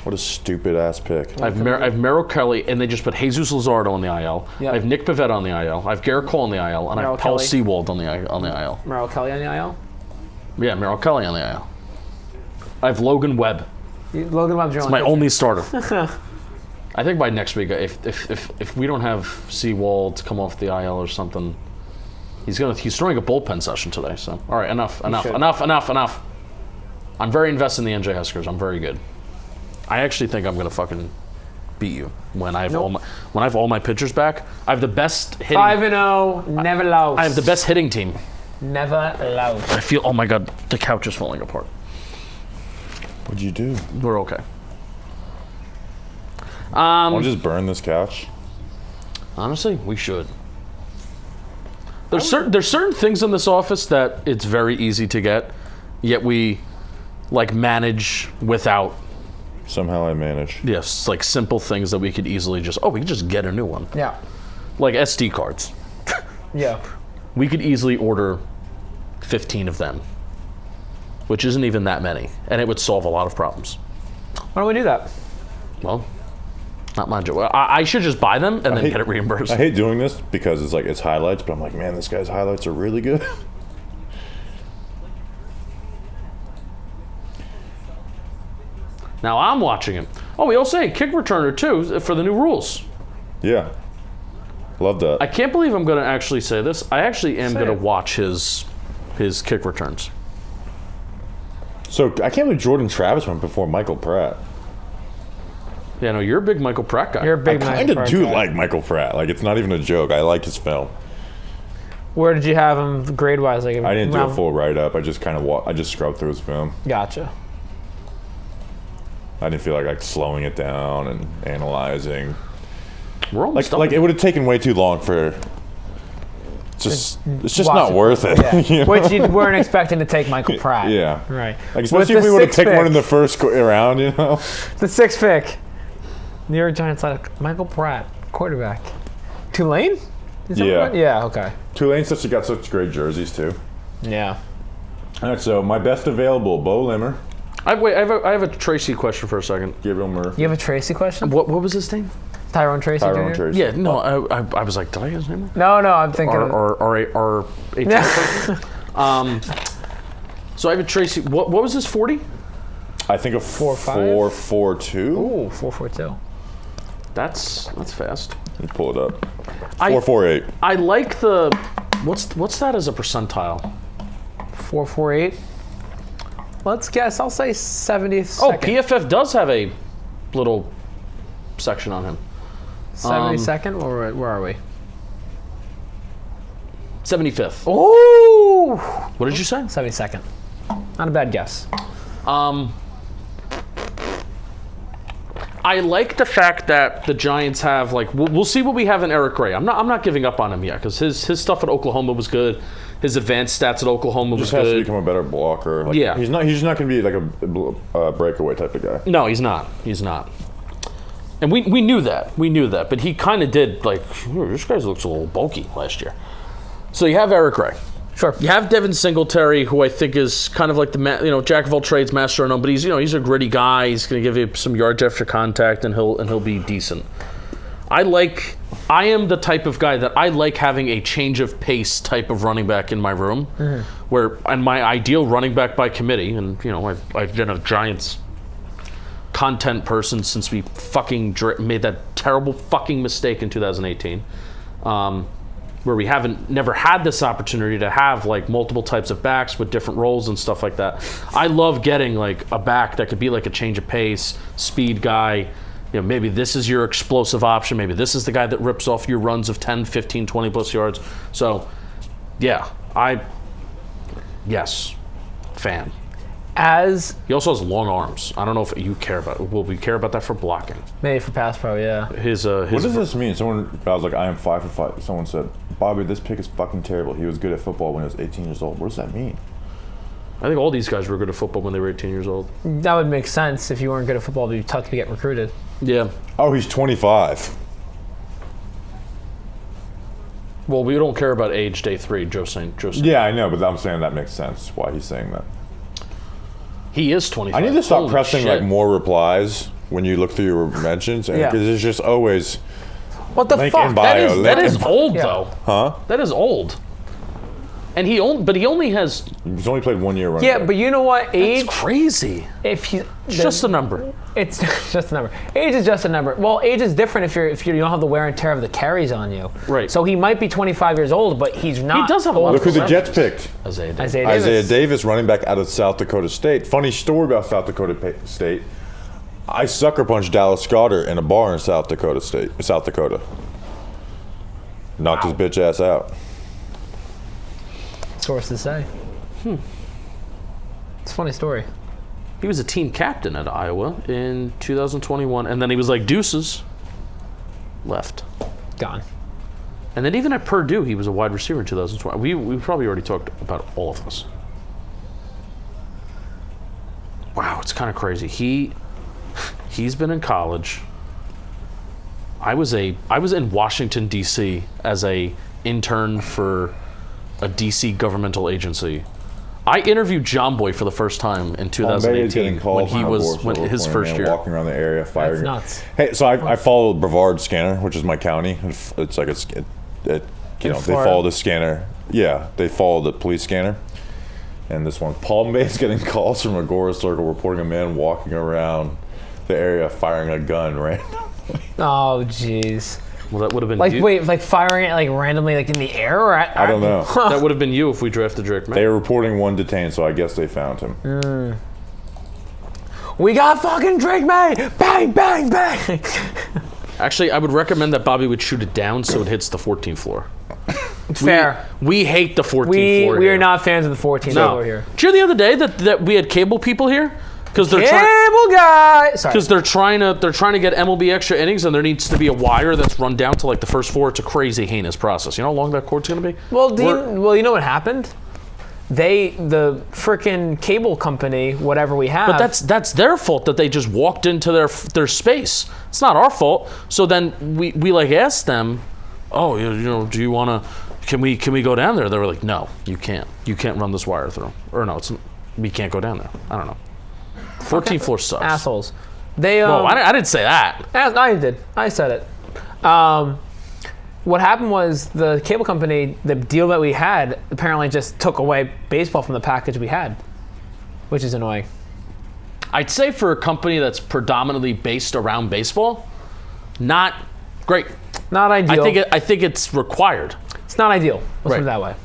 What a stupid ass pick. I have Merrill Kelly, and they just put Jesus Luzardo on the IL. Yep. I have Nick Pivetta on the IL. I have Garrett Cole on the IL, and I have Paul Sewald on the IL. Merrill Kelly on the IL? Yeah, Merrill Kelly on the IL. I have Logan Webb. Logan Webb's your my only starter. I think by next week, if we don't have Sewald come off the IL or something, he's throwing a bullpen session today. So all right, enough. I'm very invested in the NJ Huskers. I'm very good. I actually think I'm gonna fucking beat you when I have all my pitchers back. I have the best hitting. 5-0, never lost. I have the best hitting team. Never lost. I feel. Oh my God, the couch is falling apart. What'd you do? We're okay. Want to just burn this couch? Honestly, we should. There's certain things in this office that it's very easy to get, yet we manage without. Somehow I manage. Yes, like simple things that we could easily we could just get a new one. Yeah. Like SD cards. Yeah. We could easily order 15 of them, which isn't even that many, and it would solve a lot of problems. Why don't we do that? Well, not my job. I should just buy them and then get it reimbursed. I hate doing this because it's highlights, but I'm like, man, this guy's highlights are really good. Now I'm watching him. Oh, we also say kick returner too for the new rules. Yeah. Love that. I can't believe I'm going to actually say this. I actually am going to watch his kick returns. So I can't believe Jordan Travis went before Michael Pratt. Yeah, no, you're a big Michael Pratt guy. You're a big I kind of do like Michael Pratt. Like, it's not even a joke. I like his film. Where did you have him grade-wise? I didn't do a full write-up. I just kind of I just scrubbed through his film. Gotcha. I didn't feel like slowing it down and analyzing. We're almost done. Like it would have taken way too long for. It's just not worth it. Yeah. You know? Which you weren't expecting to take Michael Pratt. Yeah. Right. Like, especially if we would have picked one in the first round, you know. The 6th pick. New York Giants like Michael Pratt, quarterback. Tulane? Yeah. Okay. Tulane's got such great jerseys too. Yeah. All right. So my best available, Bo Limmer. I have a Tracy question for a second. Give him Murphy. You have a Tracy question? What was his name? Tyrone Tracy. Tyrone Tracy. Yeah, no, I was like, did I get his name? No, I'm thinking. R. So I have a Tracy. What was his 40? I think a 4.42. Ooh, 4.42. That's fast. You pull it up. 4.48. I like the what's that as a percentile? 4.48. Let's guess. I'll say 70th. Oh, PFF does have a little section on him. 72nd, or where are we? 75th. Ooh! What did you say? 72nd. Not a bad guess. I like the fact that the Giants have, like, we'll see what we have in Eric Gray. I'm not giving up on him yet because his stuff at Oklahoma was good. His advanced stats at Oklahoma was good. Just has to become a better blocker. Like, yeah. He's not going to be like a breakaway type of guy. No, he's not. And we knew that. But he kind of did, like, this guy looks a little bulky last year. So you have Eric Gray. Sure. You have Devin Singletary, who I think is kind of like the jack of all trades, master of none, but he's a gritty guy. He's going to give you some yards after contact, and he'll be decent. I am the type of guy that I like having a change of pace type of running back in my room, and my ideal running back by committee, and I've been a Giants content person since we fucking made that terrible fucking mistake in 2018. Where we never had this opportunity to have like multiple types of backs with different roles and stuff like that. I love getting like a back that could be like a change of pace, speed guy. Maybe this is your explosive option. Maybe this is the guy that rips off your runs of 10, 15, 20 plus yards. So, yeah, fan. He also has long arms. I don't know if you care about. Will we care about that for blocking? Maybe for pass pro, yeah. What does this mean? I was like, I am 5 for 5. Someone said, Bobby, this pick is fucking terrible. He was good at football when he was 18 years old. What does that mean? I think all these guys were good at football when they were 18 years old. That would make sense. If you weren't good at football, it'd be tough to get recruited. Yeah. Oh, he's 25. Well, we don't care about age day 3, Joe saying. Yeah, I know, but I'm saying that makes sense why he's saying that. He is 25. I need to stop pressing like more replies when you look through your mentions, because it's just always. What the fuck? That is old though. Huh? That is old. And he only has. He's only played 1 year running. Yeah, but you know what? Age. That's crazy. It's just a number. It's just a number. Age is just a number. Well, age is different if you don't have the wear and tear of the carries on you. Right. So he might be 25 years old, but he's not. He does have a lot. Look who the Jets picked. Isaiah Davis, running back out of South Dakota State. Funny story about South Dakota State. I sucker punched Dallas Goedert in a bar in South Dakota. Knocked his bitch ass out. Sources say. It's a funny story. He was a team captain at Iowa in 2021, and then he was like, deuces. Left. Gone. And then even at Purdue, he was a wide receiver in 2020. We probably already talked about all of this. Wow, it's kind of crazy. He's been in college. I was in Washington, D.C. as a intern for a D.C. governmental agency. I interviewed Jomboy for the first time in 2018 when he was his first year. Walking around the area, firing. That's nuts. Hey, so I follow Brevard Scanner, which is my county. It's like they follow the scanner. Yeah, they follow the police scanner. And this one, Palm Bay's getting calls from Agora Circle reporting a man walking around the area firing a gun randomly. Oh, jeez. Well, that would have been like, you. wait, like firing it like randomly, like in the air, or I don't know. That would have been you if we drafted Drake May. They were reporting one detained, so I guess they found him. We got fucking Drake May! Bang, bang, bang! Actually, I would recommend that Bobby would shoot it down so it hits the 14th floor. Fair. We hate the 14th floor. We are not fans of the 14th floor here. Did you hear the other day that we had cable people here? Because they're trying to get MLB extra innings, and there needs to be a wire that's run down to like the first floor. It's a crazy heinous process. You know how long that cord's gonna be? Well, you know what happened? The frickin' cable company, whatever we have. But that's their fault that they just walked into their space. It's not our fault. So then we like asked them, oh, do you wanna? Can we go down there? They were like, no, you can't. You can't run this wire through. Or no, we can't go down there. I don't know. 14th floor sucks. Assholes. No, I didn't say that. I did. I said it. What happened was the cable company, the deal that we had, apparently just took away baseball from the package we had, which is annoying. I'd say for a company that's predominantly based around baseball, not great. Not ideal. I think it's required. It's not ideal. Let's put it that way.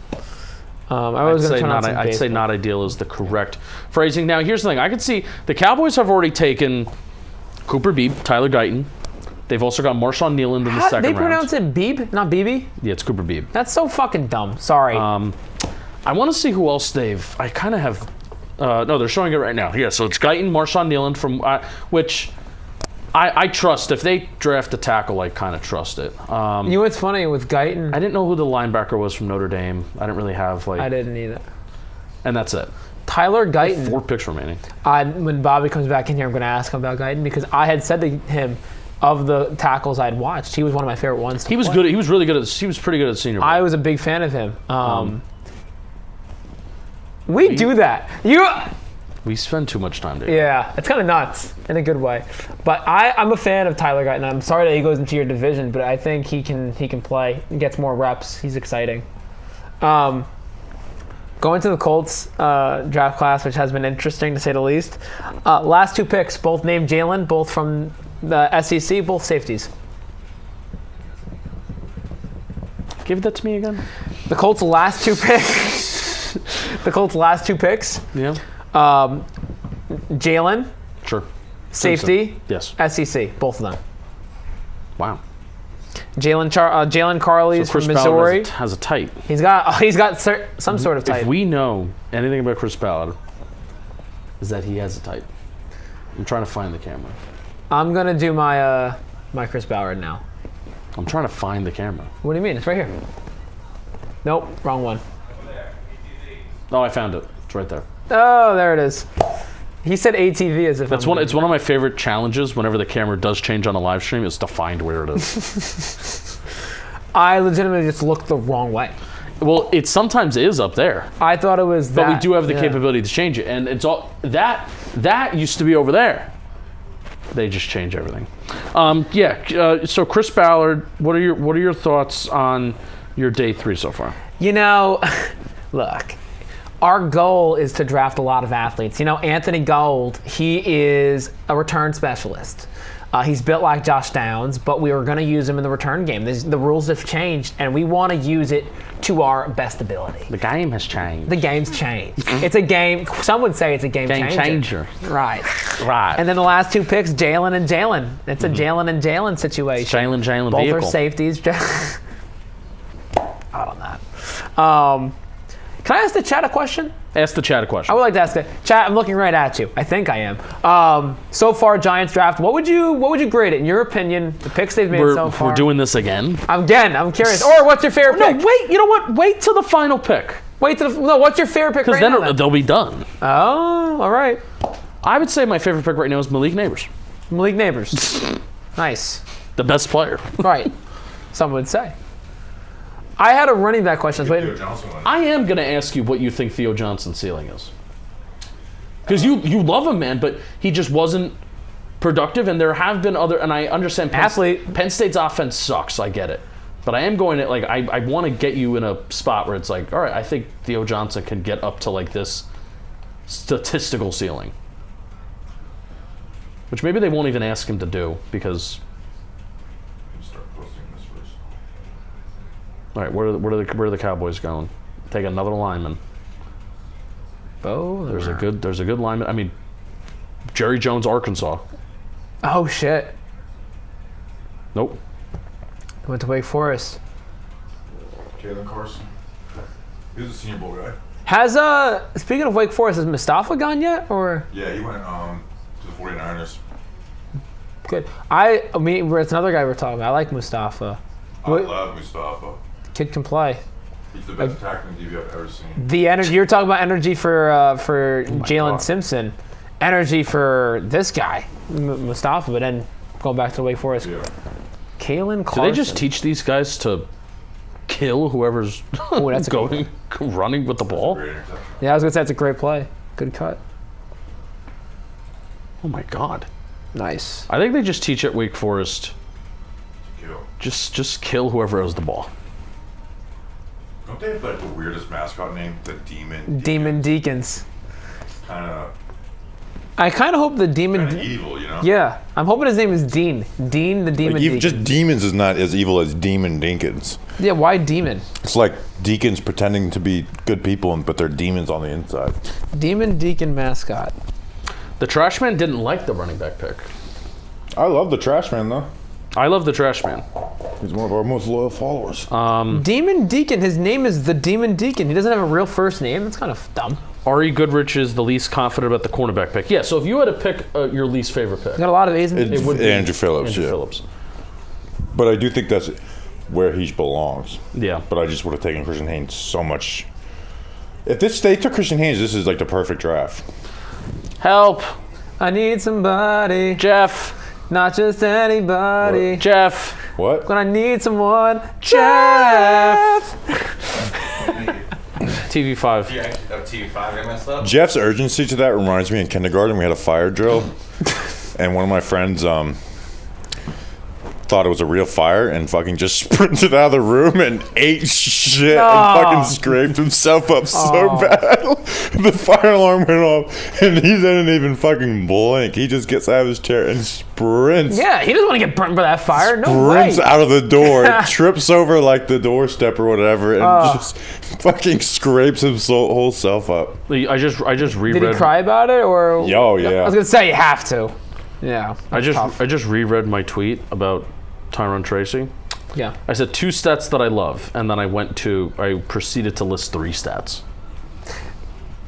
I'd say not ideal is the correct phrasing. Now, here's the thing. I can see the Cowboys have already taken Cooper Beebe, Tyler Guyton, They've also got Marshawn Nealand in the second round. They pronounce it Beebe, not Beebe? Yeah, it's Cooper Beebe. That's so fucking dumb. Sorry. I want to see who else I kind of have... no, they're showing it right now. Yeah, so it's Guyton, Marshawn Nealand from... which I trust. If they draft a tackle, I kind of trust it. You know what's funny with Guyton? I didn't know who the linebacker was from Notre Dame. I didn't really have, I didn't either. And that's it. Tyler Guyton. 4 picks remaining. When Bobby comes back in here, I'm going to ask him about Guyton because I had said to him, of the tackles I'd watched, he was one of my favorite ones. He was good. He was really good. He was pretty good at Senior Bowl. I was a big fan of him. We do that. We spend too much time together. Yeah, it's kind of nuts in a good way. But I'm a fan of Tyler Guyton. I'm sorry that he goes into your division, but I think he can play. He gets more reps. He's exciting. Going to the Colts draft class, which has been interesting to say the least. Last 2 picks, both named Jalen, both from the SEC, both safeties. Give that to me again. The Colts' last 2 picks. Yeah. Jalen. Sure. Safety. Yes. SEC, both of them. Wow. Jalen Carley's Chris from Missouri. Ballard has a type. He's got some sort of type. If we know anything about Chris Ballard, is that he has a type. I'm trying to find the camera. I'm gonna do my Chris Ballard now. I'm trying to find the camera. What do you mean? It's right here. Nope, wrong one. Oh, I found it. It's right there. Oh, there it is. He said ATV as if it's one of my favorite challenges whenever the camera does change on a live stream is to find where it is. I legitimately just looked the wrong way. Well, it sometimes is up there. I thought it was that. But we do have the capability to change it, and it's all that used to be over there. They just change everything. So Chris Ballard, what are your thoughts on your day 3 so far? Look, our goal is to draft a lot of athletes. Anthony Gold, he is a return specialist. He's built like Josh Downs, but we were going to use him in the return game. The rules have changed, and we want to use it to our best ability. The game has changed. The game's changed. It's a game. Some would say it's a game changer. Right. Right. And then the last 2 picks, Jalen and Jalen. It's a Jalen and Jalen situation. Jalen Both vehicle. are safeties. Out on that. Can I ask the chat a question? Ask the chat a question. I would like to ask it. Chat, I'm looking right at you. I think I am. So far, Giants draft. What would you grade it in your opinion? The picks they've made so far. We're doing this again. I'm curious. Or what's your favorite pick? No, wait. You know what? Wait till the final pick. What's your favorite pick right now? Because then they'll be done. Oh, all right. I would say my favorite pick right now is Malik Neighbors. Malik Neighbors. Nice. The best player. Right. Some would say. I had a running back question. I am going to ask you what you think Theo Johnson's ceiling is. Because you love him, man, but he just wasn't productive, and there have been other, and I understand Penn State's offense sucks, I get it. But I am going to, I want to get you in a spot where it's like, all right, I think Theo Johnson can get up to this statistical ceiling. Which maybe they won't even ask him to do, because... All right, where are the Cowboys going? Take another lineman. Oh, there's a good lineman. I mean, Jerry Jones, Arkansas. Oh shit. Nope. Went to Wake Forest. Jalen Carson. He's a Senior Bowl guy. Has speaking of Wake Forest, has Mustafa gone yet, or? Yeah, he went to the 49ers. Good. I mean, it's another guy we're talking about. I like Mustafa. I love Mustafa. Kid can play. He's the best tackling DB I've ever seen. The energy you're talking about, energy for Jalen Simpson, energy for this guy Mustafa, but then going back to Wake Forest. Yeah. Kalen Carson. Do they just teach these guys to kill whoever's running with the ball? Yeah, I was gonna say it's a great play. Good cut. Oh my God. Nice. I think they just teach at Wake Forest. Kill. Just kill whoever has the ball. Don't they have the weirdest mascot name? The Demon. Demon Deacons. I kind of hope the Demon. Evil, Yeah, I'm hoping his name is Dean. Dean the Demon. Deacon. Just demons is not as evil as Demon Deacons. Yeah, why demon? It's like deacons pretending to be good people, but they're demons on the inside. Demon Deacon mascot. The trash man didn't like the running back pick. I love the trash man though. I love the Trash Man. He's one of our most loyal followers. Demon Deacon. His name is the Demon Deacon. He doesn't have a real first name. That's kind of dumb. Ari Goodrich is the least confident about the cornerback pick. Yeah, so if you had to pick your least favorite pick. Got a lot of A's in it. Would be Andrew Phillips, Andrew Phillips. But I do think that's where he belongs. Yeah. But I just would have taken Christian Haynes so much. If they took Christian Haynes, this is like the perfect draft. Help. I need somebody. Jeff. Not just anybody. What? Jeff. What? When I need someone. Jeff. TV5. Yeah, TV5. I messed up. Jeff's urgency to that reminds me in kindergarten we had a fire drill, and one of my friends thought it was a real fire and fucking just sprinted out of the room and ate shit and fucking scraped himself up so bad. The fire alarm went off and he didn't even fucking blink. He just gets out of his chair and sprints. Yeah, he doesn't want to get burnt by that fire. No way. Sprints out of the door, trips over like the doorstep or whatever, and just fucking scrapes his whole self up. I just reread. Did he cry about it or? Yo, yeah. I was gonna say you have to. Yeah. I just reread my tweet about Tyrone Tracy. Yeah. I said 2 stats that I love, and then I proceeded to list 3 stats.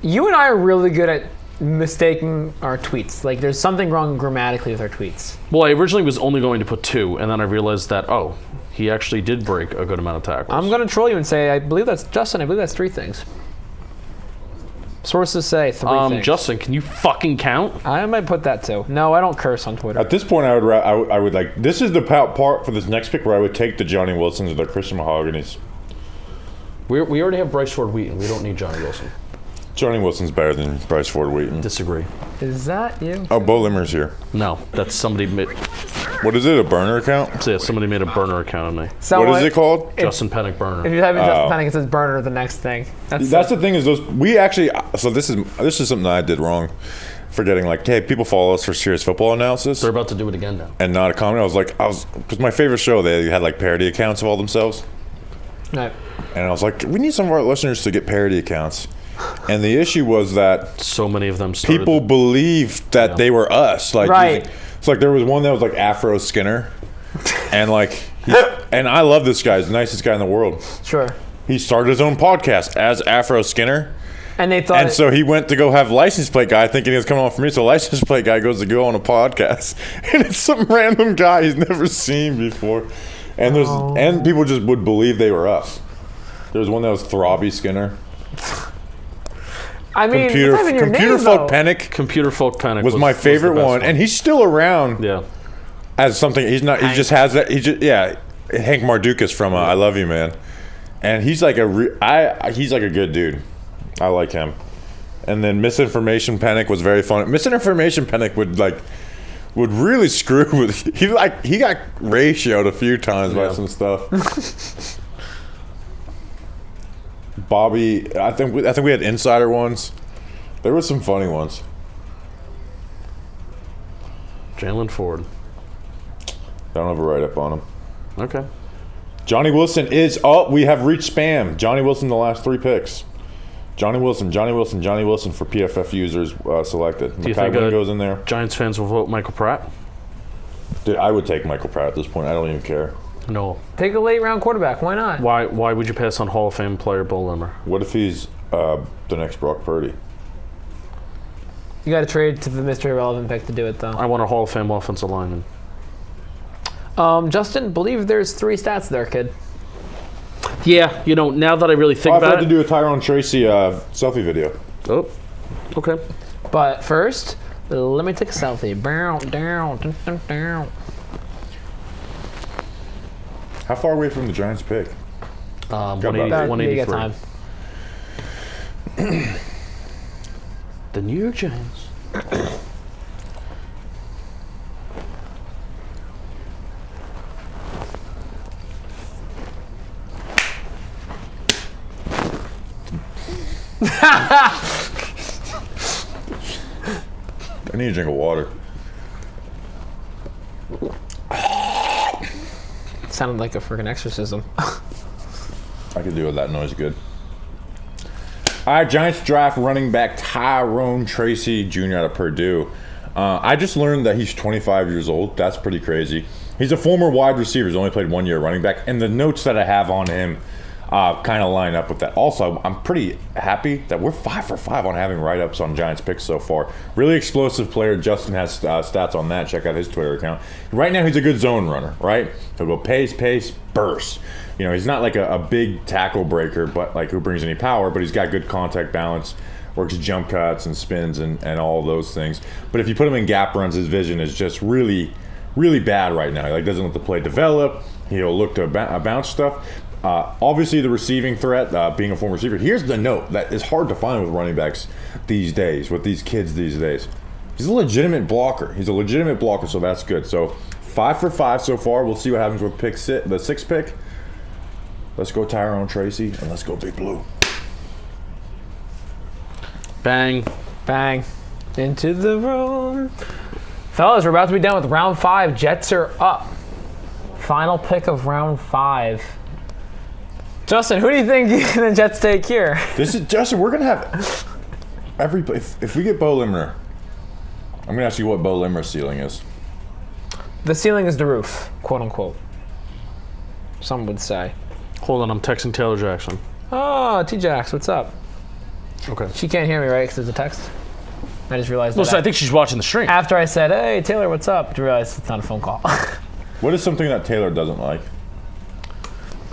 You and I are really good at mistaking our tweets. Like, there's something wrong grammatically with our tweets. Well, I originally was only going to put 2, and then I realized that, he actually did break a good amount of tackles. I'm going to troll you and say, I believe that's 3 things. Sources say 3 things. Justin, can you fucking count? I might put that too. No, I don't curse on Twitter. At this point, I would like, this is the part for this next pick where I would take the Johnny Wilsons or the Christian Mahoganies. We already have Bryce Ford Wheaton. We don't need Johnny Wilson. Johnny Wilson's better than Bryce Ford Wheaton. Disagree. Is that you? Oh, Bo Limmer's here. No, that's somebody made. What is it, a burner account? So yeah, somebody made a burner account on me. What is it called? Justin Penik burner. If you have Justin Penik, it says burner the next thing. That's the thing is we actually, so this is something that I did wrong. Forgetting like, hey, people follow us for serious football analysis. They're about to do it again now. And not a comedy. Because my favorite show, they had like parody accounts of all themselves. Right. And I was like, we need some of our listeners to get parody accounts. And the issue was that so many of them people believed that they were us. Like, right. It's like there was one that was like Afro Skinner, and like, and I love this guy. He's the nicest guy in the world. Sure. He started his own podcast as Afro Skinner. And they thought. And so he went to go have license plate guy, thinking he was coming on for me. So license plate guy goes to go on a podcast, and it's some random guy he's never seen before, and and people just would believe they were us. There was one that was Throbby Skinner. I mean, Computer Folk Penik. Computer Folk Penik was my favorite one, and he's still around. Yeah. As something he's not. He just has that. Hank Mardukas from I Love You, Man, and he's like he's like a good dude. I like him. And then Misinformation Penik was very fun. Misinformation Penik would really screw with. He got ratioed a few times by some stuff. Bobby, I think we had insider ones. There were some funny ones. Jalen Ford. Don't have a write-up on him. Okay. Johnny Wilson is... Oh, we have reached spam. Johnny Wilson, the last 3 picks. Johnny Wilson for PFF users selected. Do you think goes in there. Giants fans will vote Michael Pratt? Dude, I would take Michael Pratt at this point. I don't even care. No. Take a late round quarterback. Why not? Why would you pass on Hall of Fame player Bo Limmer? What if he's the next Brock Purdy? You got to trade to the Mr. Irrelevant pick to do it, though. I want a Hall of Fame offensive lineman. Justin, believe there's 3 stats there, kid. Yeah, now that I really think about it. I had to do a Tyrone Tracy selfie video. Oh, okay. But first, let me take a selfie. Down. How far away from the Giants pick? 183. You got time. The New York Giants. I need a drink of water. Sounded like a freaking exorcism. I could do with that noise good. All right, Giants draft running back Tyrone Tracy Jr. out of Purdue. I just learned that he's 25 years old. That's pretty crazy. He's a former wide receiver. He's only played 1 year running back. And the notes that I have on him kind of line up with that. Also, I'm pretty happy that we're 5 for 5 on having write-ups on Giants picks so far. Really explosive player. Justin has stats on that. Check out his Twitter account. Right now, he's a good zone runner, right? He'll go pace, burst. You know, he's not like a big tackle breaker, but like who brings any power, but he's got good contact balance, works jump cuts and spins and all those things. But if you put him in gap runs, his vision is just really, really bad right now. He like doesn't let the play develop. He'll look to bounce stuff. Obviously, the receiving threat, being a former receiver. Here's the note that is hard to find with running backs these days, with these kids these days. He's a legitimate blocker. So that's good. So 5 for 5 so far. We'll see what happens with the 6th pick. Let's go Tyrone Tracy, and let's go Big Blue. Bang. Bang. Into the room. Fellas, we're about to be done with round 5. Jets are up. Final pick of round 5. Justin, who do you think the Jets take here? This is Justin. We're gonna have if we get Bo Limmer, I'm gonna ask you what Bo Limmer's ceiling is. The ceiling is the roof, quote unquote. Some would say. Hold on, I'm texting Taylor Jackson. Oh, T-Jax, what's up? Okay. She can't hear me, right? Because there's a text. I just realized. Well, so I think she's watching the stream. After I said, "Hey, Taylor, what's up?" I realized it's not a phone call. What is something that Taylor doesn't like?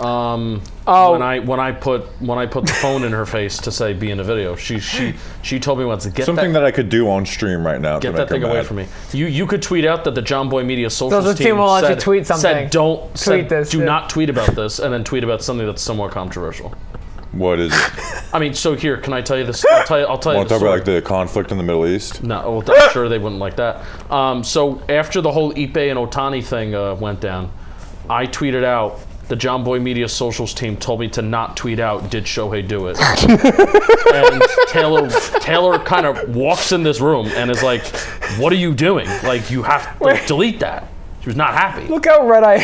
When I put the phone in her face to say be in a video, she told me once to get something that I could do on stream right now. Get that thing away from me. You could tweet out that the Jomboy Media socials team will let you tweet something. Do not tweet about this, and then tweet about something that's somewhat controversial. What is it? I mean, so here, can I tell you this? I'll tell you. Want to talk about like the conflict in the Middle East? No, well, I'm sure they wouldn't like that. So after the whole Ipe and Otani thing went down, I tweeted out. The Jomboy Media socials team told me to not tweet out, did Shohei do it? And Taylor kind of walks in this room and is like, what are you doing? Like, you have to delete that. She was not happy. Look how red I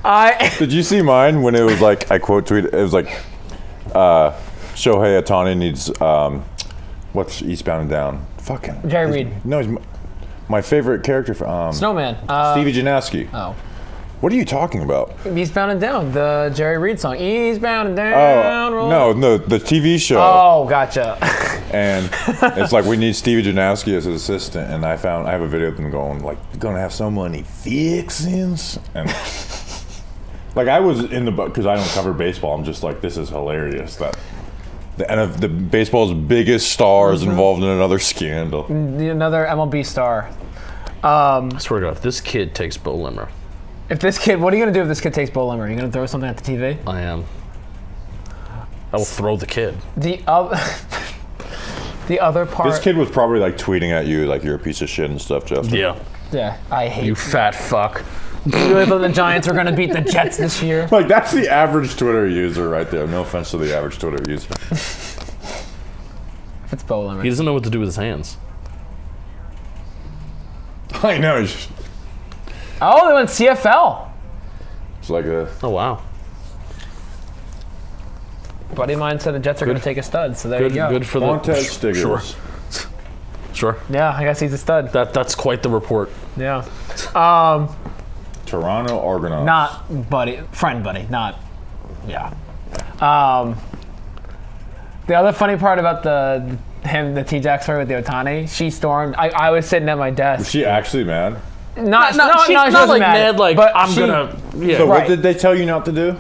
am. Did you see mine when it was like, I quote tweeted, it was like, Shohei Otani needs, what's Eastbound and Down? Fucking. Jerry Reed. No, he's my favorite character from Snowman. Stevie Janaski. Oh. What are you talking about? Eastbound and Down, the Jerry Reed song. Eastbound and Down. Oh, no, the TV show. Oh, gotcha. And it's like we need Stevie Janaski as an assistant, and I have a video of them going like, "You're gonna have so many fixins," and like I was in the because I don't cover baseball. I'm just like, this is hilarious that the baseball's biggest star is involved in another scandal. Another MLB star. I swear to God, if this kid takes Bo Limmer. If this kid, what are you going to do if this kid takes Bo Limmer? Are you going to throw something at the TV? I am. I will throw the kid. The other part. This kid was probably like tweeting at you like you're a piece of shit and stuff, Justin. Yeah. Yeah, I hate you. Fat fuck. You really thought the Giants were going to beat the Jets this year? Like, that's the average Twitter user right there. No offense to the average Twitter user. It's Bo Limmer. He doesn't know what to do with his hands. I know. Oh, they went CFL. It's like a... Oh, wow. Buddy of mine said the Jets are going to take a stud, so there you go. Good for Montez Stiggers. Sure. Yeah, I guess he's a stud. That's quite the report. Yeah. Toronto Argonauts. Not buddy, friend buddy, not, yeah. The other funny part about the T-Jack story with the Otani, she stormed. I was sitting at my desk. Was she actually mad? She's not like mad, like, but I'm gonna. Yeah. So what did they tell you not to do?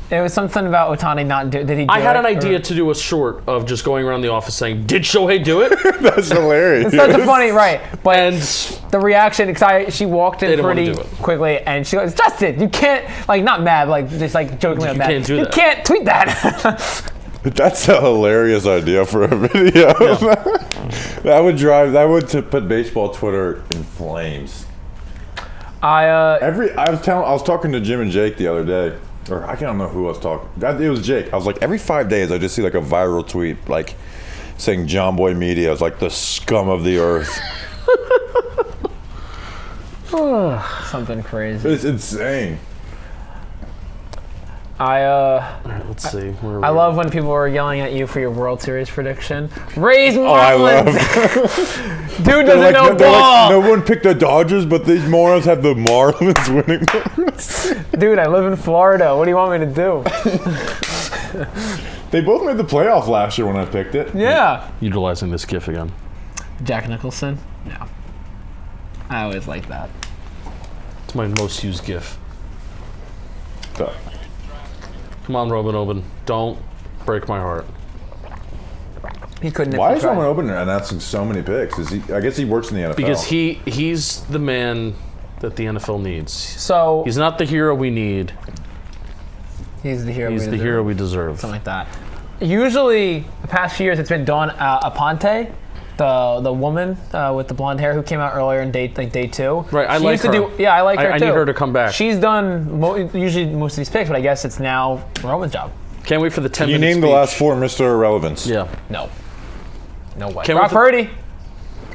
It was something about Otani not do. Did he? I had an idea to do a short of just going around the office saying, "Did Shohei do it?" That's hilarious. It's such a funny, right? But the reaction, she walked in pretty quickly, and she goes, "Justin, you can't not mad, just jokingly mad. Can't do that. You can't tweet that." That's a hilarious idea for a video. Yeah. that would put baseball Twitter in flames. I was talking to Jim and Jake the other day. Or I don't know who I was talking. It was Jake. I was like, every 5 days I just see like a viral tweet saying Jomboy Media is like the scum of the earth. Something crazy. It's insane. Right, let's see. I love when people are yelling at you for your World Series prediction. Raise Marlins! I love. Dude doesn't know ball. No one picked the Dodgers, but these morons have the Marlins winning. Dude, I live in Florida. What do you want me to do? They both made the playoff last year when I picked it. Yeah. Utilizing this GIF again. Jack Nicholson? No. I always like that. It's my most used GIF. Come on, Robin Oben. Don't break my heart. He couldn't. Why is Roman Oben announcing so many picks? Is he? I guess he works in the NFL. Because he's the man that the NFL needs. So he's not the hero we need. He's the hero. He's the hero we deserve. Something like that. Usually, the past few years, it's been Dawn Aponte, the woman with the blonde hair who came out earlier in day 2. Right, I like her. I like her I too. need her to come back. She's done usually most of these picks, but I guess it's now Roman's job. Can't wait for the 10-minute You named speech. the last 4 Mr. Irrelevance. Yeah. No way. Brock Purdy.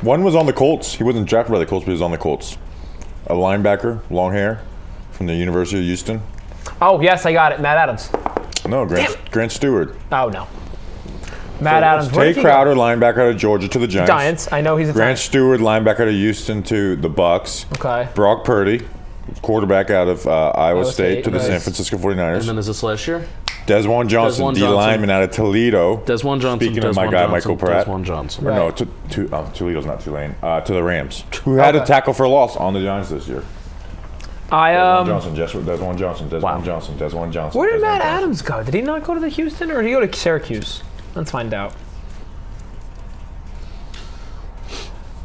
One was on the Colts. He wasn't drafted by the Colts, but he was on the Colts. A linebacker, long hair, from the University of Houston. Oh, yes, I got it. Matt Adams. No, Grant Stewart. Oh, no. Matt Adams. Tay Crowder, linebacker out of Georgia to the Giants. Giants. I know he's a Grant Stewart, linebacker out of Houston to the Bucks. Okay. Brock Purdy, quarterback out of Iowa State to the San Francisco 49ers. And then is this last year? Desjuan Johnson, D lineman out of Toledo. Desjuan Johnson. Speaking of my guy, Michael Pratt. Desjuan Johnson. Or no, Toledo's not Tulane. To the Rams, who had a tackle for a loss on the Giants this year. Desjuan Johnson. Where did Matt Adams go? Did he not go to the Houston, or did he go to Syracuse? Let's find out.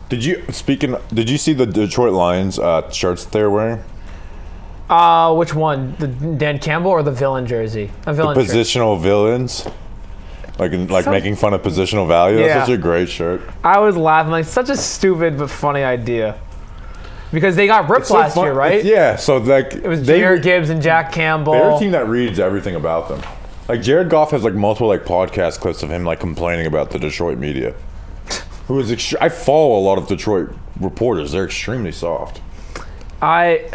Did you see the Detroit Lions shirts they're wearing? Which one? The Dan Campbell or the villain jersey? A villain The positional villains. Like making fun of positional value. Yeah. That's such a great shirt. I was laughing, like, such a stupid but funny idea. Because they got ripped last year, right? Yeah, so like it was Jared Gibbs and Jack Campbell. They're a team that reads everything about them. Like Jared Goff has like multiple like podcast clips of him like complaining about the Detroit media. Who is I follow a lot of Detroit reporters. They're extremely soft. You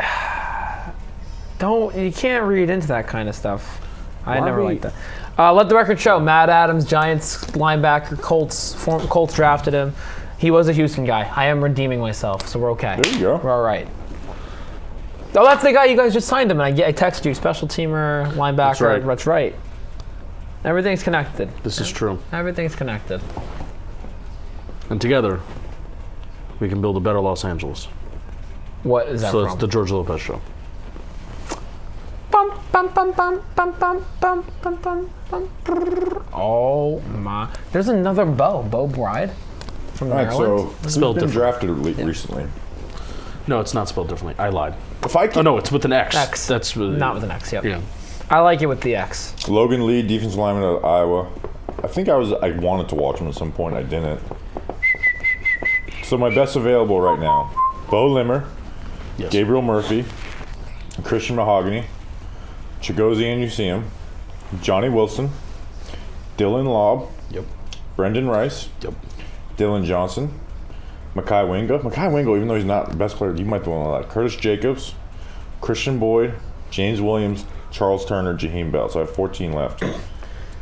can't read into that kind of stuff. I never liked that. Let the record show, Matt Adams, Giants linebacker, Colts drafted him. He was a Houston guy. I am redeeming myself, so we're okay. There you go. We're all right. Oh, that's the guy you guys just signed him, and I texted you, special teamer, linebacker. That's right. Everything's connected. This is true. Everything's connected. And together, we can build a better Los Angeles. What is that So from? it's the George Lopez show. Bum, bum, bum, bum, bum, bum, bum, bum, bum, bum. Oh my! There's another Bo Bride from the Maryland. So who's Spelled been different. drafted recently? No, it's not spelled differently. I lied. Oh no, it's with an X. X. That's really, not with an X. Yep. Yeah. I like it with the X. Logan Lee, defensive lineman out of Iowa. I think I wanted to watch him at some point. I didn't. So my best available right now: Bo Limmer, Yes. Gabriel Murphy, Christian Mahogany, Chigozie Useum, Johnny Wilson, Dylan Lobb, Yep. Brendan Rice, Yep. Dylan Johnson, Mekhi Wingo. Mekhi Wingo, even though he's not the best player, you might be one of that. Curtis Jacobs, Christian Boyd, James Williams, Charles Turner, Jaheim Bell. So I have 14 left.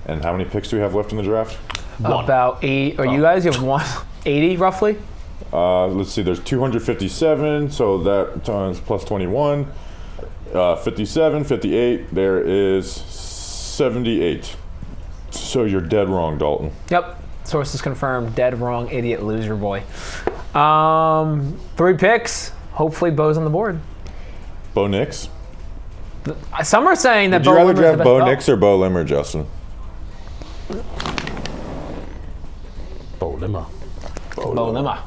And how many picks do we have left in the draft? About 8. Or you guys have 180 roughly? Let's see. There's 257. So that times plus 21. 57, 58. There is 78. So you're dead wrong, Dalton. Yep. Sources confirmed. Dead wrong, idiot, loser boy. 3 picks. Hopefully Bo's on the board. Bo Nix. Some are saying that Would you Bo rather Limmer's draft the Bo best Nix or Bo Limmer, Justin? Bo Limmer. Bo Limmer.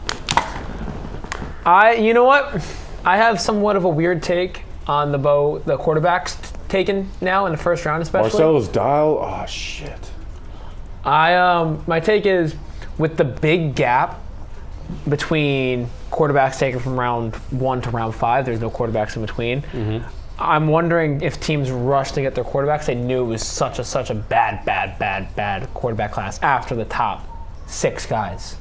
You know what? I have somewhat of a weird take on the quarterbacks taken now in the first round, especially. Marcellus Dial. Oh shit. My take is, with the big gap between quarterbacks taken from round 1 to round 5, there's no quarterbacks in between. Mm-hmm. I'm wondering if teams rush to get their quarterbacks. They knew it was such a bad quarterback class after the top 6 guys.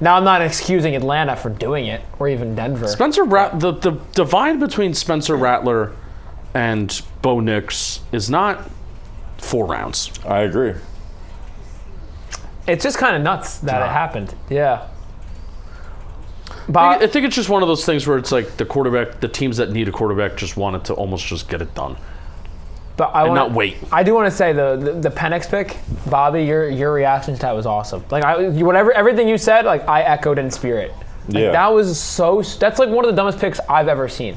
Now, I'm not excusing Atlanta for doing it, or even Denver. The divide between Spencer Rattler and Bo Nix is not 4 rounds. I agree. It's just kind of nuts that it happened. Yeah. But I think it's just one of those things where it's like the teams that need a quarterback just wanted to almost just get it done. But not wait. I do want to say the Penik pick, Bobby, your reaction to that was awesome. Like everything you said, like I echoed in spirit. Like, that was that's like one of the dumbest picks I've ever seen.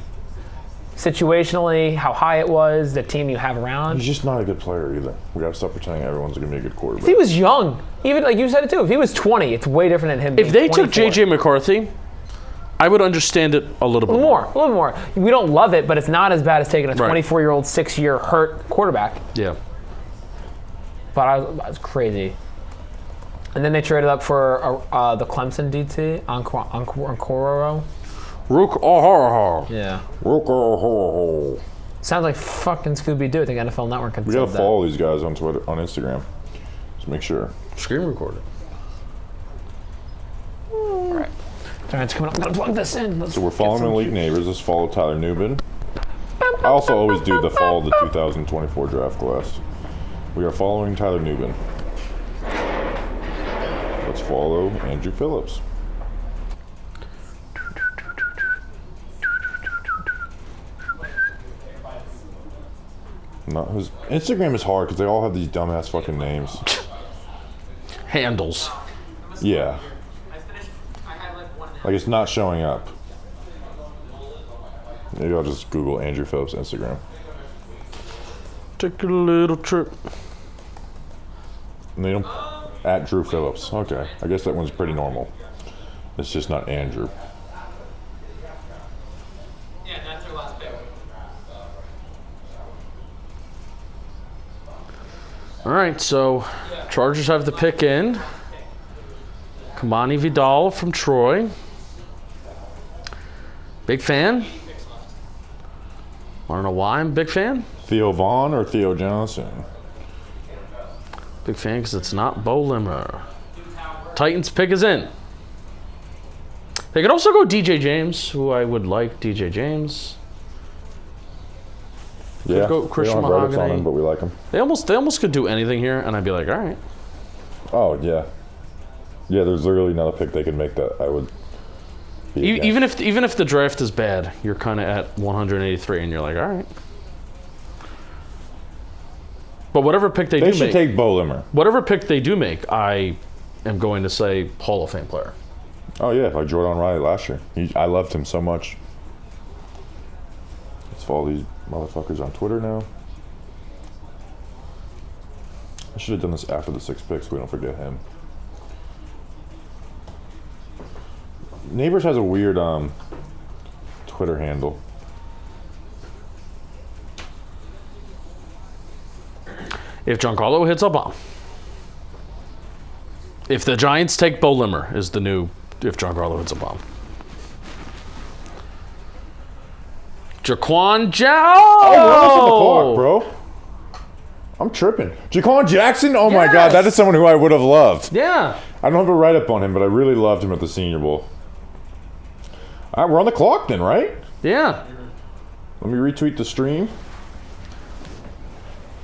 Situationally, how high it was, the team you have around. He's just not a good player either. We got to stop pretending everyone's going to be a good quarterback. If he was young, even like you said it too, if he was 20, it's way different than him. If they took 24. J.J. McCarthy, I would understand it a little bit more. A little more. We don't love it, but it's not as bad as taking a 24-year-old, 6-year hurt quarterback. Yeah. But I was crazy. And then they traded up for the Clemson DT, Ancororo. Rook O'Hara. Yeah. Rook O'Hara. Sounds like fucking Scooby-Doo. I think NFL Network can We got to follow these guys on Twitter, on Instagram. Just make sure. Screen record it. All right. It's coming up. I'm going to plug this in. So we're following Elite Neighbors. Let's follow Tyler Nubin. I also always do the follow the 2024 draft class. We are following Tyler Nubin. Let's follow Andrew Phillips. Not his Instagram is hard because they all have these dumbass fucking names. Handles. Yeah. Like it's not showing up. Maybe I'll just Google Andrew Phillips Instagram. Take a little trip. And they don't at Drew Phillips. Okay, I guess that one's pretty normal. It's just not Andrew. Yeah, that's their last pick. All right, so Chargers have the pick in. Kamani Vidal from Troy. Big fan. Want to know why I'm a big fan? Theo Vaughn or Theo Johnson? Big fan because it's not Bo Limmer. Titans pick is in. They could also go DJ James, who I would like. DJ James. Yeah, go Christian we don't have Reddits on Mahogany. him, but we like him. They almost could do anything here, and I'd be like, all right. Oh yeah, yeah. There's literally not a pick they could make that I would. Even if the draft is bad, you're kind of at 183, and you're like, all right. But whatever pick they do make, they should take Bo Limmer. Whatever pick they do make, I am going to say Hall of Fame player. Oh yeah, like Jordan Riley last year. I loved him so much. Let's follow these motherfuckers on Twitter now. I should have done this after the 6 picks so we don't forget him. Neighbors has a weird Twitter handle. If Giancarlo hits a bomb. If the Giants take Bo Limmer is the new if Giancarlo hits a bomb. Jaquan Jow! Oh, we're almost on the clock, bro. I'm tripping. Jaquan Jackson? Oh my God, that is someone who I would have loved. Yeah. I don't have a write-up on him, but I really loved him at the Senior Bowl. All right, we're on the clock then, right? Yeah. Let me retweet the stream.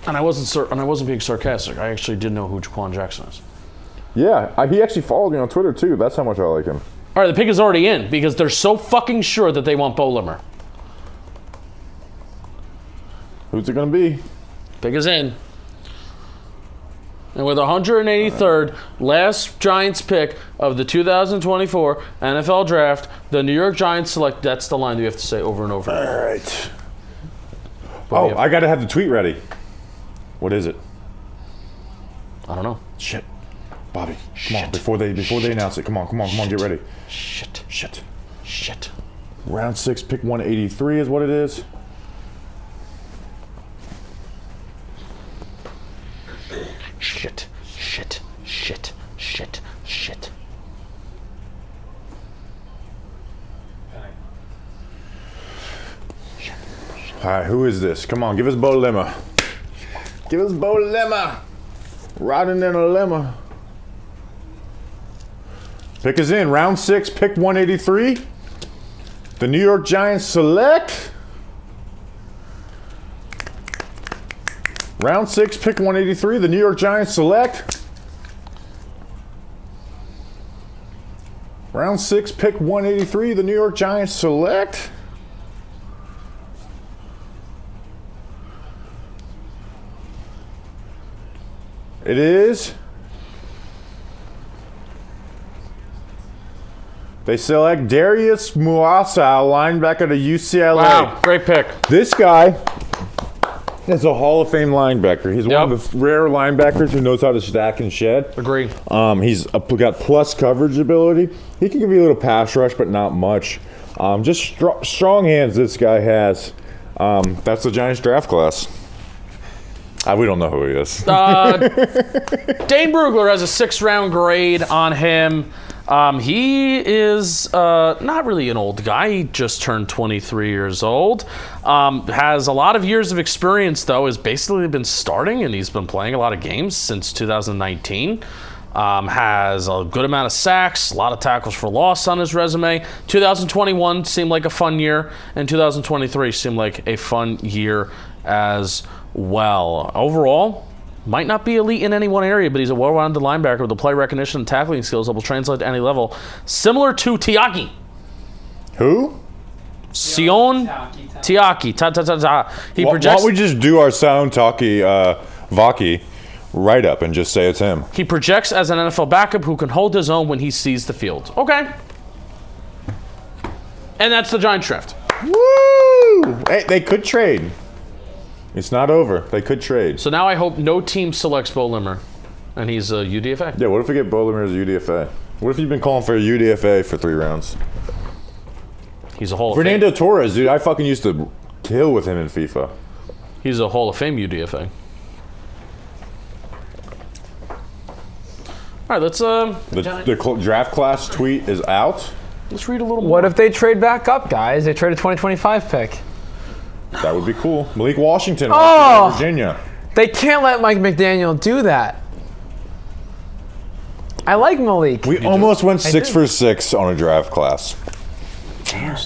And I wasn't being sarcastic. I actually did know who Jaquan Jackson is. Yeah, he actually followed me on Twitter too. That's how much I like him. All right, the pick is already in because they're so fucking sure that they want Bo Limmer. Who's it gonna be? Pick is in. And with 183rd, last Giants pick of the 2024 NFL Draft, the New York Giants select. That's the line that you have to say over and over. All right. Oh, I gotta have the tweet ready. What is it? I don't know. Shit. Bobby, come on, before they announce it. Come on, get ready. Shit. Round 6, pick 183 is what it is. Shit. All right, who is this? Come on, give us Bo Limmer. Give us Bo Limmer. Riding in a limo. Pick is in. Round 6, pick 183. The New York Giants select Round 6, pick 183. The New York Giants select. Round 6, pick 183. The New York Giants select. It is. They select Darius Muasau, linebacker to UCLA. Wow, great pick. This guy is a Hall of Fame linebacker. He's one of the rare linebackers who knows how to stack and shed. Agreed. He's got plus coverage ability. He can give you a little pass rush, but not much. Just strong hands this guy has. That's the Giants draft class. We don't know who he is. Dane Brugler has a 6th-round grade on him. He is not really an old guy. He just turned 23 years old. Has a lot of years of experience, though. Has basically been starting, and he's been playing a lot of games since 2019. Has a good amount of sacks, a lot of tackles for loss on his resume. 2021 seemed like a fun year, and 2023 seemed like a fun year as well. Overall, might not be elite in any one area, but he's a well-rounded linebacker with the play recognition and tackling skills that will translate to any level. Similar to Tiaki. Who? Sion Tiaki. Why don't we just do our Sound Talkie Vaki write-up and just say it's him? He projects as an NFL backup who can hold his own when he sees the field. Okay. And that's the Giants draft. Woo! Hey, they could trade. It's not over. They could trade. So now I hope no team selects Bo Limmer, and he's a UDFA. Yeah, what if we get Bo Limmer as a UDFA? What if you've been calling for a UDFA for 3 rounds? He's a Hall of Fernando Fame. Torres, dude. I fucking used to kill with him in FIFA. He's a Hall of Fame UDFA. All right, let's the draft class tweet is out. Let's read a little more. What if they trade back up, guys? They trade a 2025 pick. That would be cool. Malik Washington, Virginia. They can't let Mike McDaniel do that. I like Malik. We almost went 6 for 6 on a draft class. Damn.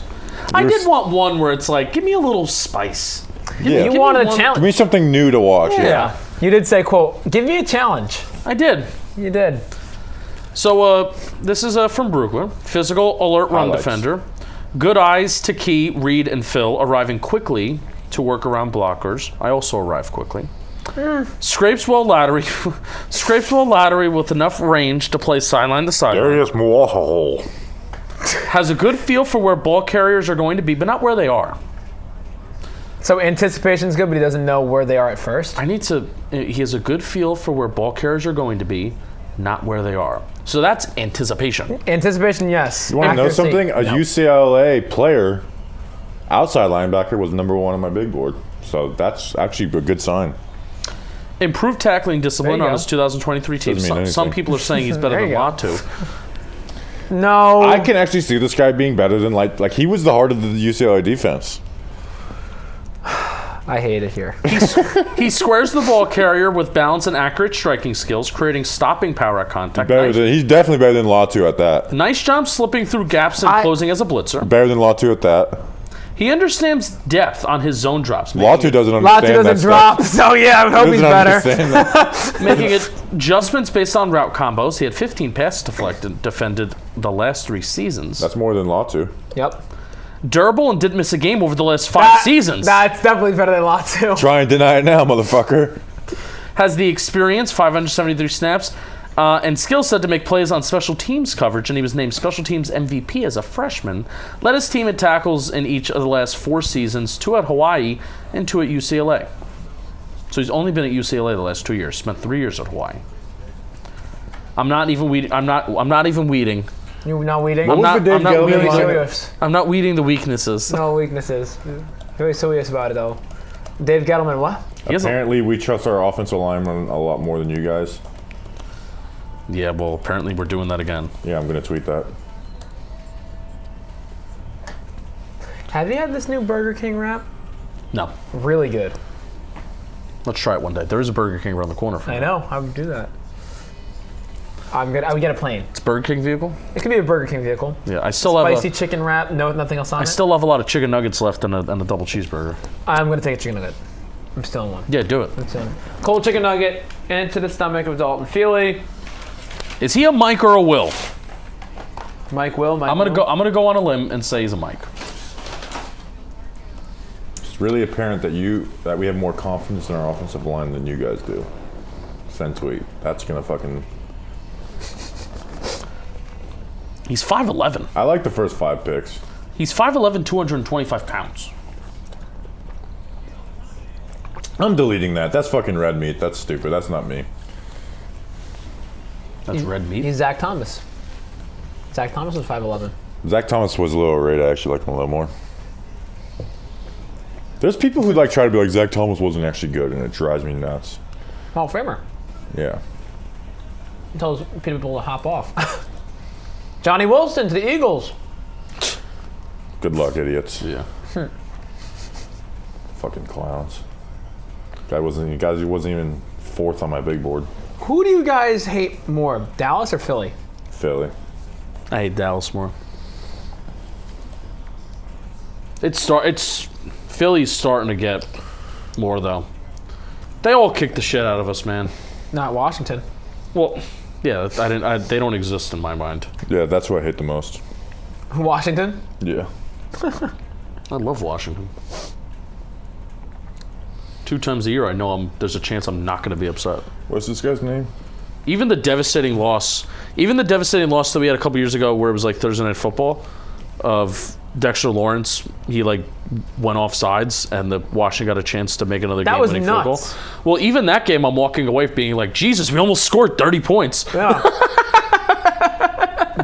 I did want one where it's like, give me a little spice. You wanted a challenge. Give me something new to watch. Yeah. You did say, quote, give me a challenge. I did. You did. So this is from Brugler. Physical, alert run defender. Good eyes to key, read, and fill, arriving quickly to work around blockers. I also arrive quickly. Scrapes well laterally with enough range to play sideline to sideline. Darius Muasau. Has a good feel for where ball carriers are going to be, but not where they are. So anticipation's good, but he doesn't know where they are at first? He has a good feel for where ball carriers are going to be, not where they are. So that's anticipation. Anticipation, yes. You want to know something? A UCLA player, outside linebacker, was number 1 on my big board. So that's actually a good sign. Improved tackling discipline on his 2023 team. Some people are saying he's better than Latu. No. I can actually see this guy being better than, like he was the heart of the UCLA defense. I hate it here. He squares the ball carrier with balance and accurate striking skills, creating stopping power at contact. He's definitely better than Latu at that. Nice job slipping through gaps and closing as a blitzer. Better than Latu at that. He understands depth on his zone drops. Latu doesn't understand Latu doesn't drop, so yeah, I would hope he's better. Making adjustments based on route combos. He had 15 passes defended the last 3 seasons. That's more than Latu. Yep. Durable and didn't miss a game over the last 5 seasons. That's definitely better than Latu. Try and deny it now, motherfucker. Has the experience, 573 snaps, and skill set to make plays on special teams coverage, and he was named special teams MVP as a freshman. Led his team at tackles in each of the last 4 seasons, 2 at Hawaii and 2 at UCLA. So he's only been at UCLA the last 2 years. Spent 3 years at Hawaii. I'm not even weeding. You're not weeding? I'm not weeding the weaknesses. No weaknesses. Very serious about it, though. Dave Gettleman, what? Apparently, we trust our offensive linemen a lot more than you guys. Yeah, well, apparently we're doing that again. Yeah, I'm going to tweet that. Have you had this new Burger King wrap? No. Really good. Let's try it one day. There is a Burger King around the corner from I know. I would do that. I would get a plane. It's a Burger King vehicle? It could be a Burger King vehicle. Yeah, I still have spicy chicken wrap, nothing else on it. I still have a lot of chicken nuggets left and a double cheeseburger. I'm going to take a chicken nugget. I'm still in one. Yeah, do it. Cold chicken nugget into the stomach of Dalton Feely. Is he a Mike or a Will? Mike Will. I'm gonna go on a limb and say he's a Mike. It's really apparent that we have more confidence in our offensive line than you guys do. Send tweet. That's gonna fucking. He's 5'11". I like the first 5 picks. He's 5'11", 225 pounds. I'm deleting that. That's fucking red meat. That's stupid. That's not me. That's red meat. He's Zach Thomas. Zach Thomas was 5'11". Zach Thomas was a little overrated. I actually like him a little more. There's people who try to be like Zach Thomas wasn't actually good, and it drives me nuts. Hall of Famer. Yeah. He tells people to hop off. Johnny Wilson to the Eagles. Good luck, idiots. Yeah. Fucking clowns. Guy wasn't even 4th on my big board. Who do you guys hate more, Dallas or Philly? Philly. I hate Dallas more. Philly's starting to get more though. They all kick the shit out of us, man. Not Washington. Well, yeah, they don't exist in my mind. Yeah, that's what I hate the most. Washington? Yeah. I love Washington. 2 times a year, I know there's a chance I'm not going to be upset. What's this guy's name? Even the devastating loss that we had a couple years ago, where it was like Thursday Night Football, of Dexter Lawrence. He went off sides, and the Washington got a chance to make another game-winning field goal. Well, even that game, I'm walking away being like, Jesus, we almost scored 30 points. Yeah.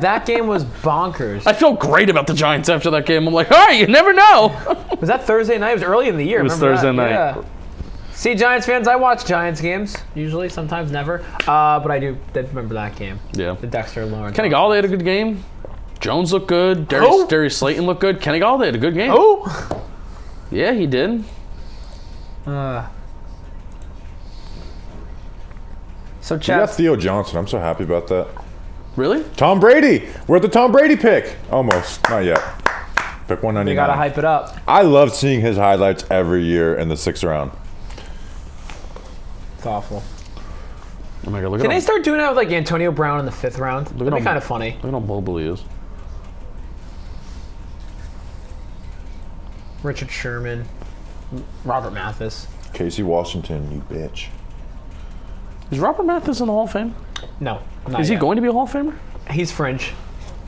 That game was bonkers. I felt great about the Giants after that game. I'm like, all right, you never know. Was that Thursday night? It was early in the year. It was Thursday night. Yeah. See, Giants fans, I watch Giants games, usually, sometimes never. But I did remember that game. Yeah. The Dexter Lawrence. Kenny Galladay had a good game. Jones looked good. Darius Slayton looked good. Kenny Galladay had a good game. Oh! Yeah, he did. You got Theo Johnson. I'm so happy about that. Really? Tom Brady. We're at the Tom Brady pick. Almost. Not yet. Pick 199. You gotta hype it up. I love seeing his highlights every year in the 6th round. It's awful. Oh my God, look Can at they start doing that with Antonio Brown in the 5th round? That'd be kind of funny. Look at how mobile he is. Richard Sherman, Robert Mathis. Casey Washington, you bitch. Is Robert Mathis in the Hall of Fame? No. Is he going to be a Hall of Famer? He's fringe.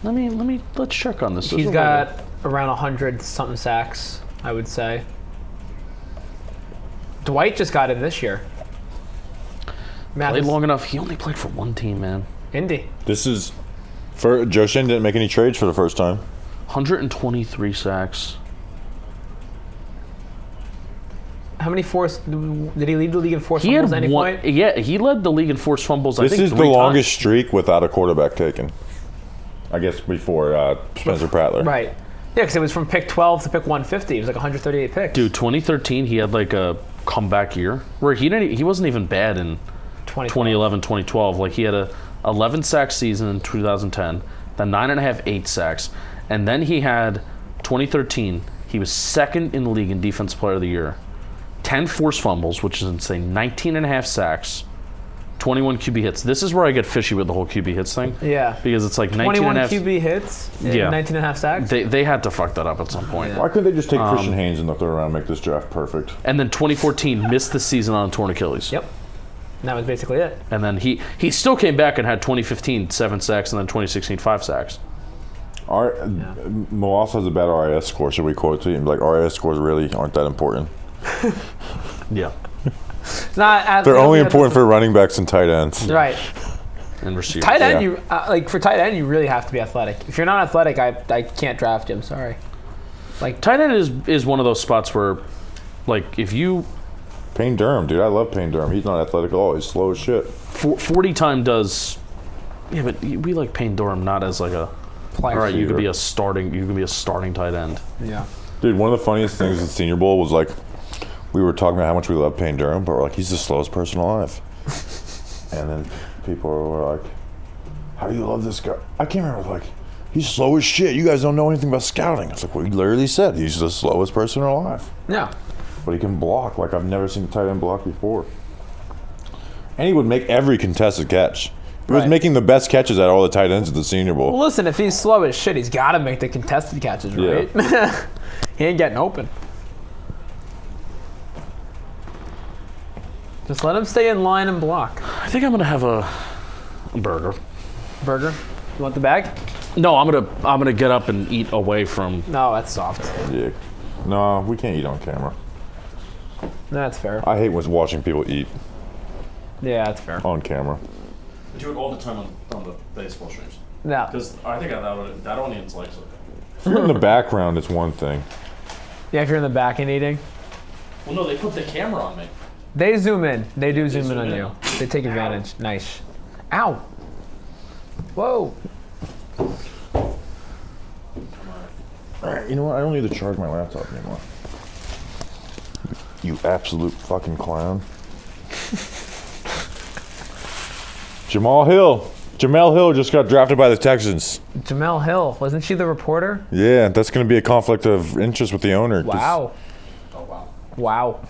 Let's check on this. He's got around 100 something sacks, I would say. Dwight just got in this year. Played long enough. He only played for one team, man. Indy. This is for Joe Shane didn't make any trades for the first time. 123 sacks. How many forced? Did he lead the league in forced fumbles at any point? Yeah, he led the league in forced fumbles. This I think is the longest streak without a quarterback taken. I guess before Spencer Prattler. Right. Yeah, because it was from pick 12 to pick 150. It was 138 picks. Dude, 2013, he had a comeback year where he wasn't even bad in 2011, 2012. He had a 11 sack season in 2010, then 9.5, 8 sacks, and then he had 2013. He was 2nd in the league in Defensive Player of the Year. 10 forced fumbles, which is insane. 19.5 sacks. 21 QB hits. This is where I get fishy with the whole QB hits thing. Yeah. Because it's 21 QB hits and 19.5 sacks? They had to fuck that up at some point. Why couldn't they just take Christian Haynes and throw around and make this draft perfect? And then 2014 missed the season on a torn Achilles. Yep. And that was basically it. And then he still came back and had 2015 7 sacks and then 2016 5 sacks. Muasau has a bad RIS score. Should we quote to him? RIS scores really aren't that important. Yeah. It's not. They're only important for running backs and tight ends. Right. And receivers. Tight end, for tight end, you really have to be athletic. If you're not athletic, I can't draft you. I'm sorry. Tight end is one of those spots where, if you. Payne Durham, dude, I love Payne Durham. He's not athletic at all. He's slow as shit. 40 time does. Yeah, but we like Payne Durham not as a. All right, you could be a starting tight end. Yeah. Dude, one of the funniest things at Senior Bowl was we were talking about how much we love Payne Durham, but we're he's the slowest person alive. And then people were like, how do you love this guy? I can't remember, he's slow as shit. You guys don't know anything about scouting. It's we literally said he's the slowest person alive. Yeah. but he can block like I've never seen a tight end block before. And he would make every contested catch. He was making the best catches at all the tight ends at the Senior Bowl. Well, listen, if he's slow as shit, he's got to make the contested catches, right? Yeah. He ain't getting open. Just let him stay in line and block. I think I'm gonna have a burger. Burger? You want the bag? No, I'm gonna get up and eat away from. No, that's soft. Yeah. No, we can't eat on camera. That's fair. I hate watching people eat. Yeah, that's fair. On camera. I do it all the time on the baseball streams. Yeah. Because I think that audience likes it. If you're in the background, it's one thing. Yeah, if you're in the back and eating. Well, no, they put the camera on me. They zoom in. They do zoom in on you. They take advantage. Nice. Ow. Whoa. Alright, you know what? I don't need to charge my laptop anymore. You absolute fucking clown. Jamel Hill just got drafted by the Texans. Jamel Hill. Wasn't she the reporter? Yeah, that's going to be a conflict of interest with the owner. Wow. Oh, wow. Wow.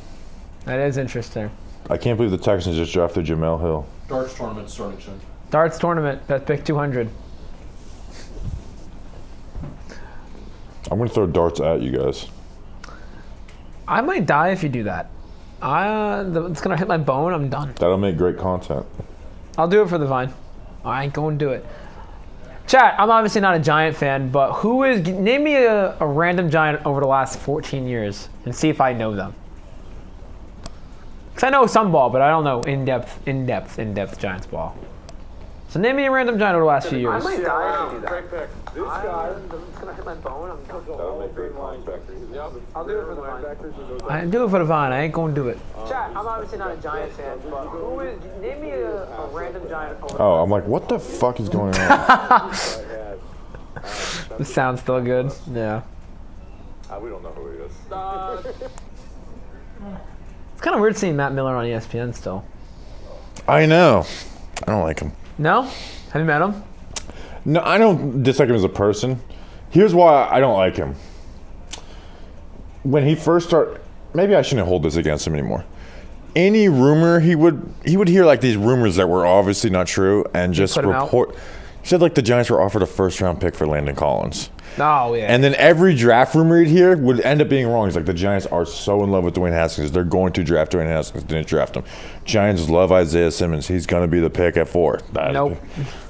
That is interesting. I can't believe the Texans just drafted Jamel Hill. Darts tournament starting soon. Darts tournament. Best pick 200. I'm going to throw darts at you guys. I might die if you do that. It's going to hit my bone. I'm done. That'll make great content. I'll do it for the Vine. I ain't going to do it. Chat, I'm obviously not a Giant fan, but name me a random Giant over the last 14 years and see if I know them. Because I know some ball, but I don't know in-depth Giants ball. So name me a random Giant over the last few years. I might die if you do that. This guy. It's going to hit my bone. That'll make great content. I'll do it for the Vine. I do it for the Vine. I ain't going to do it. Chat, I'm obviously not a Giant fan, but name me a random Giant over the Oh, I'm like, what the fuck is going on? The sound's still good. Yeah. We don't know who he is. It's kind of weird seeing Matt Miller on ESPN still. I know. I don't like him. No? Have you met him? No, I don't dislike him as a person. Here's why I don't like him. When he first started, maybe I shouldn't hold this against him anymore. Any rumor he would hear like these rumors that were obviously not true and just report. He said like the Giants were offered a first-round pick for Landon Collins. Oh, yeah. And then every draft rumor he'd hear would end up being wrong. He's like, the Giants are so in love with Dwayne Haskins. They're going to draft Dwayne Haskins. Didn't draft him. Giants love Isaiah Simmons. He's going to be the pick at 4. Nope.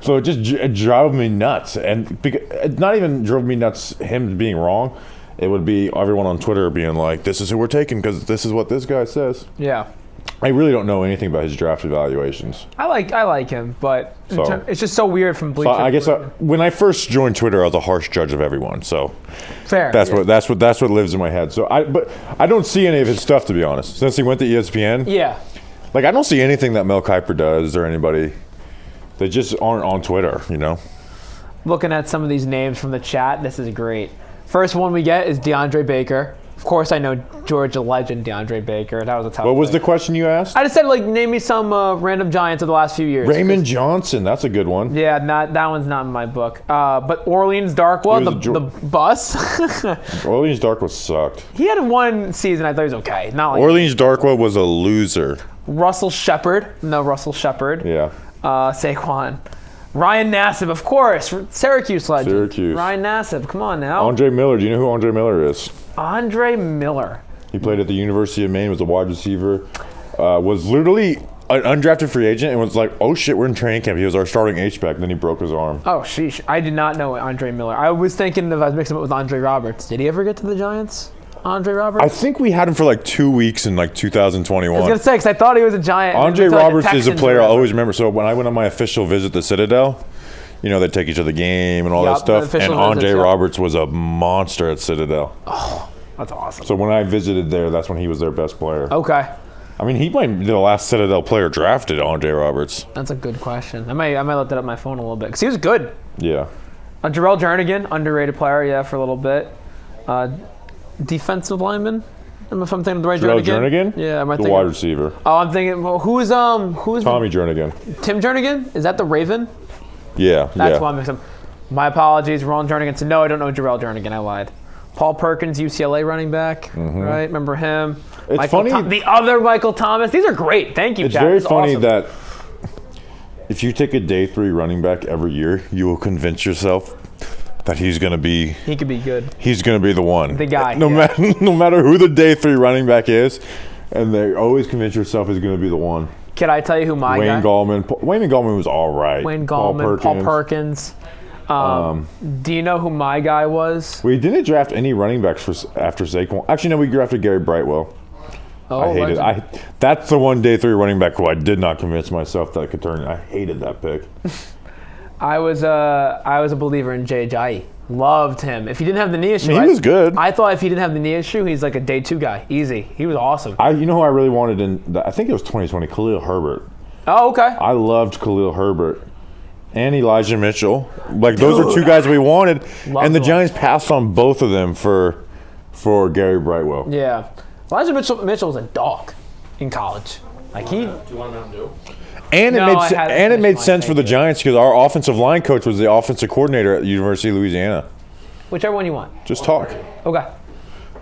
So it drove me nuts. And it not even drove me nuts him being wrong. It would be everyone on Twitter being like, this is who we're taking because this is what this guy says. Yeah. I really don't know anything about his draft evaluations. I like him, but it's just so weird from Bleacher. So I guess when I first joined Twitter, I was a harsh judge of everyone. So fair. That's what lives in my head. So I don't see any of his stuff, to be honest. Since he went to ESPN, yeah, like I don't see anything that Mel Kiper does or anybody. They just aren't on Twitter, you know. Looking at some of these names from the chat, this is great. First one we get is DeAndre Baker. Of course, I know Georgia legend DeAndre Baker. That was a tough. What was the question you asked? I just said, like, name me some random Giants of the last few years. Raymond Johnson, that's a good one. Yeah, that one's not in my book. But Orleans Darkwa, the bus. Orleans Darkwa sucked. He had one season I thought he was okay. Not like Orleans Darkwa was a loser. Russell Shepard. Yeah. Saquon. Ryan Nassib, of course. Syracuse legend. Syracuse. Ryan Nassib, come on now. Andre Miller, do you know who Andre Miller is? Andre Miller. He played at the University of Maine, was a wide receiver, was literally an undrafted free agent and was like, oh shit, we're in training camp. He was our starting H-back, then he broke his arm. Oh, sheesh. I did not know Andre Miller. I was thinking I was mixing him up with Andre Roberts. Did he ever get to the Giants? Andre Roberts? I think we had him for like 2 weeks in like 2021. I was going to say, because I thought he was a Giant. Andre Roberts is a player I always remember. So when I went on my official visit to Citadel, you know, they take each to the game and all that stuff. And Andre Roberts was a monster at Citadel. Oh, that's awesome. So when I visited there, that's when he was their best player. Okay. I mean, he might be the last Citadel player drafted, Andre Roberts. That's a good question. I might look that up on my phone a little bit because he was good. Yeah. Jarrell Jernigan, underrated player, yeah, for a little bit. Defensive lineman. If I'm thinking of the right Jernigan? Yeah, am I the thinking? Wide receiver. Oh, I'm thinking. Well, who's Tommy Jernigan? Tim Jernigan? Is that the Raven? Yeah. That's why I'm mixing. My apologies, Ron Jernigan. So no, I don't know Jarrell Jernigan. I lied. Paul Perkins, UCLA running back, right? Remember him? It's funny. The other Michael Thomas. These are great. Thank you, It's Chad. very funny that if you take a day 3 running back every year, you will convince yourself that he could be good. He's going to be the one. The guy. No matter who the day 3 running back is, and they always convince yourself he's going to be the one. Can I tell you who my Wayne guy? Gallman was all right. Wayne Gallman, Paul Perkins. Do you know who my guy was? We didn't draft any running backs after Saquon. Actually, no, we drafted Gary Brightwell. Oh, I hated it. That's the one day 3 running back who I did not convince myself that I could turn. I hated that pick. I was a believer in Jay Ajayi. Loved him. If he didn't have the knee issue, he was good. I thought if he didn't have the knee issue, he's like a day 2 guy. Easy. He was awesome. You know who I really wanted I think it was 2020, Khalil Herbert. Oh, okay. I loved Khalil Herbert and Elijah Mitchell. Like, those are 2 guys we wanted, and the Giants passed on both of them for Gary Brightwell. Yeah. Elijah Mitchell was a dog in college. Like, he... Do you want Mountain Dew? And it made sense for the Giants because our offensive line coach was the offensive coordinator at the University of Louisiana. Whichever one you want. Just talk. Okay.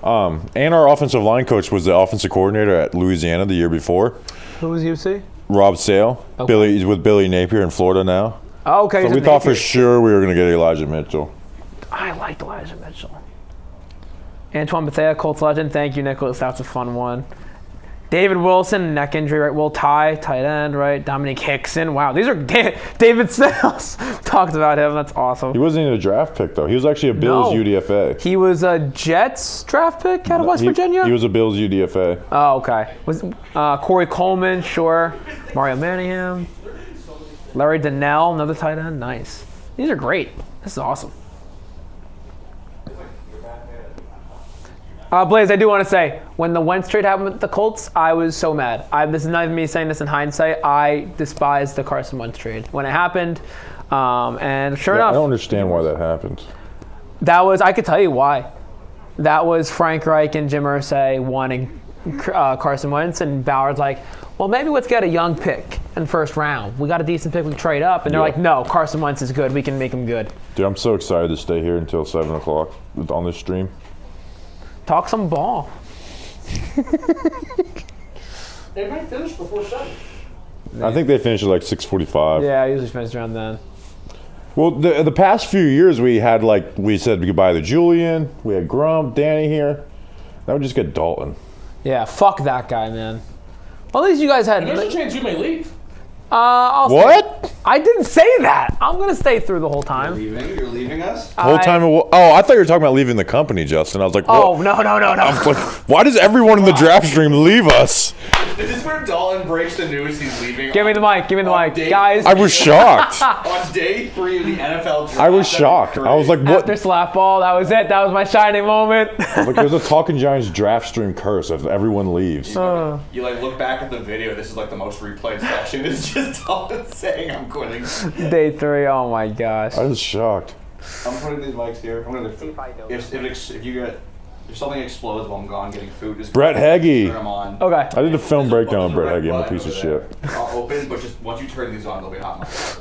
And our offensive line coach was the offensive coordinator at Louisiana the year before. Who was UC? Rob Sale. Okay. He's with Billy Napier in Florida now. Oh, okay. So we thought for sure we were going to get Elijah Mitchell. I liked Elijah Mitchell. Antoine Bethea, Colts legend. Thank you, Nicholas. That's a fun one. David Wilson, neck injury, right? Will Tye, tight end, right? Dominique Hickson. Wow, these are David Snells. Talked about him. That's awesome. He wasn't even a draft pick, though. He was actually a Bills UDFA. He was a Jets draft pick out of West Virginia? He was a Bills UDFA. Oh, okay. Was Corey Coleman, sure. Mario Manningham. Larry Donnell, another tight end. Nice. These are great. This is awesome. Blaze, I do want to say, when the Wentz trade happened with the Colts, I was so mad. This is not even me saying this in hindsight. I despised the Carson Wentz trade when it happened. And sure enough. I don't understand why that happened. I could tell you why. That was Frank Reich and Jim Irsay wanting Carson Wentz, and Bauer's like, well, maybe let's get a young pick in first round. We got a decent pick, we can trade up. And they're like, no, Carson Wentz is good. We can make him good. Dude, I'm so excited to stay here until 7 o'clock on this stream. Talk some ball. They might finish before 7. I think they finished at like 6:45. Yeah, I usually finish around then. Well, the past few years we had, like, we said goodbye to Julian. We had Grump, Danny here. Now we just get Dalton. Yeah, fuck that guy, man. Well, at least you guys had... There's a chance you may leave. What? I didn't say that. I'm going to stay through the whole time. You're leaving us? The whole time? Oh, I thought you were talking about leaving the company, Justin. I was like, oh, no. I was like, why does everyone in the draft stream leave us? Is this where Dalton breaks the news he's leaving? Give me the mic. Guys. I was shocked. On day 3 of the NFL draft. I was shocked. I was like, what? After slap ball, that was it. That was my shining moment. Like, there's a Talking Giants draft stream curse if everyone leaves. You like look back at the video. This is like the most replayed section. It's just Dalton saying, I'm quitting. Day 3. Oh my gosh. I was shocked. I'm putting these mics here. I'm gonna if something explodes while I'm gone getting food, just Brett Heggie. turn them on. Okay. I did a film breakdown of Brett Heggie. I'm a piece of shit. I'll open, but just once you turn these on, they'll be hot mics.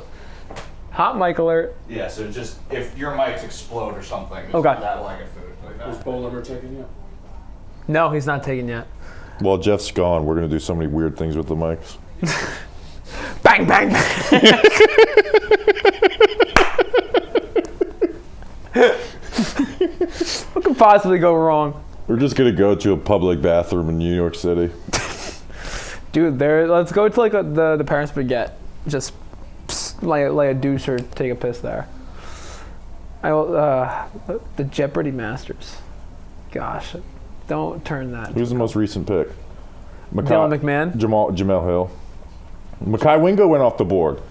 Hot mic alert. Yeah, so just if your mics explode or something, just Okay. that'll like get food. Like that. Is Bo Limmer taking you? No, he's not taking yet. While Jeff's gone, we're going to do so many weird things with the mics. Bang, bang, bang. What could possibly go wrong? We're just going to go to a public bathroom in New York City. Dude, let's go to like the Parents Baguette. Just lay a douche or take a piss there. The Jeopardy Masters. Gosh, don't turn that. Who's the most recent pick? Dylan McMahon? Jamel Hill. Mekhi Wingo went off the board.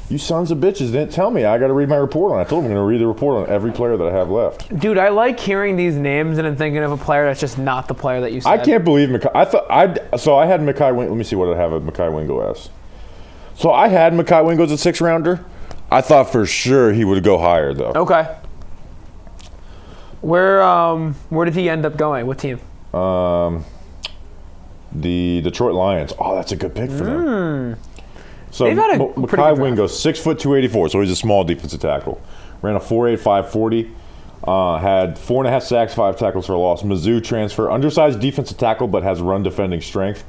You sons of bitches didn't tell me. I got to read my report on it. I told them I'm going to read the report on every player that I have left. Dude, I like hearing these names and I'm thinking of a player that's just not the player that you said. I can't believe Mekhi. I had Mekhi Wingo. Let me see what I have at Mekhi Wingo as. So I had Mekhi Wingo as a 6th rounder. I thought for sure he would go higher though. Okay. Where did he end up going? What team? The Detroit Lions. Oh, that's a good pick for them. So Mekhi Wingo, 6', 284", so he's a small defensive tackle. Ran a 4.85 40. Had 4.5 sacks, 5 tackles for a loss. Mizzou transfer, undersized defensive tackle, but has run defending strength.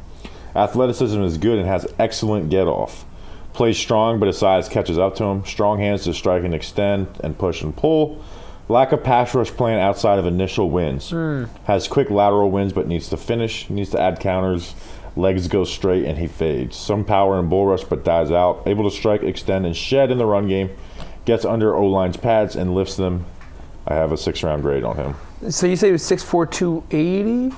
Athleticism is good and has excellent get-off. Plays strong, but his size catches up to him. Strong hands to strike and extend and push and pull. Lack of pass rush plan outside of initial wins. Has quick lateral wins, but needs to finish. Needs to add counters. Legs go straight, and he fades. Some power in bull rush, but dies out. Able to strike, extend, and shed in the run game. Gets under O-line's pads and lifts them. I have a 6th-round grade on him. So you say he was 6'4", 280?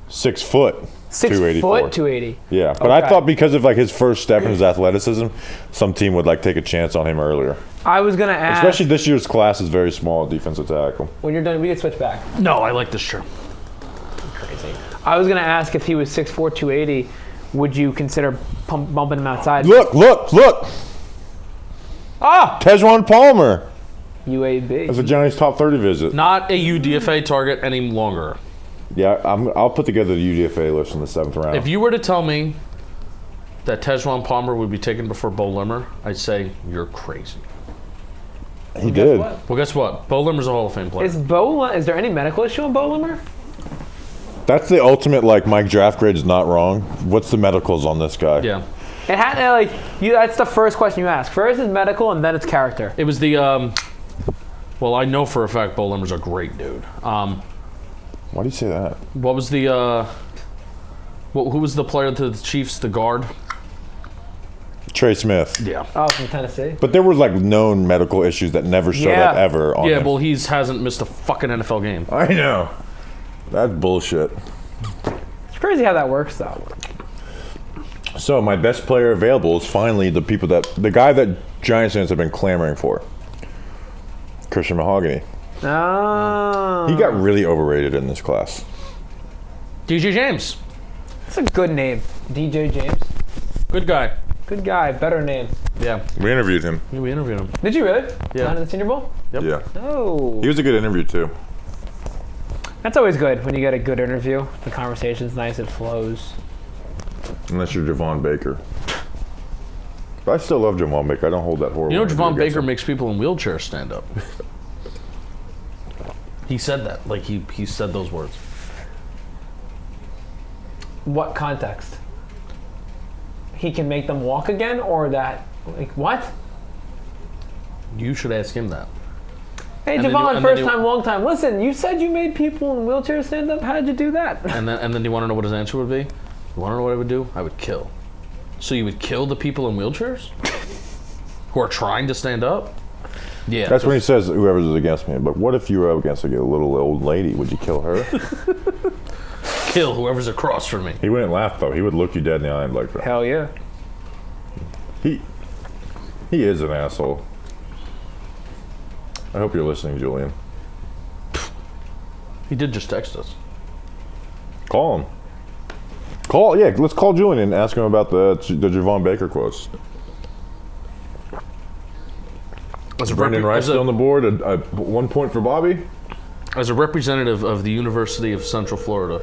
6 foot. 6 foot, 280. Yeah, but I thought because of like his first step in his athleticism, some team would like take a chance on him earlier. I was gonna ask. Especially this year's class is very small at defensive tackle. When you're done, we can switch back. No, I like this shirt. Crazy. I was gonna ask if he was 6'4", 280, would you consider bumping him outside? Look! Ah! Tejuan Palmer. UAB. That's a Johnny's top 30 visit. Not a UDFA target any longer. Yeah, I'll put together the UDFA list in the 7th round. If you were to tell me that Tejuan Palmer would be taken before Bo Limmer, I'd say you're crazy. He did. Well, guess what? Bo Limmer's a Hall of Fame player. Is there any medical issue on Bo Limmer? That's the ultimate, like, Mike draft grade is not wrong. What's the medicals on this guy? Yeah. It had that's the first question you ask. First is medical, and then it's character. It was the well, I know for a fact Bo Limmer's a great dude. Why do you say that? What was the who was the player to the Chiefs, the guard? Trey Smith. Yeah. Oh, from Tennessee. But there were like known medical issues that never showed up ever on him. Well, hasn't missed a fucking NFL game. I know. That's bullshit. It's crazy how that works, though. So my best player available is finally the guy that Giants fans have been clamoring for. Christian Mahogany. Oh. He got really overrated in this class. DJ James. That's a good name. DJ James. Good guy. Good guy. Better name. Yeah. We interviewed him. Yeah, we interviewed him. Did you really? Yeah. Not in the Senior Bowl? Yep. Yeah. Oh. He was a good interview too. That's always good when you get a good interview. The conversation's nice. It flows. Unless you're Javon Baker. But I still love Javon Baker. I don't hold that horrible. You know, Javon Baker makes people in wheelchairs stand up. He said that. Like, he said those words. What context? He can make them walk again, or that? Like, what? You should ask him that. Hey, Javon, first time, long time. Listen, you said you made people in wheelchairs stand up. How did you do that? And then you want to know what his answer would be? You want to know what I would do? I would kill. So you would kill the people in wheelchairs who are trying to stand up? Yeah. That's when he says whoever's against me. But what if you were up against a little old lady? Would you kill her? Kill whoever's across from me. He wouldn't laugh though. He would look you dead in the eye and like that. Hell yeah. He is an asshole. I hope you're listening, Julian. He did just text us. Call him. Let's call Julian and ask him about the Javon Baker quotes. Brendan Rice still on the board. 1 point for Bobby. As a representative of the University of Central Florida.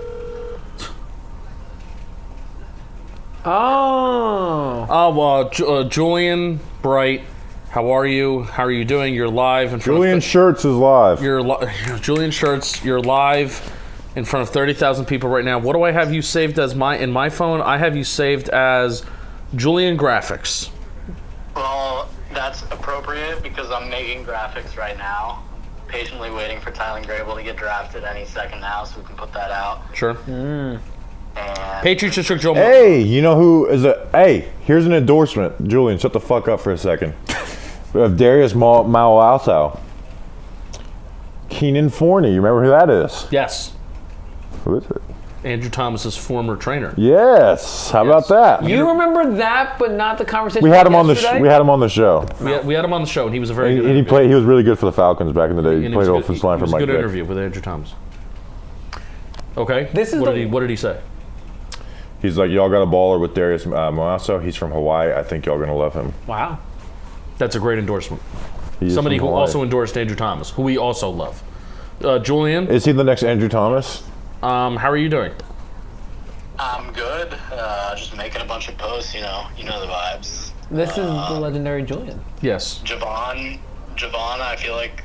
Julian Bright, how are you? How are you doing? You're live in front Julian Schertz is live. Julian Schertz, you're live in front of 30,000 people right now. What do I have you saved as in my phone? I have you saved as Julian Graphics. Well, that's appropriate because I'm making graphics right now. Patiently waiting for Tylen Grable to get drafted any second now so we can put that out. Sure. And Patriots just took Joe. Hey, you know who is here's an endorsement. Julian, shut the fuck up for a second. We have Darius Muasau. Keenan Forney, you remember who that is? Yes. Who is it? Andrew Thomas's former trainer. Yes. How about that? You remember that, but not the conversation. We had him on the show. We had him on the show. We had him on the show, and he was a very good. He played. He was really good for the Falcons back in the day. He played offensive line for Mike. It was a good interview with Andrew Thomas. Okay. What did he say? He's like, y'all got a baller with Darius Muasau. He's from Hawaii. I think y'all gonna love him. Wow. That's a great endorsement. Somebody who also endorsed Andrew Thomas, who we also love. Julian. Is he the next Andrew Thomas? How are you doing? I'm good. Just making a bunch of posts, you know the vibes. This is the legendary Julian. Yes. Javon Javon, I feel like,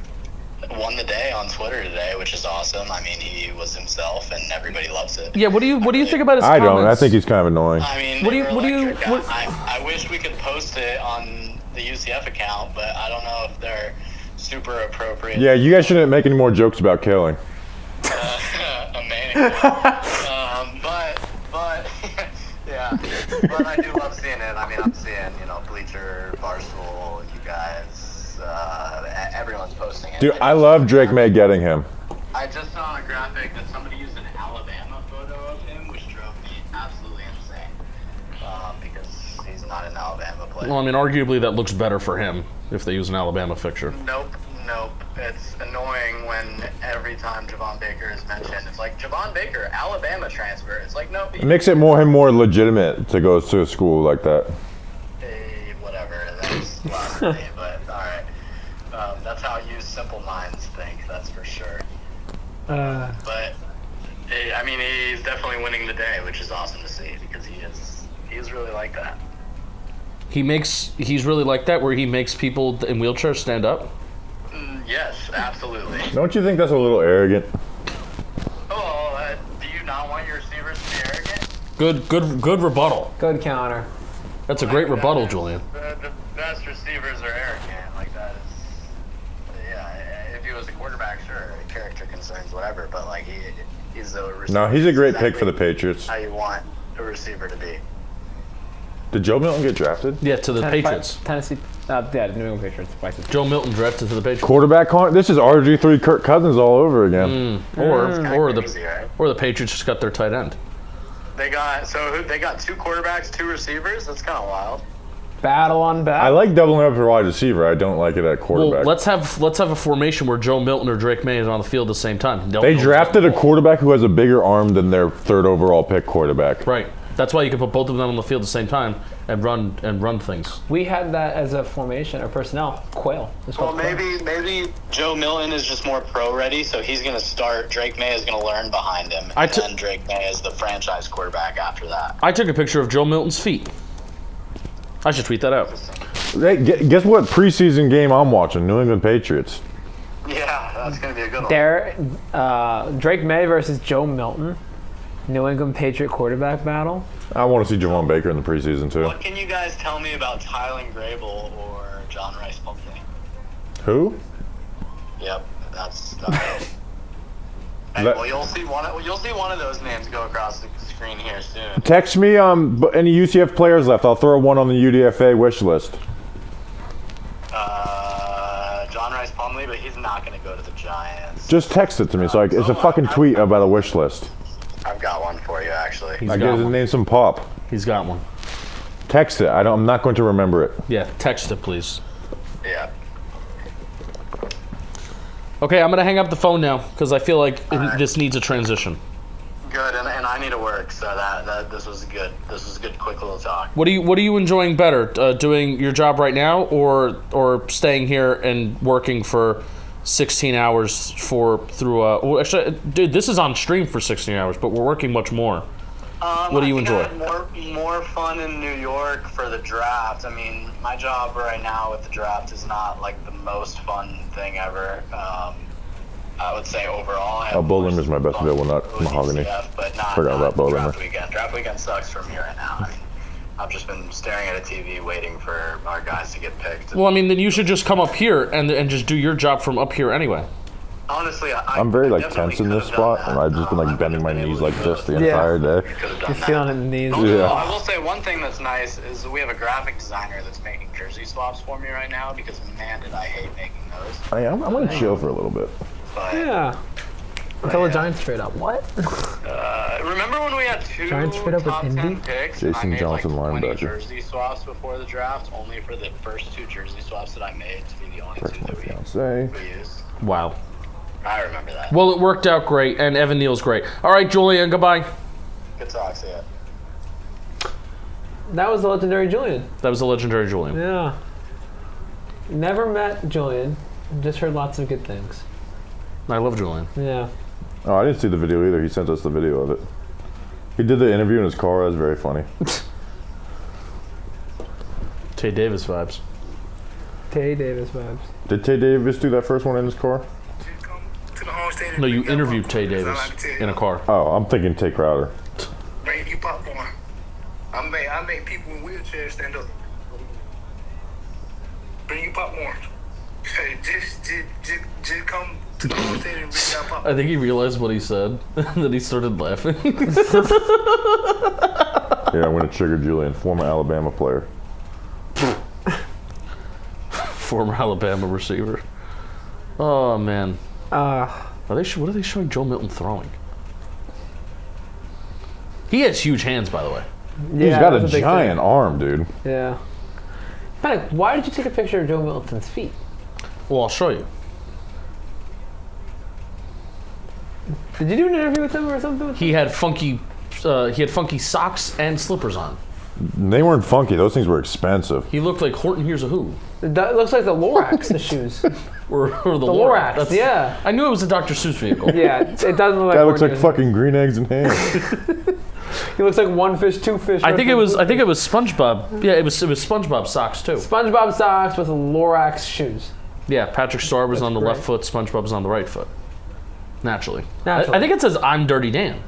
won the day on Twitter today, which is awesome. I mean, he was himself, and everybody loves it. Yeah, what do you think about his I comments? don't. I think he's kind of annoying. I mean, I wish we could post it on the UCF account, but I don't know if they're super appropriate. Yeah, you guys shouldn't make any more jokes about killing. Amazing. But yeah, but I do love seeing it. I mean, I'm seeing, Bleacher, Barstool, you guys, everyone's posting it. Dude, I love Drake May getting him. I just saw a graphic that somebody used an Alabama photo of him, which drove me absolutely insane, because he's not an Alabama player. Well, I mean, arguably that looks better for him if they use an Alabama picture. Nope. It's annoying when every time Javon Baker is mentioned, it's like, Javon Baker, Alabama transfer. It's like, nope. It makes it more legitimate to go to a school like that. Whatever, that's blasphemy, but alright. That's how you simple minds think, that's for sure. But, I mean, he's definitely winning the day, which is awesome to see, because he is really like that. He's really like that, where he makes people in wheelchairs stand up? Yes, absolutely. Don't you think that's a little arrogant? Oh, do you not want your receivers to be arrogant? Good rebuttal. Good counter. That's a great rebuttal, Julian. The best receivers are arrogant. Like, that is... Yeah, if he was a quarterback, sure, character concerns, whatever, but, like, he's a receiver. No, he's a great pick for the Patriots. How you want a receiver to be. Did Joe Milton get drafted? Yeah, to the Patriots. Tennessee, the New England Patriots. Joe Milton drafted to the Patriots. Quarterback, this is RG3 Kirk Cousins all over again. Or the Patriots just got their tight end. They got two quarterbacks, two receivers. That's kind of wild. Battle on battle. I like doubling up for wide receiver. I don't like it at quarterback. Well, let's have a formation where Joe Milton or Drake May is on the field at the same time. They drafted a quarterback who has a bigger arm than their third overall pick quarterback. Right. That's why you can put both of them on the field at the same time and run things. We had that as a formation or personnel. Quail. Well, maybe Joe Milton is just more pro ready, so he's going to start. Drake May is going to learn behind him, and then Drake May is the franchise quarterback after that. I took a picture of Joe Milton's feet. I should tweet that out. Hey, guess what preseason game I'm watching? New England Patriots. Yeah, that's going to be a good one. Drake May versus Joe Milton. New England Patriot quarterback battle. I want to see Javon Baker in the preseason too. What can you guys tell me about Tylen Grable or John Rice Plumlee? Who? Yep, that's. Well, you'll see one of those names go across the screen here soon. Text me any UCF players left. I'll throw one on the UDFA wish list. John Rice Plumlee, but he's not going to go to the Giants. Just text it to me. It's a fucking tweet about a wish list. I've got one for you, actually. I guess his name's some pop. He's got one. Text it. I'm not going to remember it. Yeah, text it, please. Yeah. Okay, I'm gonna hang up the phone now because I feel like this needs a transition. Good, and I need to work, so that this was good. This was a good, quick little talk. What are you enjoying better, doing your job right now, or staying here and working for 16 hours actually, dude, this is on stream for 16 hours, but we're working much more. What do you enjoy? I had more fun in New York for the draft. I mean, my job right now with the draft is not like the most fun thing ever. I would say overall. Bo Limmer's my best available, not Mahogany. But not Forgot about Bo Limmer. Draft weekend sucks for me right now. I mean, I've just been staring at a TV waiting for our guys to get picked. Well, I mean, then you should just come up here and just do your job from up here anyway. Honestly, I'm very tense in this spot, and I've just been bending my knees like this the entire day. You're feeling it in the knees. Yeah. I will say one thing that's nice is we have a graphic designer that's making jersey swaps for me right now because man, did I hate making those. I'm going to chill for a little bit. But, yeah. Until the Giants trade up. What? Remember when we had two Giants trade up with top 10 Indy? picks? Jason I made Johnson, like 20 linebacker. jersey swaps before the draft, only for the first two jersey swaps that I made to be the only two that we used. Wow. I remember that. Well, it worked out great, and Evan Neal's great. All right, Julian, goodbye. Good talk, see ya. That was the legendary Julian. That was the legendary Julian. Yeah. Never met Julian, just heard lots of good things. I love Julian. Yeah. Oh, I didn't see the video either. He sent us the video of it. He did the interview in his car. That was very funny. Tay Davis vibes. Tay Davis vibes. Did Tay Davis do that first one in his car? No, you interviewed Tay Davis in a car. Oh, I'm thinking Tay Crowder. Bring you popcorn. I make people in wheelchairs stand up. Bring you popcorn. Just come to the whole stadium and bring that popcorn. I think he realized what he said, and then he started laughing. Yeah, I'm going to trigger Julian, former Alabama player. Former Alabama receiver. Oh, man. What are they showing Joe Milton throwing? He has huge hands, by the way. Yeah, he's got a giant arm, dude. Yeah. Penik, why did you take a picture of Joe Milton's feet? Well, I'll show you. Did you do an interview with him or something? He had funky socks and slippers on. They weren't funky. Those things were expensive. He looked like Horton Hears a Who. It looks like the Lorax, the shoes. or the Lorax, yeah. I knew it was a Dr. Seuss vehicle. Yeah, it doesn't look like that looks like fucking green eggs and ham. He looks like one fish, two fish. I think it was SpongeBob. Yeah, it was SpongeBob socks too. SpongeBob socks with Lorax shoes. Yeah, Patrick Star was on the left foot, SpongeBob was on the right foot. Naturally. I think it says I'm Dirty Dan.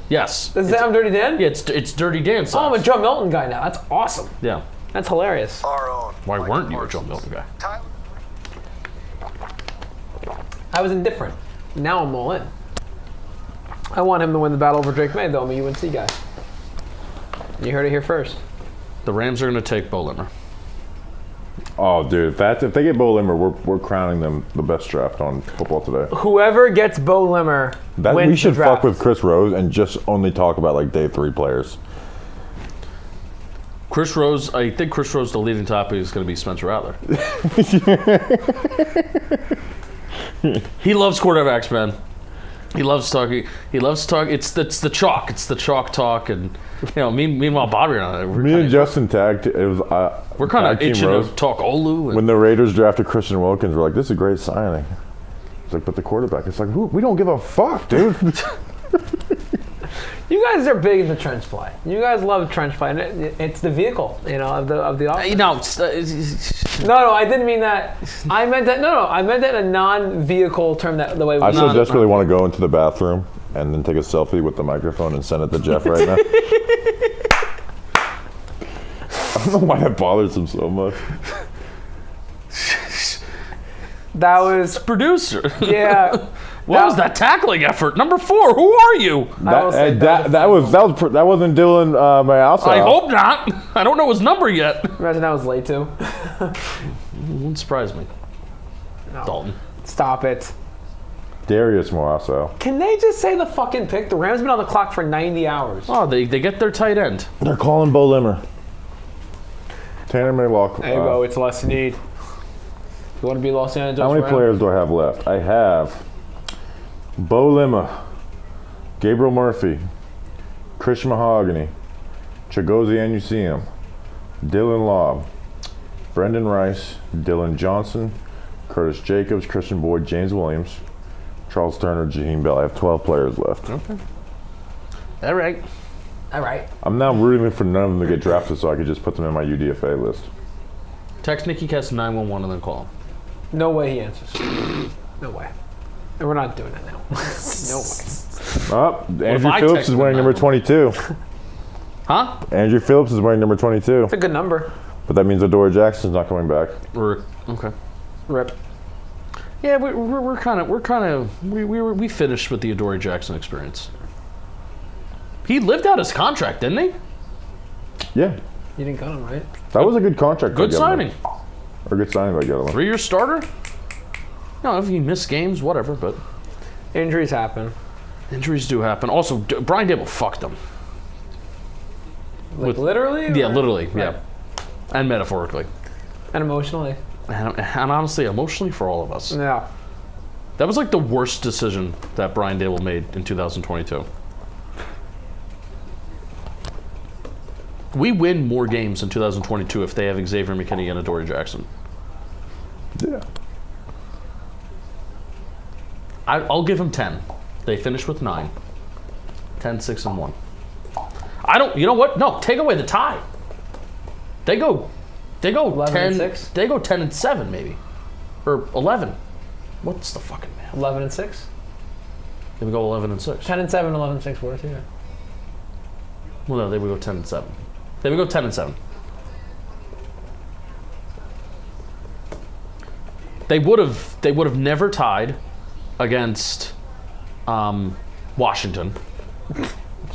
Yes. Does it say I'm Dirty Dan? Yeah, it's Dirty Dan socks. Oh, I'm a Joe Milton guy now. That's awesome. Yeah. That's hilarious. Why weren't you a Joe Milton guy? I was indifferent. Now I'm all in. I want him to win the battle over Drake May, though. I'm a UNC guy. You heard it here first. The Rams are going to take Bo Limmer. Oh, dude, if they get Bo Limmer, we're crowning them the best draft on football today. Whoever gets Bo Limmer wins we should the draft. fuck with Chris Rose and just only talk about like day 3 players. Chris Rose, I think Chris Rose, the leading topic is going to be Spencer Rattler. He loves quarterbacks, man. He loves talking. It's the chalk. It's the chalk talk, and meanwhile Bobby and I. Me and Justin tagged. It was. We're kind of itching to talk Olu. When the Raiders drafted Christian Wilkins, we're like, "This is a great signing." It's like, but the quarterback. It's like, we don't give a fuck, dude. You guys are big into trench play. You guys love trench play. And it's the vehicle, of the offense. No, I didn't mean that. I meant that. No, I meant that in a non-vehicle term. The way I still desperately want to go into the bathroom and then take a selfie with the microphone and send it to Jeff right now. I don't know why that bothers him so much. That was producer. Yeah. What was that tackling effort? Number 4. Who are you? That wasn't Dylan Muasau. I hope not. I don't know his number yet. Imagine I was late too. Wouldn't surprise me. No. Dalton. Stop it. Darius Muasau. Can they just say the fucking pick? The Rams have been on the clock for 90 hours. Oh, they get their tight end. They're calling Bo Limmer. Tanner Maylock. There you go. It's less need. You want to be Los Angeles? How many players do I have left? I have Bo Limmer, Gabriel Murphy, Chris Mahogany, Chigozie Anusium, Dylan Lobb, Brendan Rice, Dylan Johnson, Curtis Jacobs, Christian Boyd, James Williams, Charles Turner, Jaheim Bell. I have 12 players left. Okay. All right. I'm now rooting for none of them to get drafted so I could just put them in my UDFA list. Text Nikki Kess 911 and then call him. No way he answers. No way. And we're not doing it now. No way. Andrew Phillips is wearing number 22. Huh? Andrew Phillips is wearing number 22. It's a good number. But that means Adoree Jackson's not coming back. Okay. Rip. Yeah, we finished with the Adoree Jackson experience. He lived out his contract, didn't he? Yeah. You didn't cut him, right? That was a good contract. Good signing. Or good signing by Gettleman. 3-year starter? No, if you miss games, whatever, but... Injuries happen. Injuries do happen. Also, Brian Dable fucked him. Like literally? Yeah, literally, yeah. And metaphorically. And emotionally. And honestly, emotionally for all of us. Yeah. That was like the worst decision that Brian Dable made in 2022. We win more games in 2022 if they have Xavier McKinney and Adoree Jackson. Yeah. I'll give him 10. They finish with 9. 10, 6, and 1. You know what? No, take away the tie. They go They go 11 10. and 6? They go 10 and 7 maybe, or 11. What's the fucking math? 11 and 6. They would go 11 and 6. 10 and 7, 11 and 6 worth, yeah. Well, no, they would go 10 and 7. They would go 10 and 7. They would have never tied against Washington.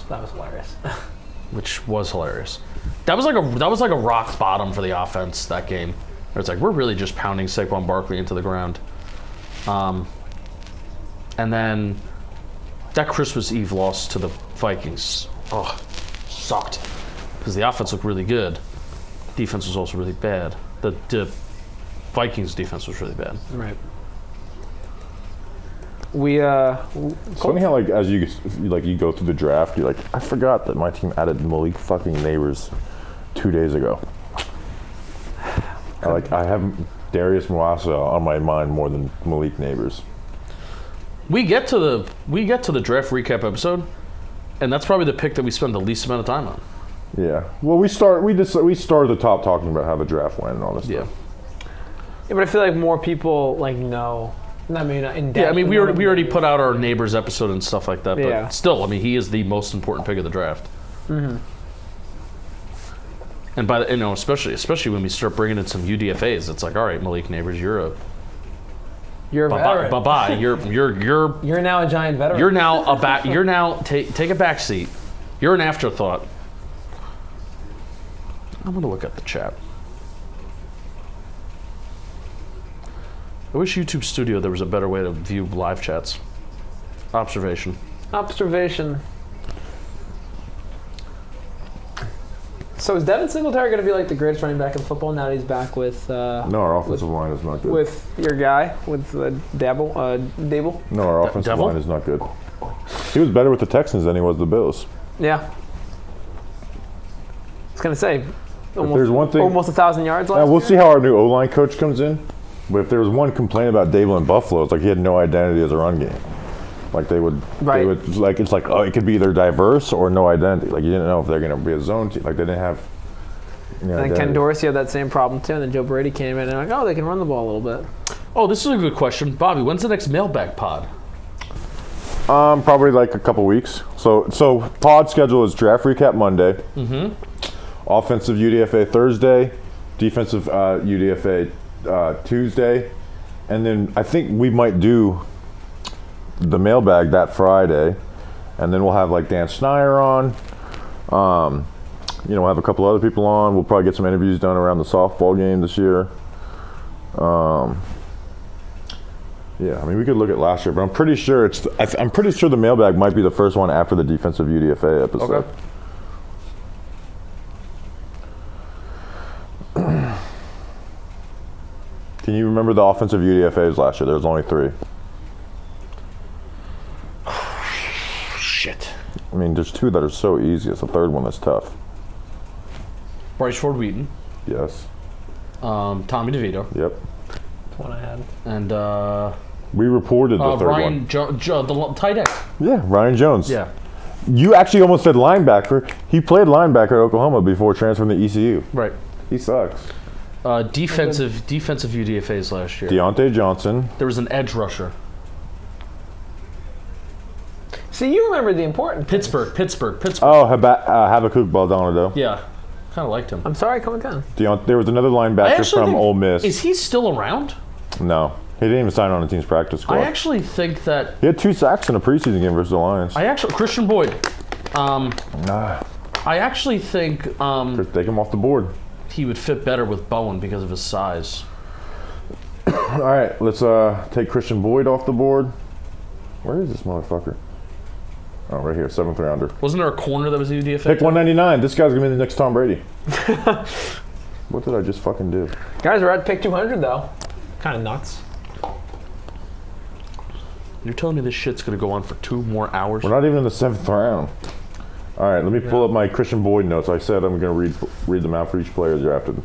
That was hilarious. Which was hilarious. That was like a rock bottom for the offense that game. Where it's like we're really just pounding Saquon Barkley into the ground. And then that Christmas Eve loss to the Vikings, sucked because the offense looked really good. Defense was also really bad. The Vikings defense was really bad. Right. It's funny how as you go through the draft, you're like, I forgot that my team added Malik fucking Neighbors 2 days ago. I have Darius Muasau on my mind more than Malik Neighbors. We get to the draft recap episode, and that's probably the pick that we spend the least amount of time on. Yeah. Well, we start at the top talking about how the draft went and all this stuff. Yeah, but I feel like more people know. I mean, not in depth. Yeah, I mean, we already put out our Neighbors episode and stuff like that, but Yeah. still, I mean, he is the most important pick of the draft. Mm-hmm. And by the, especially when we start bringing in some UDFAs, it's like, all right, Malik Neighbors, you're a veteran. Bye-bye. You're now a Giant veteran. You're now a back. You're now take a back seat. You're an afterthought. I'm gonna look at the chat. I wish YouTube Studio there was a better way to view live chats. Observation. So is Devin Singletary going to be like the greatest running back in football now that he's back with? No, our offensive line is not good. With your guy, with Dable? No, our offensive line is not good. He was better with the Texans than he was the Bills. Yeah. I was going to say, there's one thing, almost 1,000 yards last we'll year. see how our new O-line coach comes in. But if there was one complaint about Dable in Buffalo, it's like he had no identity as a run game. Like they would it could be either diverse or no identity. Like you didn't know if they're going to be a zone team. Like they didn't have. And Ken Dorsey had that same problem too. And then Joe Brady came in and they can run the ball a little bit. Oh, this is a good question, Bobby. When's the next mailbag pod? Probably like a couple weeks. So pod schedule is draft recap Monday. Mm-hmm. Offensive UDFA Thursday, defensive UDFA Tuesday, and then I think we might do the mailbag that Friday, and then we'll have like Dan Snyder on. We'll have a couple other people on. We'll probably get some interviews done around the softball game this year. Yeah, I mean we could look at last year, but I'm pretty sure the mailbag might be the first one after the defensive UDFA episode. Okay. Can you remember the offensive UDFAs last year? There was only 3. Shit. I mean, there's 2 that are so easy. It's the third one that's tough. Bryce Ford Wheaton. Yes. Tommy DeVito. Yep. That's one I had. And we reported the third Ryan one. the tight end. Yeah, Ryan Jones. Yeah. You actually almost said linebacker. He played linebacker at Oklahoma before transferring to ECU. Right. He sucks. Defensive UDFAs last year. Deontay Johnson. There was an edge rusher. See, you remember the important things. Pittsburgh. Oh, Habakkuk Baldonado. Yeah, kind of liked him. I'm sorry, come again. There was another linebacker from Ole Miss. Is he still around? No, he didn't even sign on the team's practice squad. I actually think that he had 2 sacks in a preseason game versus the Lions. Christian Boyd. I actually think take him off the board. He would fit better with Bowen because of his size. All right, let's take Christian Boyd off the board. Where is this motherfucker? Oh, right here, 7th rounder. Wasn't there a corner that was a UDFA? Pick 199. This guy's gonna be the next Tom Brady. What did I just fucking do? Guys, we're at pick 200 though. Kind of nuts. You're telling me this shit's gonna go on for 2 more hours? We're not even in the 7th round. All right, let me pull up my Christian Boyd notes. I said I'm going to read them out for each player drafted.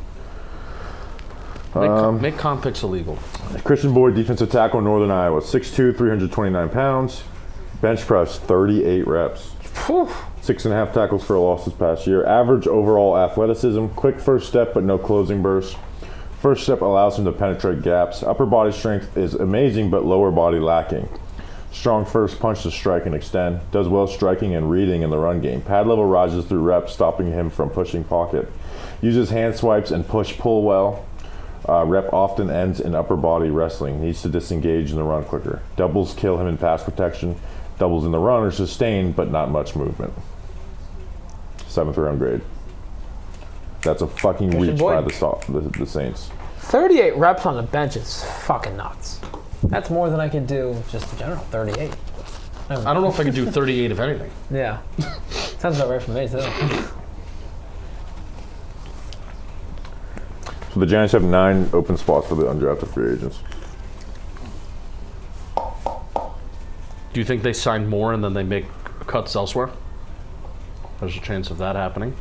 Make comp picks illegal. Christian Boyd, defensive tackle, Northern Iowa, 6'2", 329 pounds. Bench press, 38 reps. 6.5 tackles for a loss this past year. Average overall athleticism. Quick first step, but no closing burst. First step allows him to penetrate gaps. Upper body strength is amazing, but lower body lacking. Strong first punch to strike and extend. Does well striking and reading in the run game. Pad level rises through reps, stopping him from pushing pocket. Uses hand swipes and push-pull well. Rep often ends in upper body wrestling. Needs to disengage in the run quicker. Doubles kill him in pass protection. Doubles in the run are sustained, but not much movement. 7th round grade. That's a fucking reach by the Saints. 38 reps on the bench is fucking nuts. That's more than I can do just in general, 38. I don't know if I can do 38 of anything. Yeah. Sounds about right for me, too. So the Giants have 9 open spots for the undrafted free agents. Do you think they sign more and then they make cuts elsewhere? There's a chance of that happening.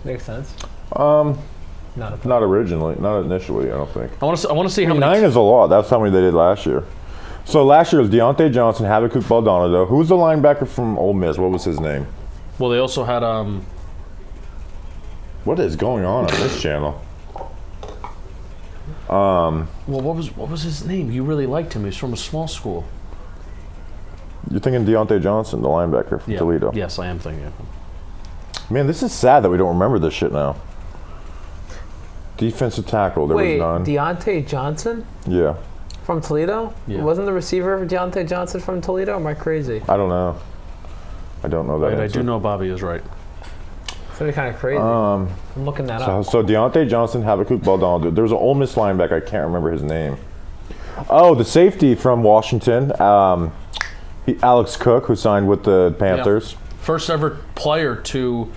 Makes sense. Not originally, not initially. I don't think. I want to see how many. 9 is a lot. That's how many they did last year. So last year was Deontay Johnson, Habakkuk Baldonado. Who was the linebacker from Ole Miss? What was his name? Well, they also had What is going on this channel? Well, what was his name? You really liked him. He's from a small school. You're thinking Deontay Johnson, the linebacker from Toledo. Yes, I am thinking of him. Man, this is sad that we don't remember this shit now. Defensive tackle, there was none. Deontay Johnson? Yeah. From Toledo? Yeah. Wasn't the receiver Deontay Johnson from Toledo? Am I crazy? I don't know. I don't know that Right, I answer. do know Bobby is right. It's gonna be kind of crazy. I'm looking that up. So Deontay Johnson, Habakkuk Baldonado. There was an Ole Miss linebacker. I can't remember his name. Oh, the safety from Washington, Alex Cook, who signed with the Panthers. Yeah. First ever player to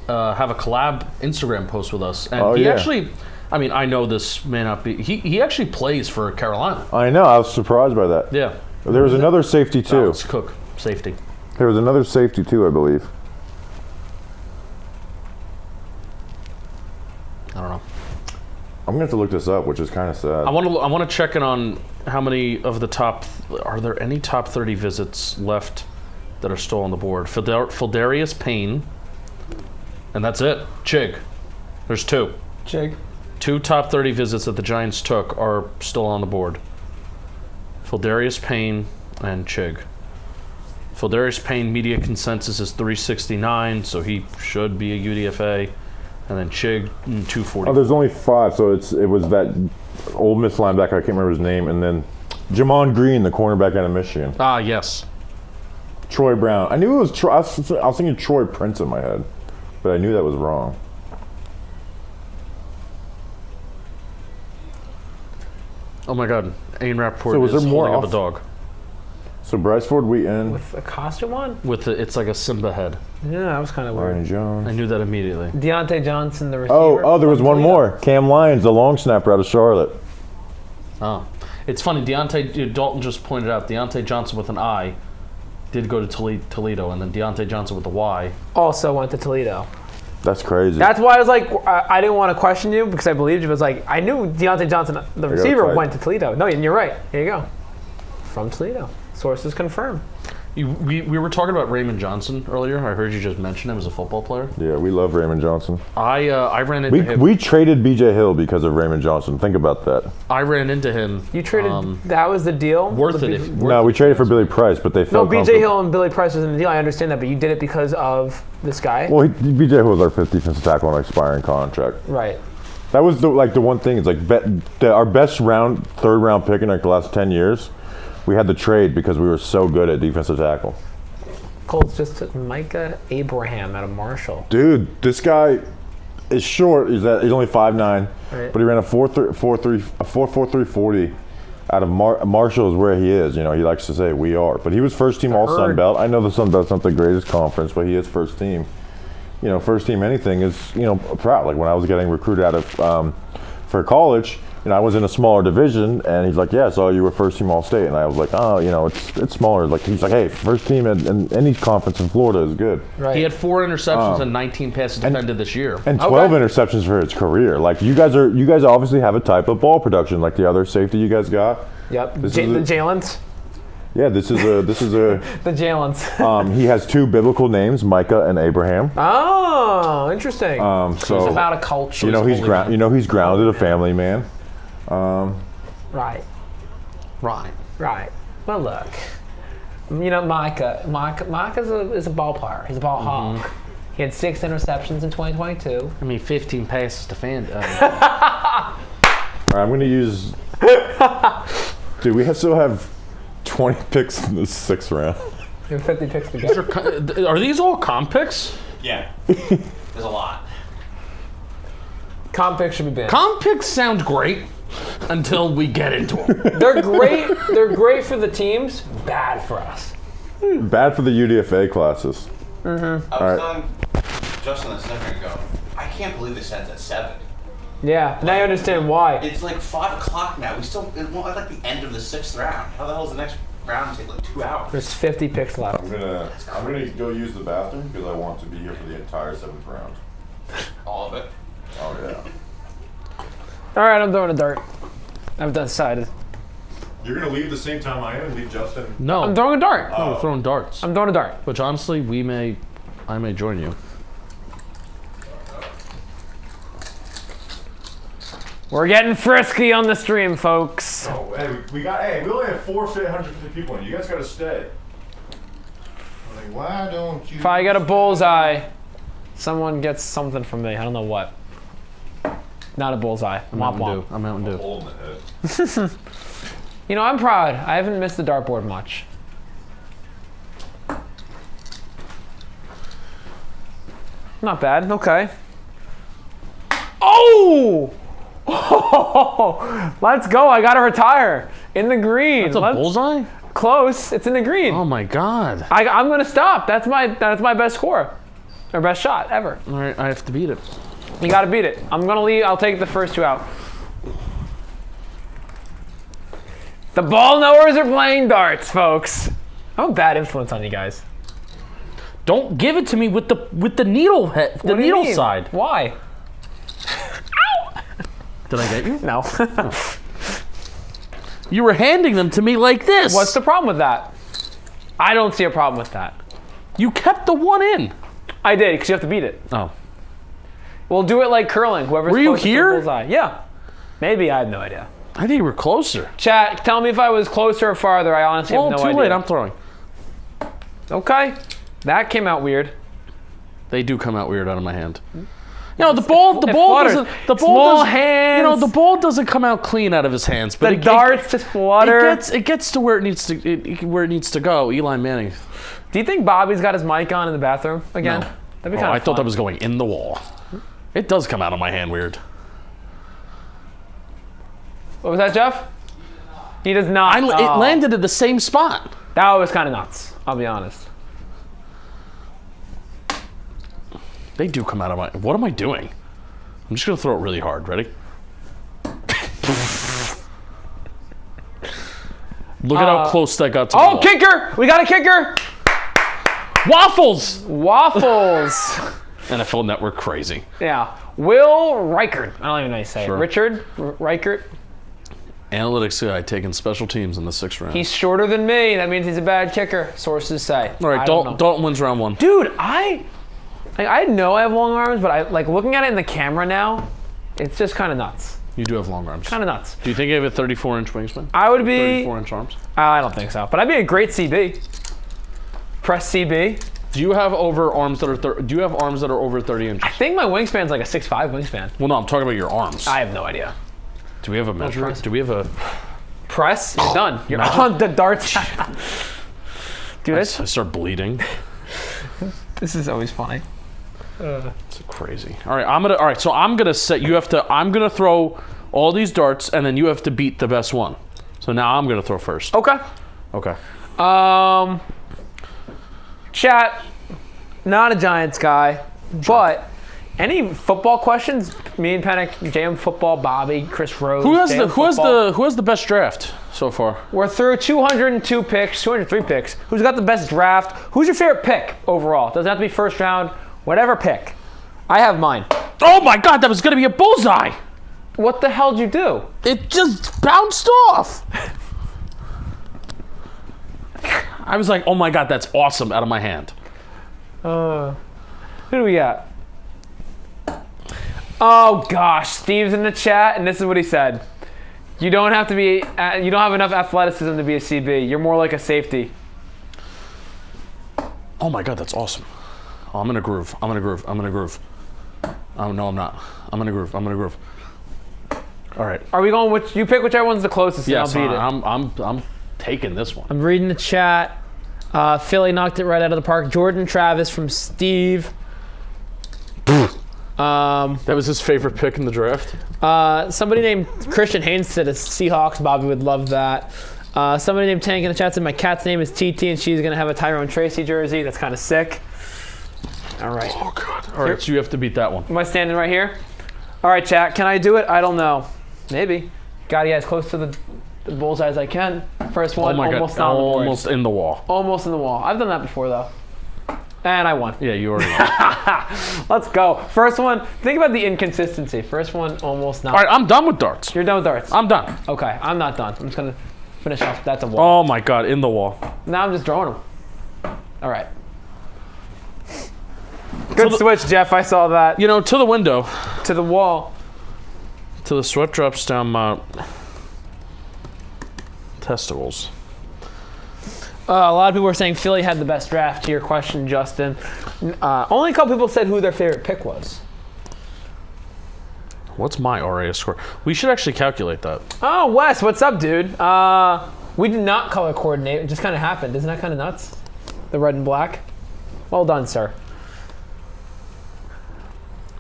have a collab Instagram post with us. And he actually, I mean, I know this may not be, he actually plays for Carolina. I know, I was surprised by that. Yeah. There was another safety too. Alex Cook, safety. There was another safety too, I believe. I don't know. I'm gonna have to look this up, which is kind of sad. I want to check in on how many of the are there any top 30 visits left that are still on the board? Darius Payne, and that's it. Chig. There's 2. Chig. 2 top 30 visits that the Giants took are still on the board. Darius Payne and Chig. Darius Payne media consensus is 369, so he should be a UDFA. And then Chig, 240. Oh, there's only 5, so it was that Ole Miss linebacker, I can't remember his name, and then Jamon Green, the cornerback out of Michigan. Ah, yes. Troy Brown. I knew it was Troy. I was thinking Troy Prince in my head, but I knew that was wrong. Oh my God, Ian Rappaport is holding up a dog. So Bryce Ford Wheaton. With a costume on? It's like a Simba head. Yeah, that was kind of weird. Ryan Jones. I knew that immediately. Deontay Johnson, the receiver. Oh, there was one more. Cam Lyons, the long snapper out of Charlotte. Oh, it's funny. Dalton just pointed out Deontay Johnson with an I did go to Toledo, and then Deontay Johnson with the Y also went to Toledo. That's crazy. That's why I was like, I didn't want to question you because I believed you. It was like, I knew Deontay Johnson, the receiver, went to Toledo. No, and you're right. Here you go. From Toledo. Sources confirm. We were talking about Raymond Johnson earlier. I heard you just mention him as a football player. Yeah, we love Raymond Johnson. I ran into him. We traded B.J. Hill because of Raymond Johnson. Think about that. I ran into him. You traded, that was the deal? Worth it. No, we traded for Billy Price, but they felt B.J. Hill and Billy Price was in the deal. I understand that, but you did it because of this guy? Well, B.J. Hill was our 5th defensive tackle on an expiring contract. Right. That was the one thing. It's like our best third round pick in like the last 10 years. We had the trade because we were so good at defensive tackle. Colts just took Micah Abraham out of Marshall. Dude, this guy is short. He's only 5'9", right. But he ran a 4.43 40 out of Marshall is where he is. You know, he likes to say we are. But he was first team All Sun Belt. I know the Sun Belt's not the greatest conference, but he is first team. You know, first team anything is, proud. Like when I was getting recruited out of for college, I was in a smaller division, and he's like, yeah, so you were first team All-State. And I was like, oh, it's smaller. Like he's like, hey, first team in any conference in Florida is good. Right. He had 4 interceptions and 19 passes defended this year. And 12 interceptions for his career. Like you guys obviously have a type of ball production like the other safety you guys got. Yep. The Jalen's. Yeah, this is a the Jalen's. He has 2 biblical names, Micah and Abraham. Oh, interesting. So it's about a culture. He's grounded, a family man. Right. Well, look. Micah is a ball player. He's a ball hawk. He had 6 interceptions in 2022. 15 passes to fan. All right, I'm going to use. Dude, we still have 20 picks in the 6th round. We have 50 picks to go. Are these all comp picks? Yeah. There's a lot. Comp picks should be banned. Comp picks sound great until we get into them. They're great. They're great for the teams. Bad for us. Bad for the UDFA classes. I was telling Justin a second ago, I can't believe this ends at 7. Yeah, now you understand why. It's like 5 o'clock now. It's like the end of the 6th round. How the hell is the next round take like 2 hours? There's 50 picks left. I'm gonna go use the bathroom because I want to be here for the entire 7th round. All of it? Oh yeah. All right, I'm throwing a dart. I've decided. You're gonna leave the same time I am and leave Justin? No. I'm throwing a dart. No, we're throwing darts. I'm throwing a dart. Which honestly, I may join you. We're getting frisky on the stream, folks. Oh, hey, we only have 450 people in. You guys gotta stay. Like, why don't you? If I get a bullseye, someone gets something from me. I don't know what. Not a bullseye. I'm Mountain Dew. Hole in the head. I'm proud. I haven't missed the dartboard much. Not bad. Okay. Oh! Let's go. I got to retire. In the green. That's a bullseye? Close. It's in the green. Oh, my God. I'm going to stop. That's my best score. Or best shot ever. All right, I have to beat it. You got to beat it. I'm going to leave. I'll take the first 2 out. The ball knowers are playing darts, folks. I'm a bad influence on you guys. Don't give it to me with the needle head, the needle side. Why? Ow! Did I get you? No. You were handing them to me like this. What's the problem with that? I don't see a problem with that. You kept the one in. I did, because you have to beat it. Oh. We'll do it like curling. Whoever's were you closest to the here? bullseye. Yeah. Maybe. I have no idea. I think you were closer. Chat, tell me if I was closer or farther. I honestly have no idea. Too late. I'm throwing. Okay. That came out weird. They do come out weird out of my hand. The ball doesn't. The ball Small doesn't, hands. The ball doesn't come out clean out of his hands. But the darts just flutter. It gets to where it needs to go. Eli Manning. Do you think Bobby's got his mic on in the bathroom again? No. That'd be kind of I thought that was going in the wall. It does come out of my hand weird. What was that, Jeff? He does not. It landed at the same spot. That was kind of nuts. I'll be honest. They do come out of my... What am I doing? I'm just going to throw it really hard. Ready? Look at how close that got to the wall. Kicker! We got a kicker! Waffles! NFL Network crazy. Yeah. Will Reichert. I don't even know how you say it. Richard Reichert. Analytics guy taking special teams in the 6th round. He's shorter than me. That means he's a bad kicker. Sources say. All right, Dalton wins round 1. Dude, I know I have long arms, but I looking at it in the camera now, it's just kind of nuts. You do have long arms. Kind of nuts. Do you think you have a 34-inch wingspan? I would be 34-inch arms. I don't think so, but I'd be a great CB. Press CB. Do you have arms that are over 30 inches? I think my wingspan's like a 6'5" wingspan. Well, no, I'm talking about your arms. I have no idea. Do we have a measure? Do we have a press? You're done. You're on the darts. Dude, I start bleeding. This is always funny. It's crazy. All right, so I'm gonna set. I'm gonna throw all these darts, and then you have to beat the best one. So now I'm gonna throw first. Okay. Chat. Not a Giants guy, but any football questions? Me and Penik, JM Football, Bobby, Chris Rose. Who has the best draft so far? We're through 202 picks, 203 picks. Who's got the best draft? Who's your favorite pick overall? Doesn't have to be first round. Whatever pick. I have mine. Oh my God, that was gonna be a bullseye. What the hell did you do? It just bounced off. I was like, oh my God, that's awesome, out of my hand. Who do we got? Oh gosh, Steve's in the chat, and this is what he said. You don't have enough athleticism to be a CB. You're more like a safety. Oh my God, that's awesome. Oh, I'm in a groove. I'm in a groove. No, I'm not. I'm in a groove. All right. Are we going you pick whichever one's the closest, Yes, and I'll beat it. I'm taking this one. I'm reading the chat. Philly knocked it right out of the park. Jordan Travis from Steve. That was his favorite pick in the draft. Somebody named Christian Haynes said it's Seahawks. Bobby would love that. Somebody named Tank in the chat said my cat's name is TT and she's going to have a Tyrone Tracy jersey. That's kind of sick. All right. Oh, God. All right, so you have to beat that one. Am I standing right here? All right, chat. Can I do it? I don't know. Maybe. Got to get as close to the bullseye as I can. First one, almost not on the board. Almost in the wall. Almost in the wall. I've done that before, though. And I won. Yeah, you already won. Let's go. First one, think about the inconsistency. First one, almost not. All right, I'm done with darts. You're done with darts? I'm done. Okay, I'm not done. I'm just going to finish off. That's a wall. Oh, my God, in the wall. Now I'm just throwing them. All right. Good switch, Jeff. I saw that. You know, to the window. To the wall. To the sweat drops down my testicles. A lot of people were saying Philly had the best draft. To your question, Justin. Only a couple people said who their favorite pick was. What's my RAS score? We should actually calculate that. Oh, Wes, what's up, dude? We did not color coordinate. It just kind of happened. Isn't that kind of nuts? The red and black. Well done, sir.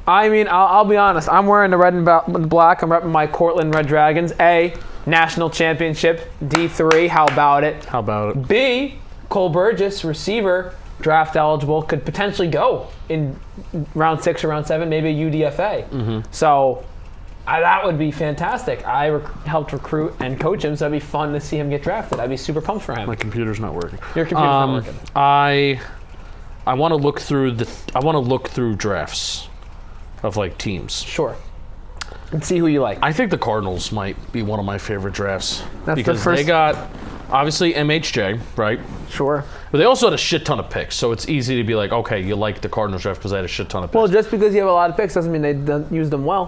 I mean, I'll be honest. I'm wearing the red and black. I'm repping my Cortland Red Dragons. A, national championship. D3, how about it? How about it? B, Cole Burgess, receiver, draft eligible, could potentially go in round 6 or round 7, maybe a UDFA. Mm-hmm. So that would be fantastic. I helped recruit and coach him, so that'd be fun to see him get drafted. I'd be super pumped for him. My computer's not working. Your computer's not working. I want to look through drafts of like teams. Sure. And see who you like. I think the Cardinals might be one of my favorite drafts. That's because they got obviously MHJ, right? Sure. But they also had a shit ton of picks, so it's easy to be like, okay, you like the Cardinals draft because they had a shit ton of picks. Well, just because you have a lot of picks doesn't mean they used them well.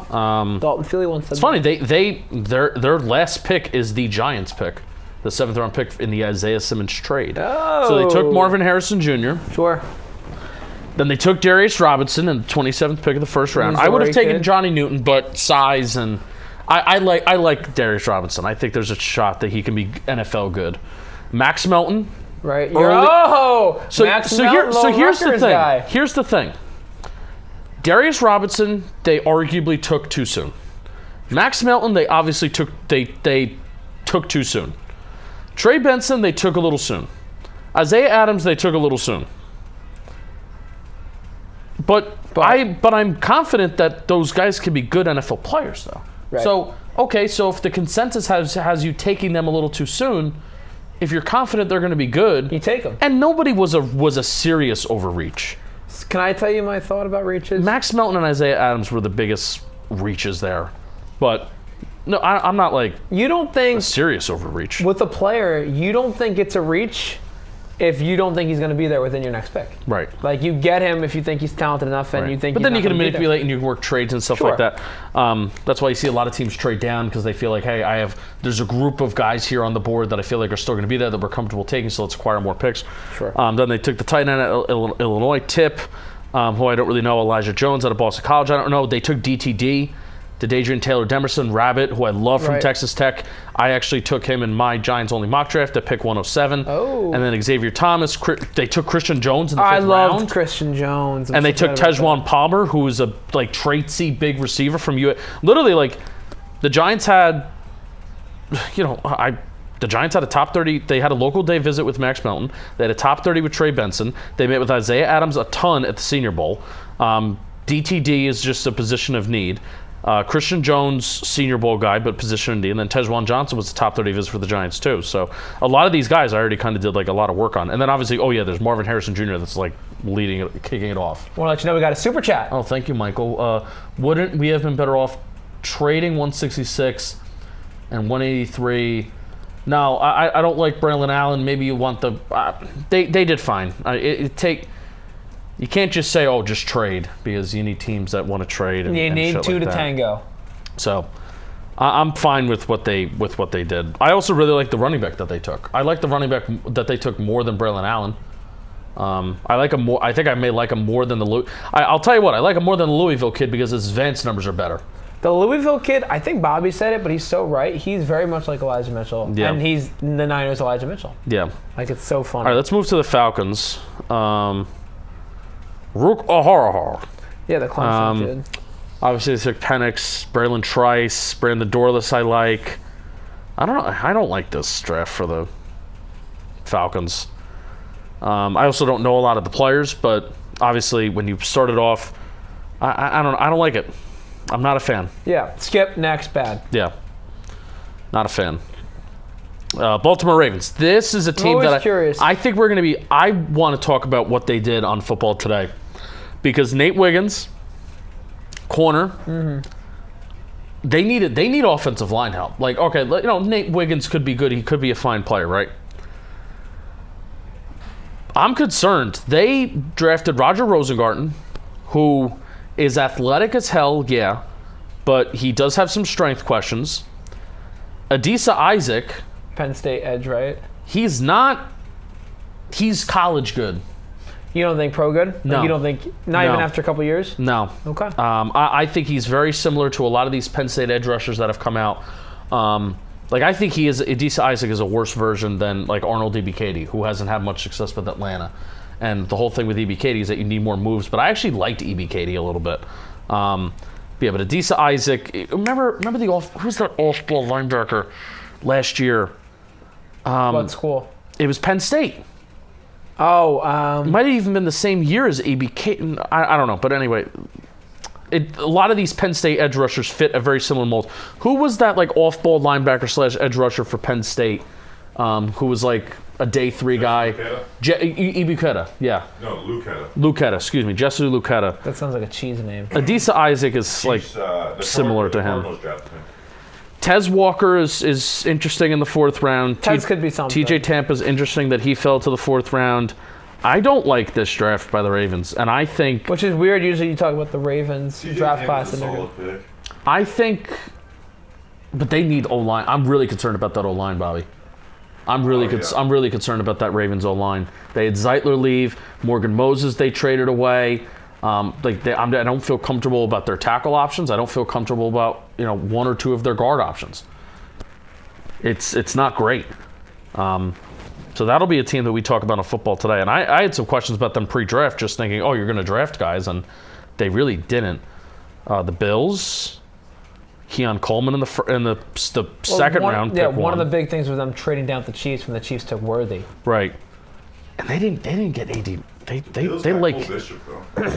Dalton Philly once said it's funny. Their last pick is the Giants pick, the 7th round pick in the Isaiah Simmons trade. Oh. So they took Marvin Harrison Jr. Sure. Then they took Darius Robinson in the 27th pick of the first round. I would have taken Johnny Newton, but size and I like Darius Robinson. I think there's a shot that he can be NFL good. Max Melton. Right. So here's the thing. Guy. Here's the thing. Darius Robinson, they arguably took too soon. Max Melton, they obviously took too soon. Trey Benson, they took a little soon. Isaiah Adams, they took a little soon. But I'm confident that those guys can be good NFL players, though. Right. So if the consensus has you taking them a little too soon, if you're confident they're going to be good, you take them. And nobody was a serious overreach. Can I tell you my thought about reaches? Max Melton and Isaiah Adams were the biggest reaches there, but no, I'm not like you don't think a serious overreach with a player. You don't think it's a reach if you don't think he's going to be there within your next pick. Right. Like, you get him if you think he's talented enough and you think but he's then not you can gonna be manipulate and you can work trades and stuff like that. That's why you see a lot of teams trade down because they feel like, hey, there's a group of guys here on the board that I feel like are still going to be there that we're comfortable taking, so let's acquire more picks. Sure. Then they took the tight end at Illinois, Tip, who I don't really know, Elijah Jones out of Boston College. I don't know. They took DTD. To Dadrian Taylor Demerson, Rabbit, who I love from Texas Tech. I actually took him in my Giants-only mock draft at pick 107. Oh. And then Xavier Thomas. They took Christian Jones in the 5th round. I loved Christian Jones. And they took Tejuan Palmer, who was a traitsy big receiver from UA. Literally, the Giants had, the Giants had a top 30. They had a local day visit with Max Melton. They had a top 30 with Trey Benson. They met with Isaiah Adams a ton at the Senior Bowl. DTD is just a position of need. Christian Jones, Senior Bowl guy, but position in D, and then Tejuan Johnson was the top 30 visit for the Giants too. So a lot of these guys I already kind of did a lot of work on. And then obviously, there's Marvin Harrison Jr. that's leading it, kicking it off. I want to let you know we got a super chat. Oh, thank you, Michael. Wouldn't we have been better off trading 166 and 183 No, I don't like Braylon Allen. Maybe you want the. They did fine. You can't just say, oh, just trade, because you need teams that want to trade. And, you need two like to that. tango. So I'm fine with what they did. I also really like the running back that they took. I like the running back that they took more than Braylon Allen. I like him more. I think I may like him more than the. I'll tell you what. I like him more than the Louisville kid because his advanced numbers are better. The Louisville kid, I think Bobby said it, but he's so right. He's very much like Elijah Mitchell. Yeah. And he's the Niners' Elijah Mitchell. Yeah. Like, it's so funny. All right, let's move to the Falcons. Rook Ahara. Yeah, the Clemson kid. Obviously, they took Penix, Braylon Trice, Brandon Dorless. I like. I don't like this draft for the Falcons. I also don't know a lot of the players, but obviously, when you started off, I don't like it. I'm not a fan. Yeah, skip, next, bad. Yeah, not a fan. Baltimore Ravens. This is a team that I think we're going to be. I want to talk about what they did on Football Today, because Nate Wiggins, corner. Mm-hmm. They need offensive line help. Like, okay, Nate Wiggins could be good. He could be a fine player, right? I'm concerned. They drafted Roger Rosengarten, who is athletic as hell, yeah, but he does have some strength questions. Adisa Isaac. Penn State edge, right? He's not. He's college good. You don't think pro good? No. Like, you don't think, not even after a couple years? No. Okay. I think he's very similar to a lot of these Penn State edge rushers that have come out. I think Adisa Isaac is a worse version than like Arnold Ebiketie, who hasn't had much success with Atlanta. And the whole thing with Ebiketie is that you need more moves. But I actually liked Ebiketie a little bit. But Adisa Isaac, remember who's that off-ball linebacker last year? What school? It was Penn State. Oh, it might have even been the same year as Ebiketie. I don't know, but anyway, a lot of these Penn State edge rushers fit a very similar mold. Who was that like off-ball linebacker / edge rusher for Penn State? Who was like a day 3 guy? Ebiketie, yeah. No, Lucetta. Lucetta, excuse me, Jesse Lucetta. That sounds like a cheese name. Adisa Isaac is similar to him. Tez Walker is interesting in the 4th round. Tez could be something. TJ Tampa's interesting that he fell to the 4th round. I don't like this draft by the Ravens, and I think... Which is weird. Usually you talk about the Ravens draft class. And I think... But they need O-line. I'm really concerned about that O-line, Bobby. I'm really concerned about that Ravens O-line. They had Zeitler leave. Morgan Moses they traded away. I don't feel comfortable about their tackle options. I don't feel comfortable about 1 or 2 of their guard options. It's not great. So that'll be a team that we talk about on Football Today. And I had some questions about them pre-draft, just thinking, oh, you're going to draft guys, and they really didn't. The Bills, Keon Coleman in the second round. Yeah, one of the big things was them trading down with the Chiefs when the Chiefs took Worthy. Right, and they didn't get AD. They like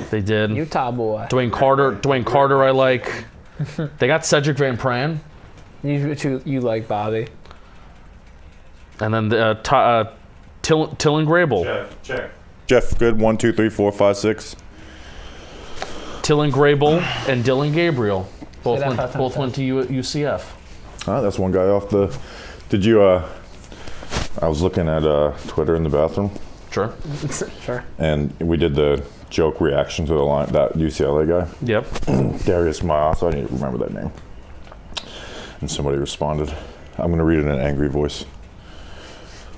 they did. Utah boy. Dwayne Carter, I like. They got Cedric Van Pran. You like Bobby. And then Tillin Grable. Jeff, good. 1, 2, 3, 4, 5, 6. Tillin Grable and Dylan Gabriel both went to UCF. That's one guy off the. Did you? I was looking at Twitter in the bathroom. Sure. Sure. And we did the joke reaction to that UCLA guy. Yep. Darius Muasau. I need to remember that name. And somebody responded. I'm going to read it in an angry voice.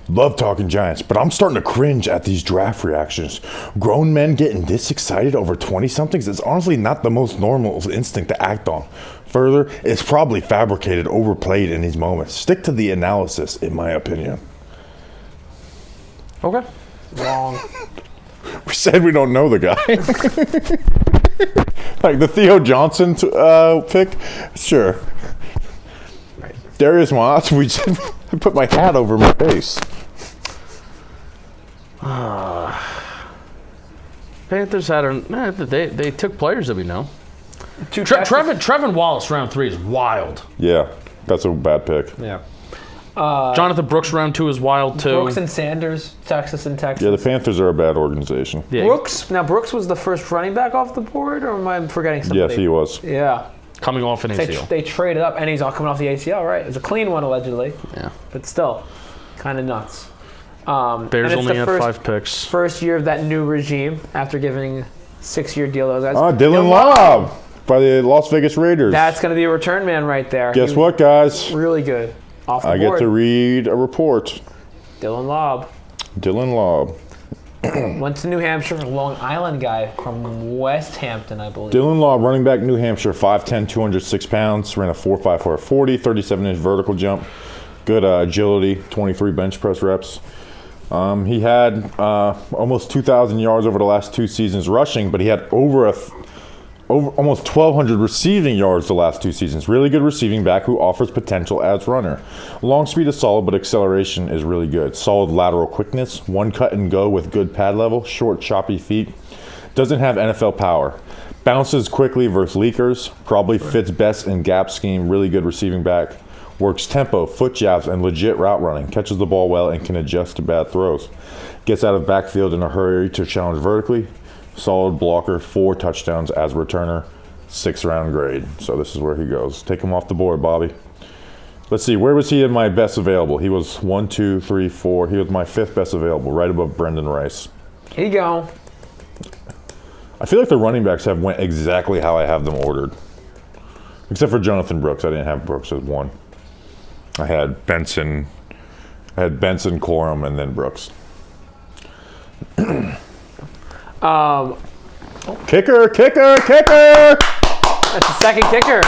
Love talking Giants, but I'm starting to cringe at these draft reactions. Grown men getting this excited over 20-somethings is honestly not the most normal instinct to act on. Further, it's probably fabricated, overplayed in these moments. Stick to the analysis, in my opinion. Okay. Wrong. We said we don't know the guy. Like the Theo Johnson pick? Sure. Darius Muasau, I put my hat over my face. Panthers they took players that we know. Trevin Wallace, round 3 is wild. Yeah, that's a bad pick. Yeah. Jonathan Brooks, round 2 is wild too. Brooks and Sanders, Texas and Texas. Yeah, the Panthers are a bad organization. Yeah. Brooks was the first running back off the board, or am I forgetting something? Yes, he was. Yeah. Coming off an ACL. They traded up, and he's all coming off the ACL, right? It was a clean one, allegedly. Yeah. But still, kind of nuts. Bears only had 5 picks. First year of that new regime after giving 6-year deal to those guys. Dylan Lobb by the Las Vegas Raiders. That's going to be a return man right there. Guess what, guys? Really good. Off the board. I get to read a report. Dylan Lobb. Went to New Hampshire, a Long Island guy from West Hampton, I believe. Dylan Lobb, running back, New Hampshire, 5'10", 206 pounds, ran a 4.54 40, 37-inch vertical jump, good agility, 23 bench press reps. He had almost 2,000 yards over the last 2 seasons rushing, but he had over almost 1,200 receiving yards the last 2 seasons. Really good receiving back who offers potential as runner. Long speed is solid, but acceleration is really good. Solid lateral quickness, one cut and go with good pad level, short choppy feet. Doesn't have NFL power. Bounces quickly versus leakers. Probably fits best in gap scheme. Really good receiving back. Works tempo, foot jabs, and legit route running. Catches the ball well and can adjust to bad throws. Gets out of backfield in a hurry to challenge vertically. Solid blocker, 4 touchdowns as returner, 6th round grade. So this is where he goes. Take him off the board, Bobby. Let's see, where was he in my best available? He was 1, 2, 3, 4. He was my 5th best available, right above Brendan Rice. Here you go. I feel like the running backs have went exactly how I have them ordered. Except for Jonathan Brooks. I didn't have Brooks as 1. I had Benson, Corum, and then Brooks. Kicker! That's the second kicker.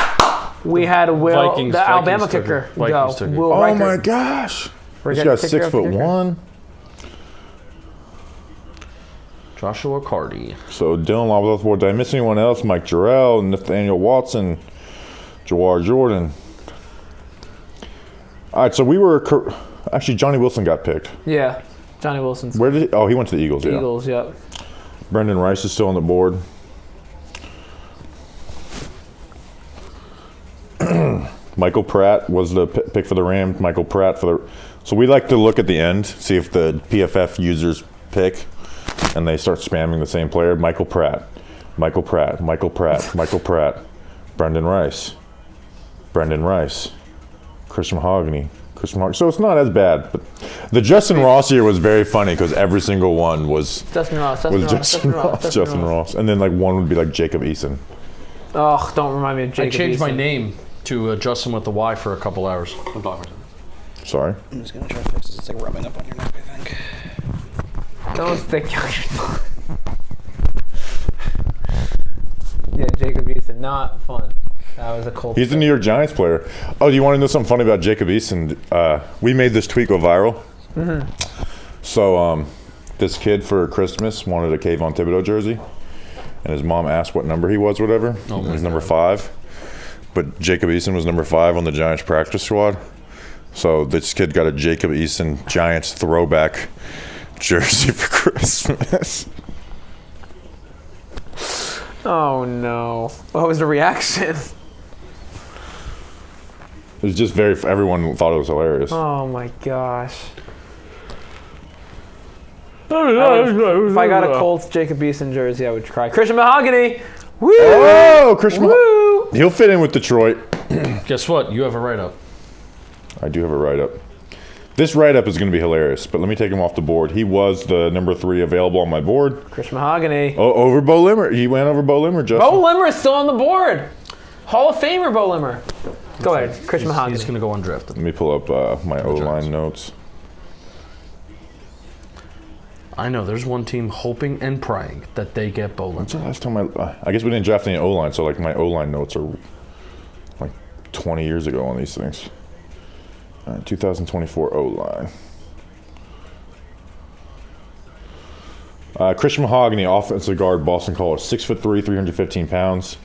We had the Alabama kicker. Oh my gosh! This guy's 6'1". Joshua Cardi. So Dylan Lobb off the board. Did I miss anyone else? Mike Jarrell, Nathaniel Watson, Jawar Jordan. All right, so we were actually Johnny Wilson got picked. Yeah, Johnny Wilson's. Where did he? Oh, he went to the Eagles. Yeah. Eagles, yep. Brendan Rice is still on the board. Michael Pratt was the pick for the Rams. Michael Pratt for the. So we like to look at the end, see if the PFF users pick, and they start spamming the same player. Michael Pratt, Brendan Rice, Chris Mahogany. So it's not as bad, but the Justin Ross year was very funny because every single one was Justin Ross, and then like one would be like Jacob Eason. Oh, don't remind me of Jacob. I changed my name to Justin with the Y for a couple hours. Sorry. I'm just gonna try to fix this. It's like rubbing up on your neck, I think. Don't stick your thumb. Yeah, Jacob Eason, not fun. That was a cold. He's a New York Giants player. Oh, do you want to know something funny about Jacob Eason? We made this tweet go viral. Mm-hmm. So this kid for Christmas wanted a Kayvon Thibodeau jersey, and his mom asked what number he was, whatever. Oh, he was number 5. But Jacob Eason was number 5 on the Giants practice squad. So this kid got a Jacob Eason Giants throwback jersey for Christmas. Oh no! What was the reaction? It was just everyone thought it was hilarious. Oh my gosh. If I got a Colts Jacob Eason jersey, I would cry. Christian Mahogany! Woo! Oh, Christian Mahogany. He'll fit in with Detroit. Guess what? You have a write-up. I do have a write-up. This write-up is going to be hilarious, but let me take him off the board. He was the number 3 available on my board. Christian Mahogany. Oh, over Bo Limmer. He went over Bo Limmer, Justin. Bo Limmer is still on the board. Hall of Famer Bo Limmer. Go ahead, Christian Mahogany. He's going to go undrafted. Let me pull up my O-line notes. I know. There's one team hoping and praying that they get Bo Limmer. When's the last time I guess we didn't draft any O-line, so like my O-line notes are like 20 years ago on these things. 2024 O-line. Christian Mahogany, offensive guard, Boston College, 6'3", 315 pounds.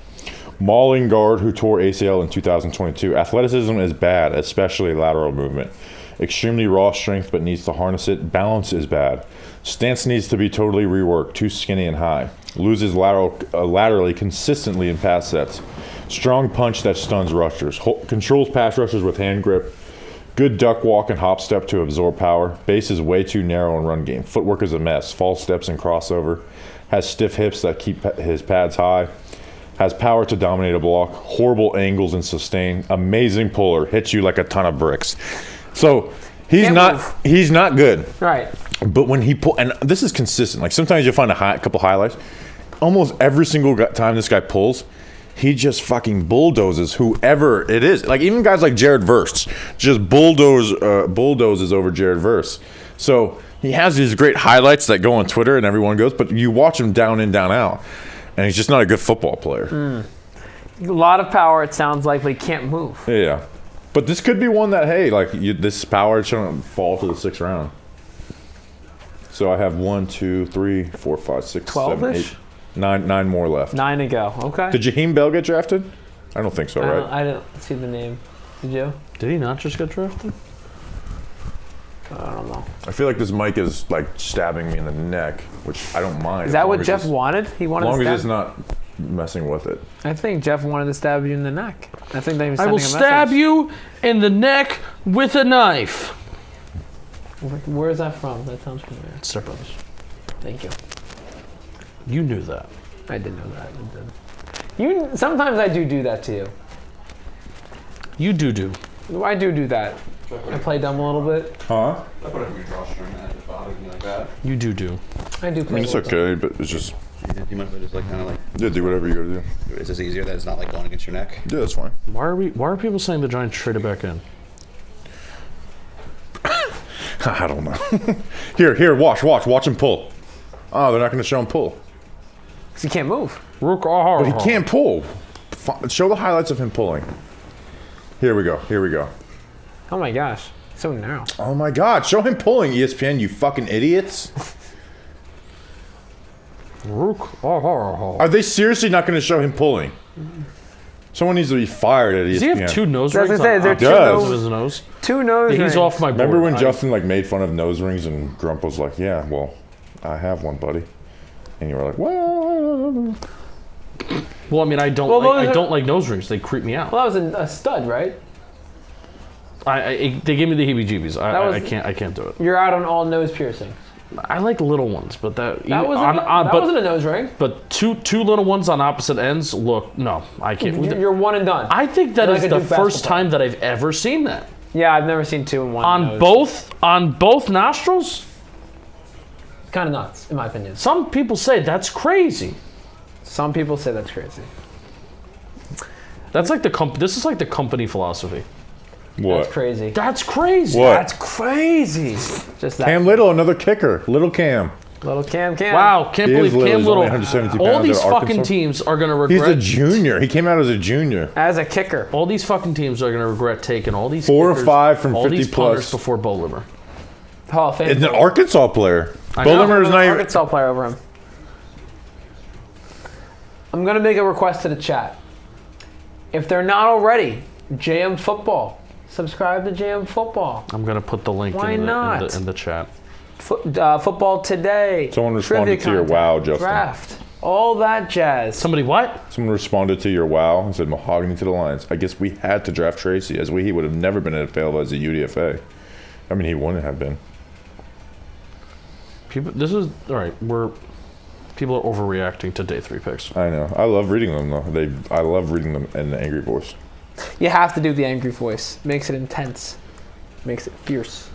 Mauling guard who tore ACL in 2022. Athleticism is bad, especially lateral movement. Extremely raw strength, but needs to harness it. Balance is bad. Stance needs to be totally reworked. Too skinny and high. Loses laterally consistently in pass sets. Strong punch that stuns rushers. Controls pass rushers with hand grip. Good duck walk and hop step to absorb power. Base is way too narrow in run game. Footwork is a mess. False steps and crossover. Has stiff hips that keep his pads high. Has power to dominate a block, horrible angles and sustain, amazing puller, hits you like a ton of bricks. So he's not good. Right. But when he and this is consistent. Like sometimes you'll find a couple highlights. Almost every single time this guy pulls, he just fucking bulldozes whoever it is. Like even guys like Jared Verse just bulldozes over Jared Verse. So he has these great highlights that go on Twitter and everyone goes, but you watch him down in, down out, and he's just not a good football player. A lot of power, it sounds like, but he can't move. Yeah. But this could be one that, hey, like this power shouldn't fall to the 6th round. So I have 1, 2, 3, 4, 5, 6, 7, 8, 9 more left. 9 to go. Okay. Did Jaheim Bell get drafted? I don't think so, right? I didn't see the name. Did you? Did he not just get drafted? I don't know. I feel like this mic is like stabbing me in the neck, which I don't mind. Is that what Jeff wanted? He wanted as long to as it's not messing with it. I think Jeff wanted to stab you in the neck. I think they were sending I will stab you in the neck with a knife. Where is that from? That sounds familiar. Step Brothers. Thank you. You knew that. I did know that. Sometimes I do that to you. You do. I do that. I play dumb a little bit. Huh? I put it in your drawstring and it just bothers me like that. You do. I do play. I mean, it's okay, but it's just. Do you mind if I just like kind of like? Yeah, do whatever you gotta do. Is this easier that it's not like going against your neck? Yeah, that's fine. Why are people saying the Giants traded back in? I don't know. Here, watch him pull. Oh, they're not gonna show him pull. Because he can't move. But he can't pull. Show the highlights of him pulling. Here we go. Oh my gosh. So narrow. Oh my God. Show him pulling, ESPN, you fucking idiots. Are they seriously not going to show him pulling? Someone needs to be fired at ESPN. Does he have 2 nose rings? Is there his nose? 2 nose rings. He's off my board. Remember when Justin like made fun of nose rings and Grump was like, yeah, well, I have one, buddy. And you were like, well. Well, I mean, I don't like nose rings. They creep me out. Well, that was a stud, right? They gave me the heebie-jeebies. I can't do it. You're out on all nose piercing. I like little ones, but that wasn't a nose ring. But two little ones on opposite ends. Look, no, I can't. You're one and done. I think that is the first time that I've ever seen that. Yeah, I've never seen 2 in one. On both nostrils. It's kind of nuts, in my opinion. Some people say that's crazy. Some people say that's crazy. That's like this is like the company philosophy. What? That's crazy. That's crazy. What? That's crazy. Just that. Cam Little, another kicker. Little Cam. Little Cam. Wow, can't believe Cam Little. 172 all pounds these at fucking Arkansas. teams are going to regret. He's a junior. He came out as a junior. As a kicker. All these fucking teams are going to regret taking all these 4 kickers, or 5 from all 50 these plus before Bo Limmer. Hall of Fame. It's an Arkansas player. I Bo know. Limmer is not even. Arkansas player over him. I'm going to make a request to the chat. If they're not already, JM Football. Subscribe to JM Football. I'm going to put the link Why in not? the chat. Football Today. Someone responded to your wow, Justin. Draft. All that jazz. Somebody what? Someone responded to your wow and said mahogany to the Lions. I guess we had to draft Tracy as he would have never been available as a UDFA. I mean, he wouldn't have been. People are overreacting to day 3 picks. I know. I love reading them though. I love reading them in the angry voice. You have to do the angry voice. Makes it intense. Makes it fierce.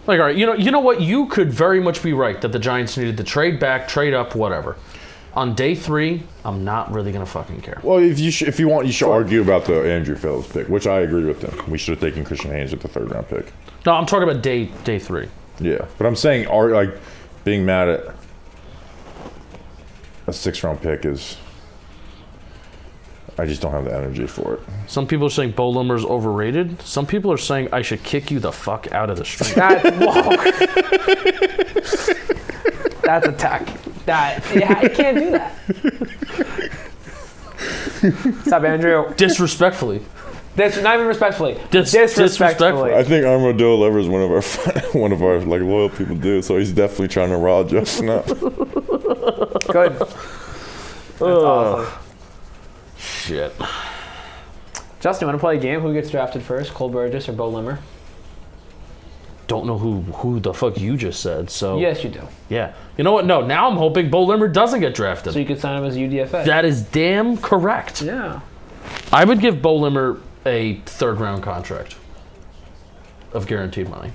Like, all right, you know what? You could very much be right that the Giants needed to trade back, trade up, whatever. On day 3, I'm not really gonna fucking care. Well, if you want, you should argue about the Andrew Phillips pick, which I agree with them. We should have taken Christian Haynes at the 3rd round pick. No, I'm talking about day 3. Yeah, but I'm saying, being mad at a 6th round pick is. I just don't have the energy for it. Some people are saying Bo Limmer's overrated. Some people are saying I should kick you the fuck out of the street. That's attack. You can't do that. Stop, Andrew. Disrespectfully. Not even respectfully. Disrespectfully. I think Armadillo Lever is one of our like loyal people do. So he's definitely trying to rile Justin up. Good. That's awesome. Shit. Justin, want to play a game? Who gets drafted first, Cole Burgess or Bo Limmer? don't know who the fuck you just said. So yes, you do. Yeah. You know what? No. Now I'm hoping Bo Limmer doesn't get drafted. So you could sign him as a UDFA. That is damn correct. Yeah. I would give Bo Limmer a 3rd round contract of guaranteed money.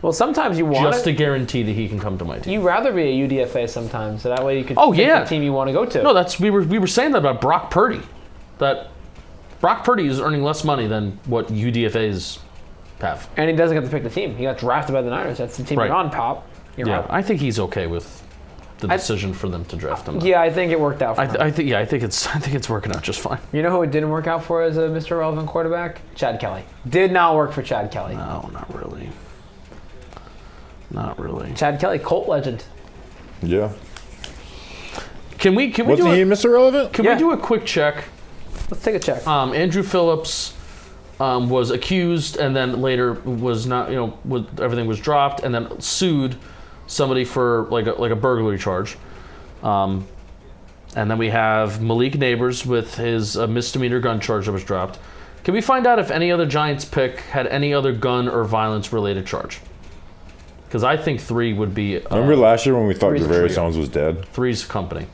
Well, sometimes you want just to guarantee that he can come to my team. You'd rather be a UDFA sometimes, so that way you could pick the team you want to go to. No, that's we were saying that about Brock Purdy. That Brock Purdy is earning less money than what UDFAs have. And he doesn't get to pick the team. He got drafted by the Niners. That's the team you're on, Pop. You're yeah, out. I think he's okay with the decision for them to draft him. Yeah, I think it worked out for him. I think it's working out just fine. You know who it didn't work out for as a Mr. Relevant quarterback? Chad Kelly. Did not work for Chad Kelly. No, not really. Not really. Chad Kelly, Colt legend. Yeah. Can we do Wasn't he Mr. Relevant? Can we do a quick check? Let's take a check. Andrew Phillips was accused and then later was not, everything was dropped and then sued somebody for like a burglary charge. And then we have Malik Neighbors with his misdemeanor gun charge that was dropped. Can we find out if any other Giants pick had any other gun or violence related charge? Because I think 3 would be. Remember last year when we thought Javarius Owens was dead? 3's company.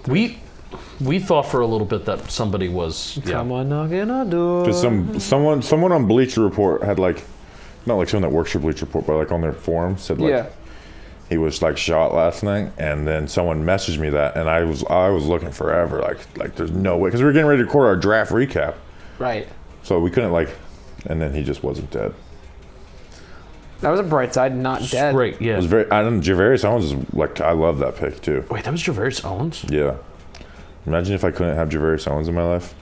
We thought for a little bit that somebody was. Come on, knocking on door. Because someone on Bleacher Report had not like someone that works for Bleacher Report, but on their forum said he was shot last night, and then someone messaged me that, and I was looking forever, like there's no way, because we were getting ready to record our draft recap, right? So we couldn't and then he just wasn't dead. That was a bright side, not dead. Right, yeah. It was Javarius Owens is I love that pick too. Wait, that was Javarius Owens? Yeah. Imagine if I couldn't have Javarius Owens in my life.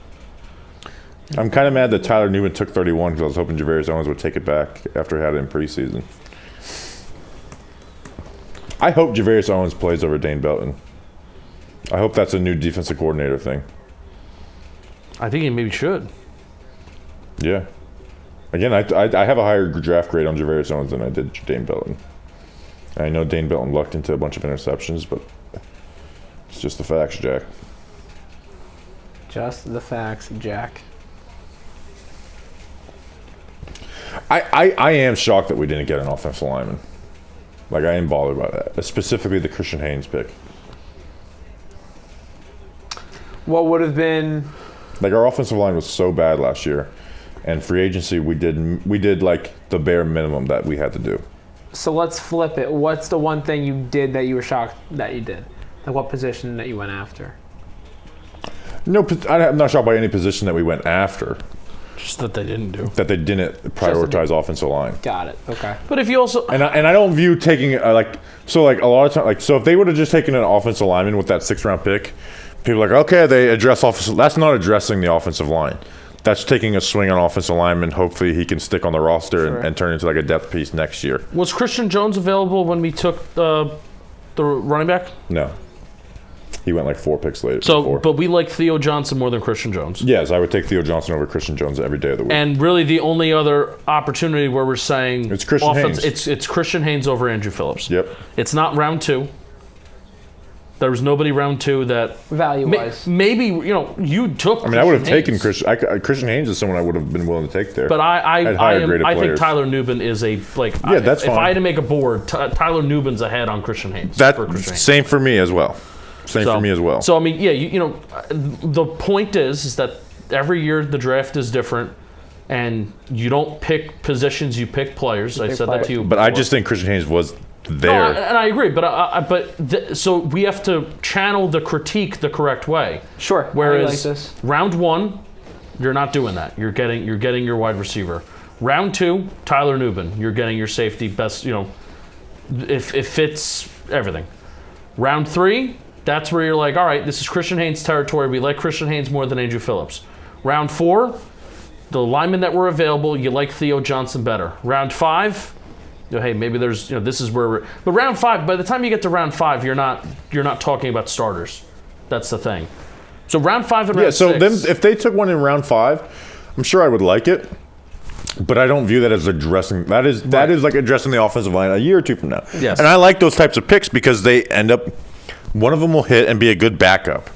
I'm kind of mad that Tyler Newman took 31 because I was hoping Javarius Owens would take it back after he had it in preseason. I hope Javarius Owens plays over Dane Belton. I hope that's a new defensive coordinator thing. I think he maybe should. Yeah. Again, I have a higher draft grade on Javarius Owens than I did Dane Belton. I know Dane Belton lucked into a bunch of interceptions, but it's just the facts, Jack. Just the facts, Jack. I am shocked that we didn't get an offensive lineman. I am bothered by that. Specifically the Christian Haynes pick. What would have been... Our offensive line was so bad last year. And free agency, we did the bare minimum that we had to do. So let's flip it. What's the one thing you did that you were shocked that you did? What position that you went after? No, I'm not shocked by any position that we went after. Just that they didn't do. That they didn't prioritize offensive line. Got it. Okay. But if you also and I don't view taking a lot of times so if they would have just taken an offensive lineman with that 6th round pick, people are okay, they address offensive. That's not addressing the offensive line. That's taking a swing on offensive lineman. Hopefully he can stick on the roster and turn into a depth piece next year. Was Christian Jones available when we took the running back? No. He went 4 picks later. So, but we like Theo Johnson more than Christian Jones. Yes, I would take Theo Johnson over Christian Jones every day of the week. And really the only other opportunity where we're saying it's Christian Haynes. It's Christian Haynes over Andrew Phillips. Yep. It's not round 2. There was nobody round 2 that value-wise. Maybe you took. I would have taken Christian Haynes is someone I would have been willing to take there. But I think Tyler Nubin is a that's fine. If I had to make a board, Tyler Nubin's ahead on Christian Haynes. Same for me as well. For me as well. So I mean, yeah, the point is that every year the draft is different, and you don't pick positions, you pick players. I said that to you. But I just think Christian Haynes was there. No, and I agree, so we have to channel the critique the correct way. Sure. Whereas round 1, you're not doing that. You're getting your wide receiver. Round 2, Tyler Nubin. You're getting your safety best. If it fits everything. Round 3, that's where you're all right, this is Christian Haynes territory. We like Christian Haynes more than Andrew Phillips. Round 4, the linemen that were available, you like Theo Johnson better. Round 5. Hey, maybe there's, this is where we're. But round 5, by the time you get to round 5, you're not talking about starters. That's the thing. So round 5 and round 6. So then if they took one in round 5, I'm sure I would like it. But I don't view that as addressing. That is addressing the offensive line a year or 2 from now. Yes. And I like those types of picks because they end up. One of them will hit and be a good backup.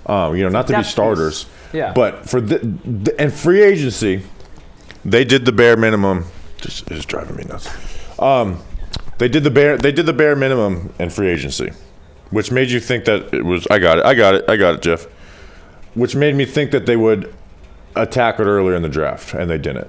Not to be starters. Yeah. But for and free agency, they did the bare minimum This is driving me nuts. They did the bare minimum in free agency, which made you think that it was. I got it, Jeff. Which made me think that they would attack it earlier in the draft, and they didn't.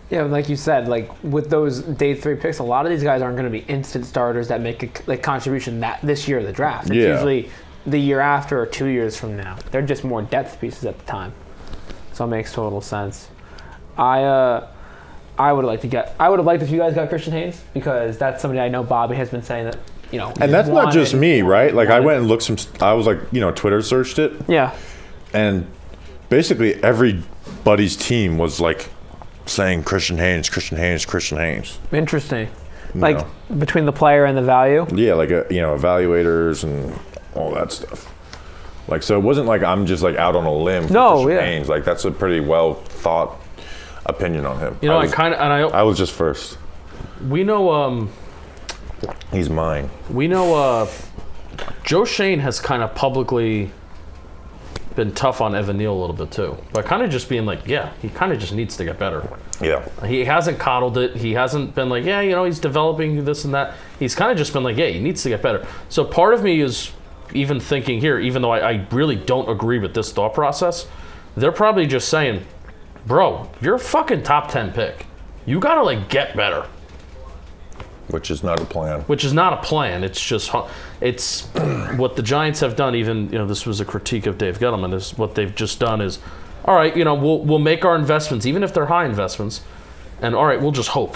Yeah, like you said, like with those day 3 picks, a lot of these guys aren't going to be instant starters that make a contribution this year of the draft. It's usually the year after or 2 years from now. They're just more depth pieces at the time, so it makes total sense. I would have liked if you guys got Christian Haynes, because that's somebody I know Bobby has been saying that, you know. And that's not just me, right? Like I went and looked I was like, you know, Twitter searched it. Yeah. And basically everybody's team was like saying Christian Haynes. Interesting. Like between the player and the value? Yeah, like evaluators and all that stuff. Like, so it wasn't like I'm just like out on a limb for Christian Haynes. Like, that's a pretty well thought opinion on him. You know, I was just first. We know he's mine. We know Joe Shane has kind of publicly been tough on Evan Neal a little bit too, but kind of just being like, yeah, he kind of just needs to get better. Yeah. He hasn't coddled it. He hasn't been like, yeah, you know, he's developing this and that. He's kind of just been like, yeah, he needs to get better. So part of me is even thinking here, even though I really don't agree with this thought process, they're probably just saying, bro, you're a fucking top 10 pick. You gotta like get better. Which is not a plan. It's just, it's what the Giants have done. Even, you know, this was a critique of Dave Gettleman. Is what they've just done is, all right, you know, we'll make our investments, even if they're high investments, and all right, we'll just hope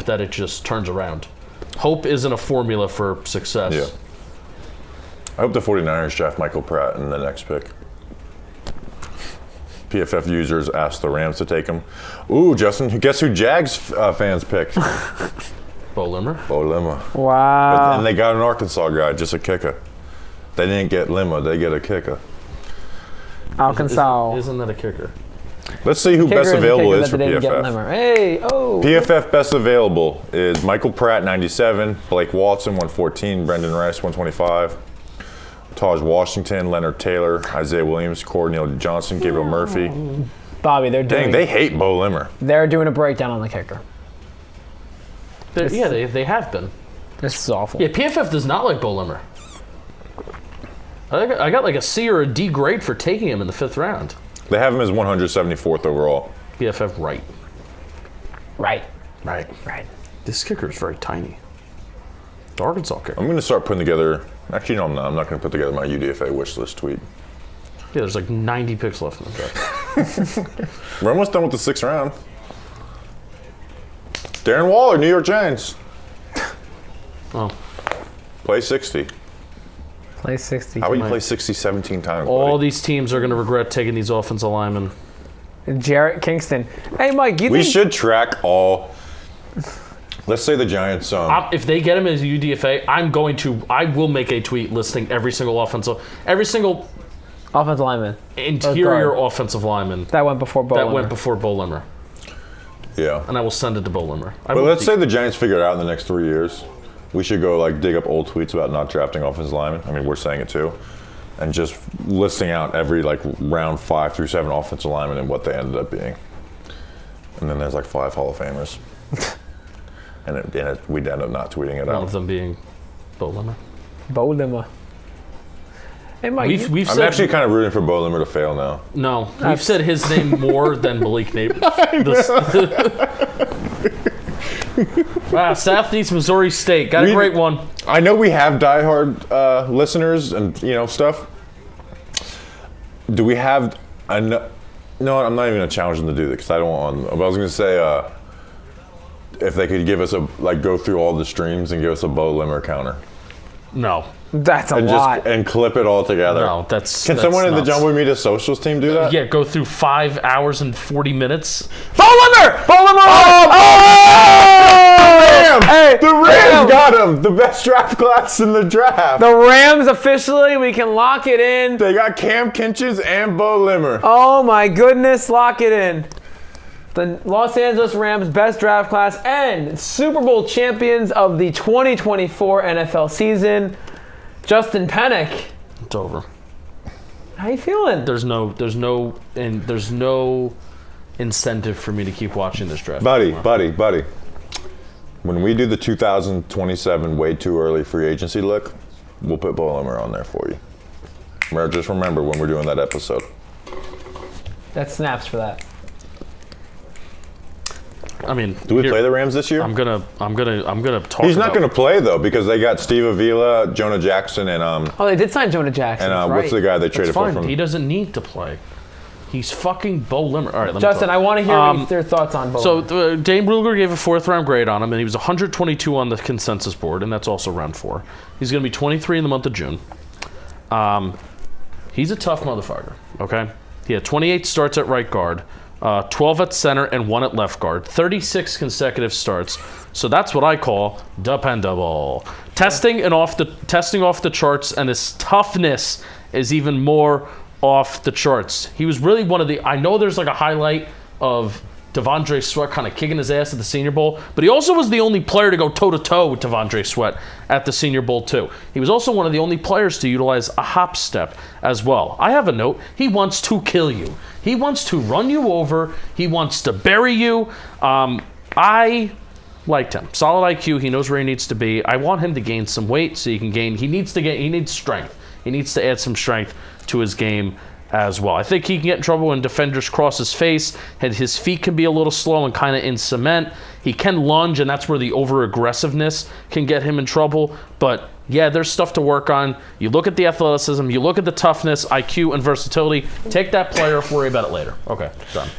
that it just turns around. Hope isn't a formula for success. Yeah. I hope the 49ers draft Michael Pratt in the next pick. PFF users asked the Rams to take him. Ooh, Justin, guess who Jags fans picked? Bo Limmer. Wow. But then they got an Arkansas guy, just a kicker. They didn't get Limmer, they get a kicker. Arkansas. Isn't that a kicker? Let's see who best available is for PFF. Hey, oh. PFF best available is Michael Pratt, 97, Blake Watson, 114, Brendan Rice, 125, Taj Washington, Leonard Taylor, Isaiah Williams, Cornel Johnson, Gabriel Murphy. Bobby, they hate Bo Limmer. They're doing a breakdown on the kicker. They have been. This is awful. Yeah, PFF does not like Bo Limmer. I got like a C or a D grade for taking him in the 5th round. They have him as 174th overall. PFF Right. This kicker is very tiny. The Arkansas kicker. I'm going to start putting together. Actually, no, I'm not. I'm not going to put together my UDFA wish list tweet. Yeah, there's like 90 picks left in the draft. We're almost done with the 6th round. Darren Waller, New York Giants. Oh. Play 60. Play 60. How would you play 60 17 times? All these teams are going to regret taking these offensive linemen. Jarrett Kingston. Hey, Mike, we should track all. Let's say the Giants. If they get him as a UDFA, I will make a tweet listing every single offensive lineman, interior offensive lineman that went before Bo Limmer. Yeah. And I will send it to Bo Limmer. But let's say the Giants figure it out in the next 3 years. We should go like dig up old tweets about not drafting offensive linemen. I mean, we're saying it too. And just listing out every like round 5 through 7 offensive linemen and what they ended up being. And then there's like 5 Hall of Famers. and we'd end up not tweeting it out. One of them being Bo Limmer. Bo Limmer. Hey, Mike, I'm actually kind of rooting for Bo Limmer to fail now. No, we've said his name more than Malik Neighbors. Wow, Southeast Missouri State got a great one. I know we have diehard listeners and stuff. Do we have? No, I'm not even gonna challenge them to do that because I don't want. But I was gonna say if they could give us go through all the streams and give us a Bo Limmer counter. No. That's a lot. And clip it all together. No, that's. Can someone in the Jomboy Media socials team do that? Yeah, go through 5 hours and 40 minutes. Bo Limmer! The Rams got him. The best draft class in the draft. The Rams officially, we can lock it in. They got Cam Kinchins and Bo Limmer. Oh my goodness, lock it in. The Los Angeles Rams best draft class and Super Bowl champions of the 2024 NFL season. Justin Penik. It's over. How you feeling? There's no incentive for me to keep watching this draft. Buddy. When we do the 2027 way too early free agency look, we'll put Bo Limmer on there for you. Just remember when we're doing that episode. That snaps for that. I mean, do we play the Rams this year? I'm gonna talk. He's not gonna play though because they got Steve Avila, Jonah Jackson, and Oh, they did sign Jonah Jackson. And what's the guy they traded for? He doesn't need to play. He's fucking Bo Limmer. All right, let Justin, me talk. I want to hear their thoughts on Bo. So Dane Ruger gave a 4th-round grade on him, and he was 122 on the consensus board, and that's also round 4. He's going to be 23 in the month of June. He's a tough motherfucker. Okay, he had 28 starts at right guard, 12 at center, and 1 at left guard. 36 consecutive starts. So that's what I call dependable. Testing off the charts, and his toughness is even more off the charts. He was really one of the. I know there's like a highlight of Devondre Sweat kind of kicking his ass at the Senior Bowl, but he also was the only player to go toe-to-toe with Devondre Sweat at the Senior Bowl too. He was also one of the only players to utilize a hop step as well. I have a note. He wants to kill you. He wants to run you over. He wants to bury you. I liked him. Solid IQ. He knows where he needs to be. I want him to gain some weight so he can gain. He needs strength. He needs to add some strength to his game as well. I think he can get in trouble when defenders cross his face, and his feet can be a little slow and kind of in cement. He can lunge, and that's where the over-aggressiveness can get him in trouble. But yeah, there's stuff to work on. You look at the athleticism, you look at the toughness, IQ, and versatility. Take that player, worry about it later. Okay, done.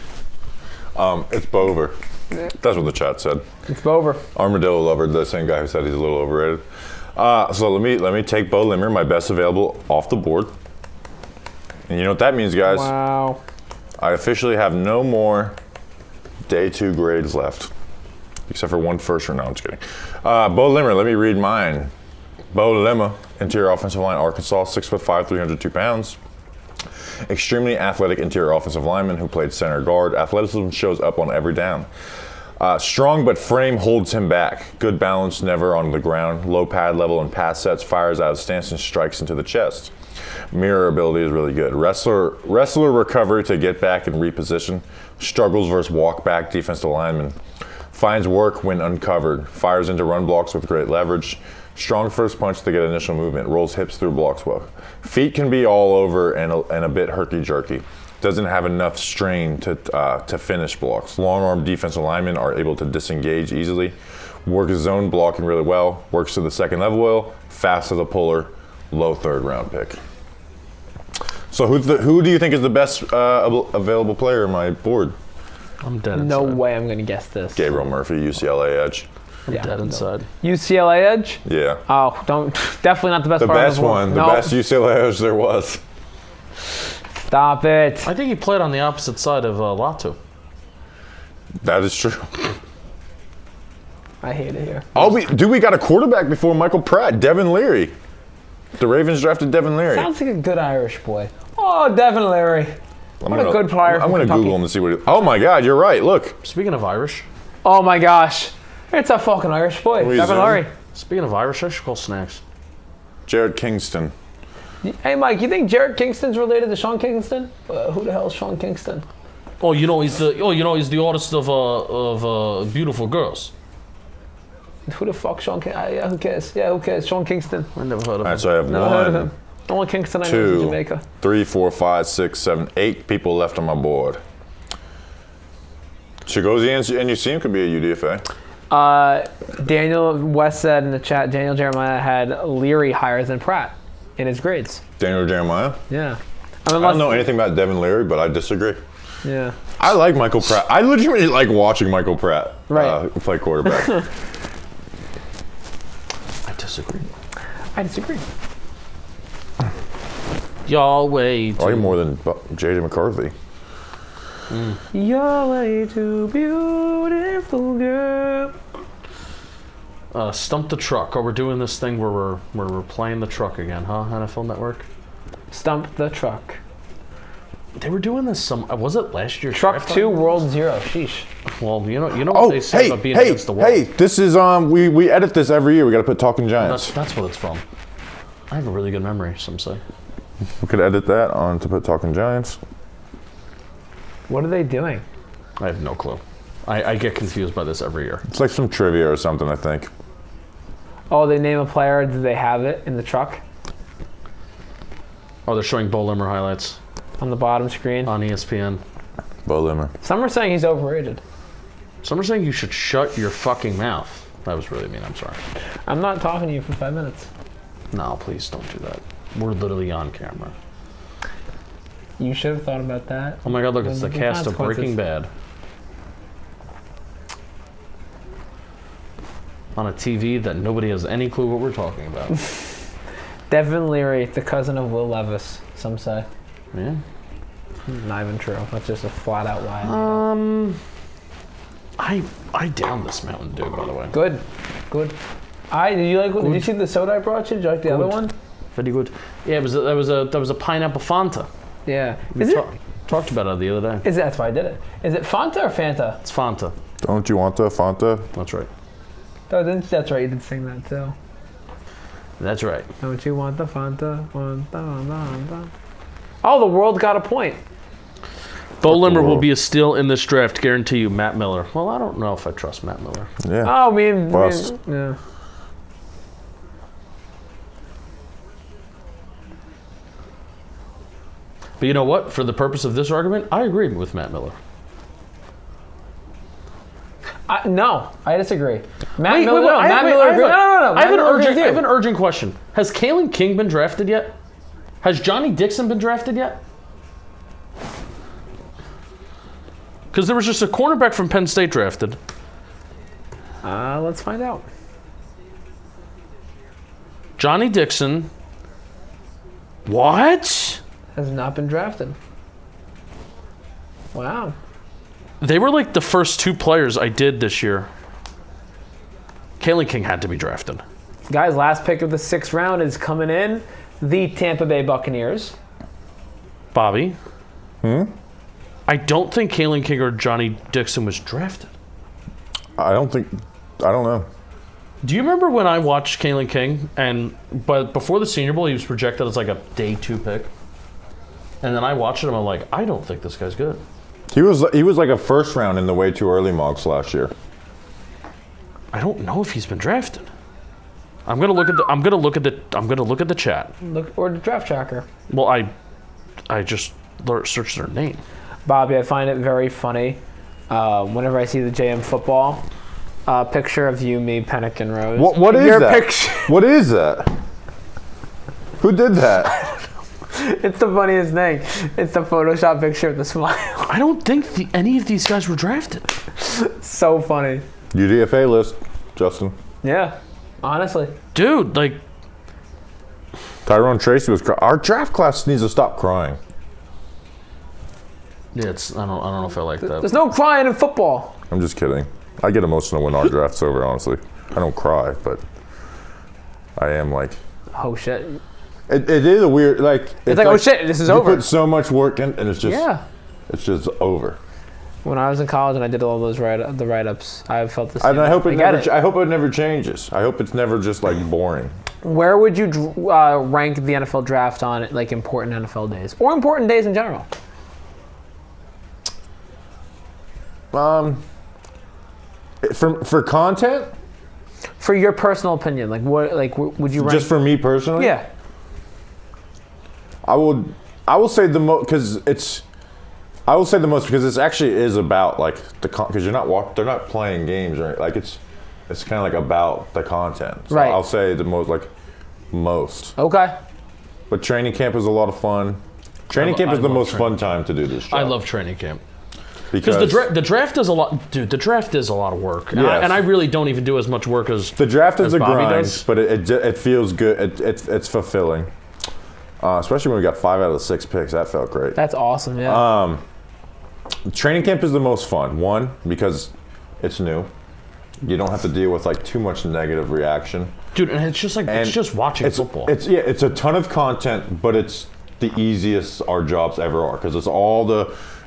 It's Bover. That's what the chat said. It's Bover. Armadillo Lover, the same guy who said he's a little overrated. So let me take Bo Limmer, my best available, off the board. And you know what that means, guys? Wow. I officially have no more day 2 grades left, except for 1 first round. No, I'm just kidding. Bo Limmer, let me read mine. Bo Limmer, interior offensive line, Arkansas, 6'5", 302 pounds. Extremely athletic interior offensive lineman who played center guard. Athleticism shows up on every down. Strong, but frame holds him back. Good balance, never on the ground. Low pad level and pass sets, fires out of stance and strikes into the chest. Mirror ability is really good. Wrestler recovery to get back and reposition. Struggles versus walk back defensive lineman. Finds work when uncovered. Fires into run blocks with great leverage. Strong first punch to get initial movement. Rolls hips through blocks well. Feet can be all over and a bit herky-jerky. Doesn't have enough strain to finish blocks. Long arm defensive linemen are able to disengage easily. Works zone blocking really well. Works to the second level well. Fast as a puller. Low 3rd round pick. So who do you think is the best available player on my board? I'm dead. No way I'm going to guess this. Gabriel Murphy, UCLA edge. I'm dead inside. UCLA edge? Yeah. Oh, definitely not the best. The best one. The best UCLA edge there was. Stop it. I think he played on the opposite side of Latu. That is true. I hate it here. We got a quarterback before Michael Pratt, Devin Leary. The Ravens drafted Devin Leary. Sounds like a good Irish boy. Oh, Devin Leary. What a good player. I'm going to Google him to see what. Oh my God, you're right. Look. Speaking of Irish. Oh my gosh, it's a fucking Irish boy. Devin Leary. Speaking of Irish, I should call Snacks. Jared Kingston. Hey Mike, you think Jared Kingston's related to Sean Kingston? Who the hell is Sean Kingston? Oh, you know he's the artist of Beautiful Girls. Who the fuck Sean Kingston? Yeah, who cares? Yeah, who cares? Sean Kingston. I never heard of him. All right, so I have never heard of him. The only Kingston I know is in Jamaica. 3, 4, 5, 6, 7, 8 people left on my board. Chigozie and Useem could be a UDFA. Daniel West said in the chat, Daniel Jeremiah had Leary higher than Pratt in his grades. Daniel Jeremiah? Yeah. I don't know anything about Devin Leary, but I disagree. Yeah. I like Michael Pratt. I legitimately like watching Michael Pratt play quarterback. I disagree. Y'all way too... Probably more than J.J. McCarthy. You're way too beautiful, girl. Stump the truck. Oh, we're doing this thing where we're playing the truck again, huh? NFL Network. Stump the truck. They were doing this was it last year? Truck 2, World 0. Sheesh. Well, you know what they say about being against the wall. Hey, this is we edit this every year. We got to put Talking Giants. That's what it's from. I have a really good memory, some say. We could edit that on to put Talking Giants. What are they doing? I have no clue. I get confused by this every year. It's like some trivia or something, I think. Oh, they name a player. Do they have it in the truck? Oh, they're showing Bo Limmer highlights. On the bottom screen? On ESPN. Bo Limmer. Some are saying he's overrated. Some are saying you should shut your fucking mouth. That was really mean, I'm sorry. I'm not talking to you for 5 minutes. No, please don't do that. We're literally on camera. You should have thought about that. Oh my god, look, it's the cast of Breaking Bad. On a TV that nobody has any clue what we're talking about. Devin Leary, the cousin of Will Levis, some say. Yeah. Not even true. That's just a flat out lie. I downed this Mountain Dew, by the way. Good. Did you see the soda I brought you? Did you like the other one? Very good. Yeah, that was a pineapple Fanta. Yeah. We talked about it the other day. That's why I did it. Is it Fanta or Fanta? It's Fanta. Don't you want the Fanta? That's right. Oh, that's right. You did sing that too. That's right. Don't you want the Fanta? Oh, the world got a point. Bo Limmer will be a steal in this draft, guarantee you. Matt Miller. Well, I don't know if I trust Matt Miller. Yeah. Oh, yeah. But you know what? For the purpose of this argument, I agree with Matt Miller. No, I disagree. Matt Miller. No. I have an urgent question. Has Kalen King been drafted yet? Has Johnny Dixon been drafted yet? Because there was just a cornerback from Penn State drafted. Let's find out. Johnny Dixon. What? Has not been drafted. Wow. They were like the first two players I did this year. Kalen King had to be drafted. Guys, last pick of the 6th round is coming in. The Tampa Bay Buccaneers. Bobby. I don't think Kalen King or Johnny Dixon was drafted. I don't know. Do you remember when I watched Kalen King but before the Senior Bowl he was projected as like a day 2 pick? And then I watched him, I'm like, I don't think this guy's good. He was like a first round in the way too early mocks last year. I don't know if he's been drafted. I'm gonna look at the chat. Or the draft tracker. Well, I just searched their name. Bobby, I find it very funny whenever I see the JM football picture of you, me, Penik, and Rose. What is that? What is that? Who did that? It's the funniest thing. It's the Photoshop picture of the smile. I don't think any of these guys were drafted. So funny. UDFA list, Justin. Yeah, honestly. Dude, like... Tyrone Tracy was crying. Our draft class needs to stop crying. Yeah, I don't know if I like that. There's no crying in football. I'm just kidding. I get emotional when our draft's over, honestly. I don't cry, but I am like... Oh, shit. It is a weird, like... It's like, oh shit, this is over. You put so much work in, and it's just over. When I was in college and I did all those write-ups, I felt the same. And I hope it never changes. I hope it's never just like boring. Where would you rank the NFL draft on like important NFL days or important days in general? For content. For your personal opinion, like what would you rank? Just for me personally? Yeah. I will say the most because it's. I will say the most because it actually is about like because they're not playing games right, like it's kind of like about the content. So right. I'll say the most. Okay. But training camp is a lot of fun. Training camp is the most fun time to do this job. I love training camp. Because the draft is a lot, dude. The draft is a lot of work, and, I really don't even do as much work as the draft is a Bobby grind, does. but it feels good. It's fulfilling, especially when we got 5 out of the 6 picks. That felt great. That's awesome. Yeah. Training camp is the most fun. One, because it's new. You don't have to deal with like too much negative reaction, dude. And it's just like it's just watching football. It's a ton of content, but it's the easiest our jobs ever are because it's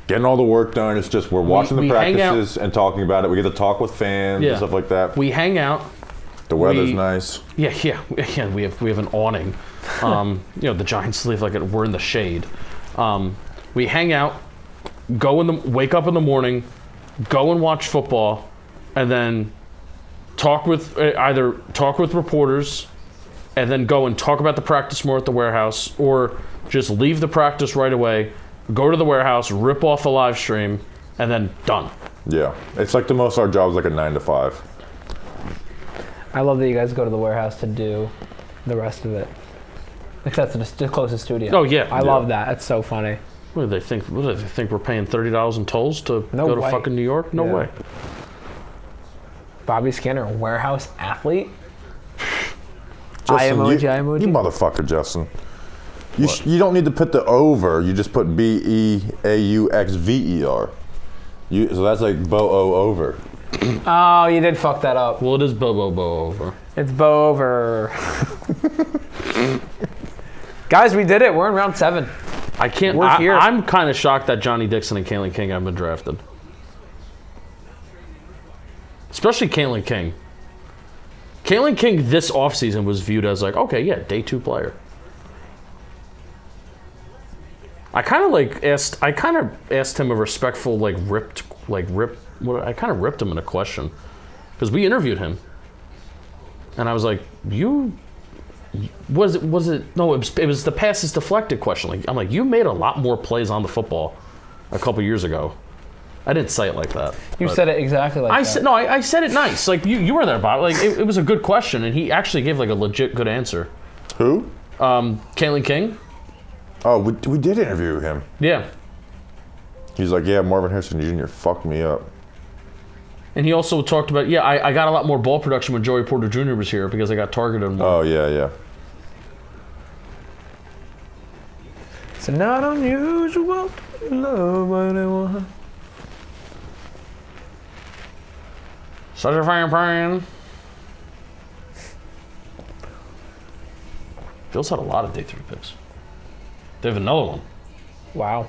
getting all the work done. It's just we're watching the practices and talking about it. We get to talk with fans and stuff like that. We hang out. The weather's nice. Yeah. We have an awning. The Giants live like we're in the shade. We hang out. Wake up in the morning, go and watch football, and then either talk with reporters, and then go and talk about the practice more at the warehouse, or just leave the practice right away, go to the warehouse, rip off a live stream, and then done. Yeah, it's like the most our job's like a 9 to 5. I love that you guys go to the warehouse to do the rest of it. Except the closest studio. Oh yeah, I love that. It's so funny. What do they think? What do they think we're paying $30 in tolls to go to fucking New York? No way. Bobby Skinner, a warehouse athlete. Justin, emoji. You motherfucker, Justin. You don't need to put the over. You just put BEAUXVER. So that's like Bo over. Oh, you did fuck that up. Well, it is Bo over. It's Bo over. Guys, we did it. We're in round 7. I can't. We're here. I'm kind of shocked that Johnny Dixon and Kalen King haven't been drafted. Especially Kalen King. Kalen King this offseason was viewed as like, okay, yeah, day 2 player. I kind of asked him a respectful I kind of ripped him in a question, because we interviewed him, and I was like, it was the passes deflected question. Like, I'm like, you made a lot more plays on the football a couple years ago. I didn't say it like that. You said it exactly like that. I said it nice. Like you were there, Bob. Like it was a good question, and he actually gave like a legit good answer. Who? Kalen King. Oh, we did interview him. Yeah. He's like, yeah, Marvin Harrison Jr. fucked me up. And he also talked about, I got a lot more ball production when Joey Porter Jr. was here because I got targeted more. Oh, yeah. It's not unusual to love anyone. Such a fan plan. Bill's had a lot of day 3 picks. They have another one. Wow.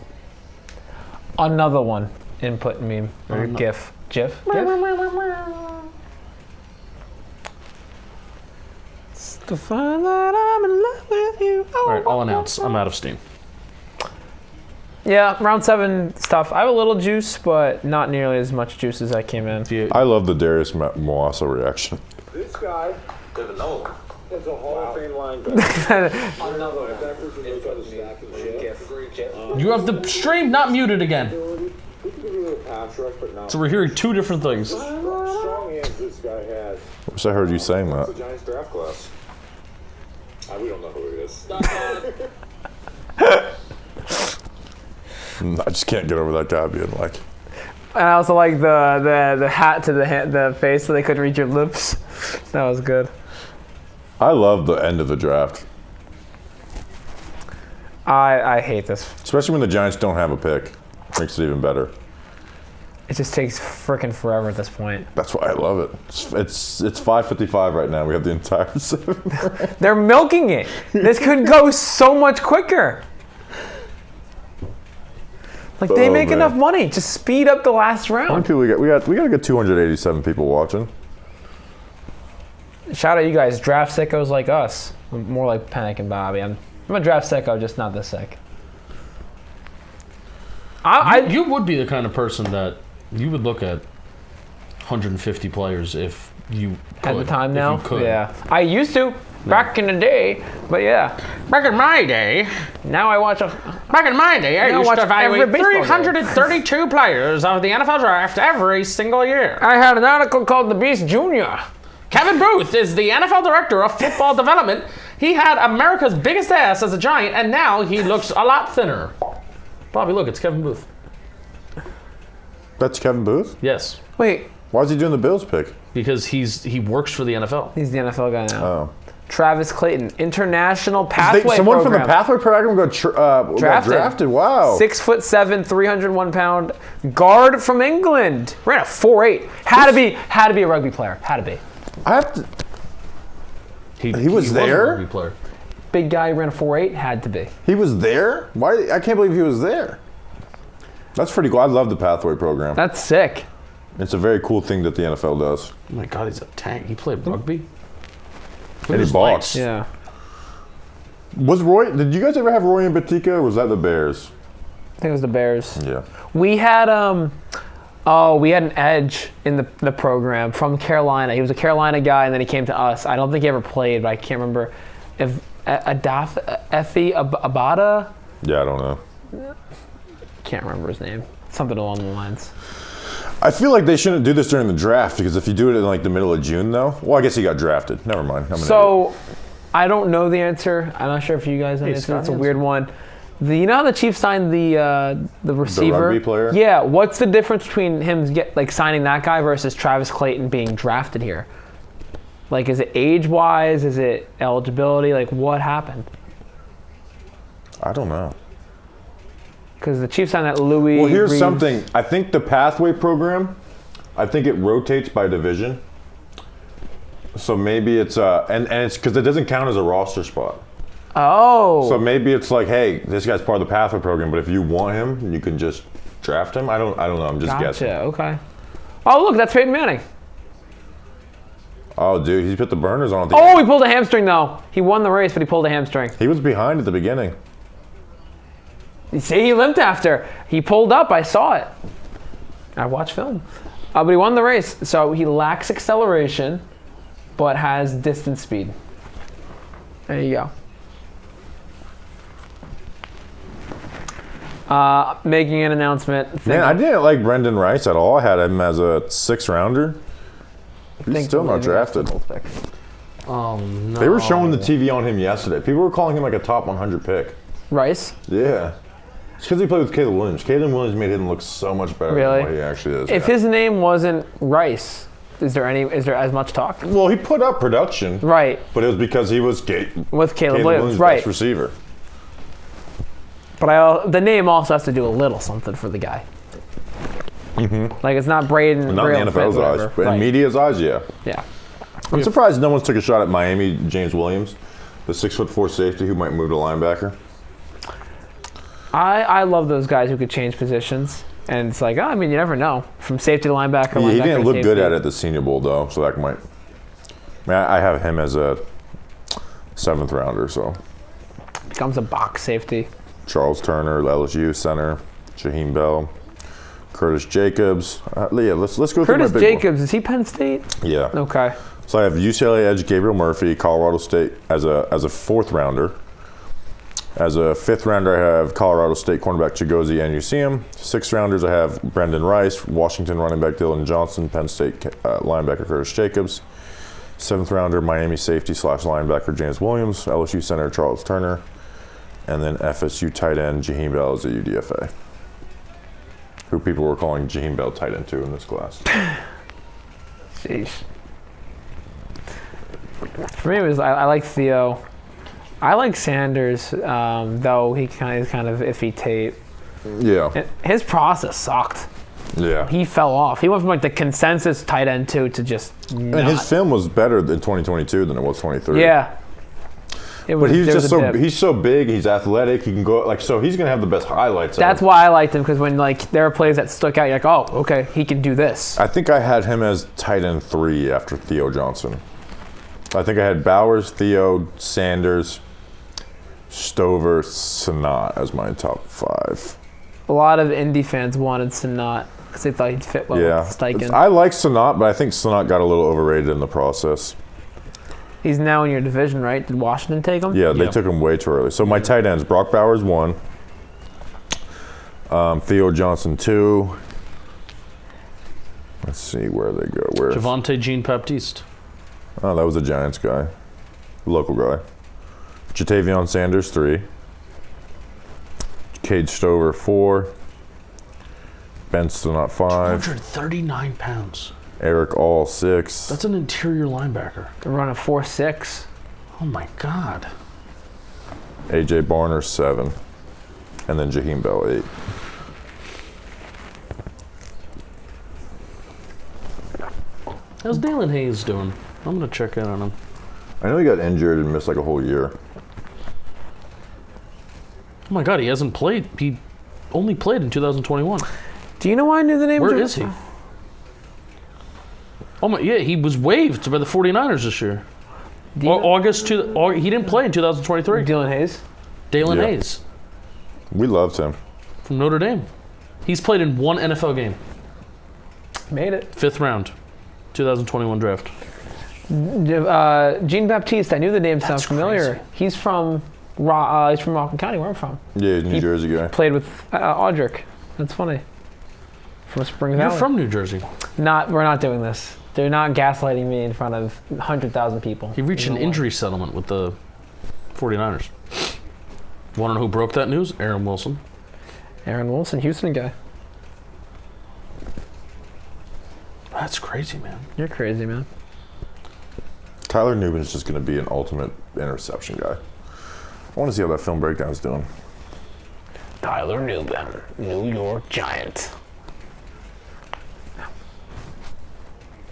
Another one. Input meme. Or GIF. GIF? It's to find that I'm in love with you. All right, I'll announce. I'm out of steam. Yeah, round 7 stuff. I have a little juice, but not nearly as much juice as I came in. I love the Darius Muasau reaction. This guy, David Nolan, is a Hall of Fame linebacker. You have the stream not muted again. So we're hearing 2 different things. I wish I heard you saying that. The Giants draft class. We don't know who it is. I just can't get over that guy being like. And I also like the hat to the face so they couldn't read your lips. That was good. I love the end of the draft. I hate this. Especially when the Giants don't have a pick. Makes it even better. It just takes freaking forever at this point. That's why I love it. It's 5:55 right now. We have the entire 7th. They're milking it. This could go so much quicker. Like they make enough money. Just speed up the last round. How many people we got? We got to get 287 people watching. Shout out you guys, draft sickos like us. More like Penik and Bobby. I'm a draft sicko, just not this sick. You would be the kind of person that you would look at 150 players if you had the time now. You could. Yeah, I used to back in the day, but yeah, back in my day. Now I watch Back in my day, I used to evaluate 332 players of the NFL draft every single year. I had an article called "The Beast Jr." Kevin Booth is the NFL director of football development. He had America's biggest ass as a Giant, and now he looks a lot thinner. Bobby, look, it's Kevin Booth. That's Kevin Booth? Yes. Wait. Why is he doing the Bills pick? Because he works for the NFL. He's the NFL guy now. Oh. Travis Clayton, International Pathway Someone Program. from the Pathway Program got drafted. Wow. 6'7", 301 pound guard from England. Ran a 4.8. Had to be a rugby player. Had to be. I have to. He was there. A rugby player. Big guy ran a 4.8. Had to be. He was there. Why? I can't believe he was there. That's pretty cool. I love the Pathway Program. That's sick. It's a very cool thing that the NFL does. Oh my God, he's a tank. He played rugby. And he boxed. Yeah. Was Roy? Did you guys ever have Roy and Batika, or was that the Bears? I think it was the Bears. Yeah. We had Oh, we had an edge in the program from Carolina. He was a Carolina guy, and then he came to us. I don't think he ever played, but I can't remember if Efi Abada. Yeah, I don't know. Can't remember his name. Something along the lines. I feel like they shouldn't do this during the draft because if you do it in like the middle of June, though, well, I guess he got drafted. Never mind. So, I don't know the answer. I'm not sure if you guys know the answer. That's a weird one. You know how the Chiefs signed the receiver? The rugby player? Yeah. What's the difference between him signing that guy versus Travis Clayton being drafted here? Like, is it age-wise? Is it eligibility? Like, what happened? I don't know. Because the Chiefs signed that Louis. Well, here's Reeves. something. I think the pathway program, I think it rotates by division. So maybe it's and it's because it doesn't count as a roster spot. Oh. So maybe it's like, hey, this guy's part of the pathway program, but if you want him, you can just draft him. I don't know. I'm just guessing. Okay. Oh, look, that's Peyton Manning. Oh, dude, he put the burners on. Oh, he pulled a hamstring though. He won the race, but he pulled a hamstring. He was behind at the beginning. You see, he limped after. He pulled up. I saw it. I watched film. But he won the race. So he lacks acceleration, but has distance speed. There you go. Making an announcement. Man, I didn't like Brendan Rice at all. I had him as a 6th rounder. He's still not drafted. Oh, no. They were showing the TV on him yesterday. People were calling him like a top 100 pick. Rice? Yeah. It's because he played with Caleb Williams. Caleb Williams made him look so much better than what he actually is. If his name wasn't Rice, is there as much talk? Well, he put up production. Right. But it was because he was with Caleb Williams, right. Best receiver. But the name also has to do a little something for the guy. Mm-hmm. Like, it's not Braden. Not in the NFL's eyes, but in media's eyes, yeah. Yeah. I'm surprised no one's took a shot at Miami, James Williams, the 6'4" safety who might move to linebacker. I love those guys who could change positions. And it's like, you never know. From safety to linebacker, He didn't look good at it at the Senior Bowl, though, so that might... I have him as a 7th rounder, so... Becomes a box safety. Charles Turner, LSU center, Jaheim Bell, Curtis Jacobs. Let's go through Curtis my big Jacobs, is he Penn State? Yeah. Okay. So I have UCLA edge Gabriel Murphy, Colorado State as a 4th rounder. As a 5th rounder, I have Colorado State cornerback Chigozie Anusium. 6th rounders, I have Brendan Rice, Washington running back Dylan Johnson, Penn State linebacker Curtis Jacobs. 7th rounder, Miami safety / linebacker James Williams, LSU center Charles Turner, and then FSU tight end Jaheim Bell is a UDFA, who people were calling Jaheim Bell tight end 2 in this class. Sheesh. For me, I like Theo. I like Sanders, though he kind of iffy tape. Yeah. And his process sucked. Yeah. He fell off. He went from like the consensus tight end 2 to just not. And his film was better in 2022 than it was 23. Yeah. But he's so big, he's athletic, he can go, so he's going to have the best highlights. That's why I liked him, because when there are plays that stuck out, you're like, oh, okay, he can do this. I think I had him as tight end 3 after Theo Johnson. I think I had Bowers, Theo, Sanders, Stover, Sanat as my top 5. A lot of Indy fans wanted Sanat because they thought he'd fit well with Steichen. I like Sanat, but I think Sanat got a little overrated in the process. He's now in your division, right? Did Washington take him? Yeah, they took him way too early. So my tight ends, Brock Bowers 1, Theo Johnson 2. Let's see where they go. Javonte Jean-Baptiste. Oh, that was a Giants guy, local guy. Jatavion Sanders 3, Cade Stover 4, Ben Stannott 5, 239 pounds. Eric All 6. That's an interior linebacker. They're running 4.6. Oh my God. AJ Barner 7, and then Jaheim Bell 8. How's Dalen Hayes doing? I'm gonna check in on him. I know he got injured and missed like a whole year. Oh my God, he hasn't played. He only played in 2021. Do you know why I knew the name? Where is he? Oh my, yeah, he was waived by the 49ers this year. He didn't play in 2023. Dalen Hayes? Dalen Hayes. We loved him. From Notre Dame. He's played in 1 NFL game. Made it. 5th round, 2021 draft. Jean Baptiste. I knew the name sounds familiar. Crazy. He's from Rockland County, where I'm from. Yeah, New Jersey guy. Played with Audric. That's funny. From Spring Valley. You're from New Jersey. We're not doing this. They're not gaslighting me in front of 100,000 people. He reached an injury settlement with the 49ers. Want to know who broke that news? Aaron Wilson. Aaron Wilson, Houston guy. That's crazy, man. You're crazy, man. Tyler Newman's just going to be an ultimate interception guy. I want to see how that film breakdown's doing. Tyler Newman, New York Giant.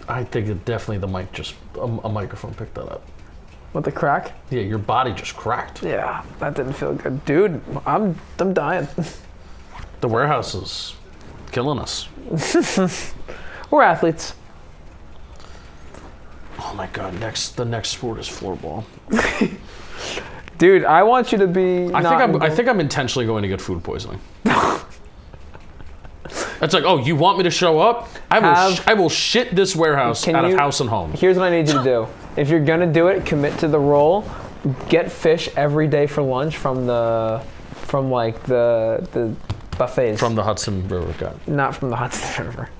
I think it definitely the mic just a microphone picked that up. What, the crack? Yeah, your body just cracked. Yeah, that didn't feel good, dude. I'm dying. The warehouse is killing us. We're athletes. Oh my god! The next sport is floorball. Dude, I want you to be. I think I'm intentionally going to get food poisoning. It's like, oh, you want me to show up? I will shit this warehouse out of house and home. Here's what I need you to do. If you're gonna do it, commit to the role. Get fish every day for lunch from the buffets. From the Hudson River, God. Not from the Hudson River.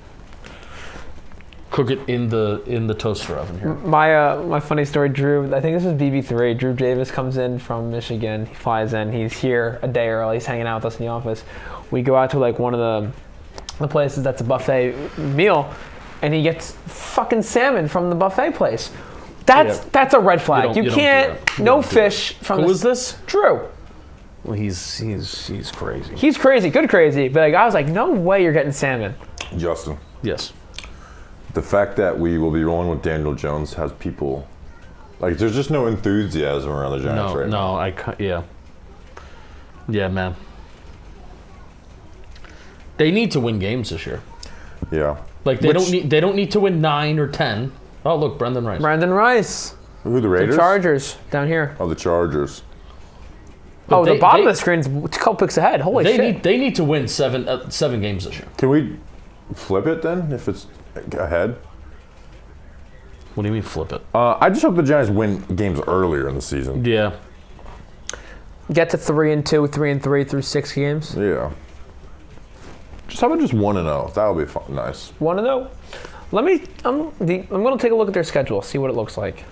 Cook it in the toaster oven here. My funny story, Drew. I think this was BB3. Drew Davis comes in from Michigan. He flies in. He's here a day early. He's hanging out with us in the office. We go out to like one of the places that's a buffet meal, and he gets fucking salmon from the buffet place. That's a red flag. You can't. No fish from. Who is this? Drew. Well, he's crazy. He's crazy, good crazy. But like, I was like, no way you're getting salmon. Justin. Yes. The fact that we will be rolling with Daniel Jones has people like there's just no enthusiasm around the Giants right now. Yeah, man. They need to win games this year. Yeah. Like they don't need to win 9 or 10. Oh look, Brendan Rice. Who, the Raiders? The Chargers down here. Oh, the Chargers. But the bottom of the screen's a couple picks ahead. Holy shit. They need to win 7 games this year. Can we flip it then if it's ahead? What do you mean flip it? I just hope the Giants win games earlier in the season. Yeah. Get to 3-2, 3-3 through 6 games. Yeah. Just how about just 1-0? That would be fun. Nice. 1-0. I'm going to take a look at their schedule, see what it looks like.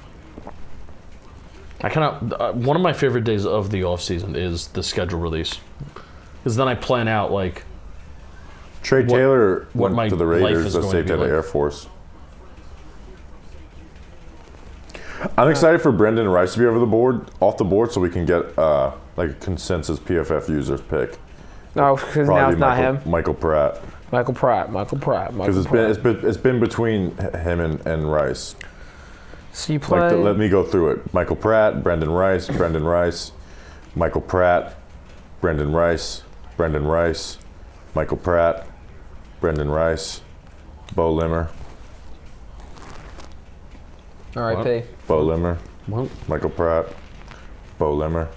One of my favorite days of the offseason is the schedule release. Because then I plan out like Trey Taylor went to the Raiders. Let's say to the Air Force. I'm excited for Brendan Rice to be off the board, so we can get like a consensus PFF users pick. No, because now it's not him. Michael Pratt. Because it's been between him and Rice. So you play. Let me go through it. Michael Pratt, Brendan Rice, Michael Pratt, Brendan Rice, Michael Pratt, Brendan Rice, Bo Limmer. R.I.P. Bo Limmer. What? Michael Pratt, Bo Limmer,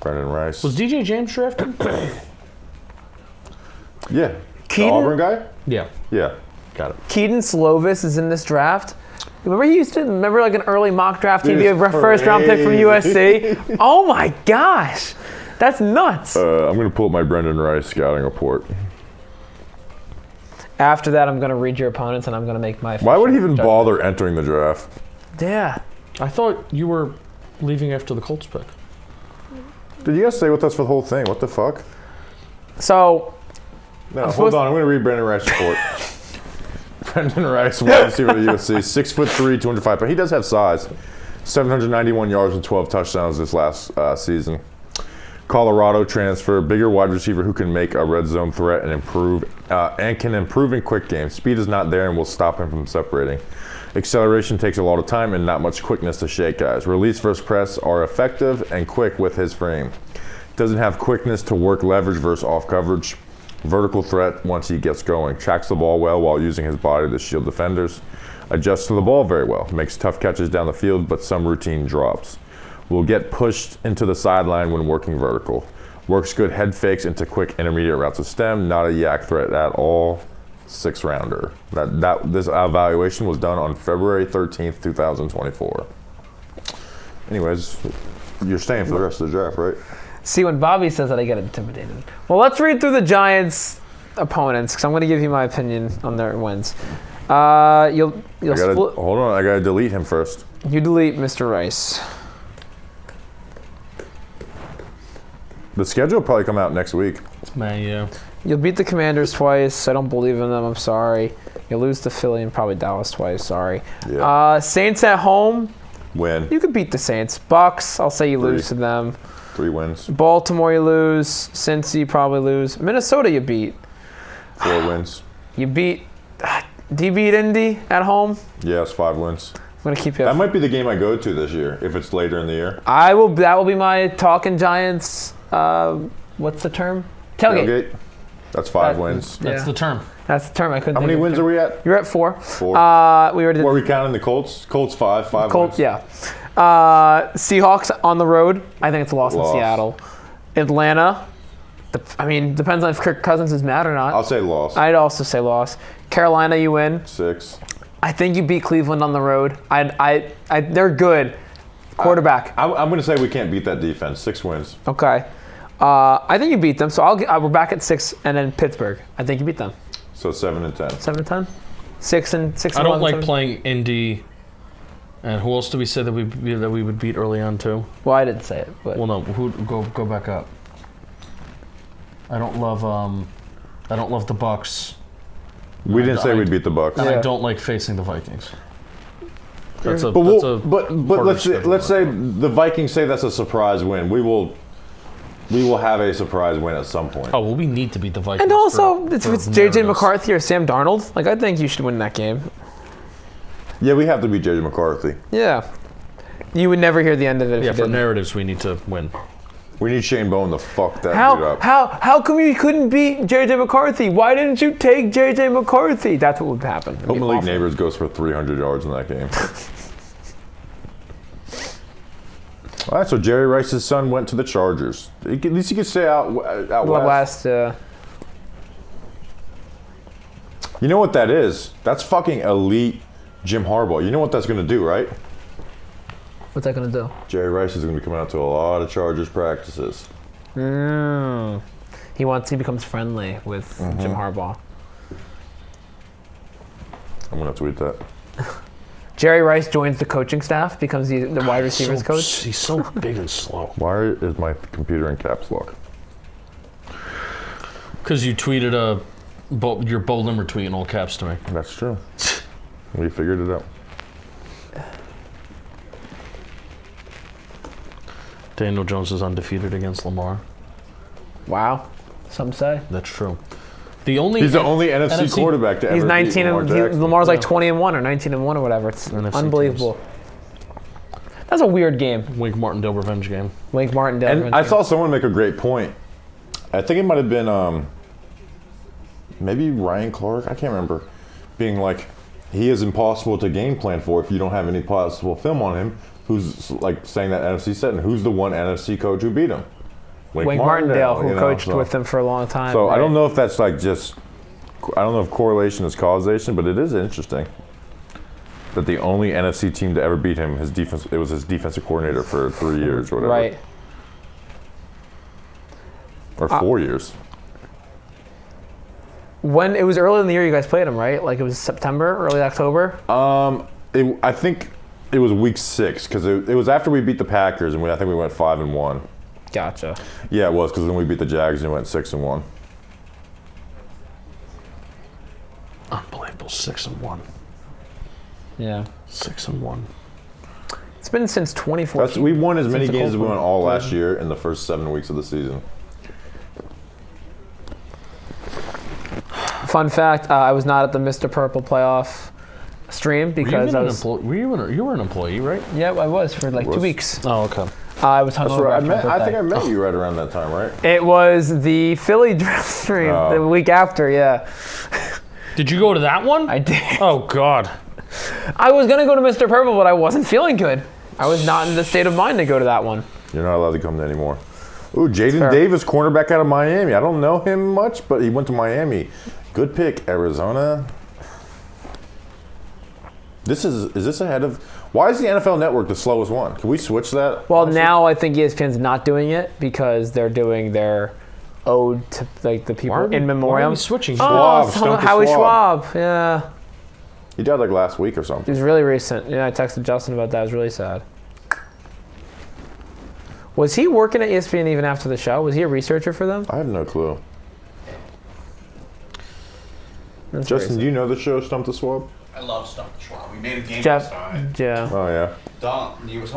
Brendan Rice. Was DJ James drafted? Yeah. Keaton? The Auburn guy? Yeah. Yeah. Got it. Keaton Slovis is in this draft. Remember like an early mock draft, he'd be a first round pick from USC? Oh my gosh. That's nuts. I'm going to pull up my Brendan Rice scouting report. After that, I'm going to read your opponents and I'm going to make my... Why would he even bother entering the draft? Yeah. I thought you were leaving after the Colts pick. Did you guys stay with us for the whole thing? What the fuck? So... No, hold on. I'm going to read Brendan Rice's report. Brendan Rice, wide receiver at USC, 6'3", 205 pounds. He does have size. 791 yards and 12 touchdowns this last season. Colorado transfer, bigger wide receiver who can make a red zone threat and can improve in quick games. Speed is not there and will stop him from separating. Acceleration takes a lot of time and not much quickness to shake guys. Release versus press are effective and quick with his frame. Doesn't have quickness to work leverage versus off coverage. Vertical threat once he gets going. Tracks the ball well while using his body to shield defenders. Adjusts to the ball very well. Makes tough catches down the field, but some routine drops. Will get pushed into the sideline when working vertical. Works good head fakes into quick intermediate routes of stem. Not a yak threat at all. 6th rounder. This evaluation was done on February 13th, 2024. Anyways, you're staying for the rest of the draft, right? See, when Bobby says that, I get intimidated. Well, let's read through the Giants' opponents, because I'm going to give you my opinion on their wins. You'll split. Hold on, I gotta delete him first. You delete Mr. Rice. The schedule will probably come out next week. Man, yeah. You'll beat the Commanders twice. I don't believe in them. I'm sorry. You'll lose to Philly and probably Dallas twice. Sorry. Yeah. Saints at home. Win. You could beat the Saints. Bucks, I'll say you lose to them. 3 wins. Baltimore, you lose. Cincy, you probably lose. Minnesota, you beat. 4 wins. You beat. Do you beat Indy at home? Yes, 5 wins. I'm gonna keep you. That might be the game I go to this year if it's later in the year. I will. That will be my talking Giants. What's the term? Tailgate. That's 5 wins. That's the term. That's the term. I couldn't. How many wins are we at? You're at 4. 4. We already did. What are we counting the Colts? Colts 5. 5 Colts, wins. yeah. Seahawks on the road. I think it's a loss in Seattle. Atlanta. Depends on if Kirk Cousins is mad or not. I'll say loss. I'd also say loss. Carolina, you win. 6. I think you beat Cleveland on the road. They're good. Quarterback. I'm going to say we can't beat that defense. 6 wins. Okay. I think you beat them. So we're back at 6, and then Pittsburgh. I think you beat them. So 7 and 10. 7 and 10. 6 and 6. I don't like playing Indy. And who else did we say that we would beat early on too? Well, I didn't say it. But. Well, no. Go back up. I don't love the Bucks. We didn't say we'd beat the Bucks. And I don't like facing the Vikings. But let's say the Vikings say that's a surprise win. We will have a surprise win at some point. Oh well, we need to beat the Vikings. And also, if it's JJ McCarthy or Sam Darnold, I think you should win that game. Yeah, we have to beat JJ McCarthy. Yeah, you would never hear the end of it. Yeah, for narratives, we need to win. We need Shane Bowen to fuck that dude up. How come you couldn't beat JJ McCarthy? Why didn't you take JJ McCarthy? That's what would happen. Hope Malik Neighbors goes for 300 yards in that game. All right, so Jerry Rice's son went to the Chargers. At least he could stay out west. You know what that is? That's fucking elite Jim Harbaugh. You know what that's going to do, right? What's that going to do? Jerry Rice is going to be coming out to a lot of Chargers practices. He becomes friendly with Jim Harbaugh. I'm going to tweet that. Jerry Rice joins the coaching staff, becomes the wide receivers coach. He's so big and slow. Why is my computer in caps lock? Because you tweeted your Bo Limmer tweet in all caps to me. That's true. We figured it out. Daniel Jones is undefeated against Lamar. Wow. Some say. That's true. He's the only NFC quarterback to ever He's 19 and Lamar's like 20-1 or 19-1 or whatever. It's NFC unbelievable. That's a weird game. Wink Martindale revenge game. Wink Martindale. And I saw someone make a great point. I think it might have been maybe Ryan Clark. I can't remember. Being like, he is impossible to game plan for if you don't have any possible film on him. Who's like saying that NFC set, and who's the one NFC coach who beat him? Wink Martindale, who coached with him for a long time. So right? I don't know if that's I don't know if correlation is causation, but it is interesting that the only NFC team to ever beat him, it was his defensive coordinator for 3 years or whatever. Right. Or 4 years. When it was early in the year, you guys played him, right? Like it was September, early October. I think it was week 6 because it was after we beat the Packers, and I think we went 5-1. Gotcha. Yeah, it was because then we beat the Jags and went 6-1. Unbelievable, 6-1. Yeah, 6-1. It's been since 2014. We won as many games as we won all last year in the first 7 weeks of the season. Fun fact: I was not at the Mr. Purple playoff stream because I was. You were an employee, right? Yeah, I was for like 2 weeks. Oh, okay. I was hungover. I think I met you right around that time, right? It was the Philly draft stream the week after. Yeah. Did you go to that one? I did. Oh God. I was gonna go to Mr. Purple, but I wasn't feeling good. I was not in the state of mind to go to that one. You're not allowed to come anymore. Ooh, Jaden Davis, cornerback out of Miami. I don't know him much, but he went to Miami. Good pick, Arizona. Is this ahead of? Why is the NFL Network the slowest one? Can we switch that? Well, now I think ESPN's not doing it because they're doing their ode to like the people in memoriam. Why are we switching? Howie Schwab. Yeah. He died like last week or something. It was really recent. Yeah, I texted Justin about that. It was really sad. Was he working at ESPN even after the show? Was he a researcher for them? I have no clue. That's Justin, do you know the show Stump the Swab? I love Stump the Schwab. We made a game Jeff, last yeah. Oh yeah.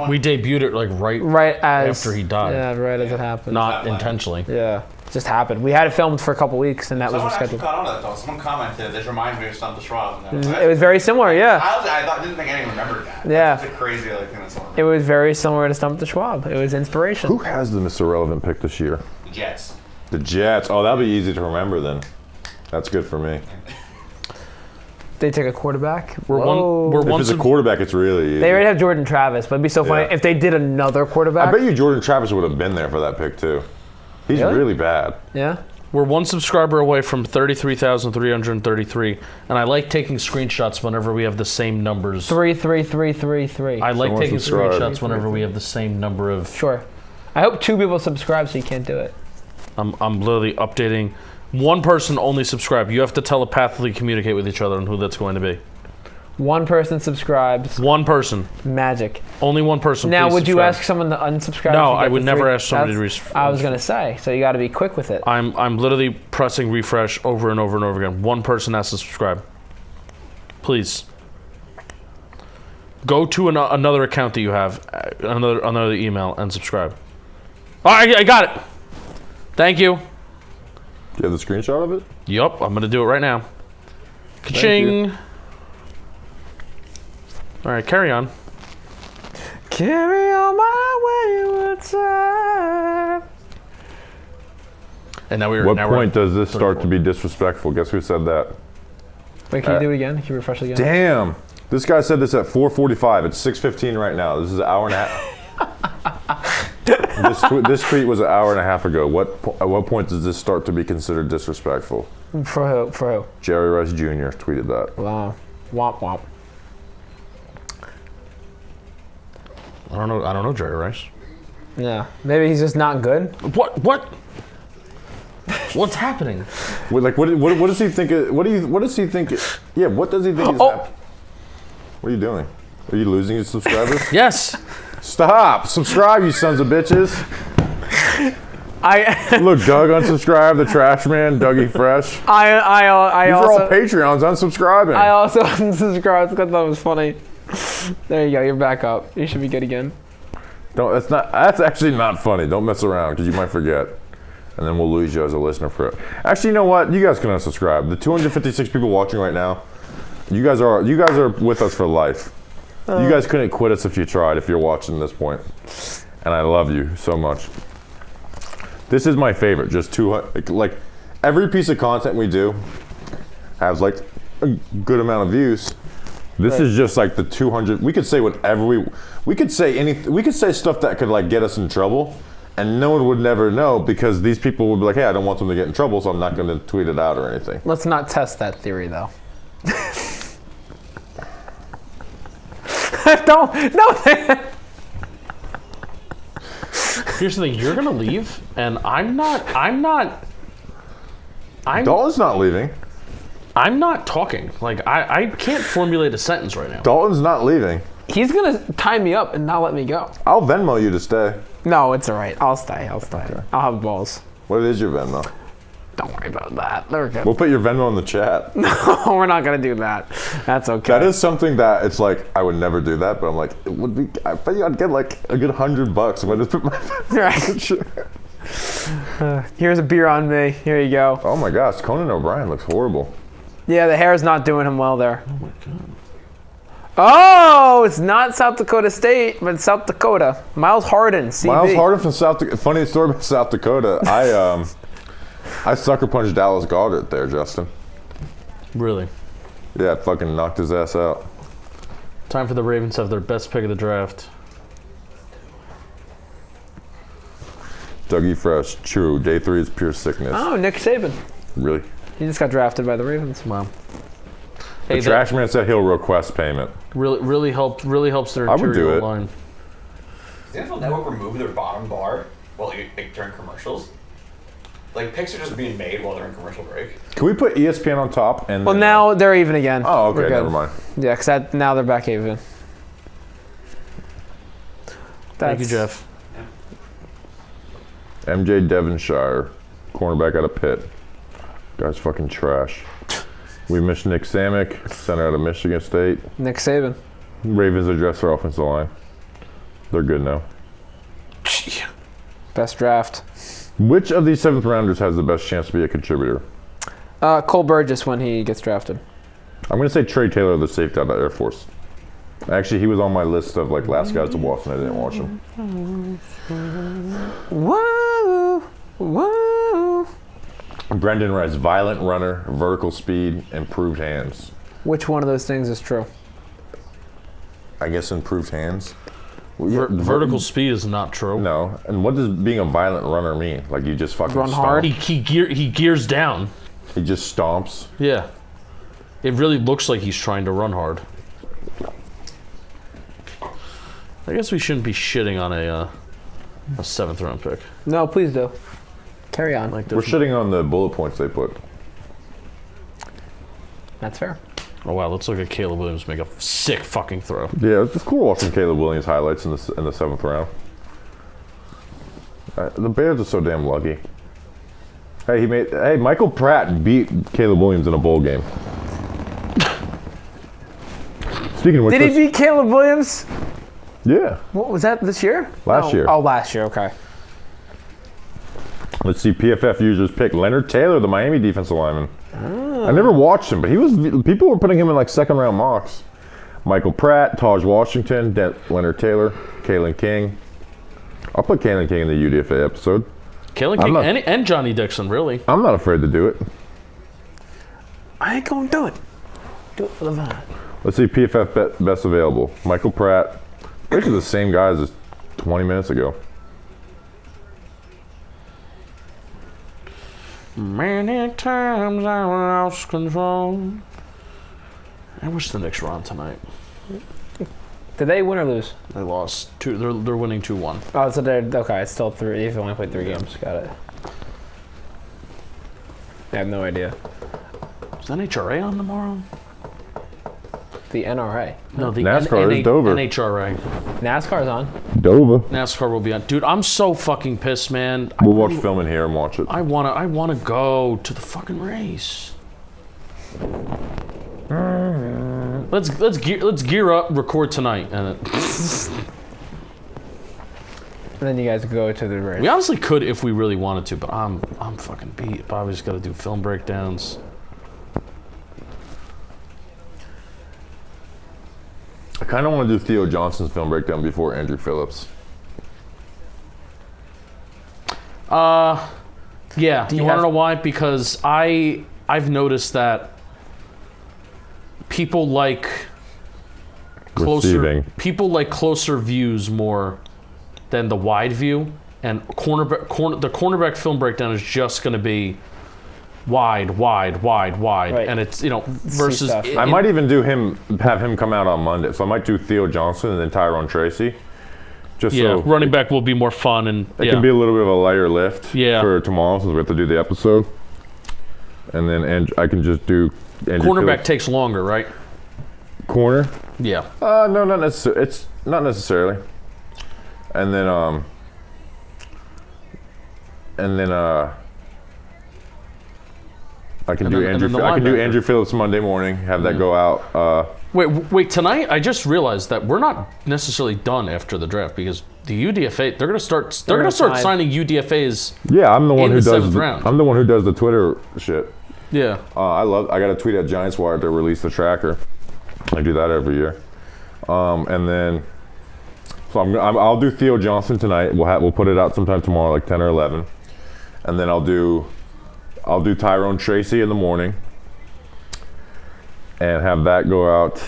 We debuted it like right as after he died. Yeah, right as it happened. Not intentionally. Yeah, just happened. We had it filmed for a couple weeks, and that Someone was actually scheduled. caught on to that though. Someone commented, "This reminds me of Stump the Schwab." It was very similar, yeah. I didn't think anyone remembered that. Yeah. It's a crazy thing that's on. It was very similar to Stump the Schwab. It was inspiration. Who has the Mr. Relevant pick this year? The Jets. The Jets. Oh, that'll be easy to remember then. That's good for me. They take a quarterback. If it's a quarterback, it's really easy. They already have Jordan Travis, but it'd be so funny if they did another quarterback. I bet you Jordan Travis would have been there for that pick too. He's really bad. Yeah. We're one subscriber away from 33,333, and I like taking screenshots whenever we have the same numbers. 33333. I like taking screenshots whenever we have the same number of. Sure. I hope 2 people subscribe so you can't do it. I'm literally updating. One person only subscribed. You have to telepathically communicate with each other on who that's going to be. One person subscribes. One person. Magic. Only one person. Now, please would you subscribe. ask someone to unsubscribe? No, I would never ask somebody to I was going to say, so you got to be quick with it. I'm literally pressing refresh over and over and over again. One person has to subscribe. Please. Go to another account that you have, another email, and subscribe. Oh, I got it. Thank you. Do you have the screenshot of it? Yup, I'm gonna do it right now. Ka-ching. All right, carry on. Carry on my wayward side. And now we're. What point does this start to be disrespectful? Guess who said that? Wait, can you do it again? Can you refresh it again? Damn. This guy said this at 4:45. It's 6:15 right now. This is an hour and a half. This tweet was an hour and a half ago. At what point does this start to be considered disrespectful? For who? For who? Jerry Rice Jr. tweeted that. Wow. Womp womp. I don't know Jerry Rice. Yeah. Maybe he's just not good. What? What's happening? What does he think? What does he think? Yeah. What does he think is happening? What are you doing? Are you losing your subscribers? Yes. Stop! Subscribe, you sons of bitches. Look, Doug unsubscribed. The Trash Man, Dougie Fresh. These are all Patreons unsubscribing. I also unsubscribed because that was funny. There you go. You're back up. You should be good again. That's actually not funny. Don't mess around because you might forget, and then we'll lose you as a listener for it. Actually, you know what? You guys can unsubscribe. The 256 people watching right now, you guys are with us for life. You guys couldn't quit us if you tried, if you're watching this point. And I love you so much. This is my favorite. Just 200, like every piece of content we do has like a good amount of views. This is just like the 200. We could say whatever we could say anything. We could say stuff that could like get us in trouble, and no one would never know because these people would be like, hey, I don't want them to get in trouble, so I'm not going to tweet it out or anything. Let's not test that theory though. Here's the thing: you're gonna leave, and I'm not. Dalton's not leaving. I'm not talking. Like I can't formulate a sentence right now. Dalton's not leaving. He's gonna tie me up and not let me go. I'll Venmo you to stay. No, it's all right. I'll stay. Okay. I'll have balls. What is your Venmo? Don't worry about that. They're good. We'll put your Venmo in the chat. No, we're not gonna do that. That's okay. That is something that it's like I would never do that, but I'm like it would be. I bet you I'd get like a good $100 if I just put my right. Here's a beer on me. Here you go. Oh my gosh, Conan O'Brien looks horrible. Yeah, the hair's not doing him well there. Oh my god. Oh, it's not South Dakota State, but South Dakota. Miles Harden, CB. Miles Harden from South Dakota. Funny story about South Dakota. I sucker punched Dallas Goedert there, Justin. Really? Yeah, fucking knocked his ass out. Time for the Ravens to have their best pick of the draft. Dougie Fresh, true. Day 3 is pure sickness. Oh, Nick Saban. Really? He just got drafted by the Ravens. Wow. The trash man said he'll request payment. Really helps their I would do interior it. line. Does the NFL Network remove their bottom bar during commercials? Like, picks are just being made while they're in commercial break. Can we put ESPN on top? And Well, now they're even again. Oh, okay, We're good. never mind. Yeah, because now they're back even. Thank you, Jeff. MJ Devonshire, cornerback out of Pitt. Guy's fucking trash. We missed Nick Samick, center out of Michigan State. Nick Saban. Ravens address their offensive line. They're good now. Best draft. Which of these 7th rounders has the best chance to be a contributor? Cole Burgess when he gets drafted. I'm going to say Trey Taylor, the safety out of Air Force. Actually, he was on my list of like last guys to watch, and I didn't watch him. Whoa, whoa. Brendan Rice, violent runner, vertical speed, improved hands. Which one of those things is true? I guess improved hands. Vertical speed is not true. No. And what does being a violent runner mean? Like you just fucking run stomp? hard? He gears down. He just stomps? Yeah. It really looks like he's trying to run hard. I guess we shouldn't be shitting on a 7th round pick. No, please do. Carry on. We're shitting on the bullet points they put. That's fair. Oh wow, let's look at Caleb Williams make a sick fucking throw. Yeah, it's cool watching Caleb Williams highlights in the 7th round. The Bears are so damn lucky. Hey, Michael Pratt beat Caleb Williams in a bowl game. Speaking of which, did he beat Caleb Williams? Yeah. What was that this year? Last year. Oh, last year. Okay. Let's see. PFF users pick Leonard Taylor, the Miami defensive lineman. I never watched him, but people were putting him in like 2nd round mocks. Michael Pratt, Taj Washington, Leonard Taylor, Kalen King. I'll put Kalen King in the UDFA episode. Kalen King and Johnny Dixon, really. I'm not afraid to do it. I ain't gonna do it. Do it for the vine. Let's see. PFF best available. Michael Pratt. Basically the same guys as 20 minutes ago. Many times I lost control. I wish the Knicks were on tonight. Did they win or lose? They lost. They're winning 2-1. Oh, so they're okay. It's still 3. They've only played 3 games. Got it. I have no idea. Is NHRA on tomorrow? The NRA. No, the NASCAR is Dover. NHRA. NASCAR's on. Dover. NASCAR will be on. Dude, I'm so fucking pissed, man. We'll watch film in here and watch it. I wanna go to the fucking race. Let's gear up, record tonight, and then you guys go to the race. We honestly could if we really wanted to, but I'm fucking beat. Bobby's got to do film breakdowns. I kind of want to do Theo Johnson's film breakdown before Andrew Phillips. Yeah. You want to know why? Because I've noticed that people like closer views more than the wide view, and the cornerback film breakdown is just going to be wide, right. And it's versus. I might even have him come out on Monday, so I might do Theo Johnson and then Tyrone Tracy. Just so running back will be more fun, and it can be a little bit of a lighter lift for tomorrow since we have to do the episode. And then I can just do Andrew cornerback Phillips. Takes longer, right? Corner? Yeah. No, not necessarily. It's not necessarily. And then I can do Andrew Phillips Monday morning. Have that go out. Wait! Tonight, I just realized that we're not necessarily done after the draft because the UDFA they're going to start signing UDFAs. Yeah, I'm the one who does. Round. I'm the one who does the Twitter shit. Yeah. I got a tweet at Giants Wire to release the tracker. I do that every year. And then, so I'll do Theo Johnson tonight. We'll put it out sometime tomorrow, like 10 or 11. And then I'll do Tyrone Tracy in the morning. And have that go out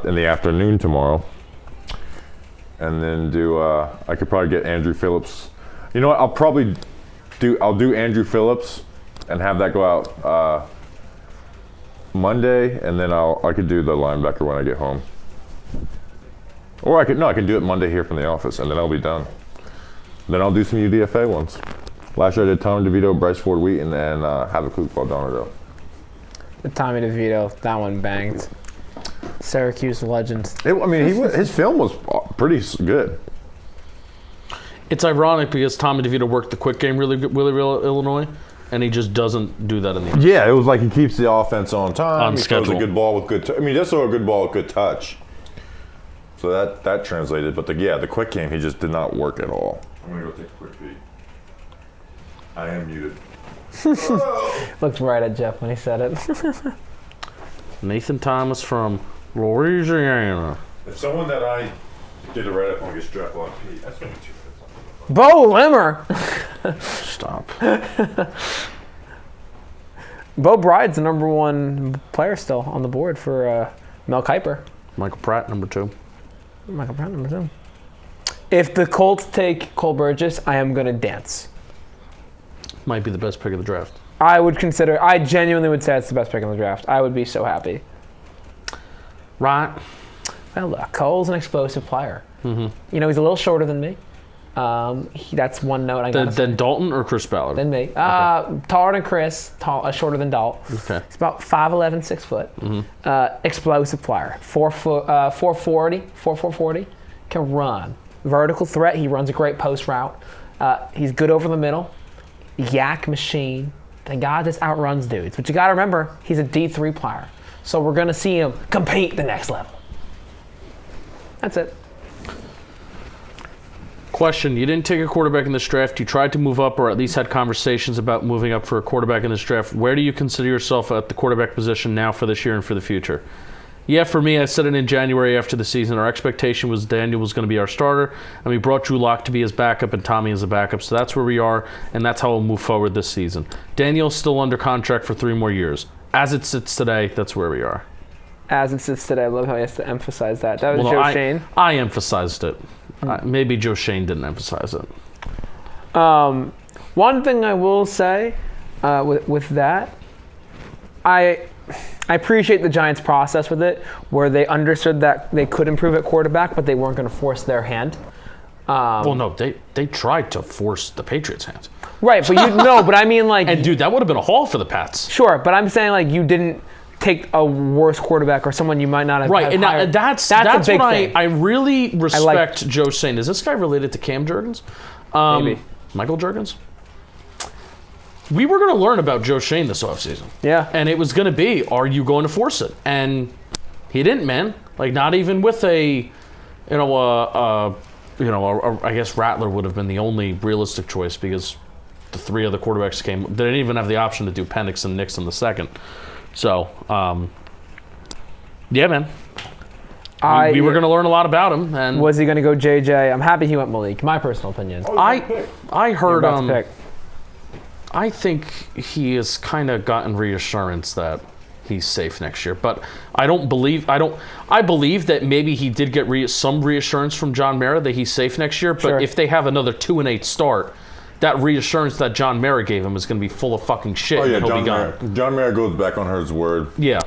in the afternoon tomorrow. And then I could probably get Andrew Phillips. You know what? I'll do Andrew Phillips and have that go out Monday, and then I could do the linebacker when I get home. Or I can do it Monday here from the office, and then I'll be done. Then I'll do some UDFA ones. Last year I did Tommy DeVito, Bryce Ford Wheaton, and Habakkuk Baldonado. The Tommy DeVito, that one banged. Syracuse legend. His film was pretty good. It's ironic because Tommy DeVito worked the quick game really well Illinois, and he just doesn't do that in the. Yeah, it was like he keeps the offense on time. He throws a good ball with good. He just throw a good ball with good touch. So that translated, but the quick game he just did not work at all. I'm gonna go take a quick peek. I am muted. Looked right at Jeff when he said it. Nathan Thomas from Louisiana. If someone that I did a write-up on gets drafted on Pete, that's gonna be 2 minutes. Bo Limmer. Stop. Bo Bride's the number 1 player still on the board for Mel Kiper. Michael Pratt, number 2. Michael Pratt, number 2. If the Colts take Cole Burgess, I am gonna dance. Might be the best pick of the draft. I genuinely would say it's the best pick in the draft. I would be so happy. Right. Well, look, Cole's an explosive player. Mm-hmm. You know, he's a little shorter than me. That's one note I got. Than Dalton or Chris Ballard? Than me. Taller than Chris, shorter than Dalt. Okay. He's about 5'11", 6 foot. Mm-hmm. Explosive player. 440, can run. Vertical threat, he runs a great post route. He's good over the middle. Yak machine. The guy just outruns dudes. But you got to remember, he's a D3 player. So we're going to see him compete the next level. That's it. Question, you didn't take a quarterback in this draft. You tried to move up or at least had conversations about moving up for a quarterback in this draft. Where do you consider yourself at the quarterback position now for this year and for the future? Yeah, for me, I said it in January after the season. Our expectation was Daniel was going to be our starter, and we brought Drew Lock to be his backup and Tommy as a backup. So that's where we are, and that's how we'll move forward this season. Daniel's still under contract for 3 more years. As it sits today, that's where we are. As it sits today, I love how he has to emphasize that. That was Joe Shane. I emphasized it. Maybe Joe Shane didn't emphasize it. One thing I will say with that, I appreciate the Giants' process with it, where they understood that they could improve at quarterback, but they weren't going to force their hand. Well, no, they tried to force the Patriots' hands. Right, but but I mean like... And dude, that would have been a haul for the Pats. Sure, but I'm saying like you didn't take a worse quarterback or someone you might not have. Right, and hired. that's a big what thing. I really respect Joe saying. Is this guy related to Cam Jurgens? Maybe. Michael Jurgens? We were going to learn about Joe Shane this offseason. Yeah. And it was going to be, are you going to force it? And he didn't, man. Like, not even with I guess Rattler would have been the only realistic choice because the 3 other quarterbacks came. They didn't even have the option to do Penix and Nix in the second. So, yeah, man. We were going to learn a lot about him. And was he going to go JJ? I'm happy he went Malik. My personal opinion. I heard I think he has kind of gotten reassurance that he's safe next year, but I believe that maybe he did get some reassurance from John Mara that he's safe next year. But if they have another 2-8 start, that reassurance that John Mara gave him is going to be full of fucking shit. Oh yeah, and he'll be gone. John Mara goes back on his word. Yeah.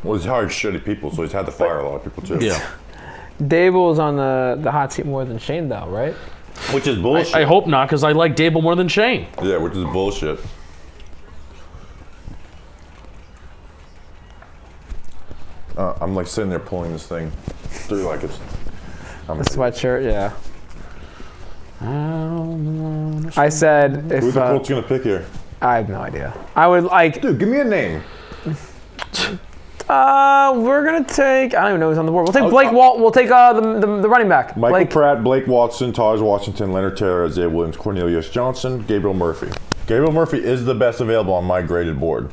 Well, he's hired shitty people, so he's had to fire a lot of people too. Yeah. Dable's on the hot seat more than Shane, though, right? Which is bullshit. I hope not, because I like Dable more than Shane. Yeah, which is bullshit. I'm like sitting there pulling this thing through like it's. The sweatshirt, yeah. I said if. Who's the Colts gonna pick here? I have no idea. I would like. Dude, give me a name. We're gonna take. I don't even know who's on the board. We'll take Blake Walt. We'll take the running back. Michael Pratt, Blake Watson, Taj Washington, Leonard Taylor, Isaiah Williams, Cornelius Johnson, Gabriel Murphy. Gabriel Murphy is the best available on my graded board.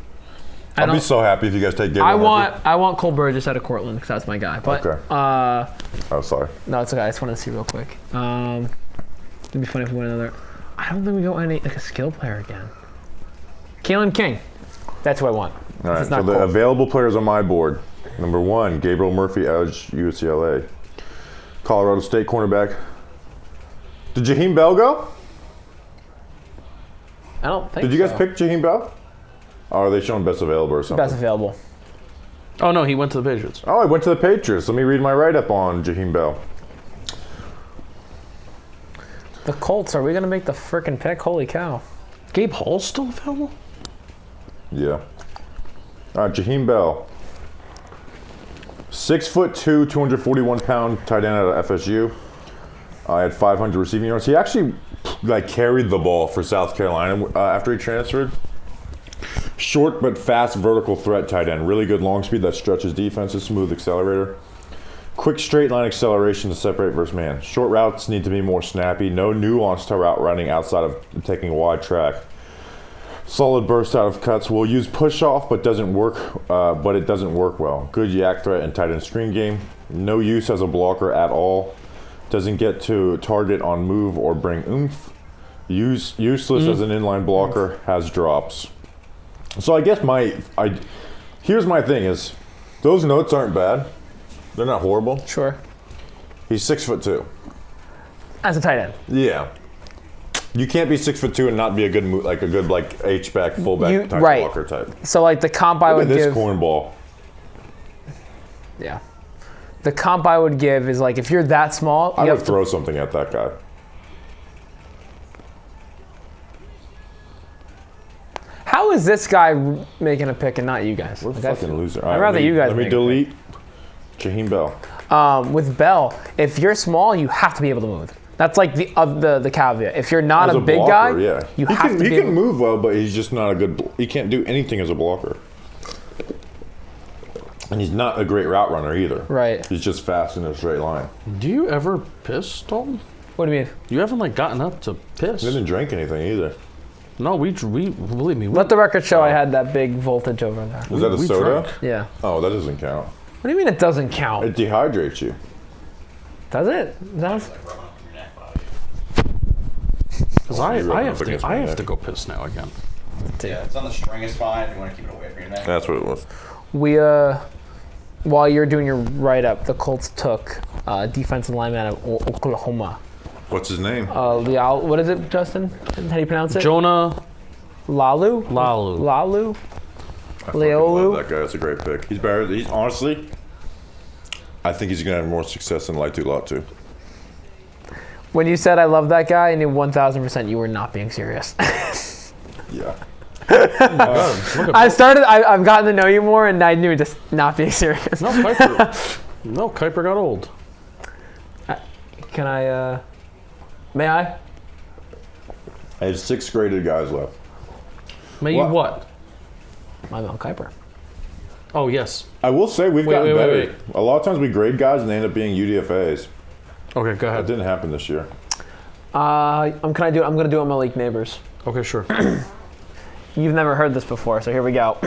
I'll be so happy if you guys take Gabriel Murphy. I want Cole Burgess out of Cortland because that's my guy. But okay. Oh, sorry. No, it's okay. I just wanted to see real quick. It'd be funny if we went another. I don't think we go any like a skill player again. Kalen King. That's who I want. All right, so the available players on my board. Number 1, Gabriel Murphy, edge, UCLA. Colorado State cornerback. Did Jaheim Bell go? I don't think Did you guys pick Jaheim Bell? Or are they showing best available or something? Best available. Oh, no, he went to the Patriots. Oh, I went to the Patriots. Let me read my write-up on Jaheim Bell. The Colts, are we going to make the frickin' pick? Holy cow. Gabe Hall's still available? Yeah. All right, Jaheim Bell. 6'2", 241-pound tight end out of FSU. I had 500 receiving yards. He actually carried the ball for South Carolina after he transferred. Short but fast vertical threat tight end. Really good long speed that stretches defenses. Smooth accelerator. Quick straight line acceleration to separate versus man. Short routes need to be more snappy. No nuance to route running outside of taking a wide track. Solid burst out of cuts. Will use push off, but it doesn't work well. Good yak threat and tight end screen game. No use as a blocker at all. Doesn't get to target on move or bring oomph. Useless as an inline blocker. Has drops. So I guess here's my thing is, those notes aren't bad. They're not horrible. Sure. He's 6'2". As a tight end. Yeah. You can't be 6'2" and not be a good H-back, fullback type blocker type. So the comp I would give. Look at this cornball. Yeah. The comp I would give is if you're that small, I would throw something at that guy. How is this guy making a pick and not you guys? We're fucking loser. I'd rather you guys. Let me delete Jaheim Bell. With Bell, if you're small, you have to be able to move. That's the caveat. If you're not a big blocker, guy, yeah. you have to be He can move well, but he's just not a good. He can't do anything as a blocker. And he's not a great route runner either. Right. He's just fast in a straight line. Do you ever piss, Dalton? What do you mean? You haven't gotten up to piss. He didn't drink anything either. No, we believe me. Let the record show I had that big voltage over there. Was that a soda? Drank. Yeah. Oh, that doesn't count. What do you mean it doesn't count? It dehydrates you. Does it? Because I have to go piss now again. Yeah, it's on the string is fine if you want to keep it away from your neck. That's what it was. We while you're doing your write-up, the Colts took defensive lineman out of Oklahoma. What's his name? What is it, Justin? How do you pronounce it? Jonah Lalu. Lalu. I love that guy. That's a great pick. He's better. He's honestly, I think he's gonna have more success than Laitu Latu. When you said I love that guy, I knew 1,000% you were not being serious. Yeah. I've gotten to know you more, and I knew just not being serious. No, Kuiper got old. Can I? May I? I have 6 graded guys left. May you what? My Mount Kuiper. Oh, yes. I will say we've gotten better. A lot of times we grade guys and they end up being UDFAs. Okay, go ahead. That didn't happen this year. I'm going to do it on Malik Neighbors. Okay, sure. You've never heard this before, so here we go.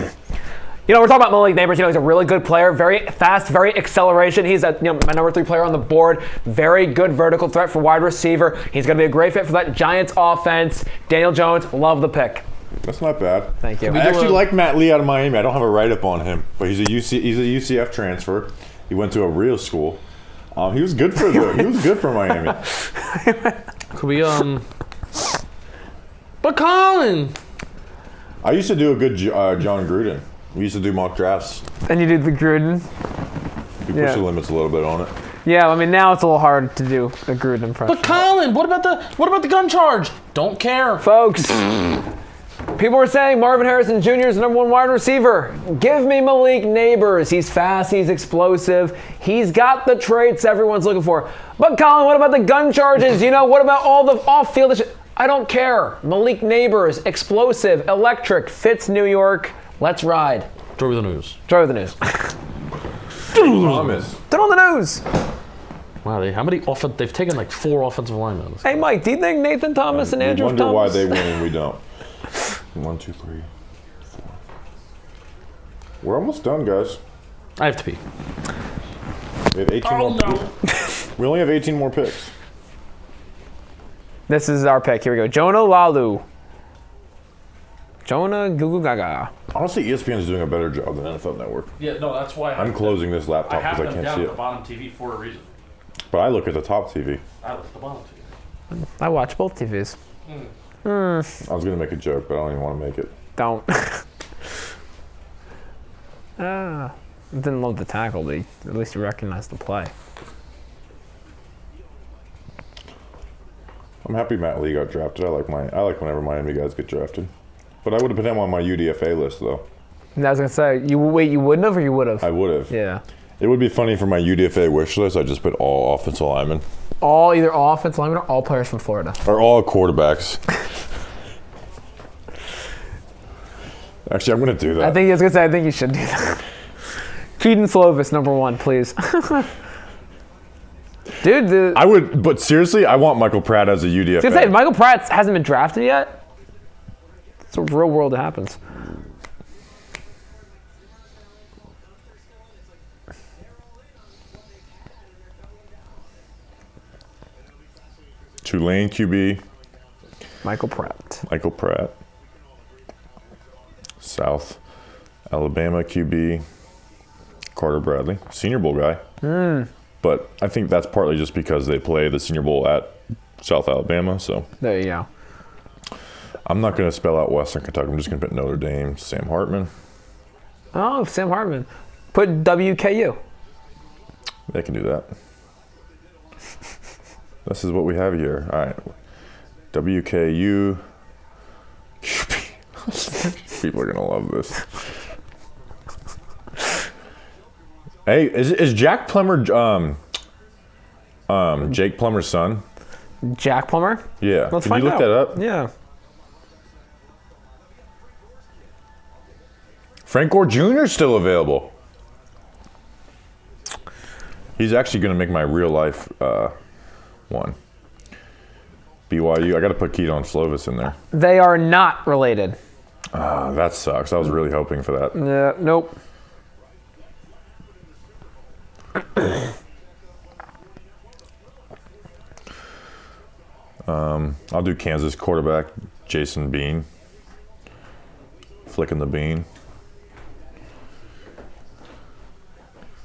We're talking about Malik Neighbors. He's a really good player, very fast, very acceleration. He's my number 3 player on the board. Very good vertical threat for wide receiver. He's going to be a great fit for that Giants offense. Daniel Jones, love the pick. That's not bad. Thank you. I actually like Matt Lee out of Miami. I don't have a write-up on him, but he's a UCF transfer. He went to a real school. He was good for Miami. Could we But Colin. I used to do a good John Gruden. We used to do mock drafts. And you did the Gruden? You push the limits a little bit on it. Yeah, now it's a little hard to do a Gruden impression. But Colin, what about the gun charge? Don't care. Folks, people were saying Marvin Harrison Jr. is the number 1 wide receiver. Give me Malik Neighbors. He's fast, he's explosive, he's got the traits everyone's looking for. But Colin, what about the gun charges? What about all the off-field shit? I don't care. Malik Neighbors, explosive, electric, fits New York. Let's ride. Throw the news. Thomas. Throw on the news. Wow, how many they've taken 4 offensive linemen. Hey, Mike, do you think Nathan Thomas and Andrew Thomas? I wonder why they win and we don't. 1, 2, 3, 4. We're almost done, guys. I have to pee. We have 18 more. No. We only have 18 more picks. This is our pick. Here we go. Jonah Lalu. Jonah Gugu Gaga. Honestly, ESPN is doing a better job than NFL Network. Yeah, no, that's why I'm closing this laptop because I can't see at it. the bottom TV for a reason. But I look at the top TV. I look at the bottom TV. I watch both TVs. I was going to make a joke, but I don't even want to make it. Don't. Didn't love the tackle, but at least you recognize the play. I'm happy Matt Lee got drafted. I like whenever Miami guys get drafted. But I would have put him on my UDFA list, though. And I was going to say, you wouldn't have or you would have? I would have. Yeah. It would be funny for my UDFA wish list, I just put all offensive linemen. Either offensive linemen or all players from Florida. Or all quarterbacks. Actually, I'm going to do that. I think you should do that. Keaton Slovis, number 1, please. Dude, I would, but seriously, I want Michael Pratt as a UDFA. I was going to say, Michael Pratt hasn't been drafted yet. It's a real world that happens. Tulane QB. Michael Pratt. South Alabama QB. Carter Bradley. Senior Bowl guy. But I think that's partly just because they play the Senior Bowl at South Alabama. So there you go. I'm not going to spell out Western Kentucky. I'm just going to put Notre Dame. Sam Hartman. Oh, Sam Hartman. Put WKU. They can do that. This is what we have here. All right. WKU. People are going to love this. Hey, is Jack Plummer Jake Plummer's son? Jack Plummer? Yeah. Let's Can you look that up? Yeah. Frank Gore Jr. is still available. He's actually going to make my real life one. BYU. I got to put Keaton Slovis in there. They are not related. That sucks. I was really hoping for that. Nope. I'll do Kansas quarterback Jason Bean. Flicking the bean.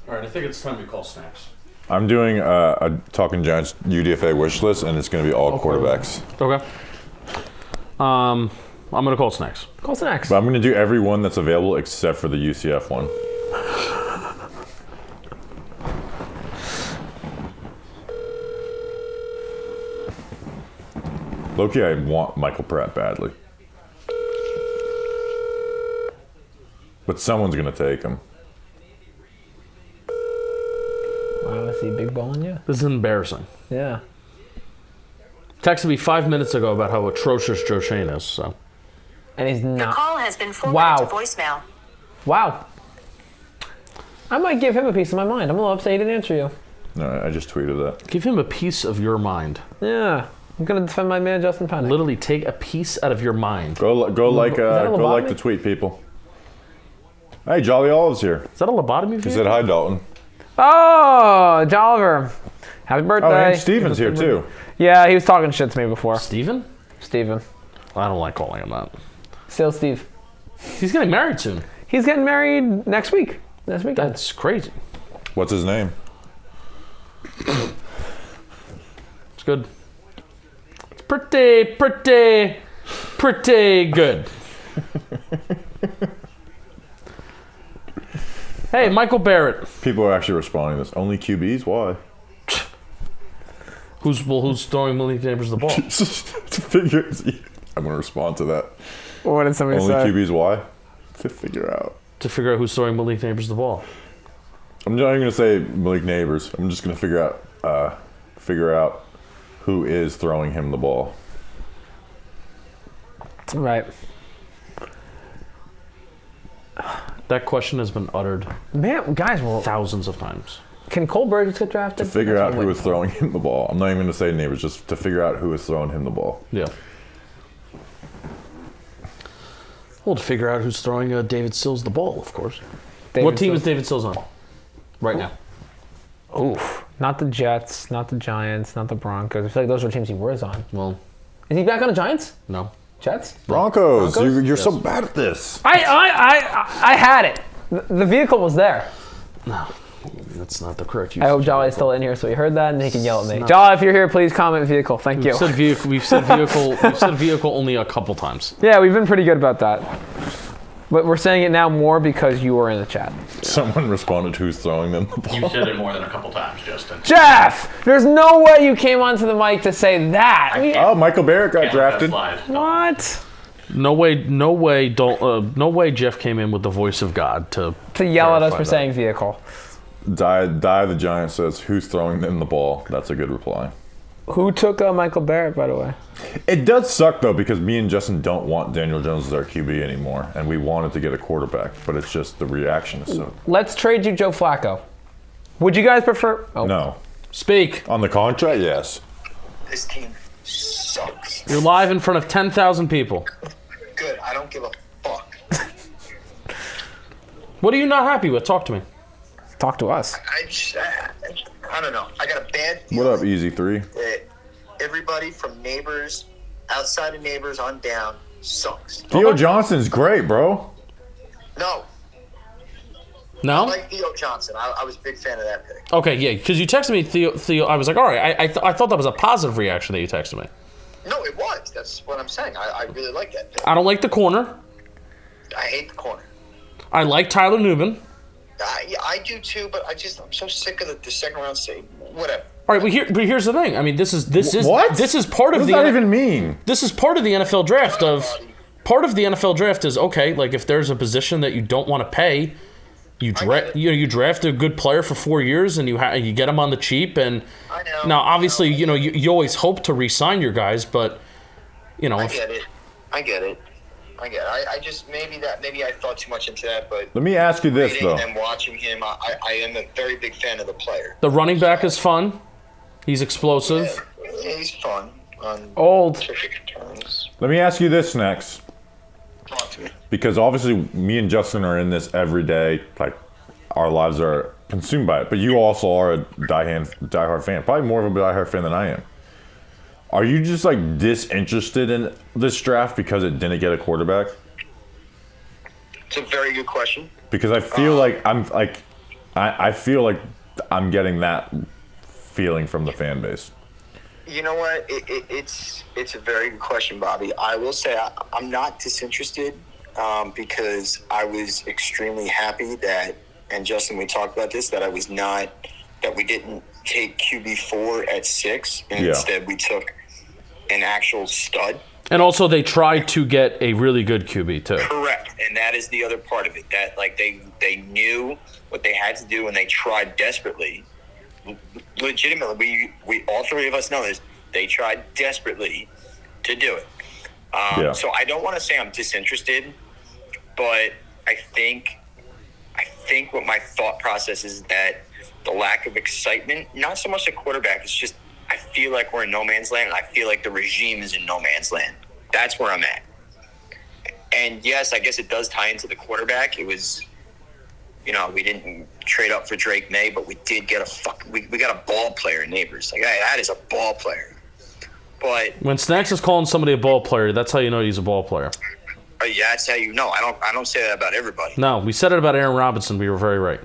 All right, I think it's time we call snacks. I'm doing a Talking Giants UDFA wish list, and it's going to be all quarterbacks. Okay. I'm going to call snacks. Call snacks. But I'm going to do every one that's available except for the UCF one. Loki, I want Michael Pratt badly. But someone's going to take him. Wow, is he big balling you? This is embarrassing. Yeah. Texted me 5 minutes ago about how atrocious Joe Shane is. So. And he's not. Your call has been forwarded to voicemail. Wow. I might give him a piece of my mind. I'm a little upset he didn't answer you. No, I just tweeted that. Give him a piece of your mind. Yeah. I'm going to defend my man, Justin Penik. Literally take a piece out of your mind. Go like the tweet, people. Hey, Jolly Olive's here. Is that a lobotomy? He said hi, Dalton. Oh, Jolliver. Happy birthday. Oh, and Steven's here, too. Yeah, he was talking shit to me before. Steven? Steven. I don't like calling him that. Still Steve. He's getting married soon. He's getting married next week. Next week. That's crazy. What's his name? It's good. It's pretty good. Hey, Michael Barrett. People are actually responding to this. Only QBs? Why? Who's throwing Malik Neighbors the ball? I'm going to respond to that. What did somebody Only say? QBs? Why? To figure out who's throwing Malik Neighbors the ball. I'm not even going to say Malik Neighbors. I'm just going to figure out who is throwing him the ball. Right. That question has been uttered, man, guys, thousands of times. Can Cole Burgess get drafted? To figure out who is throwing him the ball. I'm not even going to say Neighbors, just to figure out who is throwing him the ball. Yeah. Well, to figure out who's throwing David Sills the ball, of course. What team is David Sills on right now? Oof. Not the Jets, not the Giants, not the Broncos. I feel like those are teams he was on. Well, is he back on the Giants? No. Jets? Broncos. You're so bad at this. I had it. The vehicle was there. No. That's not the correct use. I hope Jolly's still in here, so he heard that and he can yell at me. Jolly, if you're here, please comment vehicle. Thank you. We've said vehicle. We've said vehicle only a couple times. Yeah, we've been pretty good about that. But we're saying it now more because you were in the chat. Someone responded, who's throwing them the ball? You said it more than a couple times, Justin. Jeff! There's no way you came onto the mic to say that. Oh, Michael Barrett got drafted. What? No way Jeff came in with the voice of God to yell at us for saying vehicle. Die the Giant says, who's throwing them the ball? That's a good reply. Who took Michael Barrett, by the way? It does suck, though, because me and Justin don't want Daniel Jones as our QB anymore, and we wanted to get a quarterback, but it's just the reaction is so... Let's trade you Joe Flacco. Would you guys prefer... Oh. No. Speak. On the contract, yes. This team sucks. You're live in front of 10,000 people. Good. I don't give a fuck. What are you not happy with? Talk to me. Talk to us. I don't know. I got a bad What up, Easy 3? Everybody from neighbors, outside of neighbors on down, sucks. Theo Johnson's great, bro. No. No? I like Theo Johnson. I was a big fan of that pick. Okay, yeah, because you texted me Theo. I was like, all right. I thought that was a positive reaction that you texted me. No, it was. That's what I'm saying. I really like that pick. I don't like the corner. I hate the corner. I like Tyler Nubin. Yeah, I do too, but I'm so sick of the second round say whatever. All right, but here's the thing. I mean, this is what? This is part of what the. What does that even mean? This is part of the NFL draft. Part of the NFL draft is okay. Like if there's a position that you don't want to pay, you draft a good player for 4 years and you get him on the cheap. And I know, now obviously you always hope to re-sign your guys, but I get it. I just maybe I thought too much into that, but let me ask you this though. And watching him, I am a very big fan of the player. The running back is fun. He's explosive. Yeah, he's fun. Old. Terms. Let me ask you this next. Talk to me. Because obviously me and Justin are in this every day. Like our lives are consumed by it. But you also are a diehard fan. Probably more of a diehard fan than I am. Are you just like disinterested in this draft because it didn't get a quarterback? It's a very good question. Because I feel I feel like I'm getting that feeling from the fan base. You know what? It's a very good question, Bobby. I will say I'm not disinterested because I was extremely happy that, and Justin, we talked about this, that we didn't take QB4 at 6, and instead we took an actual stud. And also they tried to get a really good QB too. Correct, and that is the other part of it. That like they knew what they had to do, and they tried desperately. Legitimately, we all three of us know this. They tried desperately to do it. So I don't want to say I'm disinterested, but I think what my thought process is that the lack of excitement, not so much the quarterback, it's just I feel like we're in no man's land, and I feel like the regime is in no man's land. That's where I'm at. And yes, I guess it does tie into the quarterback. It was, we didn't trade up for Drake May, but we did get we got a ball player in Neighbors. Like that is a ball player. But when Snacks is calling somebody a ball player, that's how you know he's a ball player. Yeah, that's how you know. I don't say that about everybody. No, we said it about Aaron Robinson. We were very right.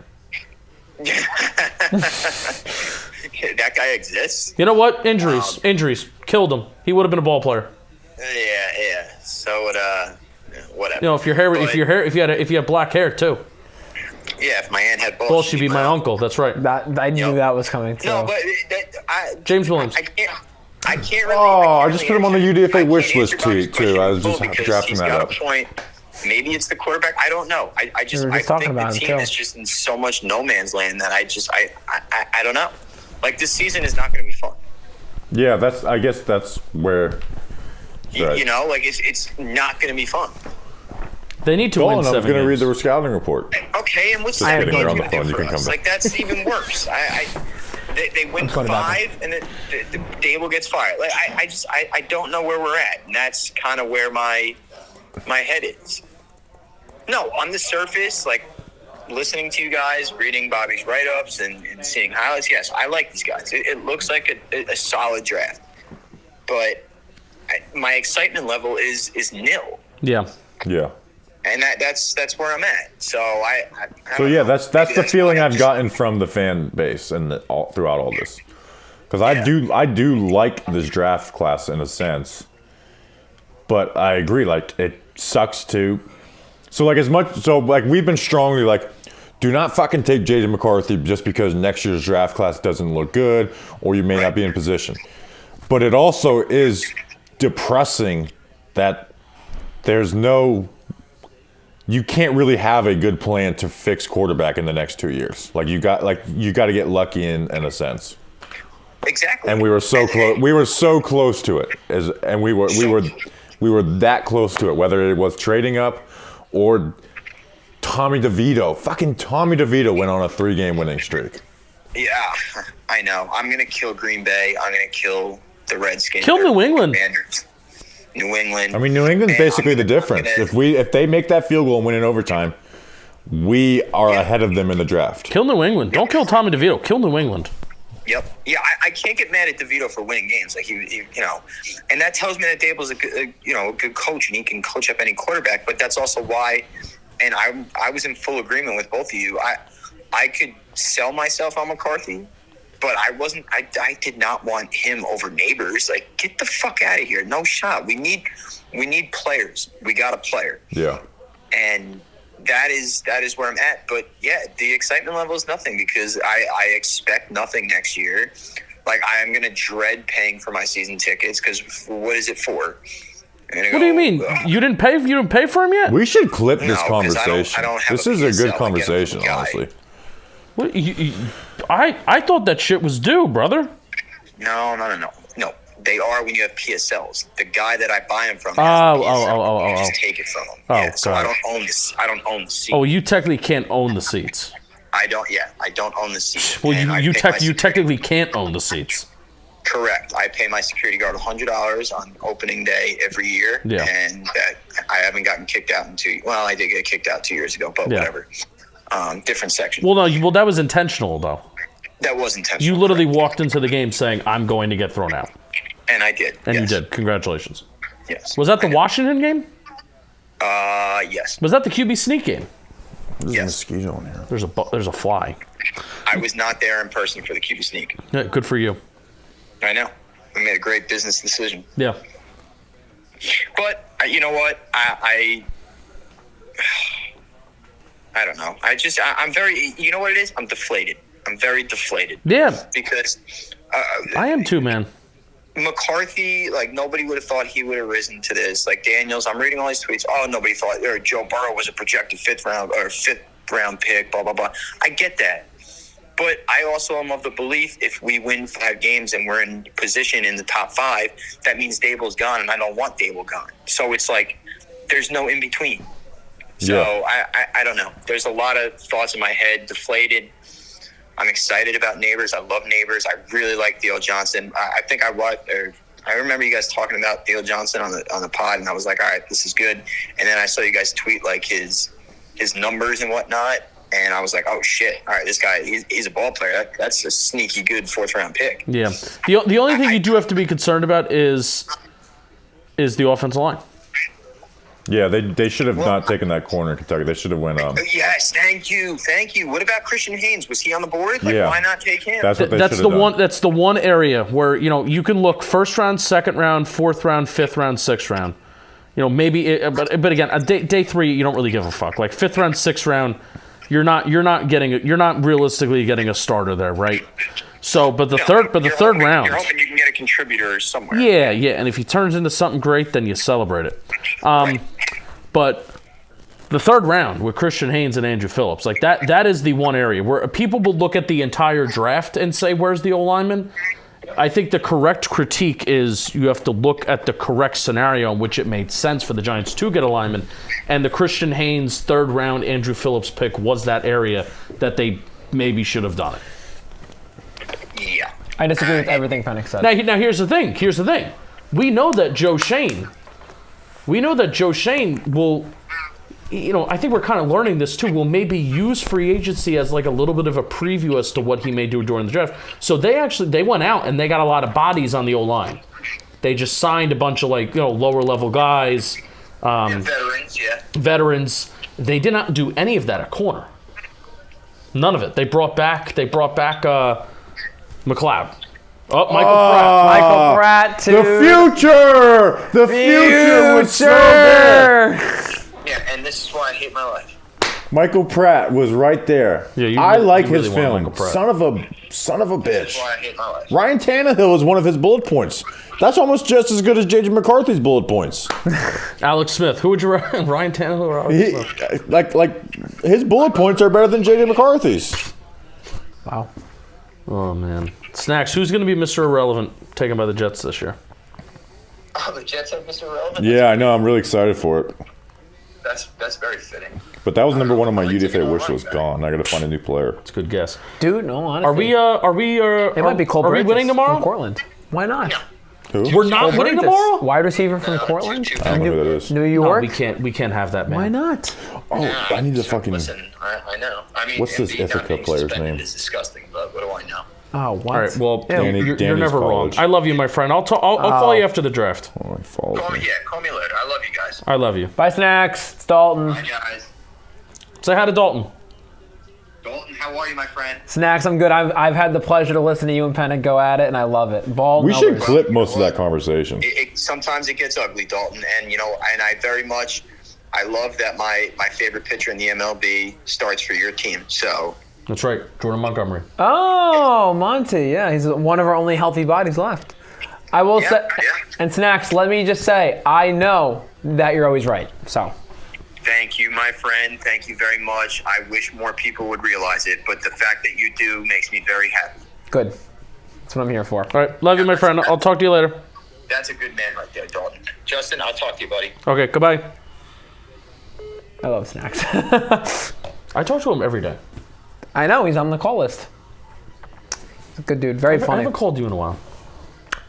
That guy exists. You know what? Injuries killed him. He would have been a ball player. Yeah. So whatever. If you had black hair too. Yeah, if my aunt had balls, balls she'd be my uncle. That's right. I knew that was coming too. No, but James Williams. I can't really. I just put him on the UDFA wish list too. I was just drafting that up. Maybe it's the quarterback. I don't know. I think the team is just in so much no man's land that I don't know. Like this season is not going to be fun. Yeah, I guess that's where. It's not going to be fun. They need to win 7 games. I'm going to read the scouting report. Okay, and what's just kidding, you're on the phone. You can come back. Like that's even worse. They win 5, and the Dable gets fired. Like I don't know where we're at, and that's kind of where my head is. No, on the surface, like listening to you guys, reading Bobby's write-ups, and seeing highlights. Yes, I like these guys. It looks like a solid draft, but my excitement level is nil. Yeah. And that's where I'm at. So I that's the feeling I've gotten from the fan base and throughout all this. Because I do like this draft class in a sense, but I agree. Like, it sucks too. So we've been strongly like, do not fucking take J.J. McCarthy just because next year's draft class doesn't look good or you may not be in position. But it also is depressing that you can't really have a good plan to fix quarterback in the next 2 years. Like, you got to get lucky in a sense. Exactly. And we were so close. We were so close to it, we were that close to it. Whether it was trading up or Tommy DeVito. Fucking Tommy DeVito went on a 3-game winning streak. Yeah, I know. I'm gonna kill Green Bay. I'm gonna kill the Redskins. Kill New England. Commanders. New England. I mean, New England's basically the difference. If they make that field goal and win in overtime, we are ahead of them in the draft. Kill New England. Don't kill Tommy DeVito. Kill New England. Yep. Yeah, I can't get mad at DeVito for winning games. Like, he and that tells me that Dable's a good coach and he can coach up any quarterback. But that's also why, and I was in full agreement with both of you. I could sell myself on McCarthy, but I wasn't. I did not want him over Neighbors. Like, get the fuck out of here. No shot. We need players. We got a player. Yeah. And that is where I'm at. But yeah, the excitement level is nothing because I expect nothing next year. Like, I am gonna dread paying for my season tickets because what is it for? What do you mean? You didn't pay for him yet? We should clip this conversation. I don't have this is a good conversation, honestly. What, I thought that shit was due, brother. No. They are when you have PSLs. The guy that I buy them from you just take it from him. Oh, so I don't own this. I don't own the seat. Oh, you technically can't own the seats. I don't own the seats. Well, you technically can't own the seats. Correct. I pay my security guard $100 on opening day every year, and that I haven't gotten kicked out in 2 years. Well, I did get kicked out 2 years ago, but whatever. Different section. Well, no, that was intentional, though. That was intentional. You literally walked into the game saying, "I'm going to get thrown out." And I did. And you did. Congratulations. Yes. Was that the Washington game? Yes. Was that the QB sneak game? There's a mosquito in here. There's a fly. I was not there in person for the QB sneak. Yeah, good for you. I know. We made a great business decision. Yeah. But you know what? I don't know. I'm very. You know what it is? I'm deflated. I'm very deflated. Yeah. Because I am too, man. McCarthy, like, nobody would have thought he would have risen to this. Like, Daniels, I'm reading all these tweets. Oh, nobody thought Joe Burrow was a projected fifth round pick. Blah blah blah. I get that, but I also am of the belief if we win 5 games and we're in position in the top 5, that means Dable's gone, and I don't want Dable gone. So it's like there's no in between. So I don't know. There's a lot of thoughts in my head. Deflated. I'm excited about Neighbors. I love Neighbors. I really like Theo Johnson. I think I remember you guys talking about Theo Johnson on the pod, and I was like, all right, this is good. And then I saw you guys tweet like his numbers and whatnot, and I was like, oh shit, all right, this guy, he's a ball player. That's a sneaky good 4th round pick. Yeah. The only thing you do have to be concerned about is the offensive line. Yeah, they should have not taken that corner in Kentucky. They should have went up. Yes, thank you. What about Christian Haynes? Was he on the board? Like, why not take him? That's what they should have done. That's the one area where you can look 1st round, 2nd round, 4th round, 5th round, 6th round. Maybe, but again, day 3 you don't really give a fuck. Like 5th round, 6th round, you're not realistically getting a starter there, right? So, but the third round, you're hoping you can get a contributor somewhere. Yeah, and if he turns into something great, then you celebrate it. Right. But the 3rd round with Christian Haynes and Andrew Phillips, like that is the one area where people will look at the entire draft and say, "Where's the O-lineman?" I think the correct critique is you have to look at the correct scenario in which it made sense for the Giants to get a lineman, and the Christian Haynes 3rd round Andrew Phillips pick was that area that they maybe should have done it. Yeah. I disagree with everything Penik said. Now here's the thing. We know that Joe Shane will, I think we're kind of learning this too, will maybe use free agency as like a little bit of a preview as to what he may do during the draft. So they went out and they got a lot of bodies on the O-line. They just signed a bunch of lower level guys Veterans, yeah. Veterans. They did not do any of that at corner. None of it. They brought back McLeod. Oh, Michael Pratt too. The future was so good. Yeah, and this is why I hate my life. Michael Pratt was right there. Yeah, I like his film. Son of a bitch. This is why I hate my life. Ryan Tannehill is one of his bullet points. That's almost just as good as J.J. McCarthy's bullet points. Alex Smith. Who would you rather, Ryan Tannehill or Alex Smith? Like his bullet points are better than J.J. McCarthy's. Wow. Oh, man. Snacks, who's going to be Mr. Irrelevant taken by the Jets this year? Oh, the Jets have Mr. Irrelevant? Yeah, I know. I'm really excited for it. That's very fitting. But that was number one on my UDFA wish list. Gone. I got to find a new player. It's a good guess. Dude, no, honestly. It might be Cole Are we winning tomorrow? From Cortland. Why not? Who? We're not winning tomorrow? Wide receiver from Cortland? I don't know who that is. New York? No, we can't have that, man. Why not? Oh, I need to fucking... Listen, I know. I mean, what's this Ithaca player's name? It's disgusting, but what do I know? Oh, what? All right, well, you're Danny's never college. wrong. I love you, my friend. I'll call you after the draft. Call me later. I love you guys. I love you. Bye, Snacks. It's Dalton. Bye, guys. Say hi to Dalton. Dalton, how are you, my friend? Snacks, I'm good. I've had the pleasure to listen to you and Penik go at it, and I love it. We should clip most of that conversation. Sometimes it gets ugly, Dalton, and I very much, I love that my favorite pitcher in the MLB starts for your team. So that's right, Jordan Montgomery. Oh, Monty, yeah, he's one of our only healthy bodies left. I will say, and Snacks, let me just say, I know that you're always right. So. Thank you, my friend. Thank you very much. I wish more people would realize it, but the fact that you do makes me very happy. Good. That's what I'm here for. All right. Love you, my friend. I'll talk to you later. That's a good man right there, Dalton. Justin, I'll talk to you, buddy. Okay, goodbye. I love Snacks. I talk to him every day. I know. He's on the call list. He's a good dude. Very funny. I haven't called you in a while.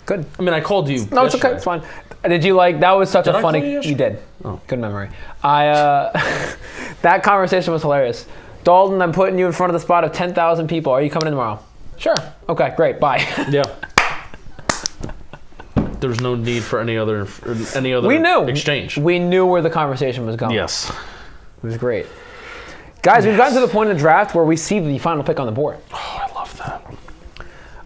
Good. I mean, I called you. No, it's okay. It's fine. Did you like? That was such a funny. You did. Oh, good memory. That conversation was hilarious. Dalton, I'm putting you in front of the spot of 10,000 people. Are you coming in tomorrow? Sure. Okay, great. Bye. Yeah. There's no need for any other we knew. exchange. We knew where the conversation was going. Yes. It was great. Guys, we've gotten to the point in the draft where we see the final pick on the board. Oh, I love that.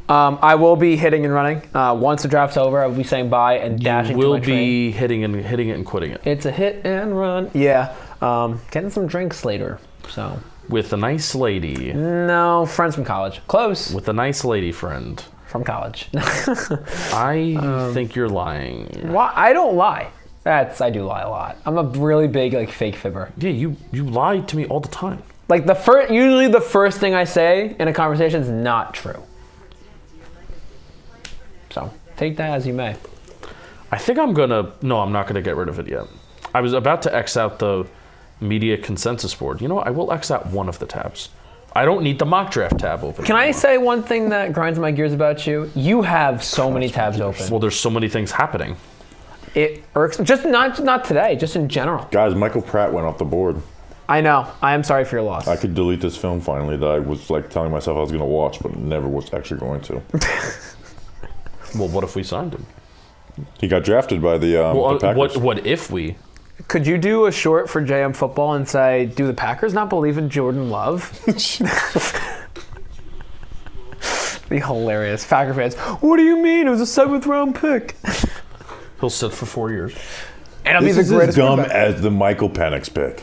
I will be hitting and running. Once the draft's over, I will be saying bye and dashing to my train. You will be hitting it and quitting it. It's a hit and run. Yeah. Getting some drinks later. So. With a nice lady. No, friends from college. Close. With a nice lady friend. From college. I think you're lying. Why? I don't lie. I do lie a lot. I'm a really big fake fibber. Yeah, you lie to me all the time. Usually the first thing I say in a conversation is not true. So take that as you may. I think I'm not gonna get rid of it yet. I was about to X out the media consensus board. You know what? I will X out one of the tabs. I don't need the mock draft tab open. Can I say one thing that grinds my gears about you? You have so many tabs open. Well, there's so many things happening. It irks. Just not today. Just in general. Guys, Michael Pratt went off the board. I know. I am sorry for your loss. I could delete this film finally that I was telling myself I was going to watch, but never was actually going to. Well, what if we signed him? He got drafted by the Packers. What if we? Could you do a short for JM Football and say, do the Packers not believe in Jordan Love? Be hilarious. Packer fans, what do you mean? It was a 7th round pick. He'll sit for 4 years. And this is as dumb as the Michael Penix pick.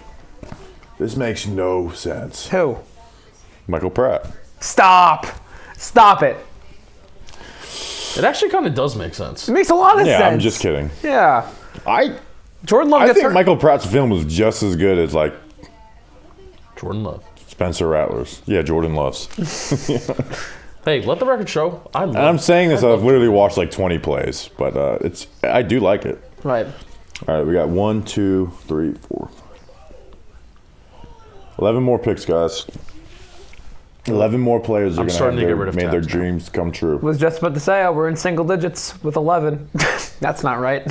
This makes no sense. Who? Michael Pratt. Stop it. It actually kind of does make sense. It makes a lot of sense. Yeah, I'm just kidding. Yeah. Jordan Love. I think Michael Pratt's film was just as good as Jordan Love. Spencer Rattlers. Yeah, Jordan Loves. Hey, let the record show. I'm saying this. I've literally watched 20 plays, but I do like it. Right. All right, we got 1, 2, 3, 4, 11 more picks, guys. 11 more players are going to have made their dreams come true. Was just about to say we're in single digits with 11. That's not right.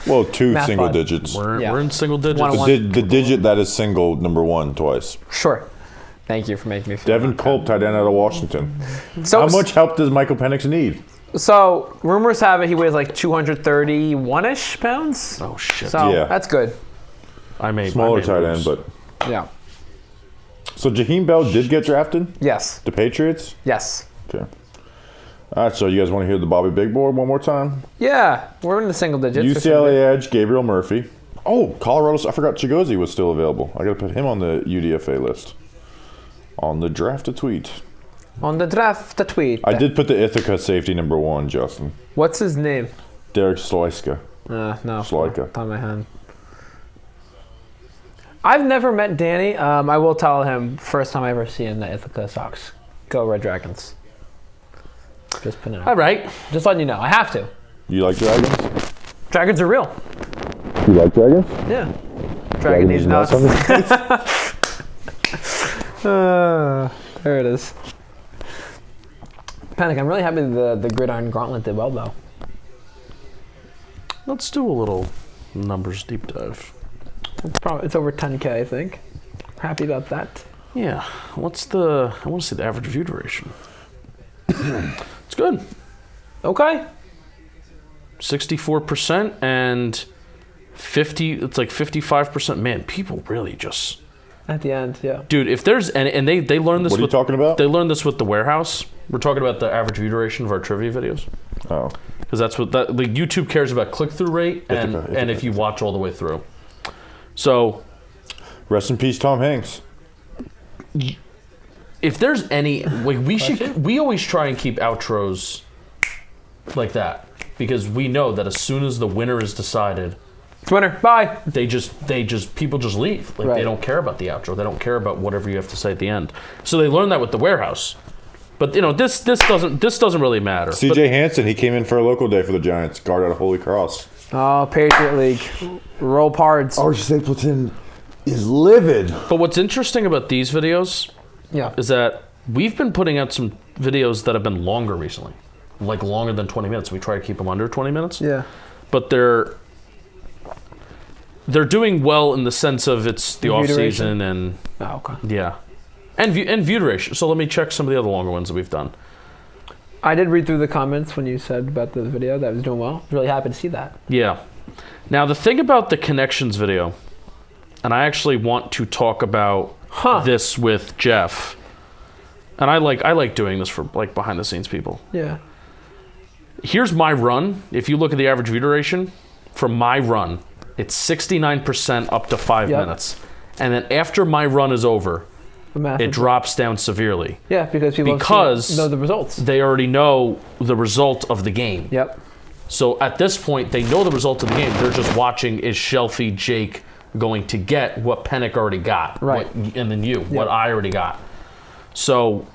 Well, two single digits. We're in single digits. The digit that is single, number 1, twice. Sure. Thank you for making me feel Devin Culp, tight end out of Washington. So how much help does Michael Penix need? So rumors have it he weighs like 231-ish pounds. Oh shit! So that's good. Smaller tight end, but yeah. So Jaheim Bell did get drafted? Yes. The Patriots? Yes. Okay. All right, so you guys want to hear the Bobby Big Board one more time? Yeah, we're in the single digits. UCLA edge, Gabriel Murphy. Oh, Colorado. I forgot Chigozie was still available. I got to put him on the UDFA list. On the draft to tweet. On the draft to tweet. I did put the Ithaca safety number 1, Justin. What's his name? Derek Sloiska. No. Sloika. On my hand. I've never met Danny. I will tell him first time I ever see him, the Ithaca Sox. Go Red Dragons. Just putting it out. All right. Just letting you know. I have to. You like dragons? Dragons are real. You like dragons? Yeah. Dragon needs nuts. There it is. Penik, I'm really happy the Gridiron Gauntlet did well, though. Let's do a little numbers deep dive. It's over 10K, I think. Happy about that. Yeah. I want to see the average view duration. It's good. Okay. 64% and 50. It's like 55%. Man, people really just. At the end, yeah. Dude, if there's and they learned this. What are you talking about? They learned this with the warehouse. We're talking about the average view duration of our trivia videos. Oh. Because that's what YouTube cares about, click-through rate and if you watch all the way through. So. Rest in peace, Tom Hanks. If there's any, we always try and keep outros like that because we know that as soon as the winner is decided, it's winner. Bye. People just leave. They don't care about the outro. They don't care about whatever you have to say at the end. So they learned that with the warehouse. But this doesn't really matter. CJ Hansen, he came in for a local day for the Giants, guard out of Holy Cross. Oh, Patriot League. Roll Pards. Our Stapleton is livid. But what's interesting about these videos is that we've been putting out some videos that have been longer recently. Like longer than 20 minutes. We try to keep them under 20 minutes. Yeah. But they're doing well in the sense of it's the off season and yeah. And view duration. So let me check some of the other longer ones that we've done. I did read through the comments when you said about the video that was doing well. Really happy to see that. Yeah. Now the thing about the connections video, and I actually want to talk about this with Jeff. And I like doing this for like behind the scenes people. Yeah. Here's my run. If you look at the average view duration from my run, it's 69% up to 5 minutes. And then after my run is over, it drops down severely. Yeah, because people know the results. They already know the result of the game. Yep. So at this point, they know the result of the game. They're just watching, is Shelfie Jake going to get what Penik already got? Right. And then what I already got. So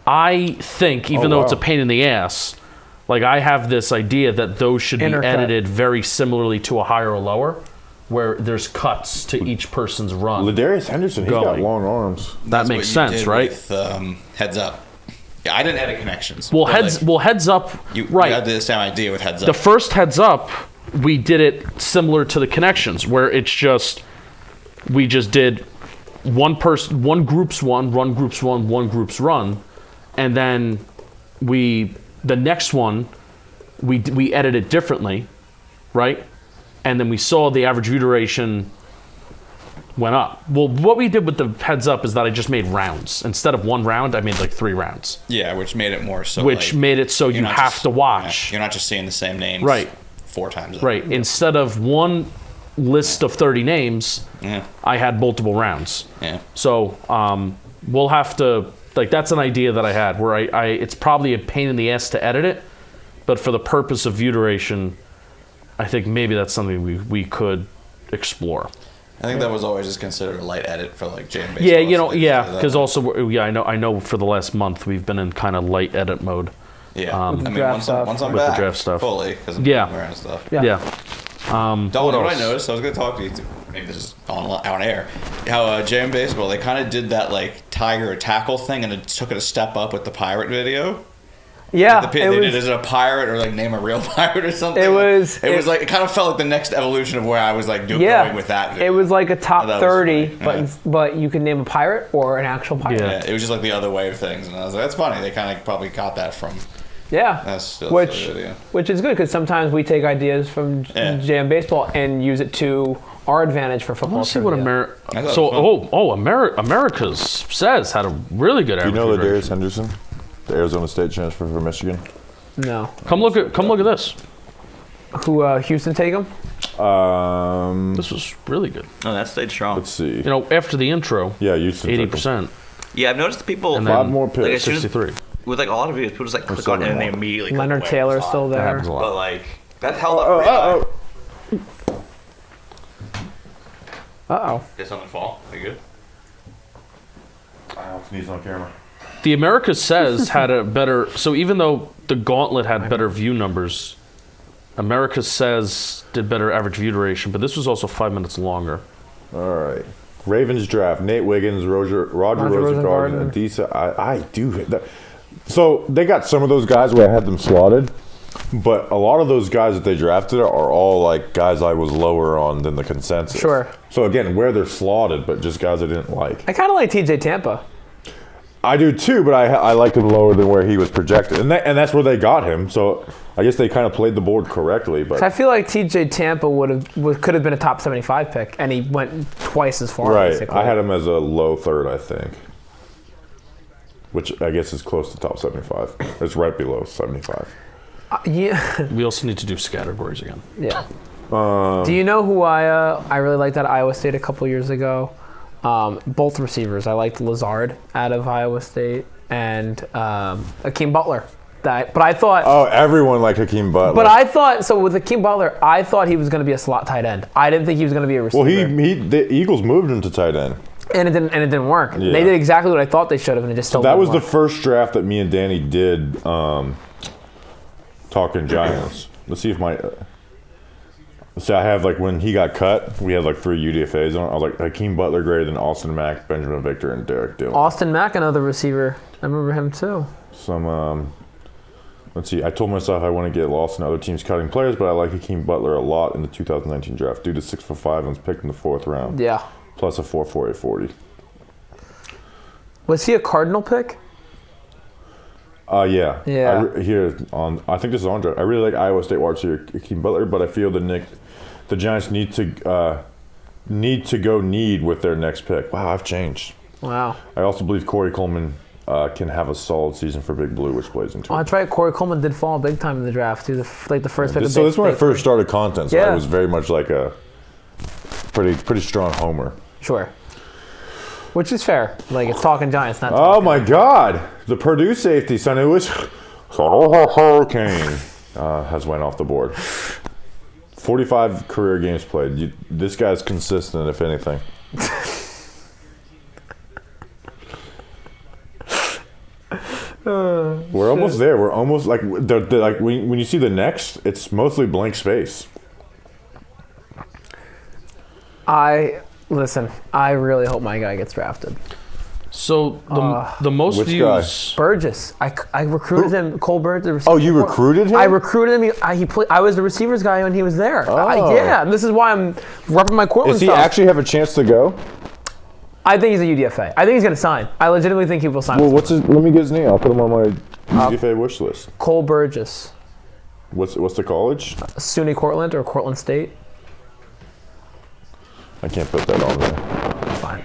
I think, even though it's a pain in the ass, like I have this idea that those should be edited very similarly to a higher or lower, where there's cuts to each person's run. Ladarius Henderson, he's got long arms. That makes sense, right? With, heads up. Yeah, I didn't edit connections. Well, heads up. You had the same idea with heads up. The first heads up, we did it similar to the connections, where it's just we just did one group's run, one group's run, and then the next one we edited differently, right? And then we saw the average view duration went up. Well, what we did with the heads up is that I just made rounds. Instead of one round, I made like 3 rounds. Yeah, which made it more so. Which made it so you have to watch. Yeah, you're not just seeing the same names 4 times. Right. Instead of one list of 30 names, I had multiple rounds. Yeah. So we'll have to, like, that's an idea that I had where it's probably a pain in the ass to edit it, but for the purpose of view duration, I think maybe that's something we could explore. I think that was always just considered a light edit for like jam baseball. Yeah, because also I know for the last month we've been in kind of light edit mode. Yeah, I mean once I'm with back the draft stuff fully because I'm wearing stuff. Yeah. What I noticed, I was going to talk to you. Maybe this is on air. How jam baseball they kind of did that like tiger tackle thing and it took it a step up with the pirate video. Yeah, they did it as a pirate or like name a real pirate or something. It was like it kind of felt like the next evolution of where I was like going with that video. It was like a top 30, but you can name a pirate or an actual pirate. Yeah, it was just like the other way of things, and I was like, that's funny. They kind of probably got that from Yeah, That's still which is good because sometimes we take ideas from JM Baseball and use it to our advantage for football. Let's see what America's says had a really good average. Do you know the Darius Henderson, the Arizona State transfer from Michigan? No. Come look at this. Who Houston take him? This was really good. Oh, that stayed strong. Let's see. You know, after the intro, Houston 80%. Yeah, I've noticed people. And 5 more picks. Like, 63. With like a lot of videos, people just like click on it and they immediately. Leonard Taylor's still there. That happens a lot. But like that held up. Did something fall? Are you good? I'll sneeze on camera. The America Says had a better. So even though the Gauntlet had better view numbers, America Says did better average view duration, but this was also 5 minutes longer. All right. Ravens draft: Nate Wiggins, Roger Rosengarten, and Adisa. I do that. So they got some of those guys where I had them slotted, but a lot of those guys that they drafted are all like guys I was lower on than the consensus. Sure. So again, where they're slotted, but just guys I didn't like. I kind of like TJ Tampa. I do too, but I liked him lower than where he was projected, and that's where they got him. So I guess they kind of played the board correctly. But I feel like TJ Tampa could have been a top 75 pick, and he went twice as far. Right, basically. I had him as a low third, I think, which I guess is close to top 75. It's right below 75. Yeah. We also need to do categories again. Yeah. Do you know who I really liked at Iowa State a couple years ago? Both receivers. I liked Lazard out of Iowa State and Hakeem Butler. But I thought... Oh, everyone liked Hakeem Butler. But I thought... So with Hakeem Butler, I thought he was going to be a slot tight end. I didn't think he was going to be a receiver. Well, the Eagles moved him to tight end. And it didn't work. Yeah. They did exactly what I thought they should have, and it just still that didn't was work. the first draft that me and Danny did talking Giants. Let's see if my... So I have, like, when he got cut, we had, like, 3 UDFAs on it. I was like, Hakeem Butler greater than Austin Mack, Benjamin Victor, and Derek Dillon. Austin Mack, another receiver. I remember him, too. Let's see. I told myself I want to get lost in other teams cutting players, but I like Hakeem Butler a lot in the 2019 draft. Due to 6'5" and was picked in the 4th round. Yeah. Plus a 4.48 40. Was he a Cardinal pick? Yeah. Yeah. I think this is on draft. I really like Iowa State wide receiver Hakeem Butler, but I feel the Giants need to go with their next pick. Wow, I've changed. Wow. I also believe Corey Coleman can have a solid season for Big Blue, which plays into it. That's right. Corey Coleman did fall big time in the draft, too. The first pick. So this is when I first started content. So yeah. I was very much like a pretty strong homer. Sure. Which is fair. Like, it's talking Giants, not talking. Oh my God! The Purdue safety, Son Lewis Hurricane, has went off the board. 45 career games played. This guy's consistent, if anything. We're almost there. We're almost like when you see the next, it's mostly blank space. Listen, I really hope my guy gets drafted. So the most which views. Guy? Burgess. I recruited him. Cole Burgess. Oh, you recruited him? I recruited him. I was the receivers guy when he was there. Oh. Yeah, and this is why I'm repping my Cortland Does he stuff. actually have a chance to go? I think he's a UDFA. I think he's going to sign. I legitimately think he will sign. Well, let me get his name. I'll put him on my UDFA wish list. Cole Burgess. What's the college? SUNY Cortland or Cortland State. I can't put that on there. Fine.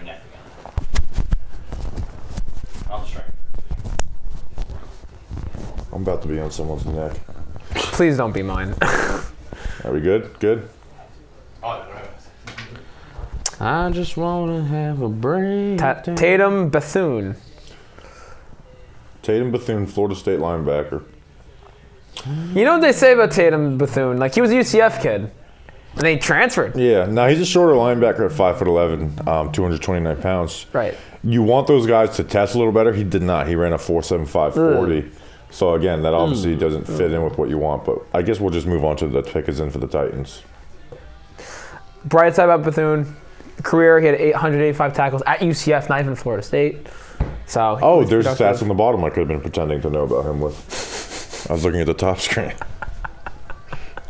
I'm about to be on someone's neck. Please don't be mine. Are we good? Good? I just want to have a break. Tatum Bethune. Tatum Bethune, Florida State linebacker. You know what they say about Tatum Bethune? Like, he was a UCF kid. And they transferred. Yeah, now he's a shorter linebacker at 5'11", 229 pounds. Right. You want those guys to test a little better. He did not. He ran a 4.75 40. So again, that obviously doesn't fit in with what you want. But I guess we'll just move on to the pick is in for the Titans. Bright side about Bethune, career he had 885 tackles at UCF, not even Florida State. So there's stats on the bottom. I could have been pretending to know about him with. I was looking at the top screen.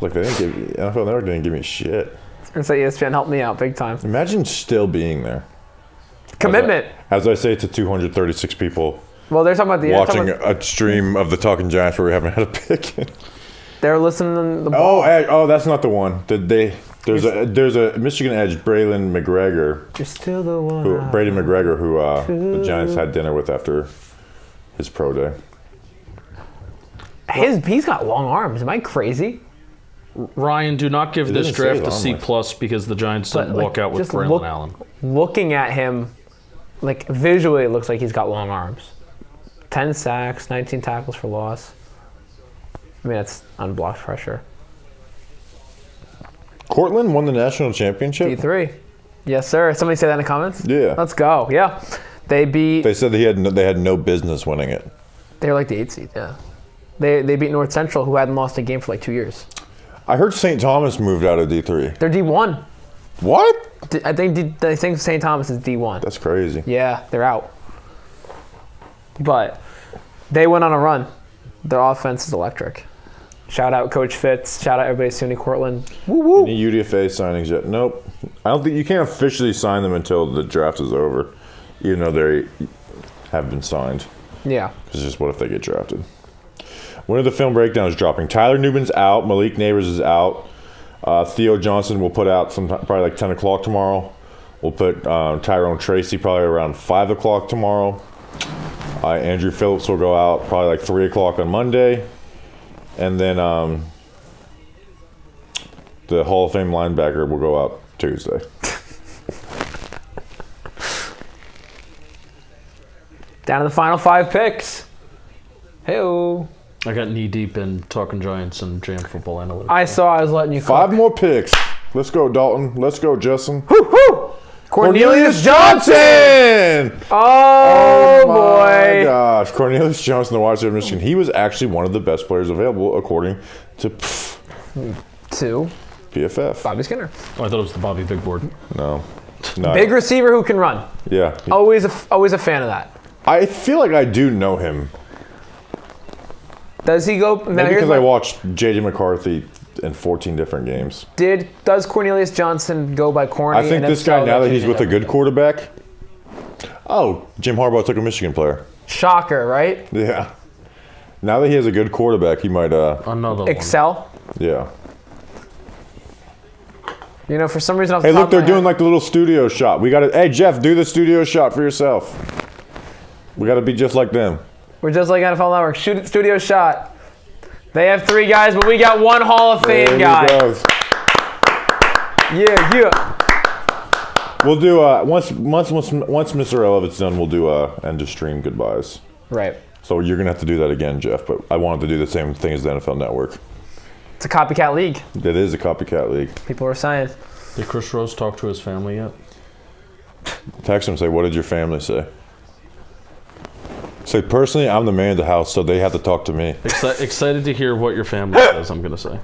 Like NFL Network didn't give me shit. And so ESPN helped me out big time. Imagine still being there. Commitment. As I say to 236 people Well, they're talking about watching a stream of the Talking Giants where we haven't had a pick. They're listening to the ball. Oh, that's not the one. There's a Michigan edge, Braylon McGregor. You're still the one. Brady McGregor, who the Giants had dinner with after his pro day. He's got long arms. Am I crazy? Ryan, do not give this draft a C+ because the Giants didn't walk out with Braylon Allen. Looking at him, like visually, it looks like he's got long arms. 10 sacks, 19 tackles for loss. I mean, that's unblocked pressure. Cortland won the national championship? D3. Yes, sir. Somebody say that in the comments? Yeah. Let's go. Yeah. They said they had no business winning it. They're like the 8th seed, yeah. They beat North Central, who hadn't lost a game for like 2 years. I heard St. Thomas moved out of D3. They're D1. What? I think St. Thomas is D1. That's crazy. Yeah, they're out. But they went on a run. Their offense is electric. Shout out Coach Fitz. Shout out everybody SUNY Cortland. Woo woo. Any UDFA signings yet? Nope. I don't think you can't officially sign them until the draft is over, even though they have been signed. Yeah. Because just what if they get drafted? When are the film breakdowns dropping? Tyler Newman's out. Malik Neighbors is out. Theo Johnson will put out probably like 10 o'clock tomorrow. We'll put Tyrone Tracy probably around 5 o'clock tomorrow. Andrew Phillips will go out probably like 3 o'clock on Monday. And then the Hall of Fame linebacker will go out Tuesday. Down to the final 5 picks. Hey-o. I got knee deep in Talking Giants and Jam Football Analytics. I was letting you cook. 5 more picks. Let's go, Dalton. Let's go, Justin. Woo-hoo! Cornelius Johnson! Oh boy. My gosh. Cornelius Johnson, the wide receiver of Michigan. He was actually one of the best players available according to PFF. Bobby Skinner. Oh, I thought it was the Bobby Big Board. No. Big receiver who can run. Yeah. Always a fan of that. I feel like I do know him. Does he go? Maybe because I watched J.J. McCarthy in 14 different games. Does Cornelius Johnson go by Corny? I think this guy, now that he's with a good quarterback. Oh, Jim Harbaugh took a Michigan player. Shocker, right? Yeah. Now that he has a good quarterback, he might excel. Yeah. You know, for some reason, hey, look, they're doing like the little studio shot. We got to. Hey, Jeff, do the studio shot for yourself. We got to be just like them. We're just like NFL Network. Shoot studio shot. They have 3 guys, but we got 1 Hall of Fame guy. Yeah. We'll do once Mr. Irrelevant's done, we'll do end of stream goodbyes. Right. So you're gonna have to do that again, Jeff. But I wanted to do the same thing as the NFL Network. It's a copycat league. It is a copycat league. People are saying. Did Chris Rose talk to his family yet? Text him, say, what did your family say? Say, personally, I'm the man of the house, so they have to talk to me. Excited to hear what your family says, I'm going to say.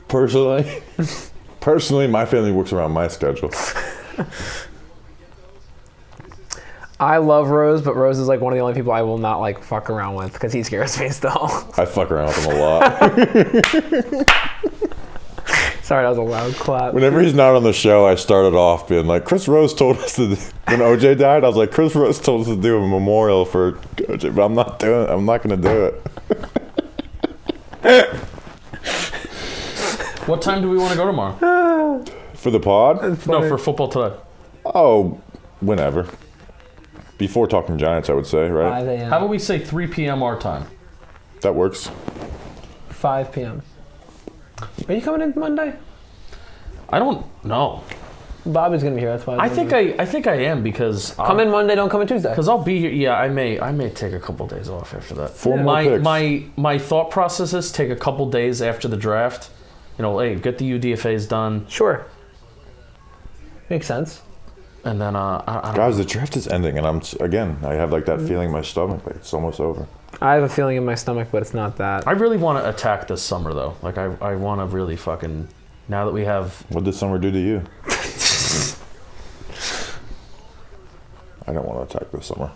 Personally, my family works around my schedule. I love Rose, but Rose is like one of the only people I will not like fuck around with because he scares me still. I fuck around with him a lot. Sorry, that was a loud clap. Whenever he's not on the show, I started off being like, Chris Rose told us to, when OJ died, I was like, Chris Rose told us to do a memorial for OJ, but I'm not going to do it. What time do we want to go tomorrow? For the pod? No, for football today. Oh, whenever. Before Talking Giants, I would say, right? 5 a.m. How about we say 3 p.m. our time? That works. 5 p.m. Are you coming in Monday? I don't know. Bobby's gonna be here. That's why. I think I am because come in Monday. Don't come in Tuesday. Because I'll be here. Yeah, I may take a couple days off after that. 4 more picks. My thought process is take a couple days after the draft. You know, hey, get the UDFAs done. Sure. Makes sense. And then guys, the draft is ending, and I have like that feeling in my stomach, like it's almost over. I have a feeling in my stomach, but it's not that. I really want to attack this summer, though. Like, I want to really fucking... Now that we have... What did summer do to you? I don't want to attack this summer.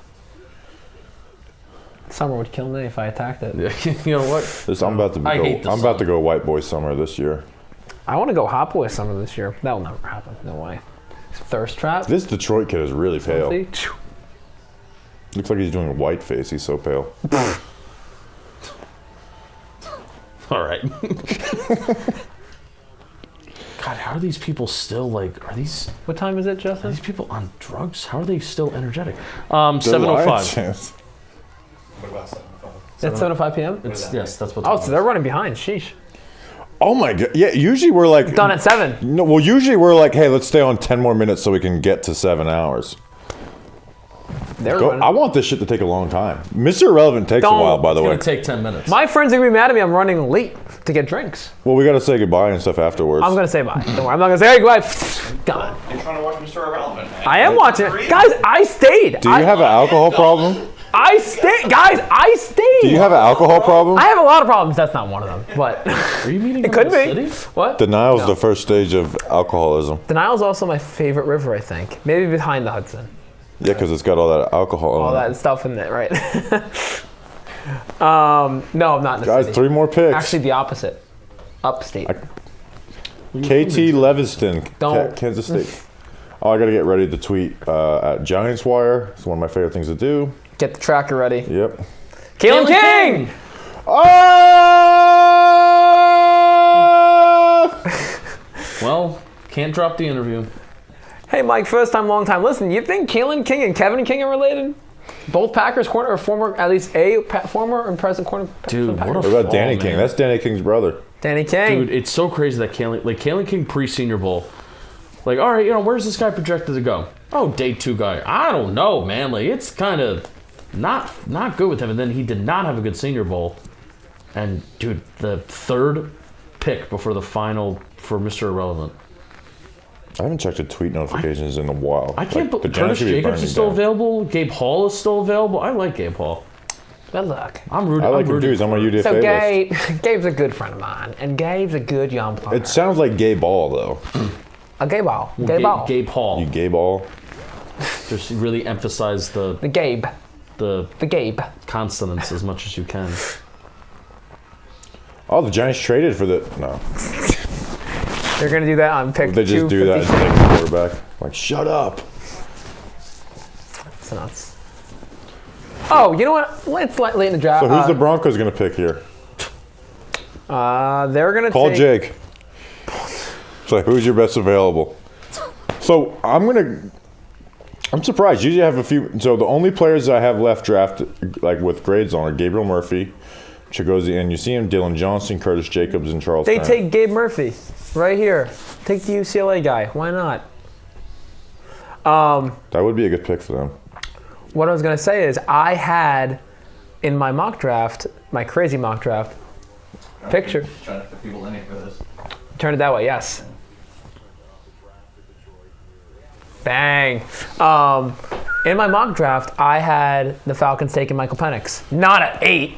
Summer would kill me if I attacked it. Yeah, you know what? I'm about to go white boy summer this year. I want to go hot boy summer this year. That'll never happen. No way. Thirst trap. This Detroit kid is really pale. Looks like he's doing a white face. He's so pale. All right. God, how are these people still are these? What time is it, Justin? Are these people on drugs? How are they still energetic? 7:05. What about 7:05? It's 7:05 p.m. Yes, that's what. Oh, so they're running behind. Sheesh. Oh my god! Yeah, usually we're like done at 7. No, well, usually we're like, hey, let's stay on 10 more minutes so we can get to 7 hours. I want this shit to take a long time. Mr. Irrelevant takes a while, by the way. It's gonna take 10 minutes. My friends are gonna be mad at me. I'm running late to get drinks. Well, we gotta say goodbye and stuff afterwards. I'm gonna say bye. Don't worry. I'm not gonna say hey, goodbye. Gone. You're trying to watch Mr. Irrelevant, man. I am watching it, guys. I stayed. Do you have an alcohol problem? I stayed, guys. I stayed. Do you have an alcohol problem? I have a lot of problems. That's not one of them, but are you meeting? It could be. What? Denial's the first stage of alcoholism. Denial is also my favorite river. I think maybe behind the Hudson. Yeah, because it's got all that alcohol. All that stuff in it, right? No, I'm not in the Guys, city. 3 more picks. Actually, the opposite. Upstate. KT Leviston, Don't. Kansas State. Oh, I got to get ready to tweet at Giants Wire. It's one of my favorite things to do. Get the tracker ready. Yep. Kalen King! Well, can't drop the interview. Hey, Mike, first time, long time. Listen, you think Kalen King and Kevin King are related? Both Packers corner, or former, at least a former and present corner. Dude, what about Danny King? That's Danny King's brother. Danny King. Dude, it's so crazy that Kalen King pre-Senior Bowl. Like, all right, where's this guy projected to go? Oh, day 2 guy. I don't know, man. Like, it's kind of not good with him. And then he did not have a good Senior Bowl. And, dude, the 3rd pick before the final for Mr. Irrelevant. I haven't checked the tweet notifications in a while. I can't believe Curtis Jacobs is still available. Gabe Hall is still available. I like Gabe Hall. Good luck. I like him too. He's on my UDFA So list. Gabe's a good friend of mine, and Gabe's a good young player. It sounds like gay ball, though. A gay ball. Well, Gay ball. Gabe Hall. You gay ball. Just really emphasize the Gabe. The Gabe. consonants as much as you can. Oh, the Giants traded for the... No. They're going to do that on pick 250. They just do that and take the quarterback. Like, shut up. It's nuts. Oh, you know what? Let's late in the draft. So who's the Broncos going to pick here? They're going to Call Jake. So who's your best available? So I'm surprised. Usually I have a few. So the only players I have left drafted, like with grades on, are Gabriel Murphy, Chigozie, and you see him, Dylan Johnson, Curtis Jacobs, and Charles Turner. Take Gabe Murphy right here. Take the UCLA guy. Why not? That would be a good pick for them. What I was going to say is I had in my mock draft, my crazy mock draft, picture. Trying to put people in it for this. Turn it that way, yes. Bang. In my mock draft, I had the Falcons taking Michael Penix. Not at 8,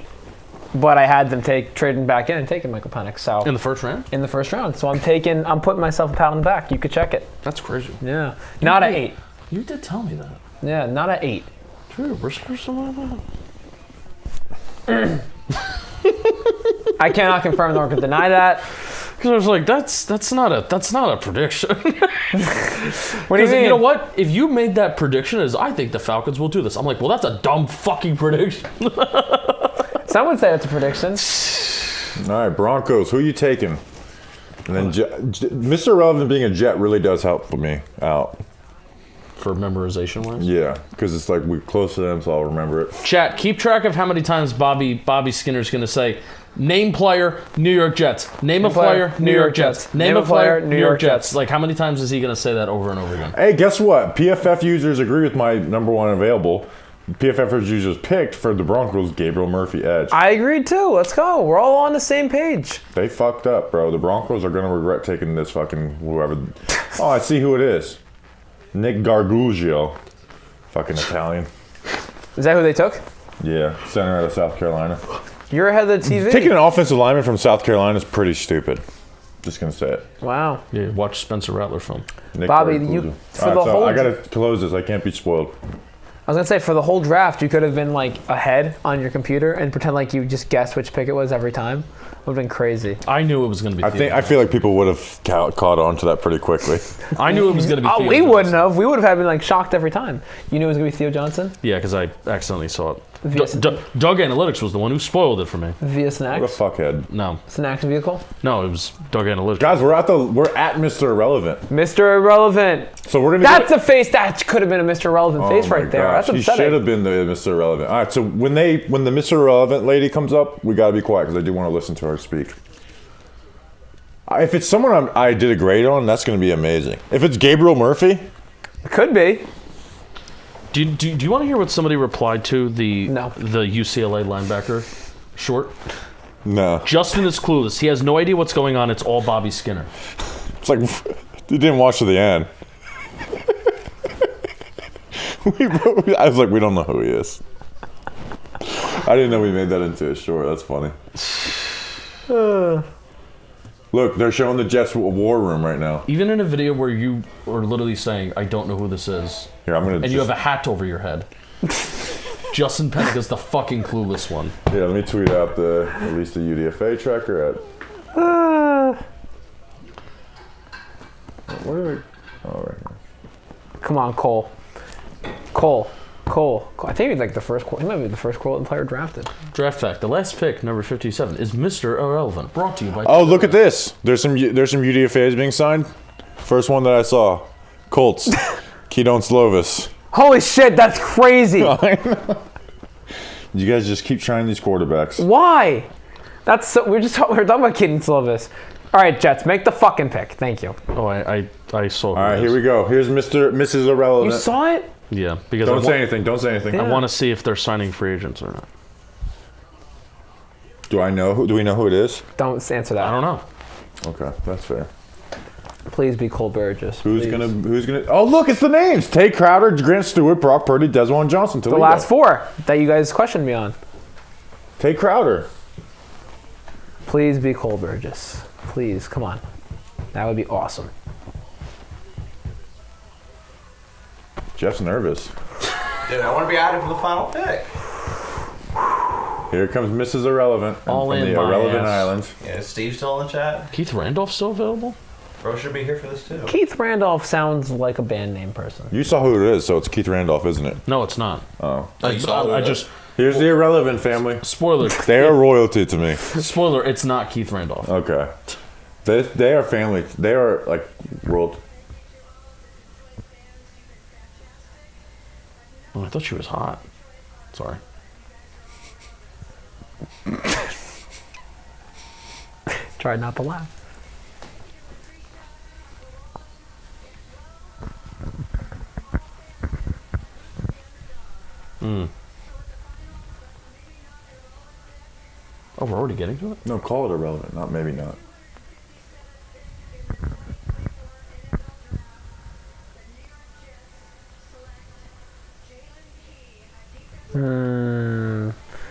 but I had them trading back in and taking Michael Penix. So in the first round? In the first round. So I'm putting myself a pat on the back. You could check it. That's crazy. Yeah. Not at 8. You did tell me that. Yeah, not at 8. True, whisper something like that. I cannot confirm nor can deny that. Because I was like, that's not a prediction. What do you mean? You know what? If you made that prediction as I think the Falcons will do this, I'm like, well, that's a dumb fucking prediction. Some would say it's a prediction. All right, Broncos. Who are you taking? And then Mr. Irrelevant being a Jet really does help for me out. For memorization wise? Yeah, because it's like we're close to them, so I'll remember it. Chat, keep track of how many times Bobby Skinner's going to say, name player, New York Jets. Name a player, New York Jets. Name a player, New York Jets. Like, how many times is he going to say that over and over again? Hey, guess what? PFF users agree with my number one available. PFF users picked for the Broncos, Gabriel Murphy edge. I agreed too. Let's go. We're all on the same page. They fucked up, bro. The Broncos are going to regret taking this fucking whoever. Oh, I see who it is. Nick Gargugio. Fucking Italian. Is that who they took? Yeah, center out of South Carolina. You're ahead of the TV. Taking an offensive lineman from South Carolina is pretty stupid. Just going to say it. Wow. Yeah, watch Spencer Rattler film. Nick Bobby, Gargugio. you for the whole. I got to close this. I can't be spoiled. was going to say, for the whole draft, you could have been like ahead on your computer and pretend like you just guessed which pick it was every time. It would have been crazy. I knew it was going to be I feel like people would have caught on to that pretty quickly. I knew it was going to be Theo we Johnson. wouldn't have. We would have been like shocked every time. You knew it was going to be Theo Johnson? Yeah, because I accidentally saw it. Doug Analytics was the one who spoiled it for me. Via Snacks? What a fuckhead. No. Snacks vehicle? No, it was Doug Analytics. Guys, we're at Mr. Irrelevant. Mr. Irrelevant. So we're gonna. That's a face. That could have been a Mr. Irrelevant face right there. That's He upsetting. should have been the Mr. Irrelevant. All right. So when the Mr. Irrelevant lady comes up, we gotta be quiet because I do want to listen to her speak. If it's someone I did a grade on, that's gonna be amazing. If it's Gabriel Murphy, it could be. Do you want to hear what somebody replied to the UCLA linebacker short? No. Justin is clueless. He has no idea what's going on. It's all Bobby Skinner. It's like you didn't watch to the end. I was like, we don't know who he is. I didn't know we made that into a short. That's funny. Look, they're showing the Jets war room right now. Even in a video where you are literally saying, "I don't know who this is," here I'm gonna, and you have a hat over your head. Justin Penik is the fucking clueless one. Yeah, let me tweet out at least the UDFA tracker at. Where are we? Oh, right here. Come on, Cole. I think he's like the first. He might be the first Colton player drafted. Draft fact: the last pick, number 57, is Mr. Irrelevant. Brought to you by. Oh, look at this! There's some UDFAs being signed. First one that I saw, Colts, Keaton Slovis. Holy shit, that's crazy! You guys just keep trying these quarterbacks. Why? That's so. We're talking about Keaton Slovis. All right, Jets, make the fucking pick. Thank you. Oh, I saw. All right, here we go. Here's Mrs. Irrelevant. You saw it? Yeah, because Don't say anything. Don't say anything. I want to see if they're signing free agents or not. Do we know who it is? Don't answer that. I don't know. Okay, that's fair. Please be Cole Burgess. Who's gonna? Oh, look, it's the names: Tay Crowder, Grant Stewart, Brock Purdy, Desmond Johnson. The last four that you guys questioned me on. Tay Crowder. Please be Cole Burgess. Please, come on. That would be awesome. Jeff's nervous. Dude, I want to be added for the final pick. Here comes Mrs. Irrelevant All from in the my Irrelevant ass. Islands. Yeah, is Steve still in the chat? Keith Randolph still available? Bro should be here for this too. Keith Randolph sounds like a band name person. You saw who it is, so it's Keith Randolph, isn't it? No, it's not. Oh. You saw who I it just. Here's the Irrelevant family. Spoiler. They are royalty to me. Spoiler, it's not Keith Randolph. Okay. They are family. They are like world. Oh, I thought she was hot. Sorry. Try not to laugh. Oh, we're already getting to it? No, call it Irrelevant. Not maybe not.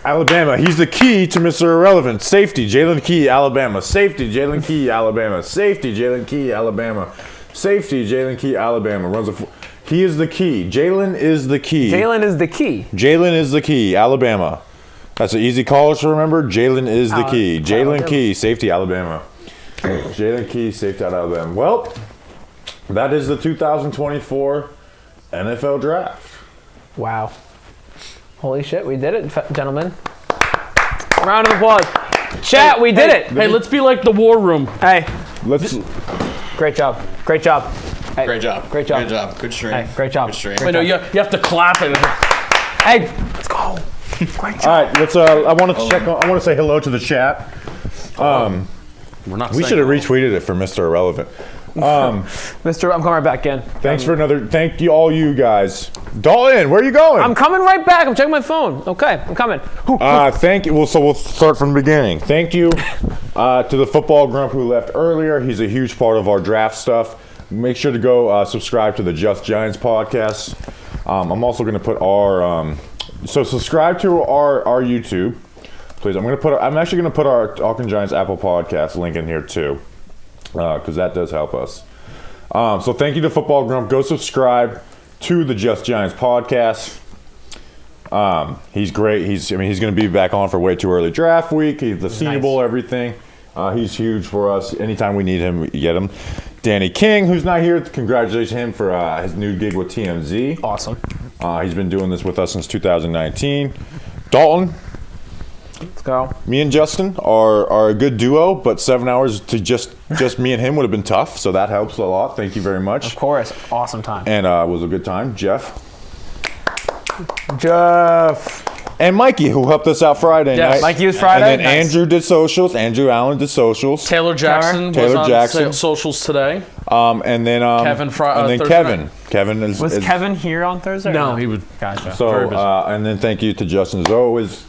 Alabama. He's the key to Mr. Irrelevant. Safety, Jalen Key, Alabama. Safety, Jalen Key, Alabama. Safety, Jalen Key, Alabama. Safety, Jalen Key, Alabama. He is the key. Jalen is the key. Jalen is the key. Jalen is the key, Alabama. That's an easy college to remember. Jalen is the key. Jalen Key, safety, Alabama. Jalen Key, safety out of Alabama. Well, that is the 2024 NFL Draft. Wow. Holy shit, we did it, gentlemen. Round of applause. Chat, we did it. Hey, let's be like the war room. Hey. Let's. Great job. Great job. Hey. Great job. Great job. Good job. Good stream. Hey, great job. Good stream. Wait, no, you have to clap it. Hey, let's go. Great job. All right, let's. I want to check. I want to say hello to the chat. We're not. We should have retweeted it for Mr. Irrelevant. Mister, I'm coming right back in. Thanks for another. Thank you, all you guys. Dalton, where are you going? I'm coming right back. I'm checking my phone. Okay, I'm coming. Thank you. Well, so we'll start from the beginning. Thank you to the Football Grump who left earlier. He's a huge part of our draft stuff. Make sure to go subscribe to the Just Giants podcast. I'm also going to put our so subscribe to our YouTube, please. I'm actually going to put our Talking Giants Apple Podcast link in here too, because that does help us. So thank you to Football Grump. Go subscribe to the Just Giants podcast. He's great. He's going to be back on for way too early draft week. He's the Senior Bowl, everything. He's huge for us. Anytime we need him, we get him. Danny King, who's not here, congratulations to him for his new gig with TMZ. Awesome. He's been doing this with us since 2019. Dalton. Let's go. Me and Justin are a good duo, but 7 hours to just me and him would have been tough, so that helps a lot. Thank you very much. Of course. Awesome time. And it was a good time. Jeff. And Mikey, who helped us out Friday night. Mikey was Friday. And then Andrew did socials. Andrew Allen did socials. Taylor Jackson was on socials today. And then Kevin. Kevin was Kevin here on Thursday? No, he was. Gotcha. So and then thank you to Justin as always.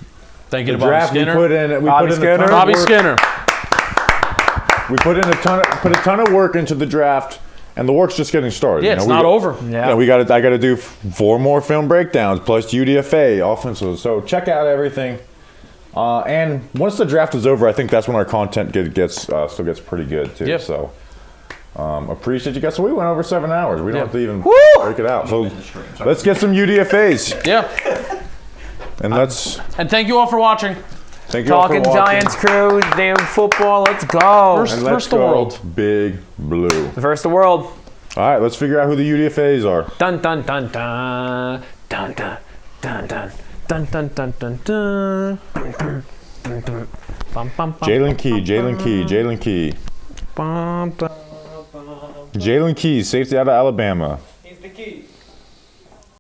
Thank you to Bobby Skinner. Bobby Skinner. We put a ton of work into the draft. And the work's just getting started. Yeah, it's not over. Yeah, I got to do 4 more film breakdowns plus UDFA offensive. So check out everything. And once the draft is over, I think that's when our content still gets pretty good too. Yep. So appreciate you guys. So we went over 7 hours. We don't have to even break it out. So let's get some UDFAs. Yeah. And thank you all for watching. Thank you all for watching. Giants crew, damn football, let's go. Versus the world. Big Blue. Versus the world. All right, let's figure out who the UDFAs are. Dun dun dun dun dun dun dun dun dun dun dun dun dun. Jalen Key. Jalen Key, safety out of Alabama.